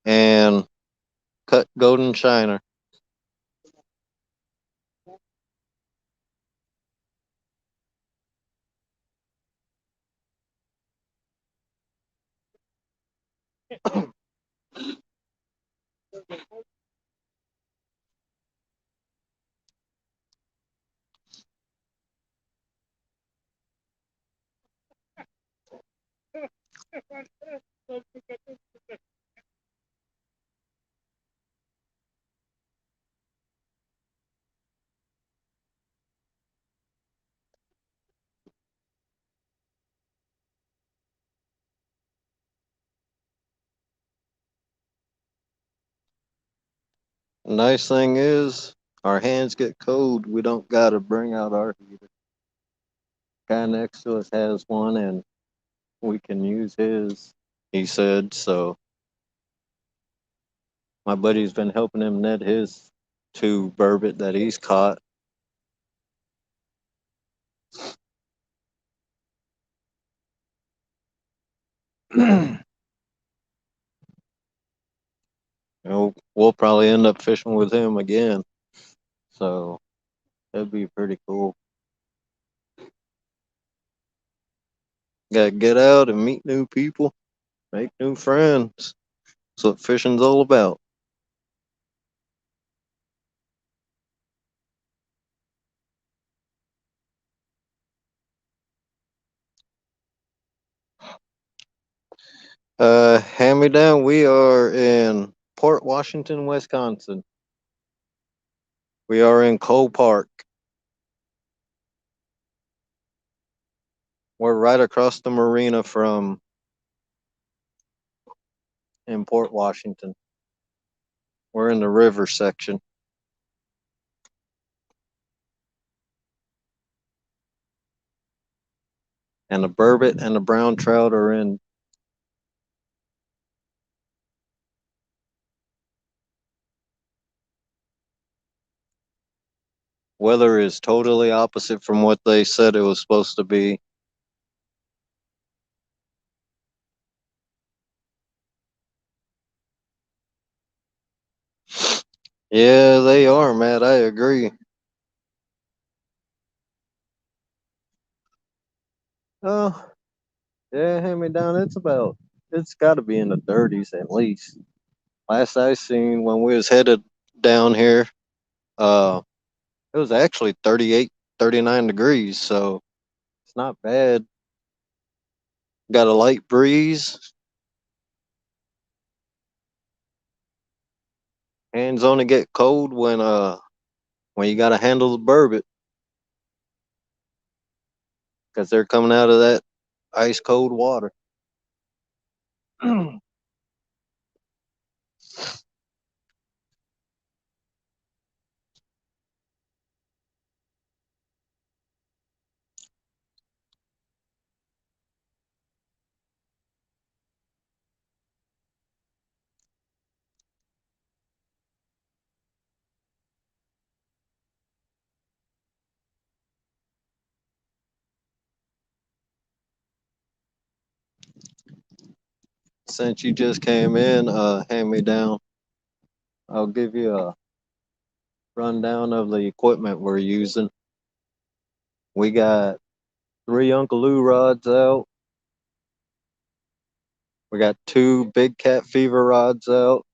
and cut golden shiner. Nice thing is, our hands get cold. We don't gotta bring out our heater. Guy next to us has one, and we can use his. He said so. My buddy's been helping him net his 2 burbot that he's caught. We'll probably end up fishing with him again. So that'd be pretty cool. Gotta get out and meet new people, make new friends. That's what fishing's all about. Hand me down. We are in Port Washington, Wisconsin. We are in Cole Park. We're right across the marina from in Port Washington. We're in the river section. And the burbot and the brown trout are in. Weather is totally opposite from what they said it was supposed to be. Yeah, they are, Matt. I agree. Oh, yeah, hand me down. It's got to be in the 30s at least. Last I seen when we was headed down here, uh, it was actually 38, 39 degrees. So it's not bad. Got a light breeze. Hands only get cold when you got to handle the burbot because they're coming out of that ice cold water. Since you just came in, hand me down. I'll give you a rundown of the equipment we're using. We got 3 Uncle Lou rods out. We got 2 Big Cat Fever rods out.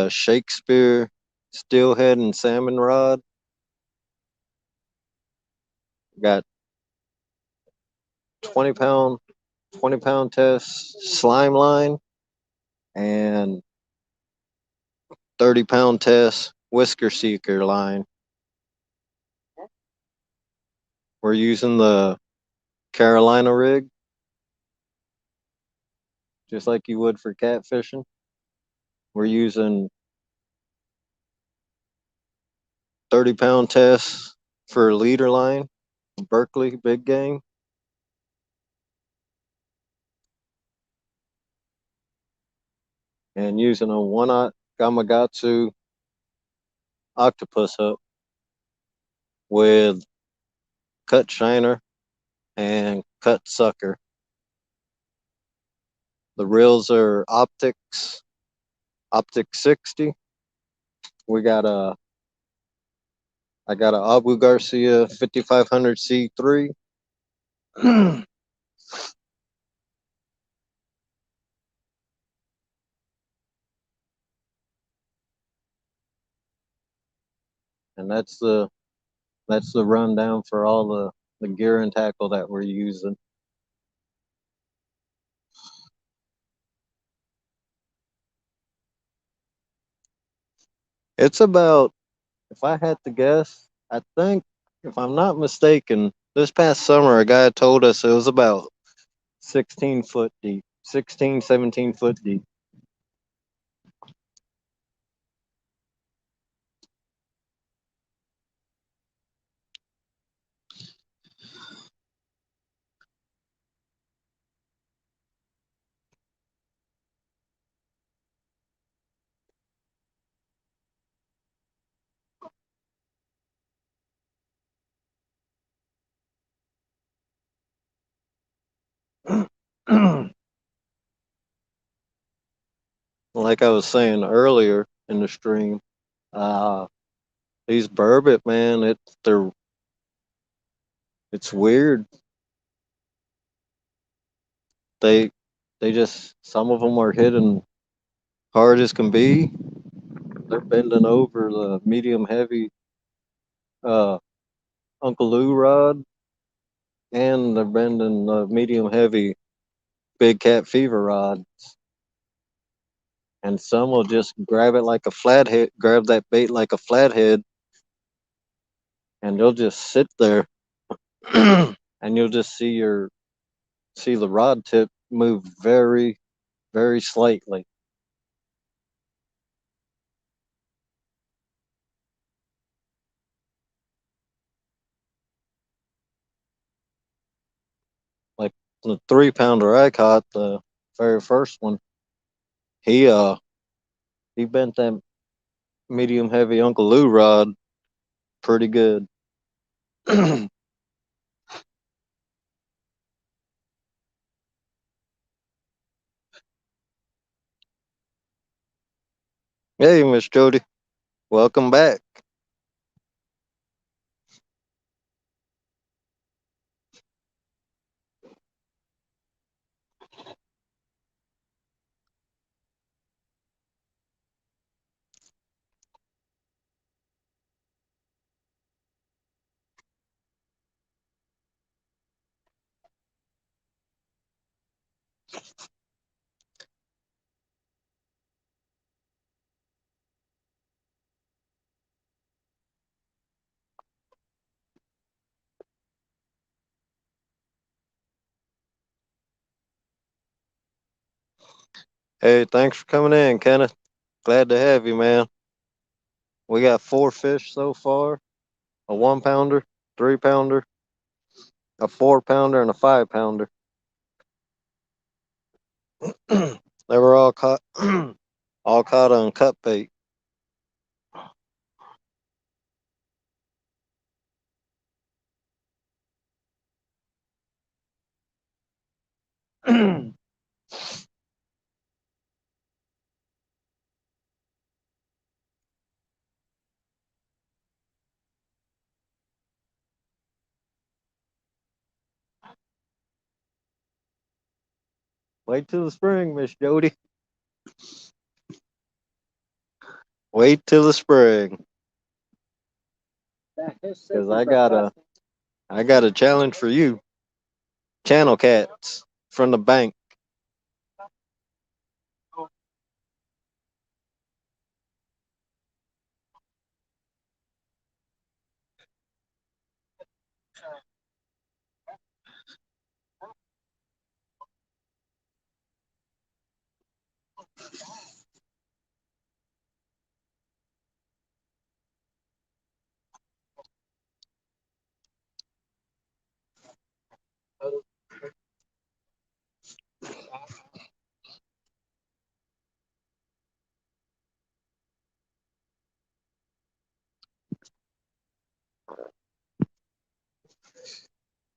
Shakespeare steelhead and salmon rod. We got 20 pound 20 pound test slime line and 30 pound test whisker seeker line. We're using the Carolina rig, just like you would for catfishing. We're using 30 pound tests for leader line, Berkeley big game. And using a 1/0 Gamakatsu octopus hook with cut shiner and cut sucker. The reels are Optic 60. We got I got a Abu Garcia 5500 C3. And that's the rundown for all the gear and tackle that we're using. It's about, if I had to guess, I think, if I'm not mistaken, this past summer a guy told us it was about 16 foot deep, 16, 17 foot deep. Like I was saying earlier in the stream, uh, these Burbot, man, it's weird. They they just, some of them are hitting hard as can be. They're bending over the medium heavy uh, Uncle Lou rod, and they're bending the medium heavy Big Cat Fever rod. And some will just grab it like a flathead, grab that bait like a flathead, and they'll just sit there, and you'll just see the rod tip move very, very slightly. Like the 3 pounder I caught, the very first one, he uh he bent that medium heavy Uncle Lou rod pretty good. Hey, Miss Jody, welcome back. Hey, thanks for coming in, Kenneth. Glad to have you, man. We got 4 fish so far: a 1 pounder, 3 pounder, a 4 pounder, and a 5 pounder. They were all caught, all caught on cut bait. Wait till the spring, Miss Jody. Wait till the spring, because I got a challenge for you. Channel cats from the bank.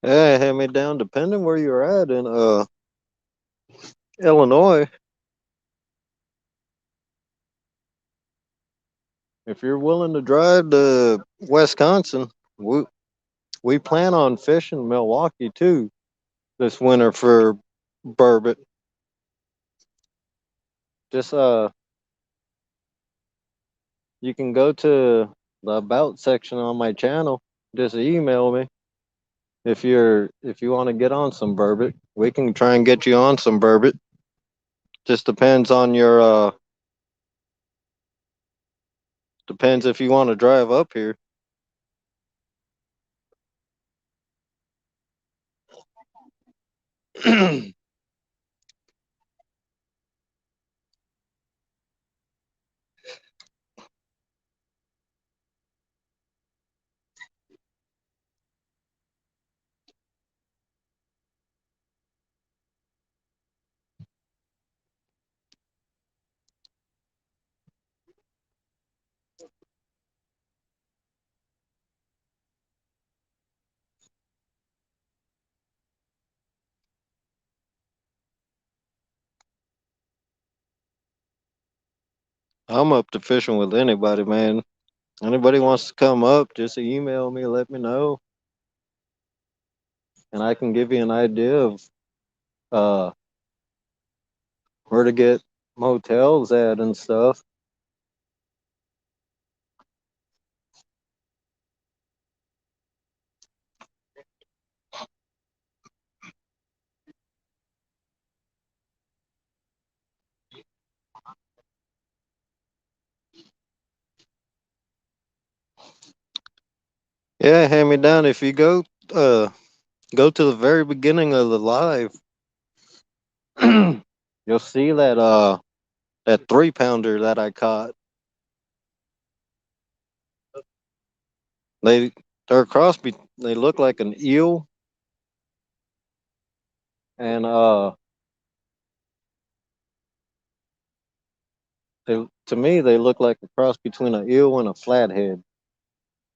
Yeah, hand me down, depending where you're at in Illinois, if you're willing to drive to Wisconsin, we plan on fishing Milwaukee too this winter for burbot. Just you can go to the about section on my channel. Just email me if you want to get on some burbot. We can try and get you on some burbot. Just depends on your depends if you want to drive up here. I'm up to fishing with anybody, man. Anybody wants to come up, just email me, let me know, and I can give you an idea of uh where to get motels at and stuff. Yeah, hand me down. If you go to the very beginning of the live, you'll see that 3 pounder that I caught. They they're a cross they look like an eel and to me they look like a cross between an eel and a flathead.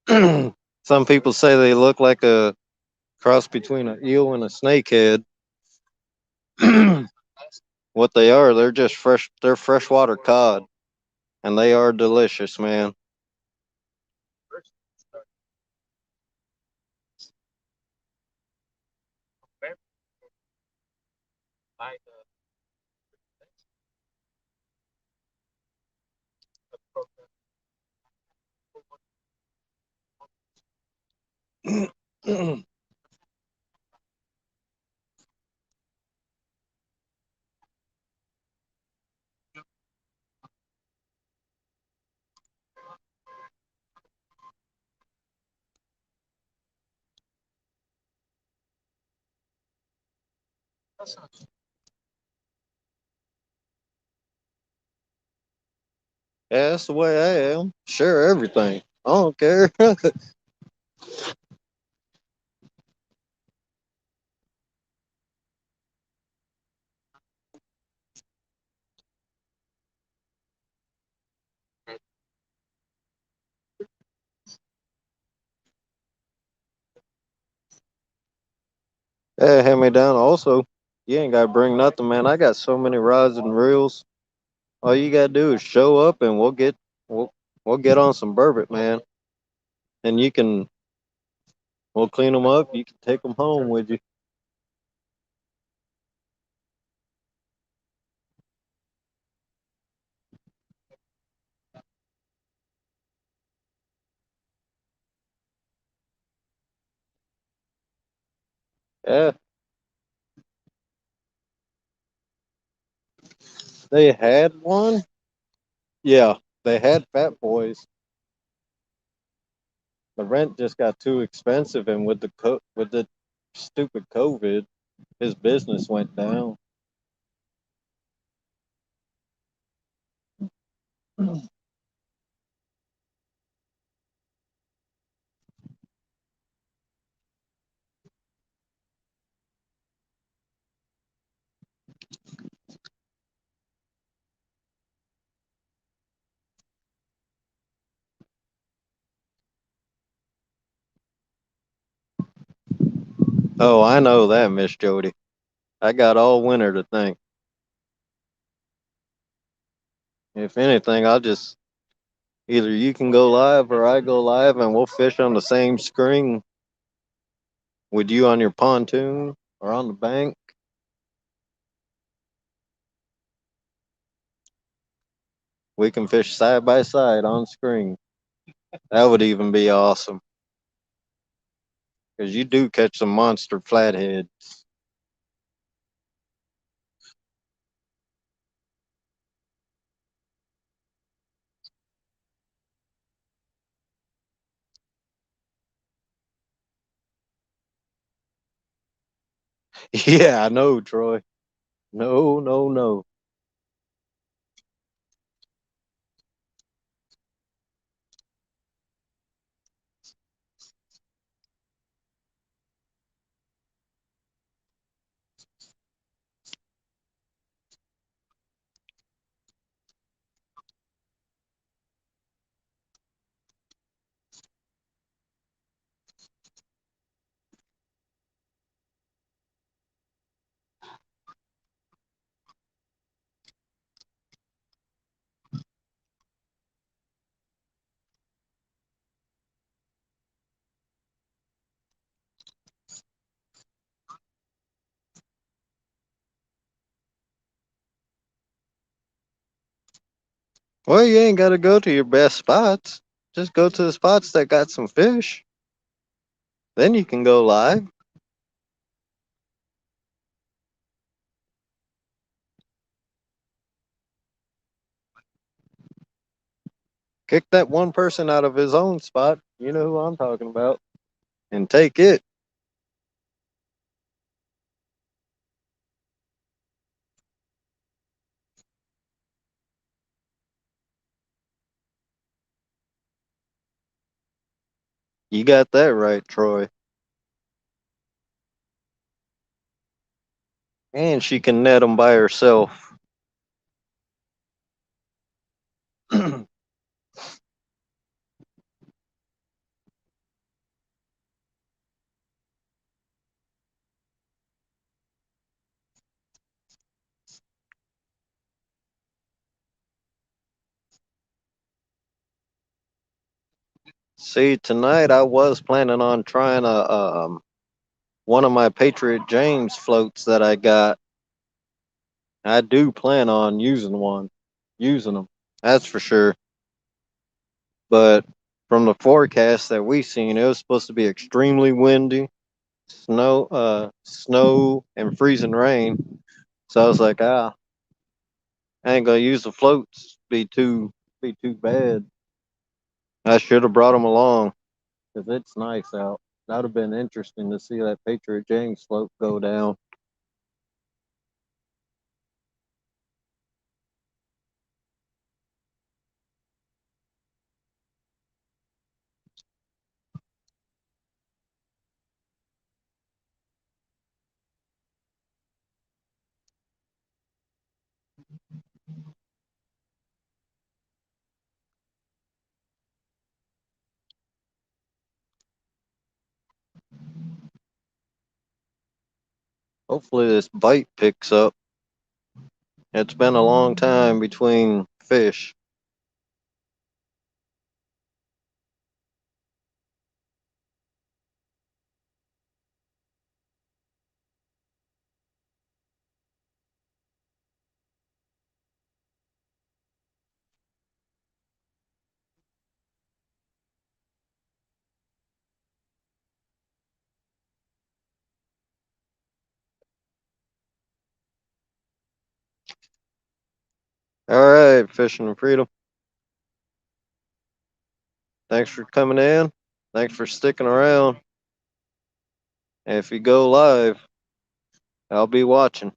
Some people say they look like a cross between an eel and a snakehead. What they are, they're just fresh. They're freshwater cod, and they are delicious, man. Yeah, that's the way I am. Share everything. I don't care. Yeah, hand me down. Also, you ain't gotta bring nothing, man. I got so many rods and reels. All you gotta do is show up, and we'll get on some burbot, man. And we'll clean them up. You can take them home with you. Yeah, they had one. Yeah, they had Fat Boys. The rent just got too expensive, and with the stupid COVID, his business went down. Oh, I know that, Miss Jody. I got all winter to think. If anything, I'll just either you can go live or I go live, and we'll fish on the same screen with you on your pontoon or on the bank. We can fish side by side on screen. That would even be awesome because you do catch some monster flathead. Yeah, I know, Troy. No, no, no. Well, you ain't got to go to your best spots. Just go to the spots that got some fish. Then you can go live. Kick that one person out of his own spot. You know who I'm talking about. And take it. You got that right, Troy. And she can net them by herself. See, tonight I was planning on trying one of my Patriot James floats that I got. I do plan on using them. That's for sure. But from the forecast that we seen, it was supposed to be extremely windy, snow and freezing rain. So I was like, I ain't gonna use the floats. Be too bad. I should have brought them along because it's nice out. That'd have been interesting to see that Patriot James float go down. Hopefully this bite picks up. It's been a long time between fish. All right, Fishing and Freedom. Thanks for coming in. Thanks for sticking around. And if you go live, I'll be watching.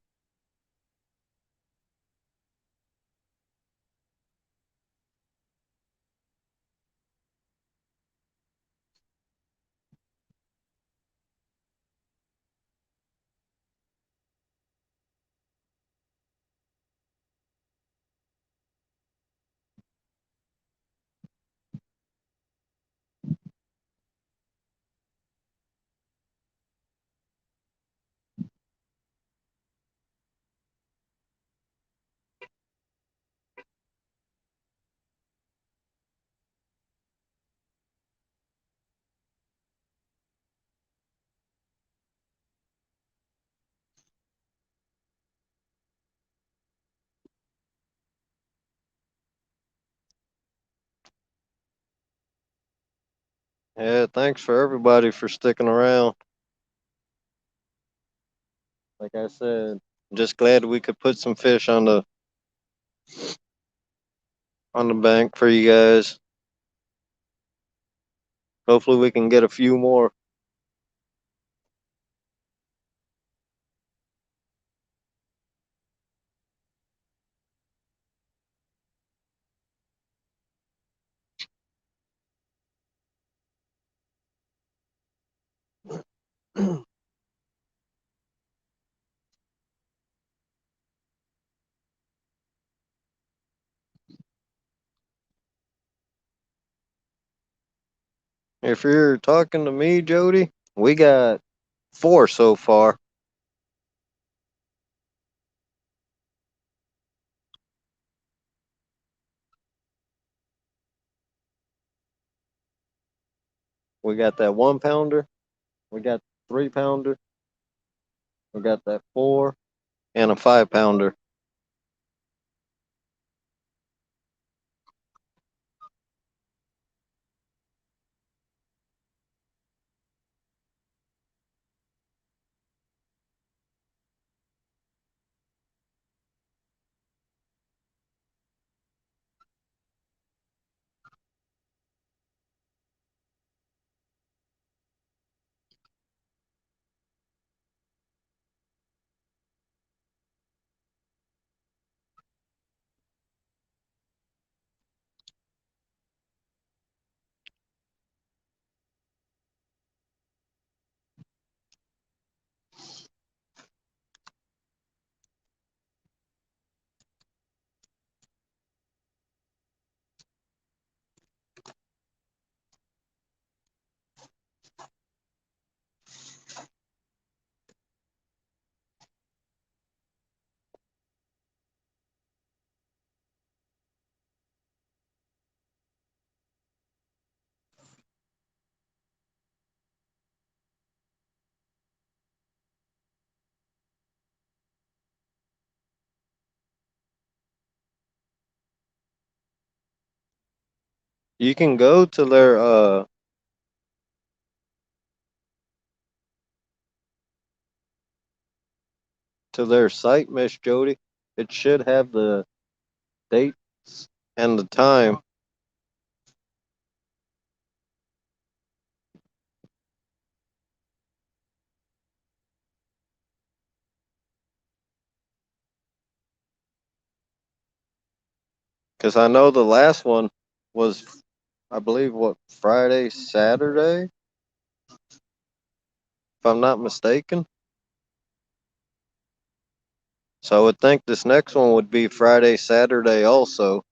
Yeah, thanks for everybody for sticking around. Like I said, just glad we could put some fish on the bank for you guys. Hopefully we can get a few more. If you're talking to me, Jody, we got 4 so far. We got that 1 pounder, we got 3 pounder, we got that 4, and a 5 pounder. You can go to their site, Miss Jody. It should have the dates and the time. Because I know the last one was, I believe, what, Friday, Saturday, if I'm not mistaken. So I would think this next one would be Friday, Saturday also.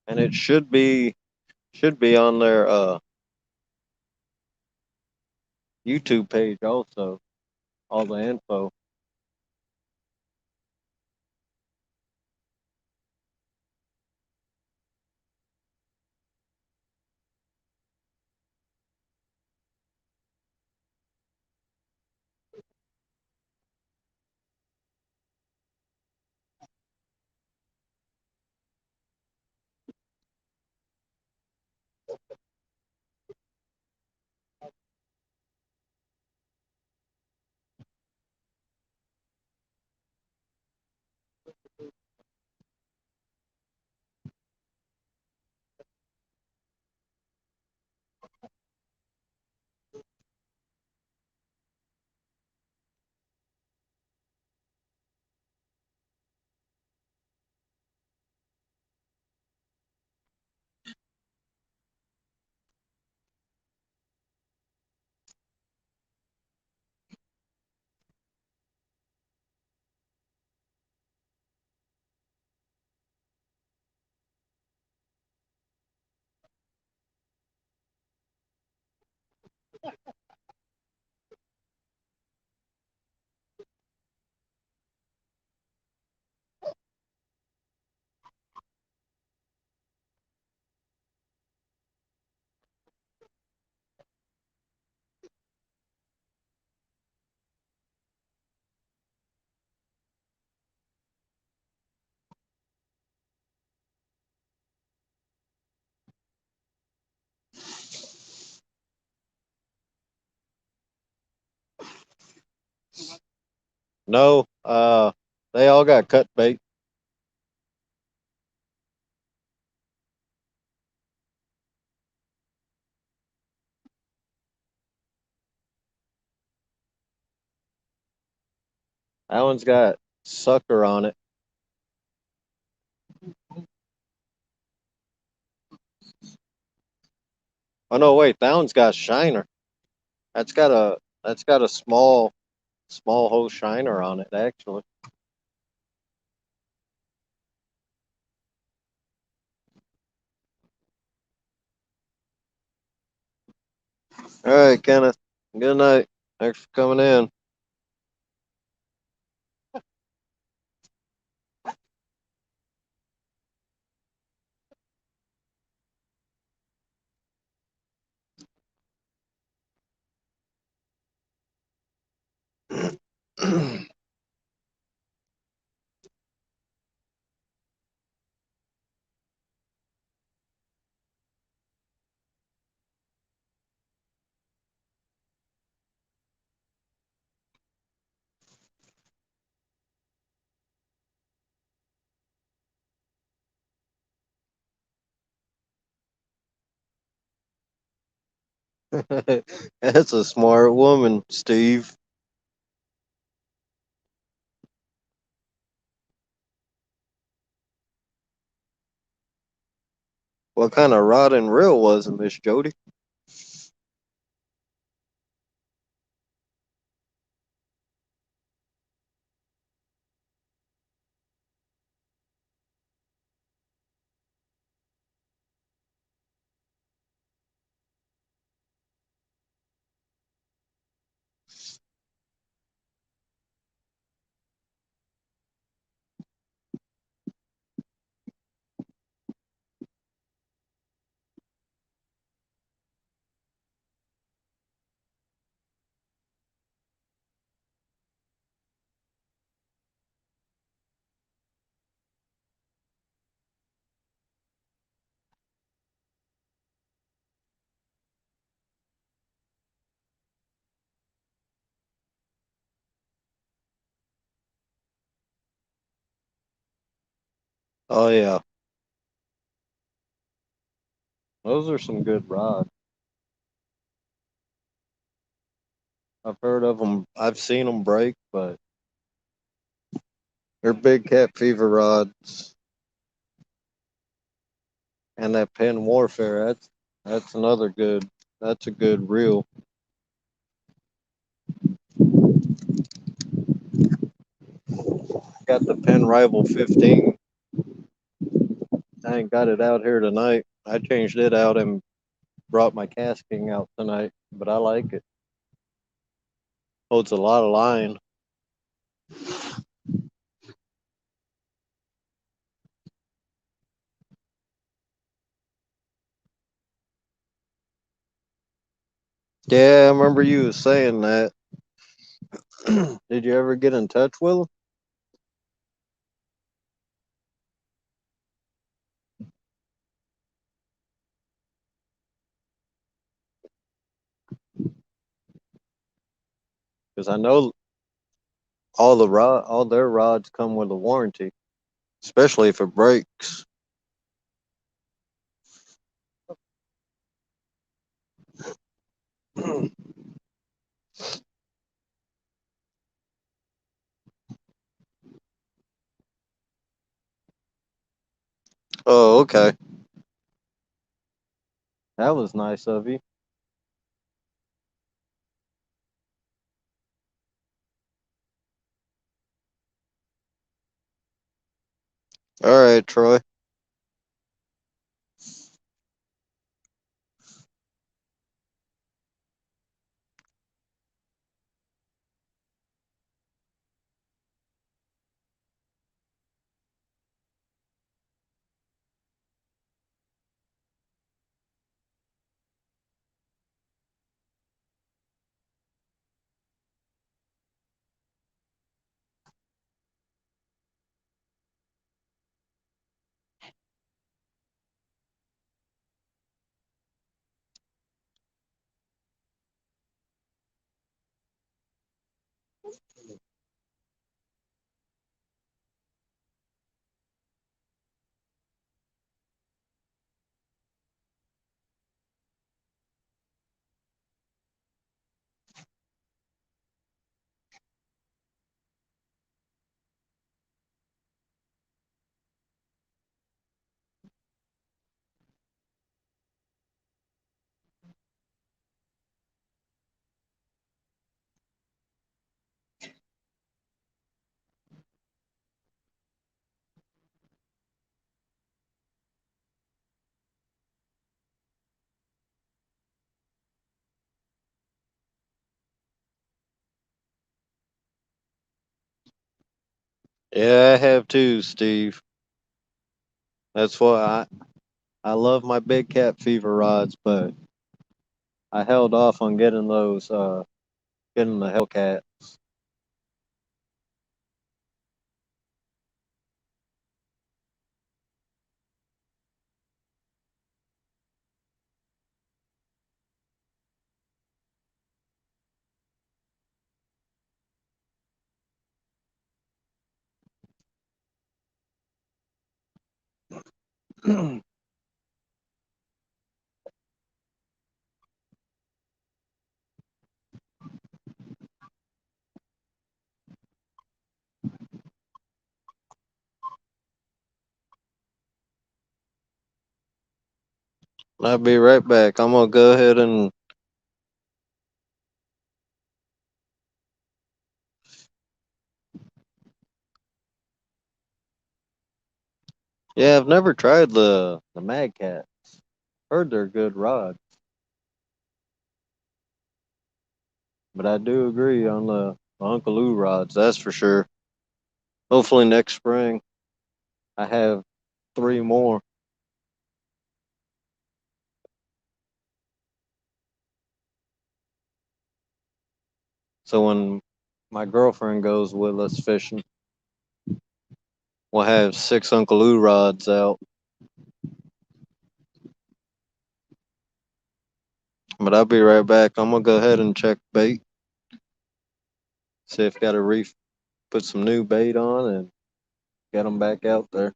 And it should be on their YouTube page also, all the info. No, they all got cut bait. That one's got sucker on it. Oh no, wait, that one's got shiner. That's got a small hole shiner on it actually. All right, Kenneth. Good night. Thanks for coming in. That's a smart woman, Steve. What kind of rod and reel was it, Miss Jody? Oh yeah, those are some good rods. I've heard of them. I've seen them break, but they're big cat fever rods. And that pen warfare, that's another good. That's a good reel. Got the pen rival 15. I ain't got it out here tonight. I changed it out and brought my casking out tonight, but I like it. Holds a lot of line. Yeah, I remember you was saying that. Did you ever get in touch with him? Because I know all their rods come with a warranty, especially if it breaks. Oh, okay. That was nice of you. All right, Troy. Yeah, I have too, Steve. That's why I love my big cat fever rods, but I held off on getting those, getting the Hellcat. I'll be right back. I'm gonna go ahead and yeah, I've never tried the Mad Cat. Heard they're good rods, but I do agree on the Uncle Lou rods. That's for sure. Hopefully next spring I have 3 more. So when my girlfriend goes with us fishing, we'll have 6 Uncle Lou rods out. But I'll be right back. I'm gonna go ahead and check bait. See if got to put some new bait on and get them back out there.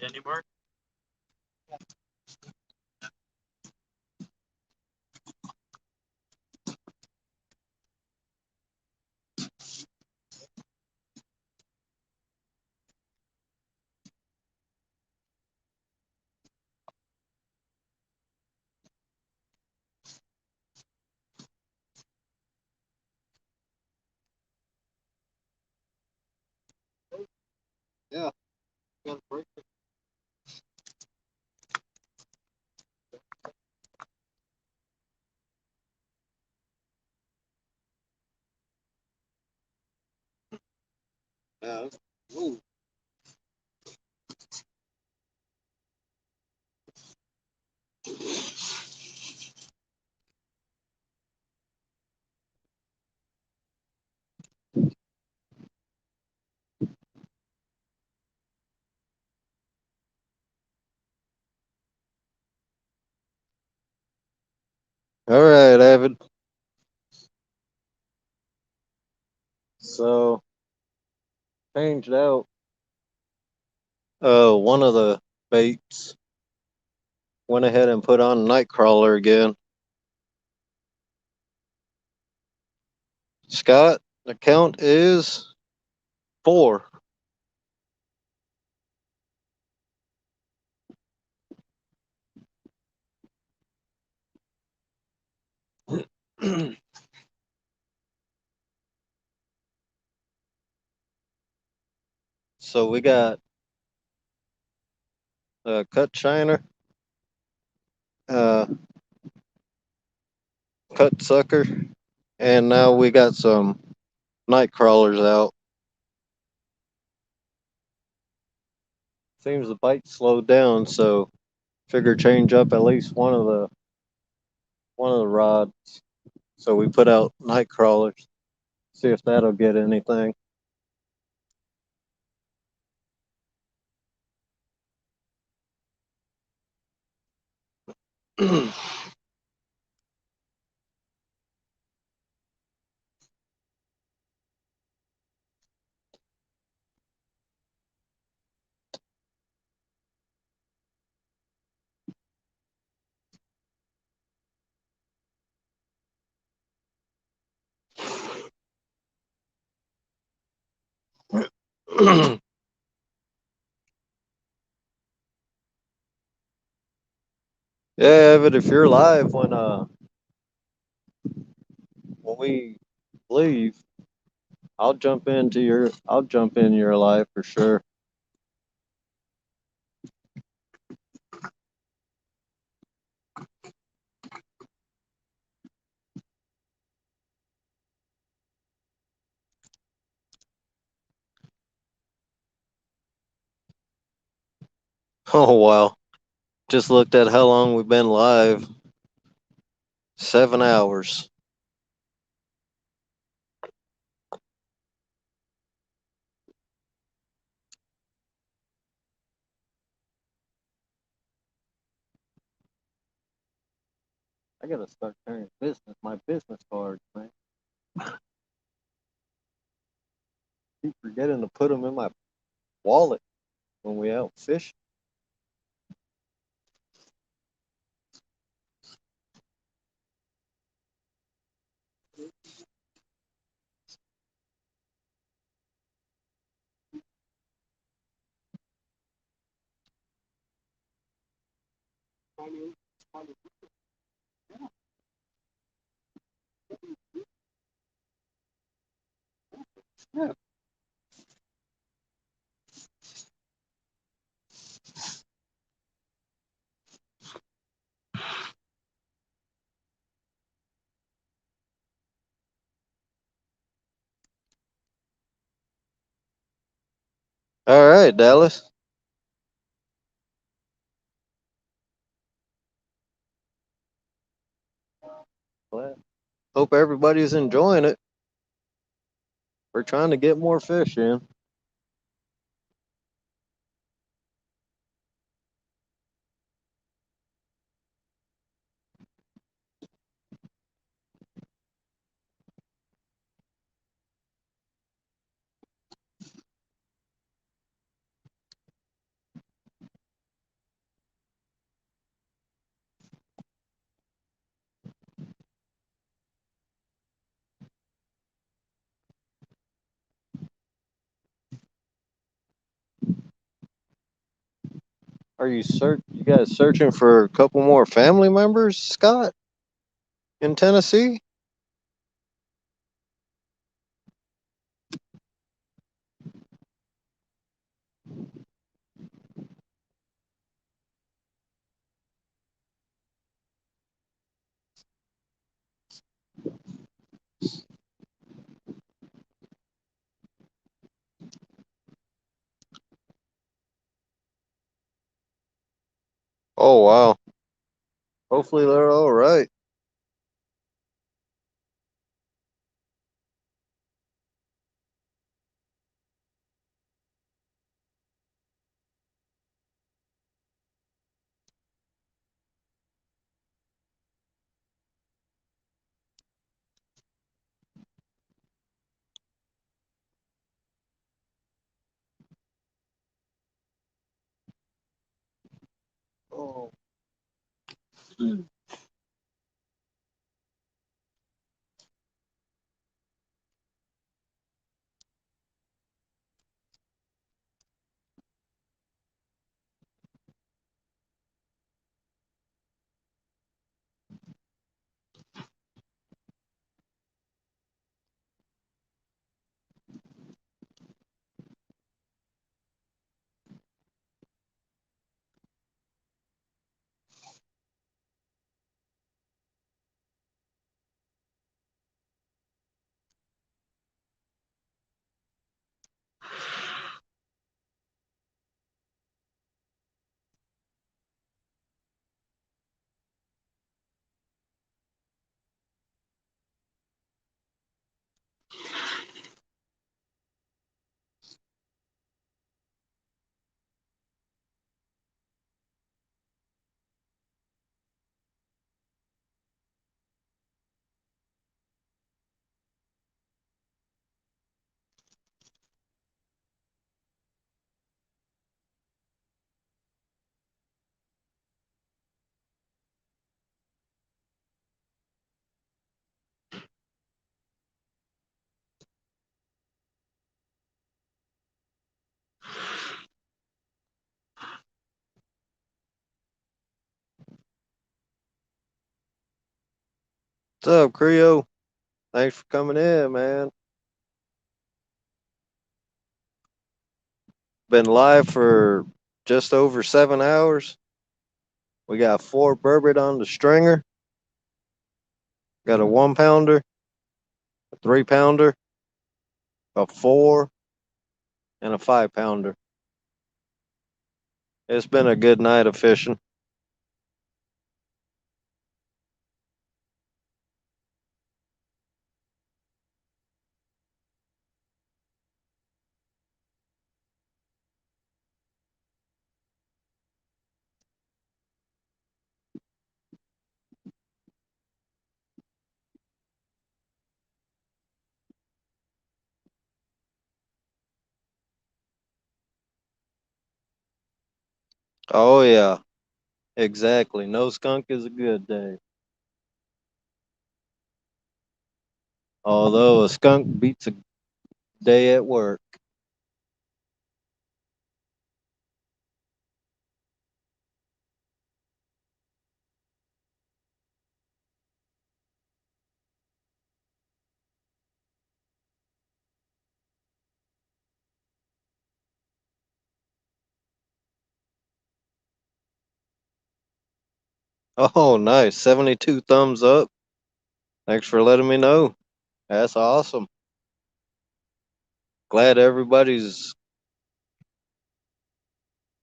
Any more? Yeah. Got a break. Yeah. Ooh. All right, Avid. So changed out one of the baits. Went ahead and put on Nightcrawler again. Scott, the count is 4. So we got cut shiner, uh, cut sucker, and now we got some night crawlers out. Seems the bite slowed down, so figure change up at least one of the rods. So we put out night crawlers. See if that'll get anything. Yeah, Evan, if you're live when we leave, I'll jump in your live for sure. Oh wow. Just looked at how long we've been live. 7 hours. I gotta start carrying my business cards, man. Keep forgetting to put them in my wallet when we out fishing. Yeah. All right, Dallas. Well, hope everybody's enjoying it. We're trying to get more fish in. Are you guys searching for a couple more family members, Scott, in Tennessee? Oh wow. Hopefully they're all right. Oh, What's up, Creo? Thanks for coming in, man. Been live for just over 7 hours. We got 4 burbot on the stringer. Got a 1 pounder, a 3 pounder, a 4, and a 5 pounder. It's been a good night of fishing. Oh yeah, exactly. No skunk is a good day. Although a skunk beats a day at work. Oh, nice. 72 thumbs up. Thanks for letting me know. That's awesome. Glad everybody's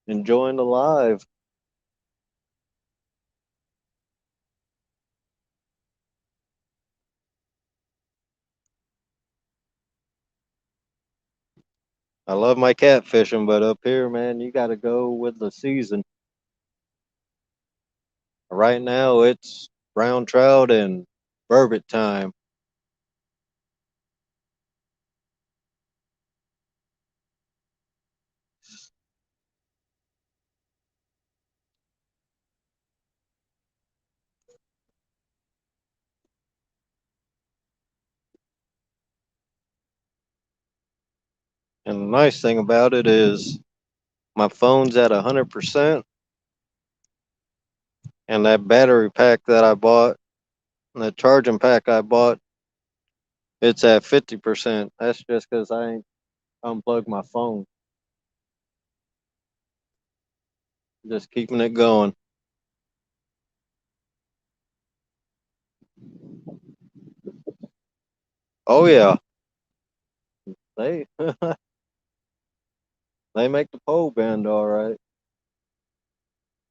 enjoying the live. I love my catfishing, but up here, man, you got to go with the season. Right now, it's brown trout and burbot time. And the nice thing about it is my phone's at 100%. And that battery pack that I bought, the charging pack I bought, it's at 50%. That's just because I ain't unplugged my phone. Just keeping it going. Oh yeah, they they make the pole bend all right.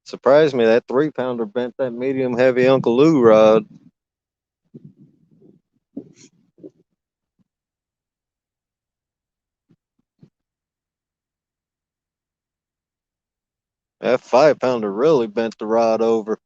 Surprised me that 3 pounder bent that medium heavy Uncle Lou rod. That 5 pounder really bent the rod over.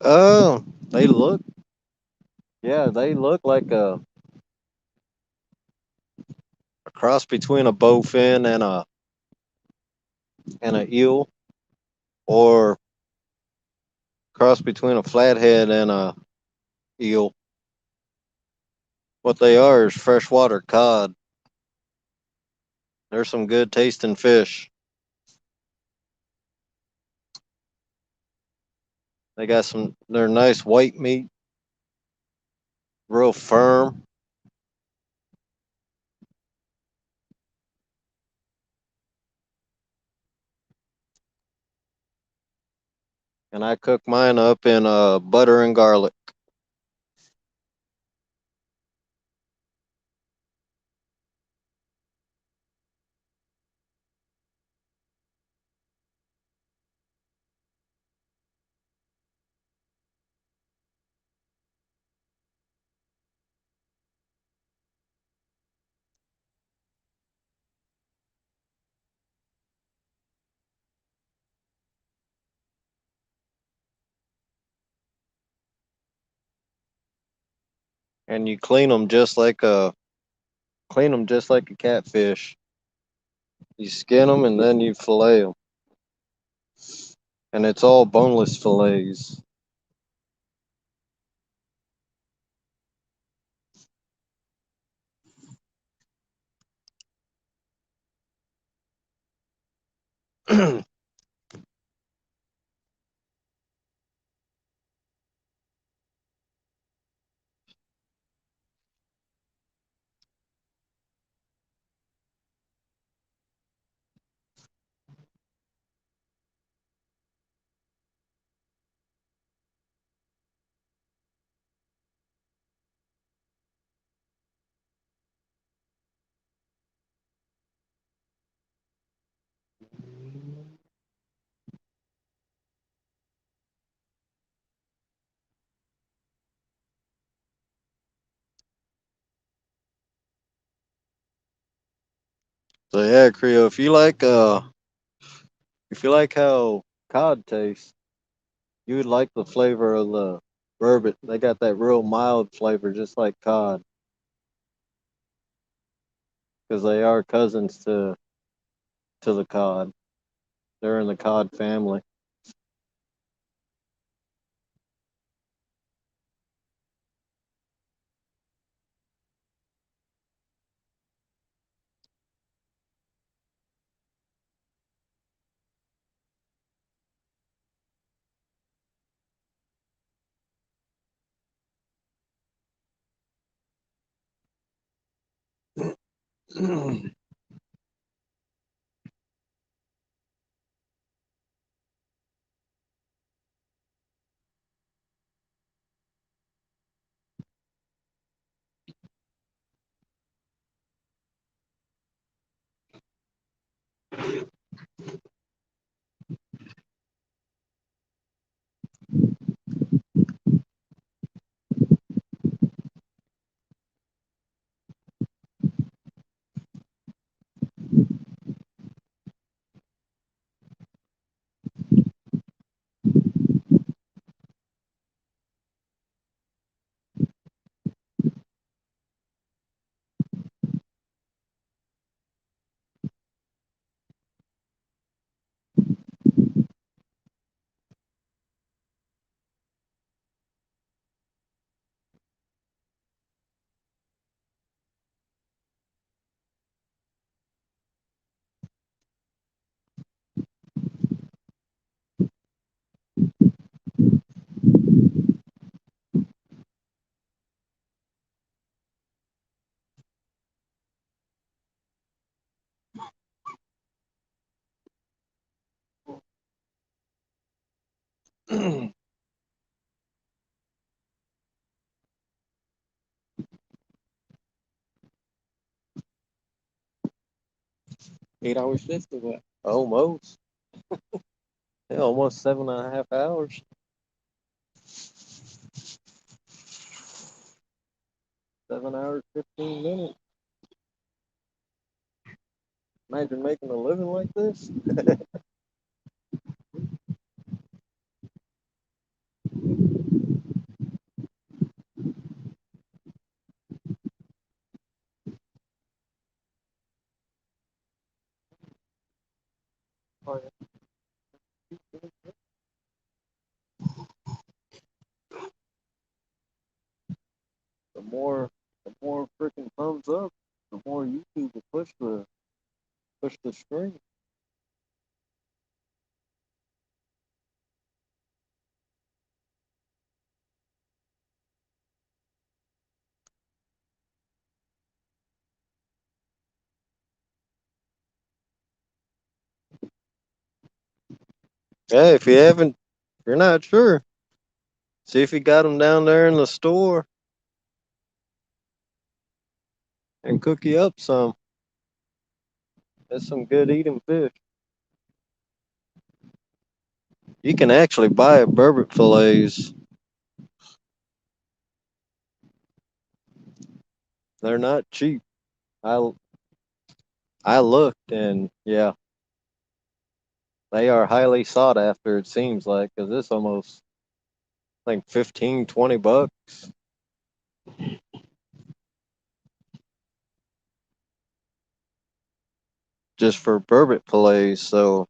Oh, they look. Yeah, they look like a cross between a bowfin and a eel, or cross between a flathead and a eel. What they are is freshwater cod. They're some good tasting fish. They got some. They're nice white meat, real firm. And I cook mine up in butter and garlic. And you clean them just like a catfish. You skin them and then you fillet them, and it's all boneless fillets. So yeah, Creo, if you like how cod tastes, you would like the flavor of the Burbot. They got that real mild flavor, just like cod, because they are cousins to the cod. They're in the cod family. 8 hour shift or what? Almost. Yeah, almost 7.5 hours. $7 hours, 15 minutes. Imagine making a living like this. The more freaking thumbs up, the more YouTube will push the screen. Hey, if you're not sure, see if you got them down there in the store and cook you up some. That's some good eating fish. You can actually buy burbot fillets. They're not cheap. I I looked, and yeah, they are highly sought after. It seems like, because it's almost like 15, $20 just for burbot fillets. So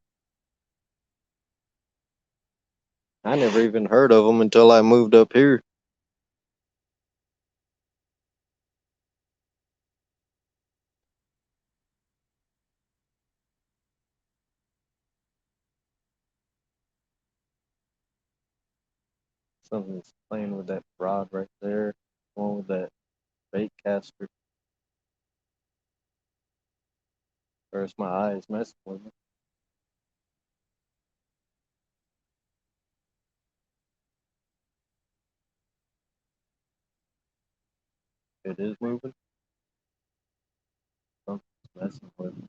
I never even heard of them until I moved up here. Something's playing with that rod right there. One with that bait caster. Or it's my eyes messing with me. It is moving. Something's messing with me.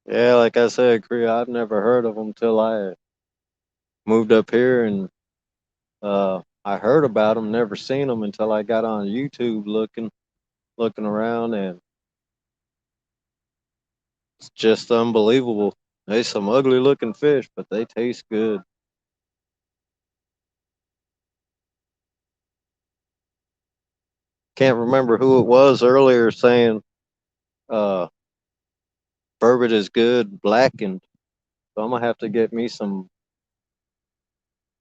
Yeah, like I said, Korea, I've never heard of them till I moved up here, and I heard about them, never seen them until I got on YouTube looking around, and it's just unbelievable. They some ugly looking fish, but they taste good. Can't remember who it was earlier saying uh burbot is good blackened. So I'm gonna have to get me some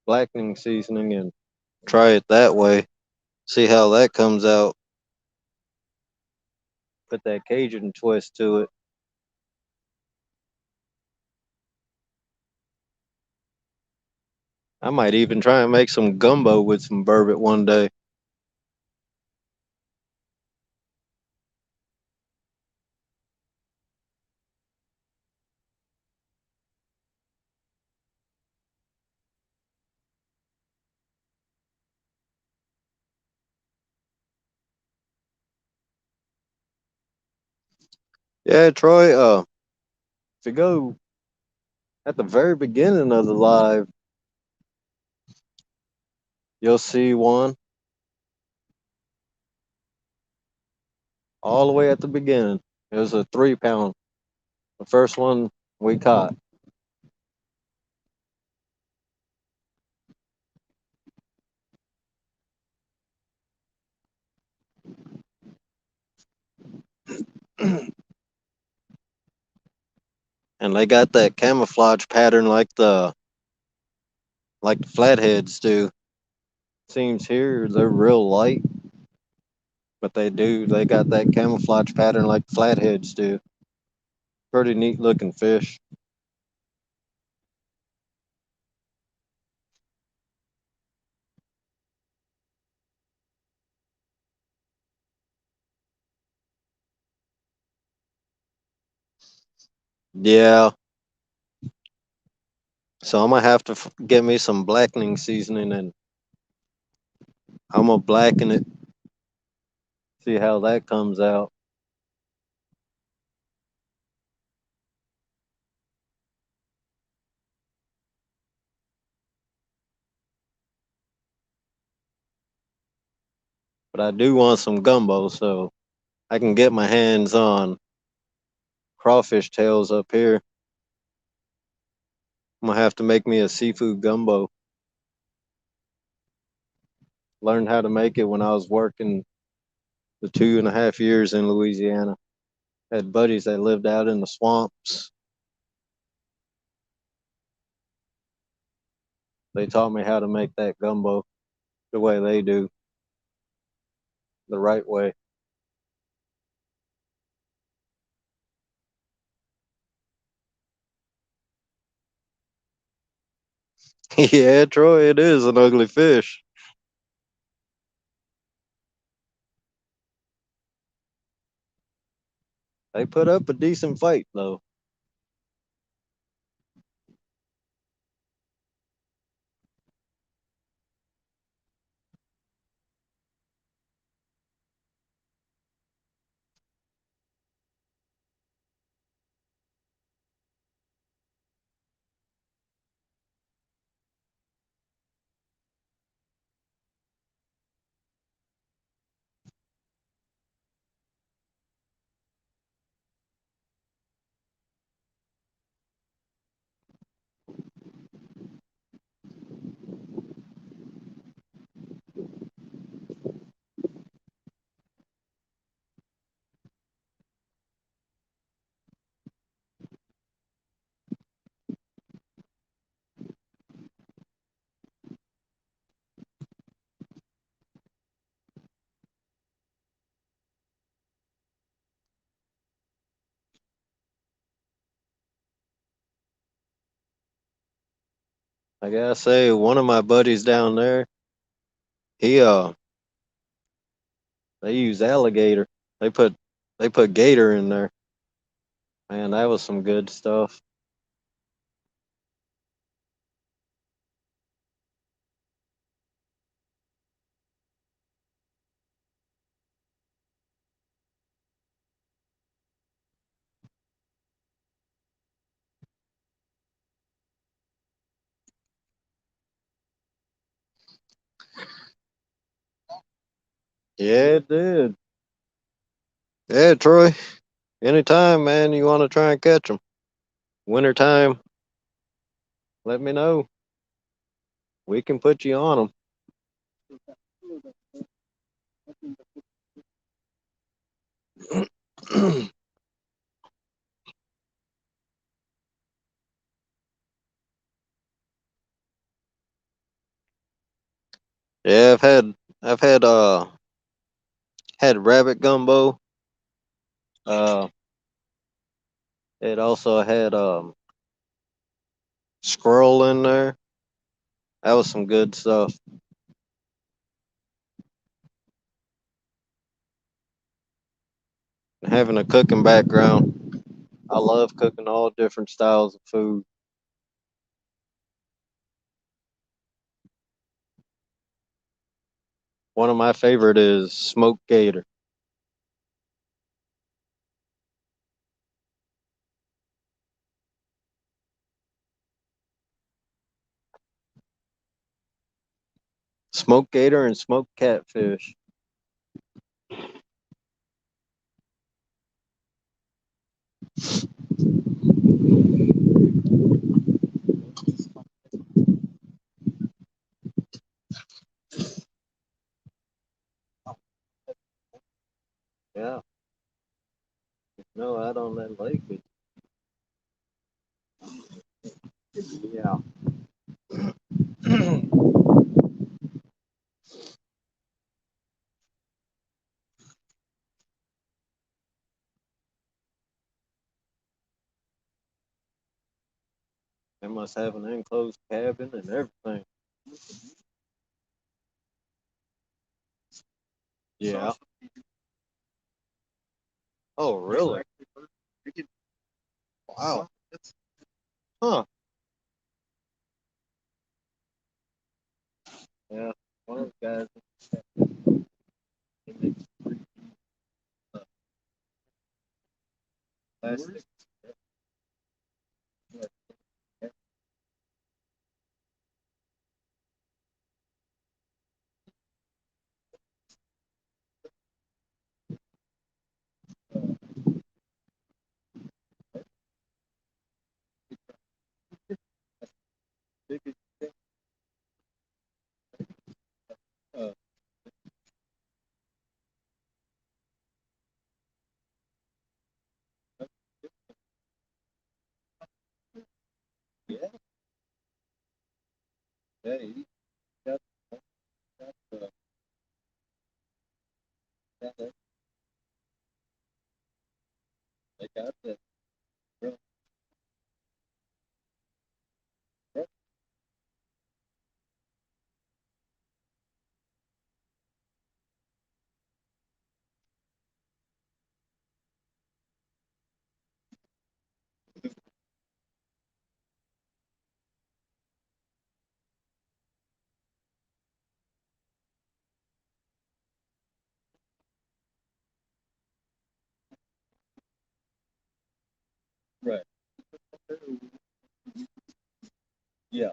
blackening seasoning and try it that way. See how that comes out. Put that Cajun twist to it. I might even try and make some gumbo with some burbot one day. Yeah, Troy, if you go at the very beginning of the live, you'll see one all the way at the beginning. It was a 3 pound. The first one we caught. And they got that camouflage pattern like the flatheads do. Seems here they're real light. But they do. They got that camouflage pattern like flatheads do. Pretty neat looking fish. Yeah. So I'm gonna have to get me some blackening seasoning and I'm gonna blacken it. See how that comes out. But I do want some gumbo so I can get my hands on crawfish tails up here. I'm gonna have to make me a seafood gumbo. Learned how to make it when I was working the 2.5 years in Louisiana. Had buddies that lived out in the swamps. They taught me how to make that gumbo the way they do, the right way. Yeah, Troy, it is an ugly fish. They put up a decent fight, though. I gotta say, one of my buddies down there, he they use alligator. They put they put gator in there. Man, that was some good stuff. Yeah, it did. Yeah, Troy. Anytime, man, you want to try and catch them. Wintertime, let me know. We can put you on them. Yeah, I've had rabbit gumbo. Uh, it also had squirrel in there. That was some good stuff. Having a cooking background, I love cooking all different styles of food. One of my favorite is smoked gator. Smoked gator and smoked catfish. Yeah. No, out on that lake. Yeah. They must have an enclosed cabin and everything. Yeah. Oh, really? Wow. Huh. Yeah. One of the guys, he makes plastic. Uh, yeah. Yeah. He got, got, they got that. Real, right. Yeah.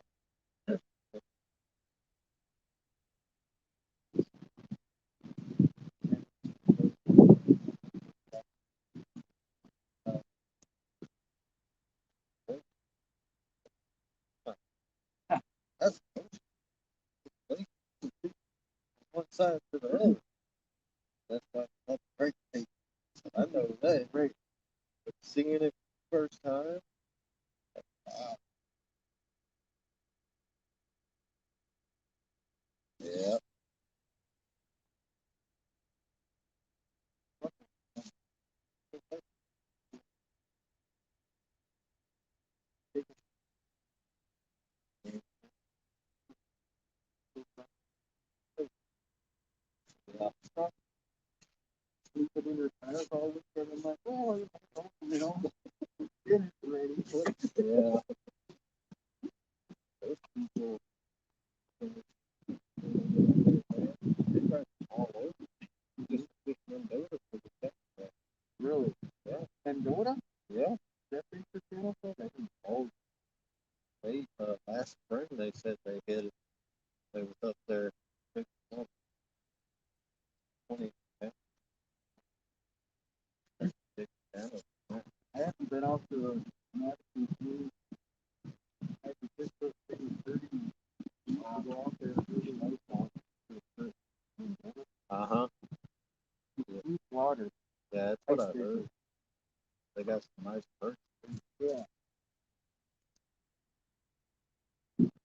That's one side to the other. That's why that's great. I know that. Great. But singing it first time. Wow. Yeah. Yeah. Sleeping in their tires all weekend. I'm like, oh, you know, dinner's ready. Yeah. Those people, they got all over. Just Mendota for the second. Really? Yeah. Mendota? Yeah. That feature channel said that was old. They last spring they said they hit it. They was up there 20 big channel. I haven't been out to the Madison City. I could just go thing 30. I'll go out there and really nice out. Uh-huh. Deep water. Yeah, that's what I heard. They got some nice perks. Yeah.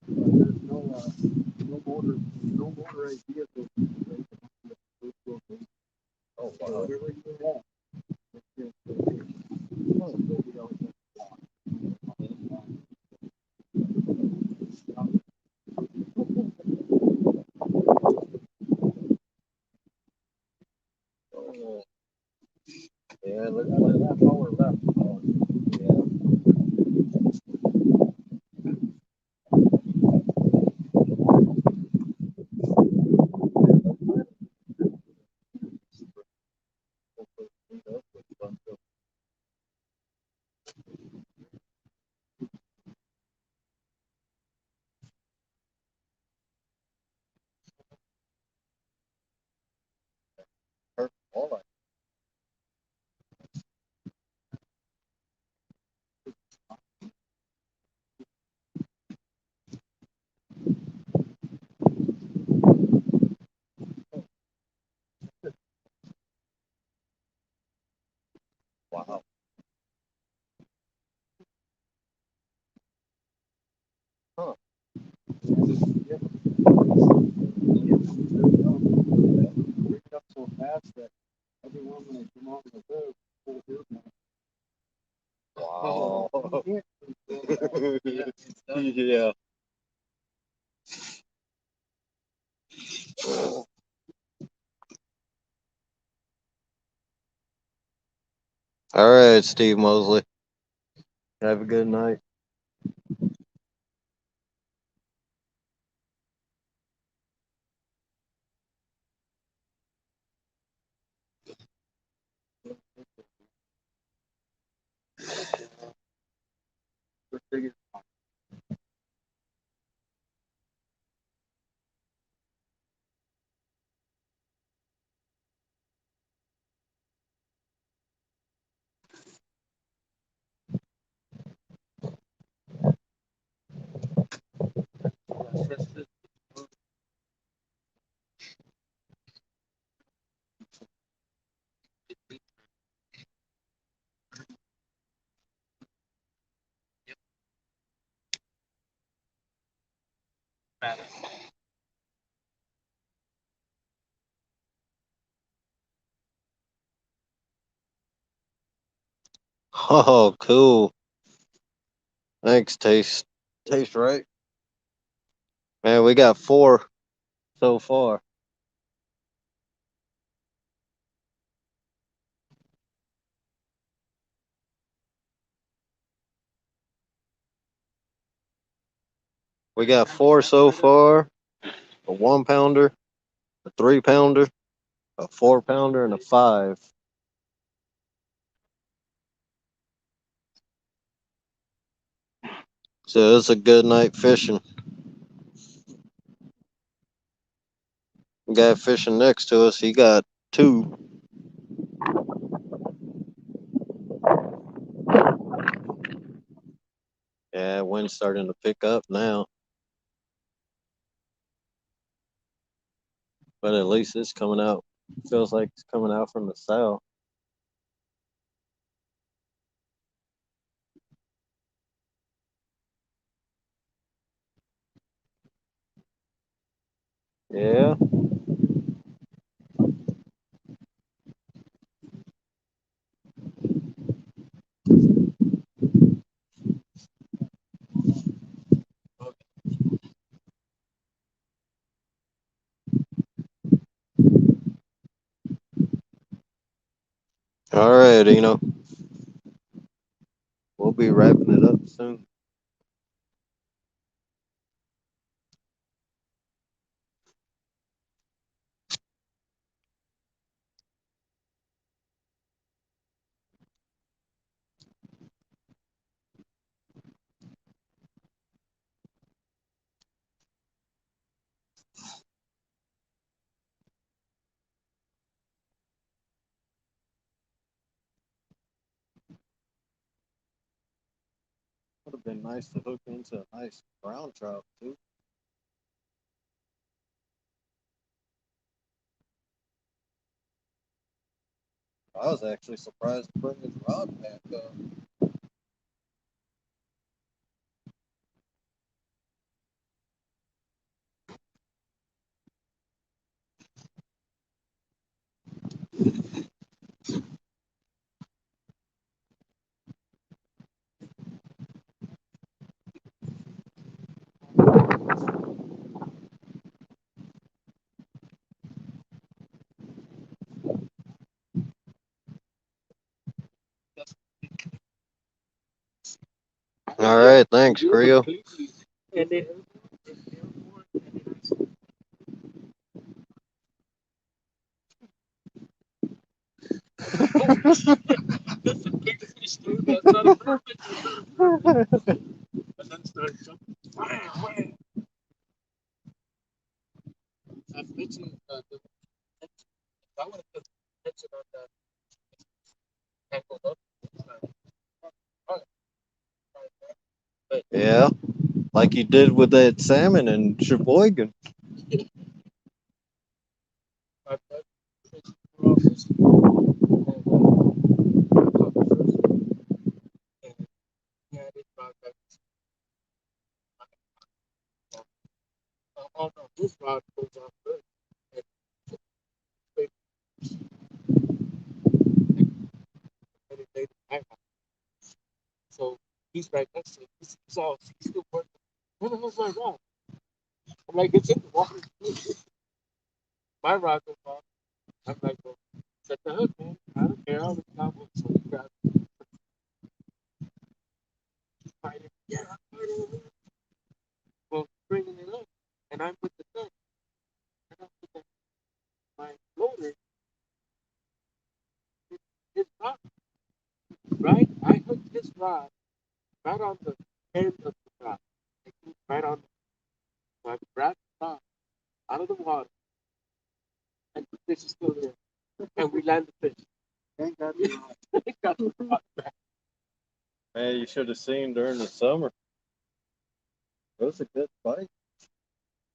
But there's no motorized vehicles. Oh, wow. Where you at? Oh, yeah, looks like that's all we're left. Yeah. Perfect. All right. Wow. Huh. Yeah. Up so fast that everyone when they come off the road, full here now. Wow. Yeah, it's done. Yeah. All right, Steve Mosley. Have a good night. Oh, cool. Thanks, Taste right. Man, we got 4 so far. We got 4 so far. A 1-pounder, a 3-pounder, a 4-pounder, and a 5. So it's a good night fishing. Guy fishing next to us, he got 2. Yeah, wind's starting to pick up now, but at least it's coming out. Feels like it's coming out from the south. Yeah. All right, we'll be wrapping it up soon. Would have been nice to hook into a nice brown trout too. I was actually surprised to bring his rod back up. All right, thanks, Creo. And then that's a big fish, dude. That's not a perfect. And then start jumping. Wham, wham. I mentioned I want to put attention on that tackle up. But Yeah, like you did with that salmon in Sheboygan. I we're all fishing. And caught the first one. And yeah, I did about that. Oh no, this rod goes off first. And wait, and it later back. He's right next to it. He's still working. What the hell's my rod? I'm like, it's in the water. My rod goes off. I'm like, well, set the hook, man. I don't care. I'll stop it. So he grabs it. Fight it. Yeah, fight it. Well, bringing it up. And I'm with the thing. And I'm with my floater. His rod, right? I hooked his rod right on the end of the rod. Like, right on. So I grabbed the rod out of the water. And the fish is still there. And we land the fish. Thank God we Got the rod back. Man, you should have seen during the summer. It was a good fight.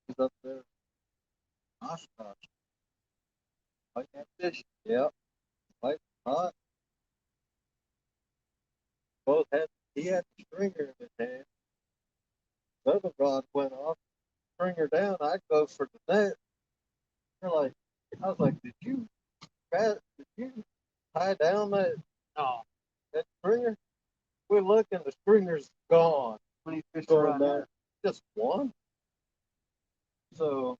He's up there. Oshkosh. Fight that fish. Yeah, fight hot. Both had he had the stringer in his hand. The other rod went off. Stringer down. I go for the net. They're like, I was like, did you tie down that stringer? We look and the stringer's gone. How many fish Going are on down. there? Just one. So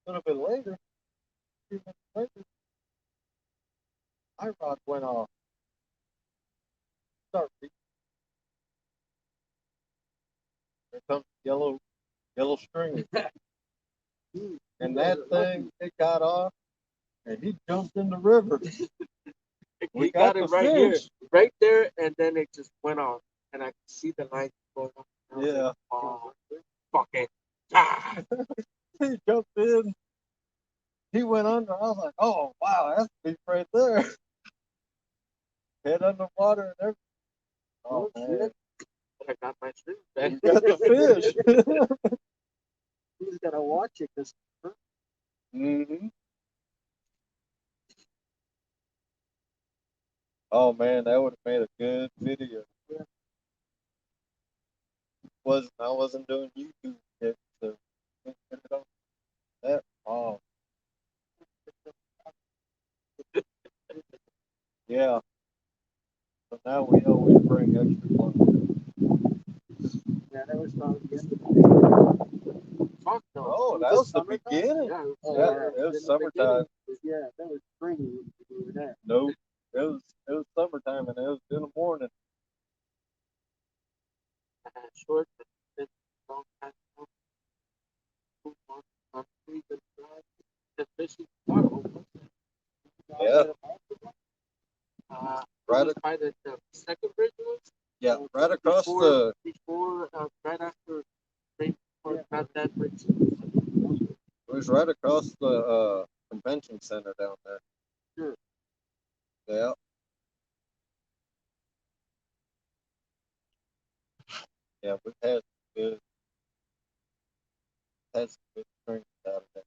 a little bit later, a few minutes later, my rod went off. Start reaching. There comes the yellow stringer. And that thing, it got off and he jumped in the river. We He got the it right here, fish. right there, and then it just went off, and I could see the line going off. And I was Yeah. like, oh, fuck it. Ah! He jumped in. He went under. I was like, oh, wow, that's a fish right there. Head underwater and everything. Oh, man. I got my string back. You got the fish. Who's gonna watch it? Cause Mm-hmm. Oh, man, that would have made a good video. I wasn't doing YouTube yet, so that. Oh, yeah. So now we always bring extra one. yeah, that was probably the end of the Fuck no. Oh, that was the summertime? beginning. Yeah, Yeah, it was summertime. Yeah, that was spring. We were there. Nope. It was summertime and it was in the morning. I had short, long time. I'm freezing dry. The fish is water. Yeah. Right Was by the second bridge was? Yeah, right across the. Before, right after, right before, not that bridge. It was right across the convention center down there. Sure. Yeah. Yeah, we had some good strength out of that.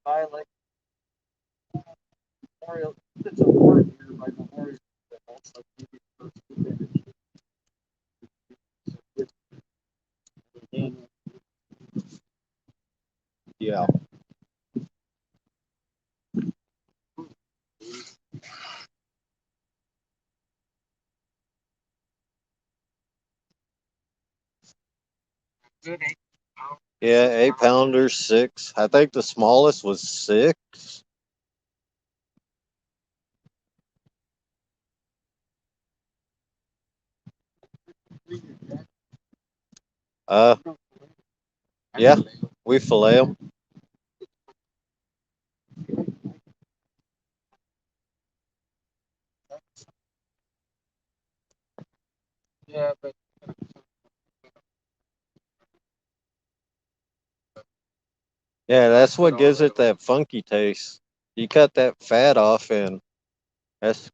By like Memorial, it's a ward here by Memorial. That's like maybe the first 2 minutes. Yeah. Good 8 pounds. Yeah, 8-pounders, 6. I think the smallest was 6. Yeah, we fillet them. Yeah, but Yeah, that's what gives it that funky taste. You cut that fat off and that's.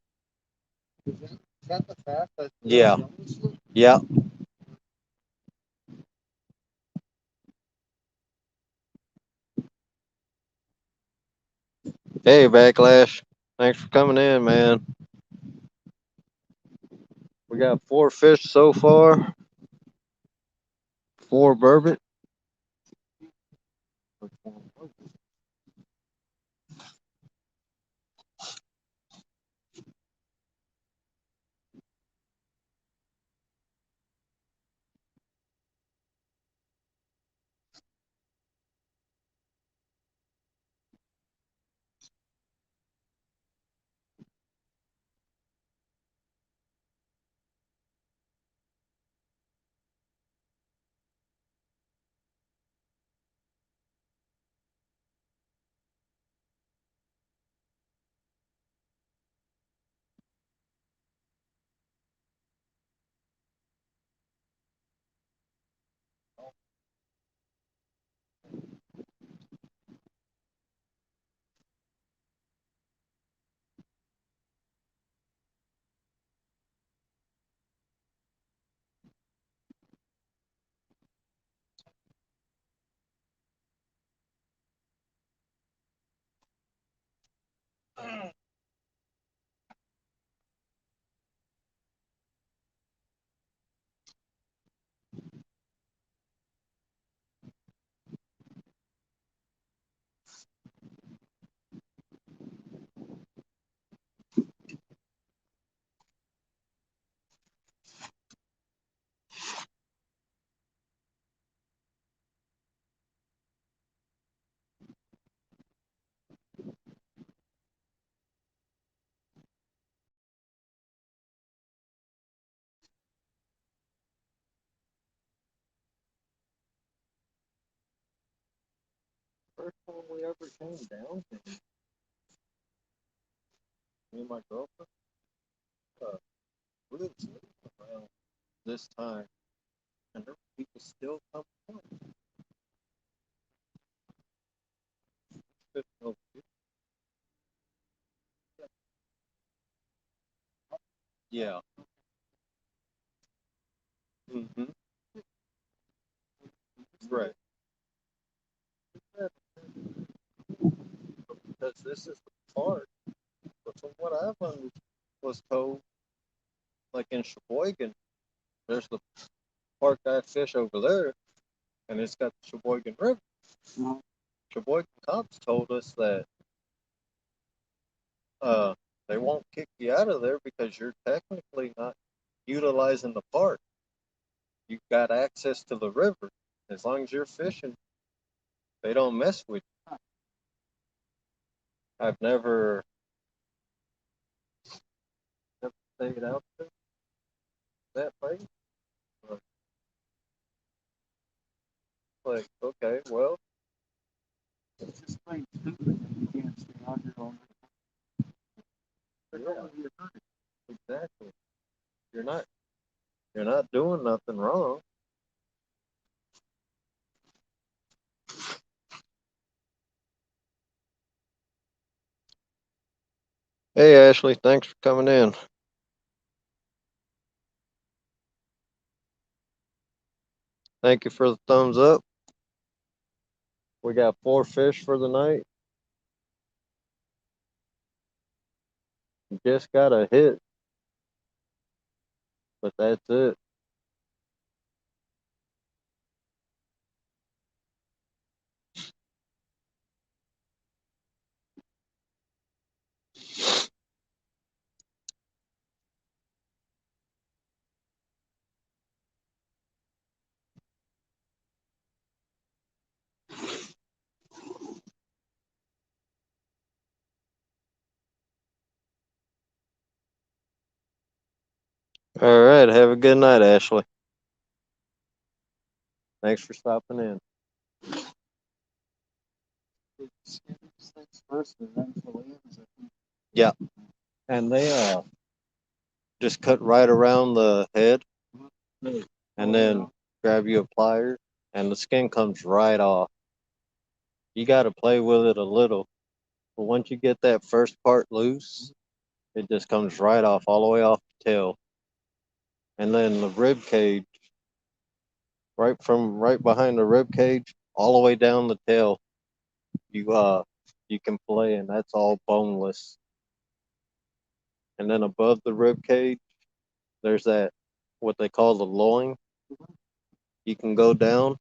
is that the fat? Yeah. Yeah. Hey, Backlash. Thanks for coming in, man. We got 4 fish so far. 4 burbot. we ever came down to, me and my girlfriend, we was living around this time, and there were people still coming home. Yeah. Mm-hmm. Right. Because this is the park. But from what was told, like in Sheboygan, there's the park I fish over there, and it's got the Sheboygan River. Mhm. Sheboygan cops told us that uh, they won't kick you out of there because you're technically not utilizing the park. You've got access to the river. As long as you're fishing, they don't mess with you. I've never stayed out there that way. But, like, okay, well, It's just plain stupid that you can't stay out here all night. yeah, exactly. You're not you're not doing nothing wrong. Hey Ashley, thanks for coming in. Thank you for the thumbs up. We got 4 fish for the night. Just got a hit, but that's it. All right, have a good night, Ashley. Thanks for stopping in. Skin these things first and then fillets. Yeah, and they just cut right around the head, and then grab you a pliers, and the skin comes right off. You got to play with it a little, but once you get that first part loose, it just comes right off, all the way off the tail, and then the rib cage, right behind the rib cage, all the way down the tail. You can play, and that's all boneless. And then above the rib cage, there's that what they call the loin. You can go down,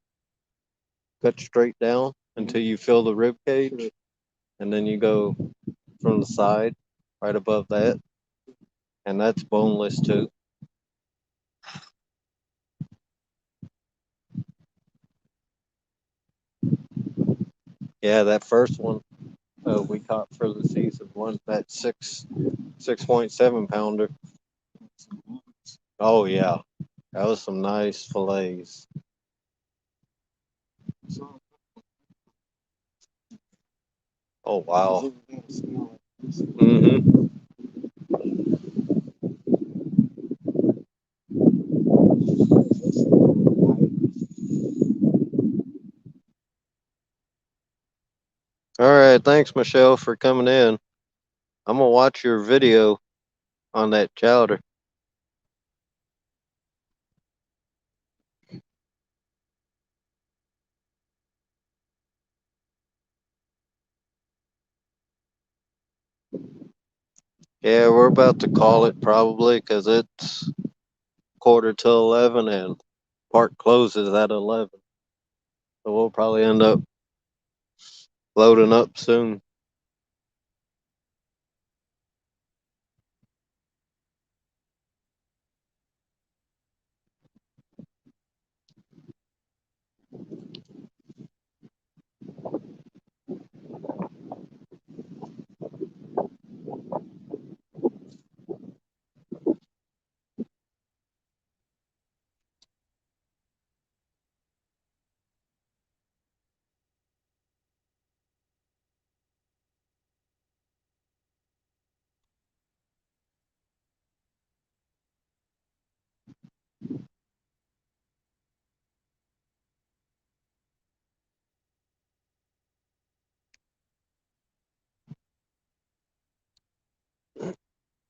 cut straight down until you feel the rib cage, and then you go from the side right above that, and that's boneless too. Yeah, that first one we caught for the season one, that 6.7 pounder. Oh yeah, that was some nice fillets. Oh wow. Mm-hmm. All right, thanks Michelle for coming in. I'm gonna watch your video on that chowder. Yeah, we're about to call it probably because it's quarter to 11 and park closes at 11. So we'll probably end up loading up soon.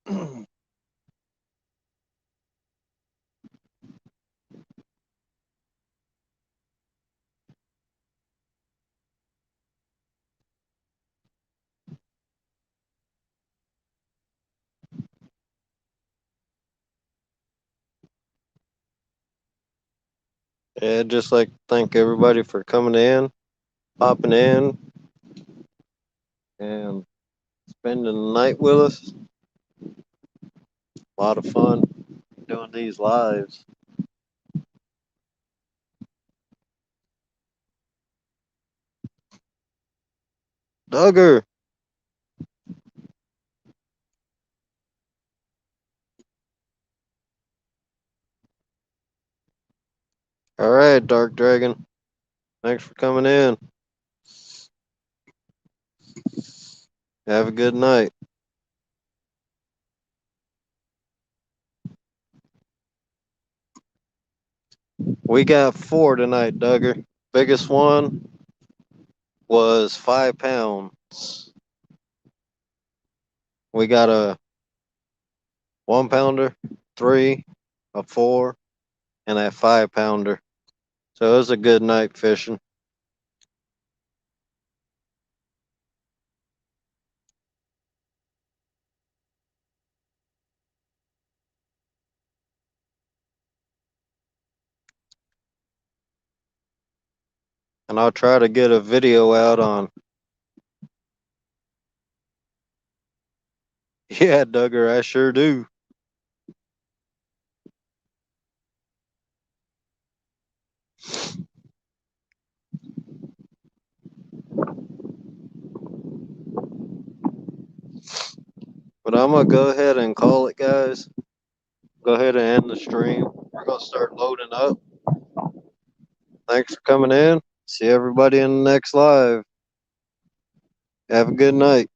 Yeah, just like thank everybody for coming in, popping in, and spending the night with us. A lot of fun doing these lives. Duggar. All right, Dark Dragon. Thanks for coming in. Have a good night. We got 4 tonight, Duggar. Biggest one was 5 pounds. We got a 1 pounder, 3, a 4, and a 5 pounder. So it was a good night fishing. And I'll try to get a video out on. Yeah, Duggar, I sure do. But I'm going to go ahead and call it, guys. Go ahead and end the stream. We're going to start loading up. Thanks for coming in. See everybody in the next live. Have a good night.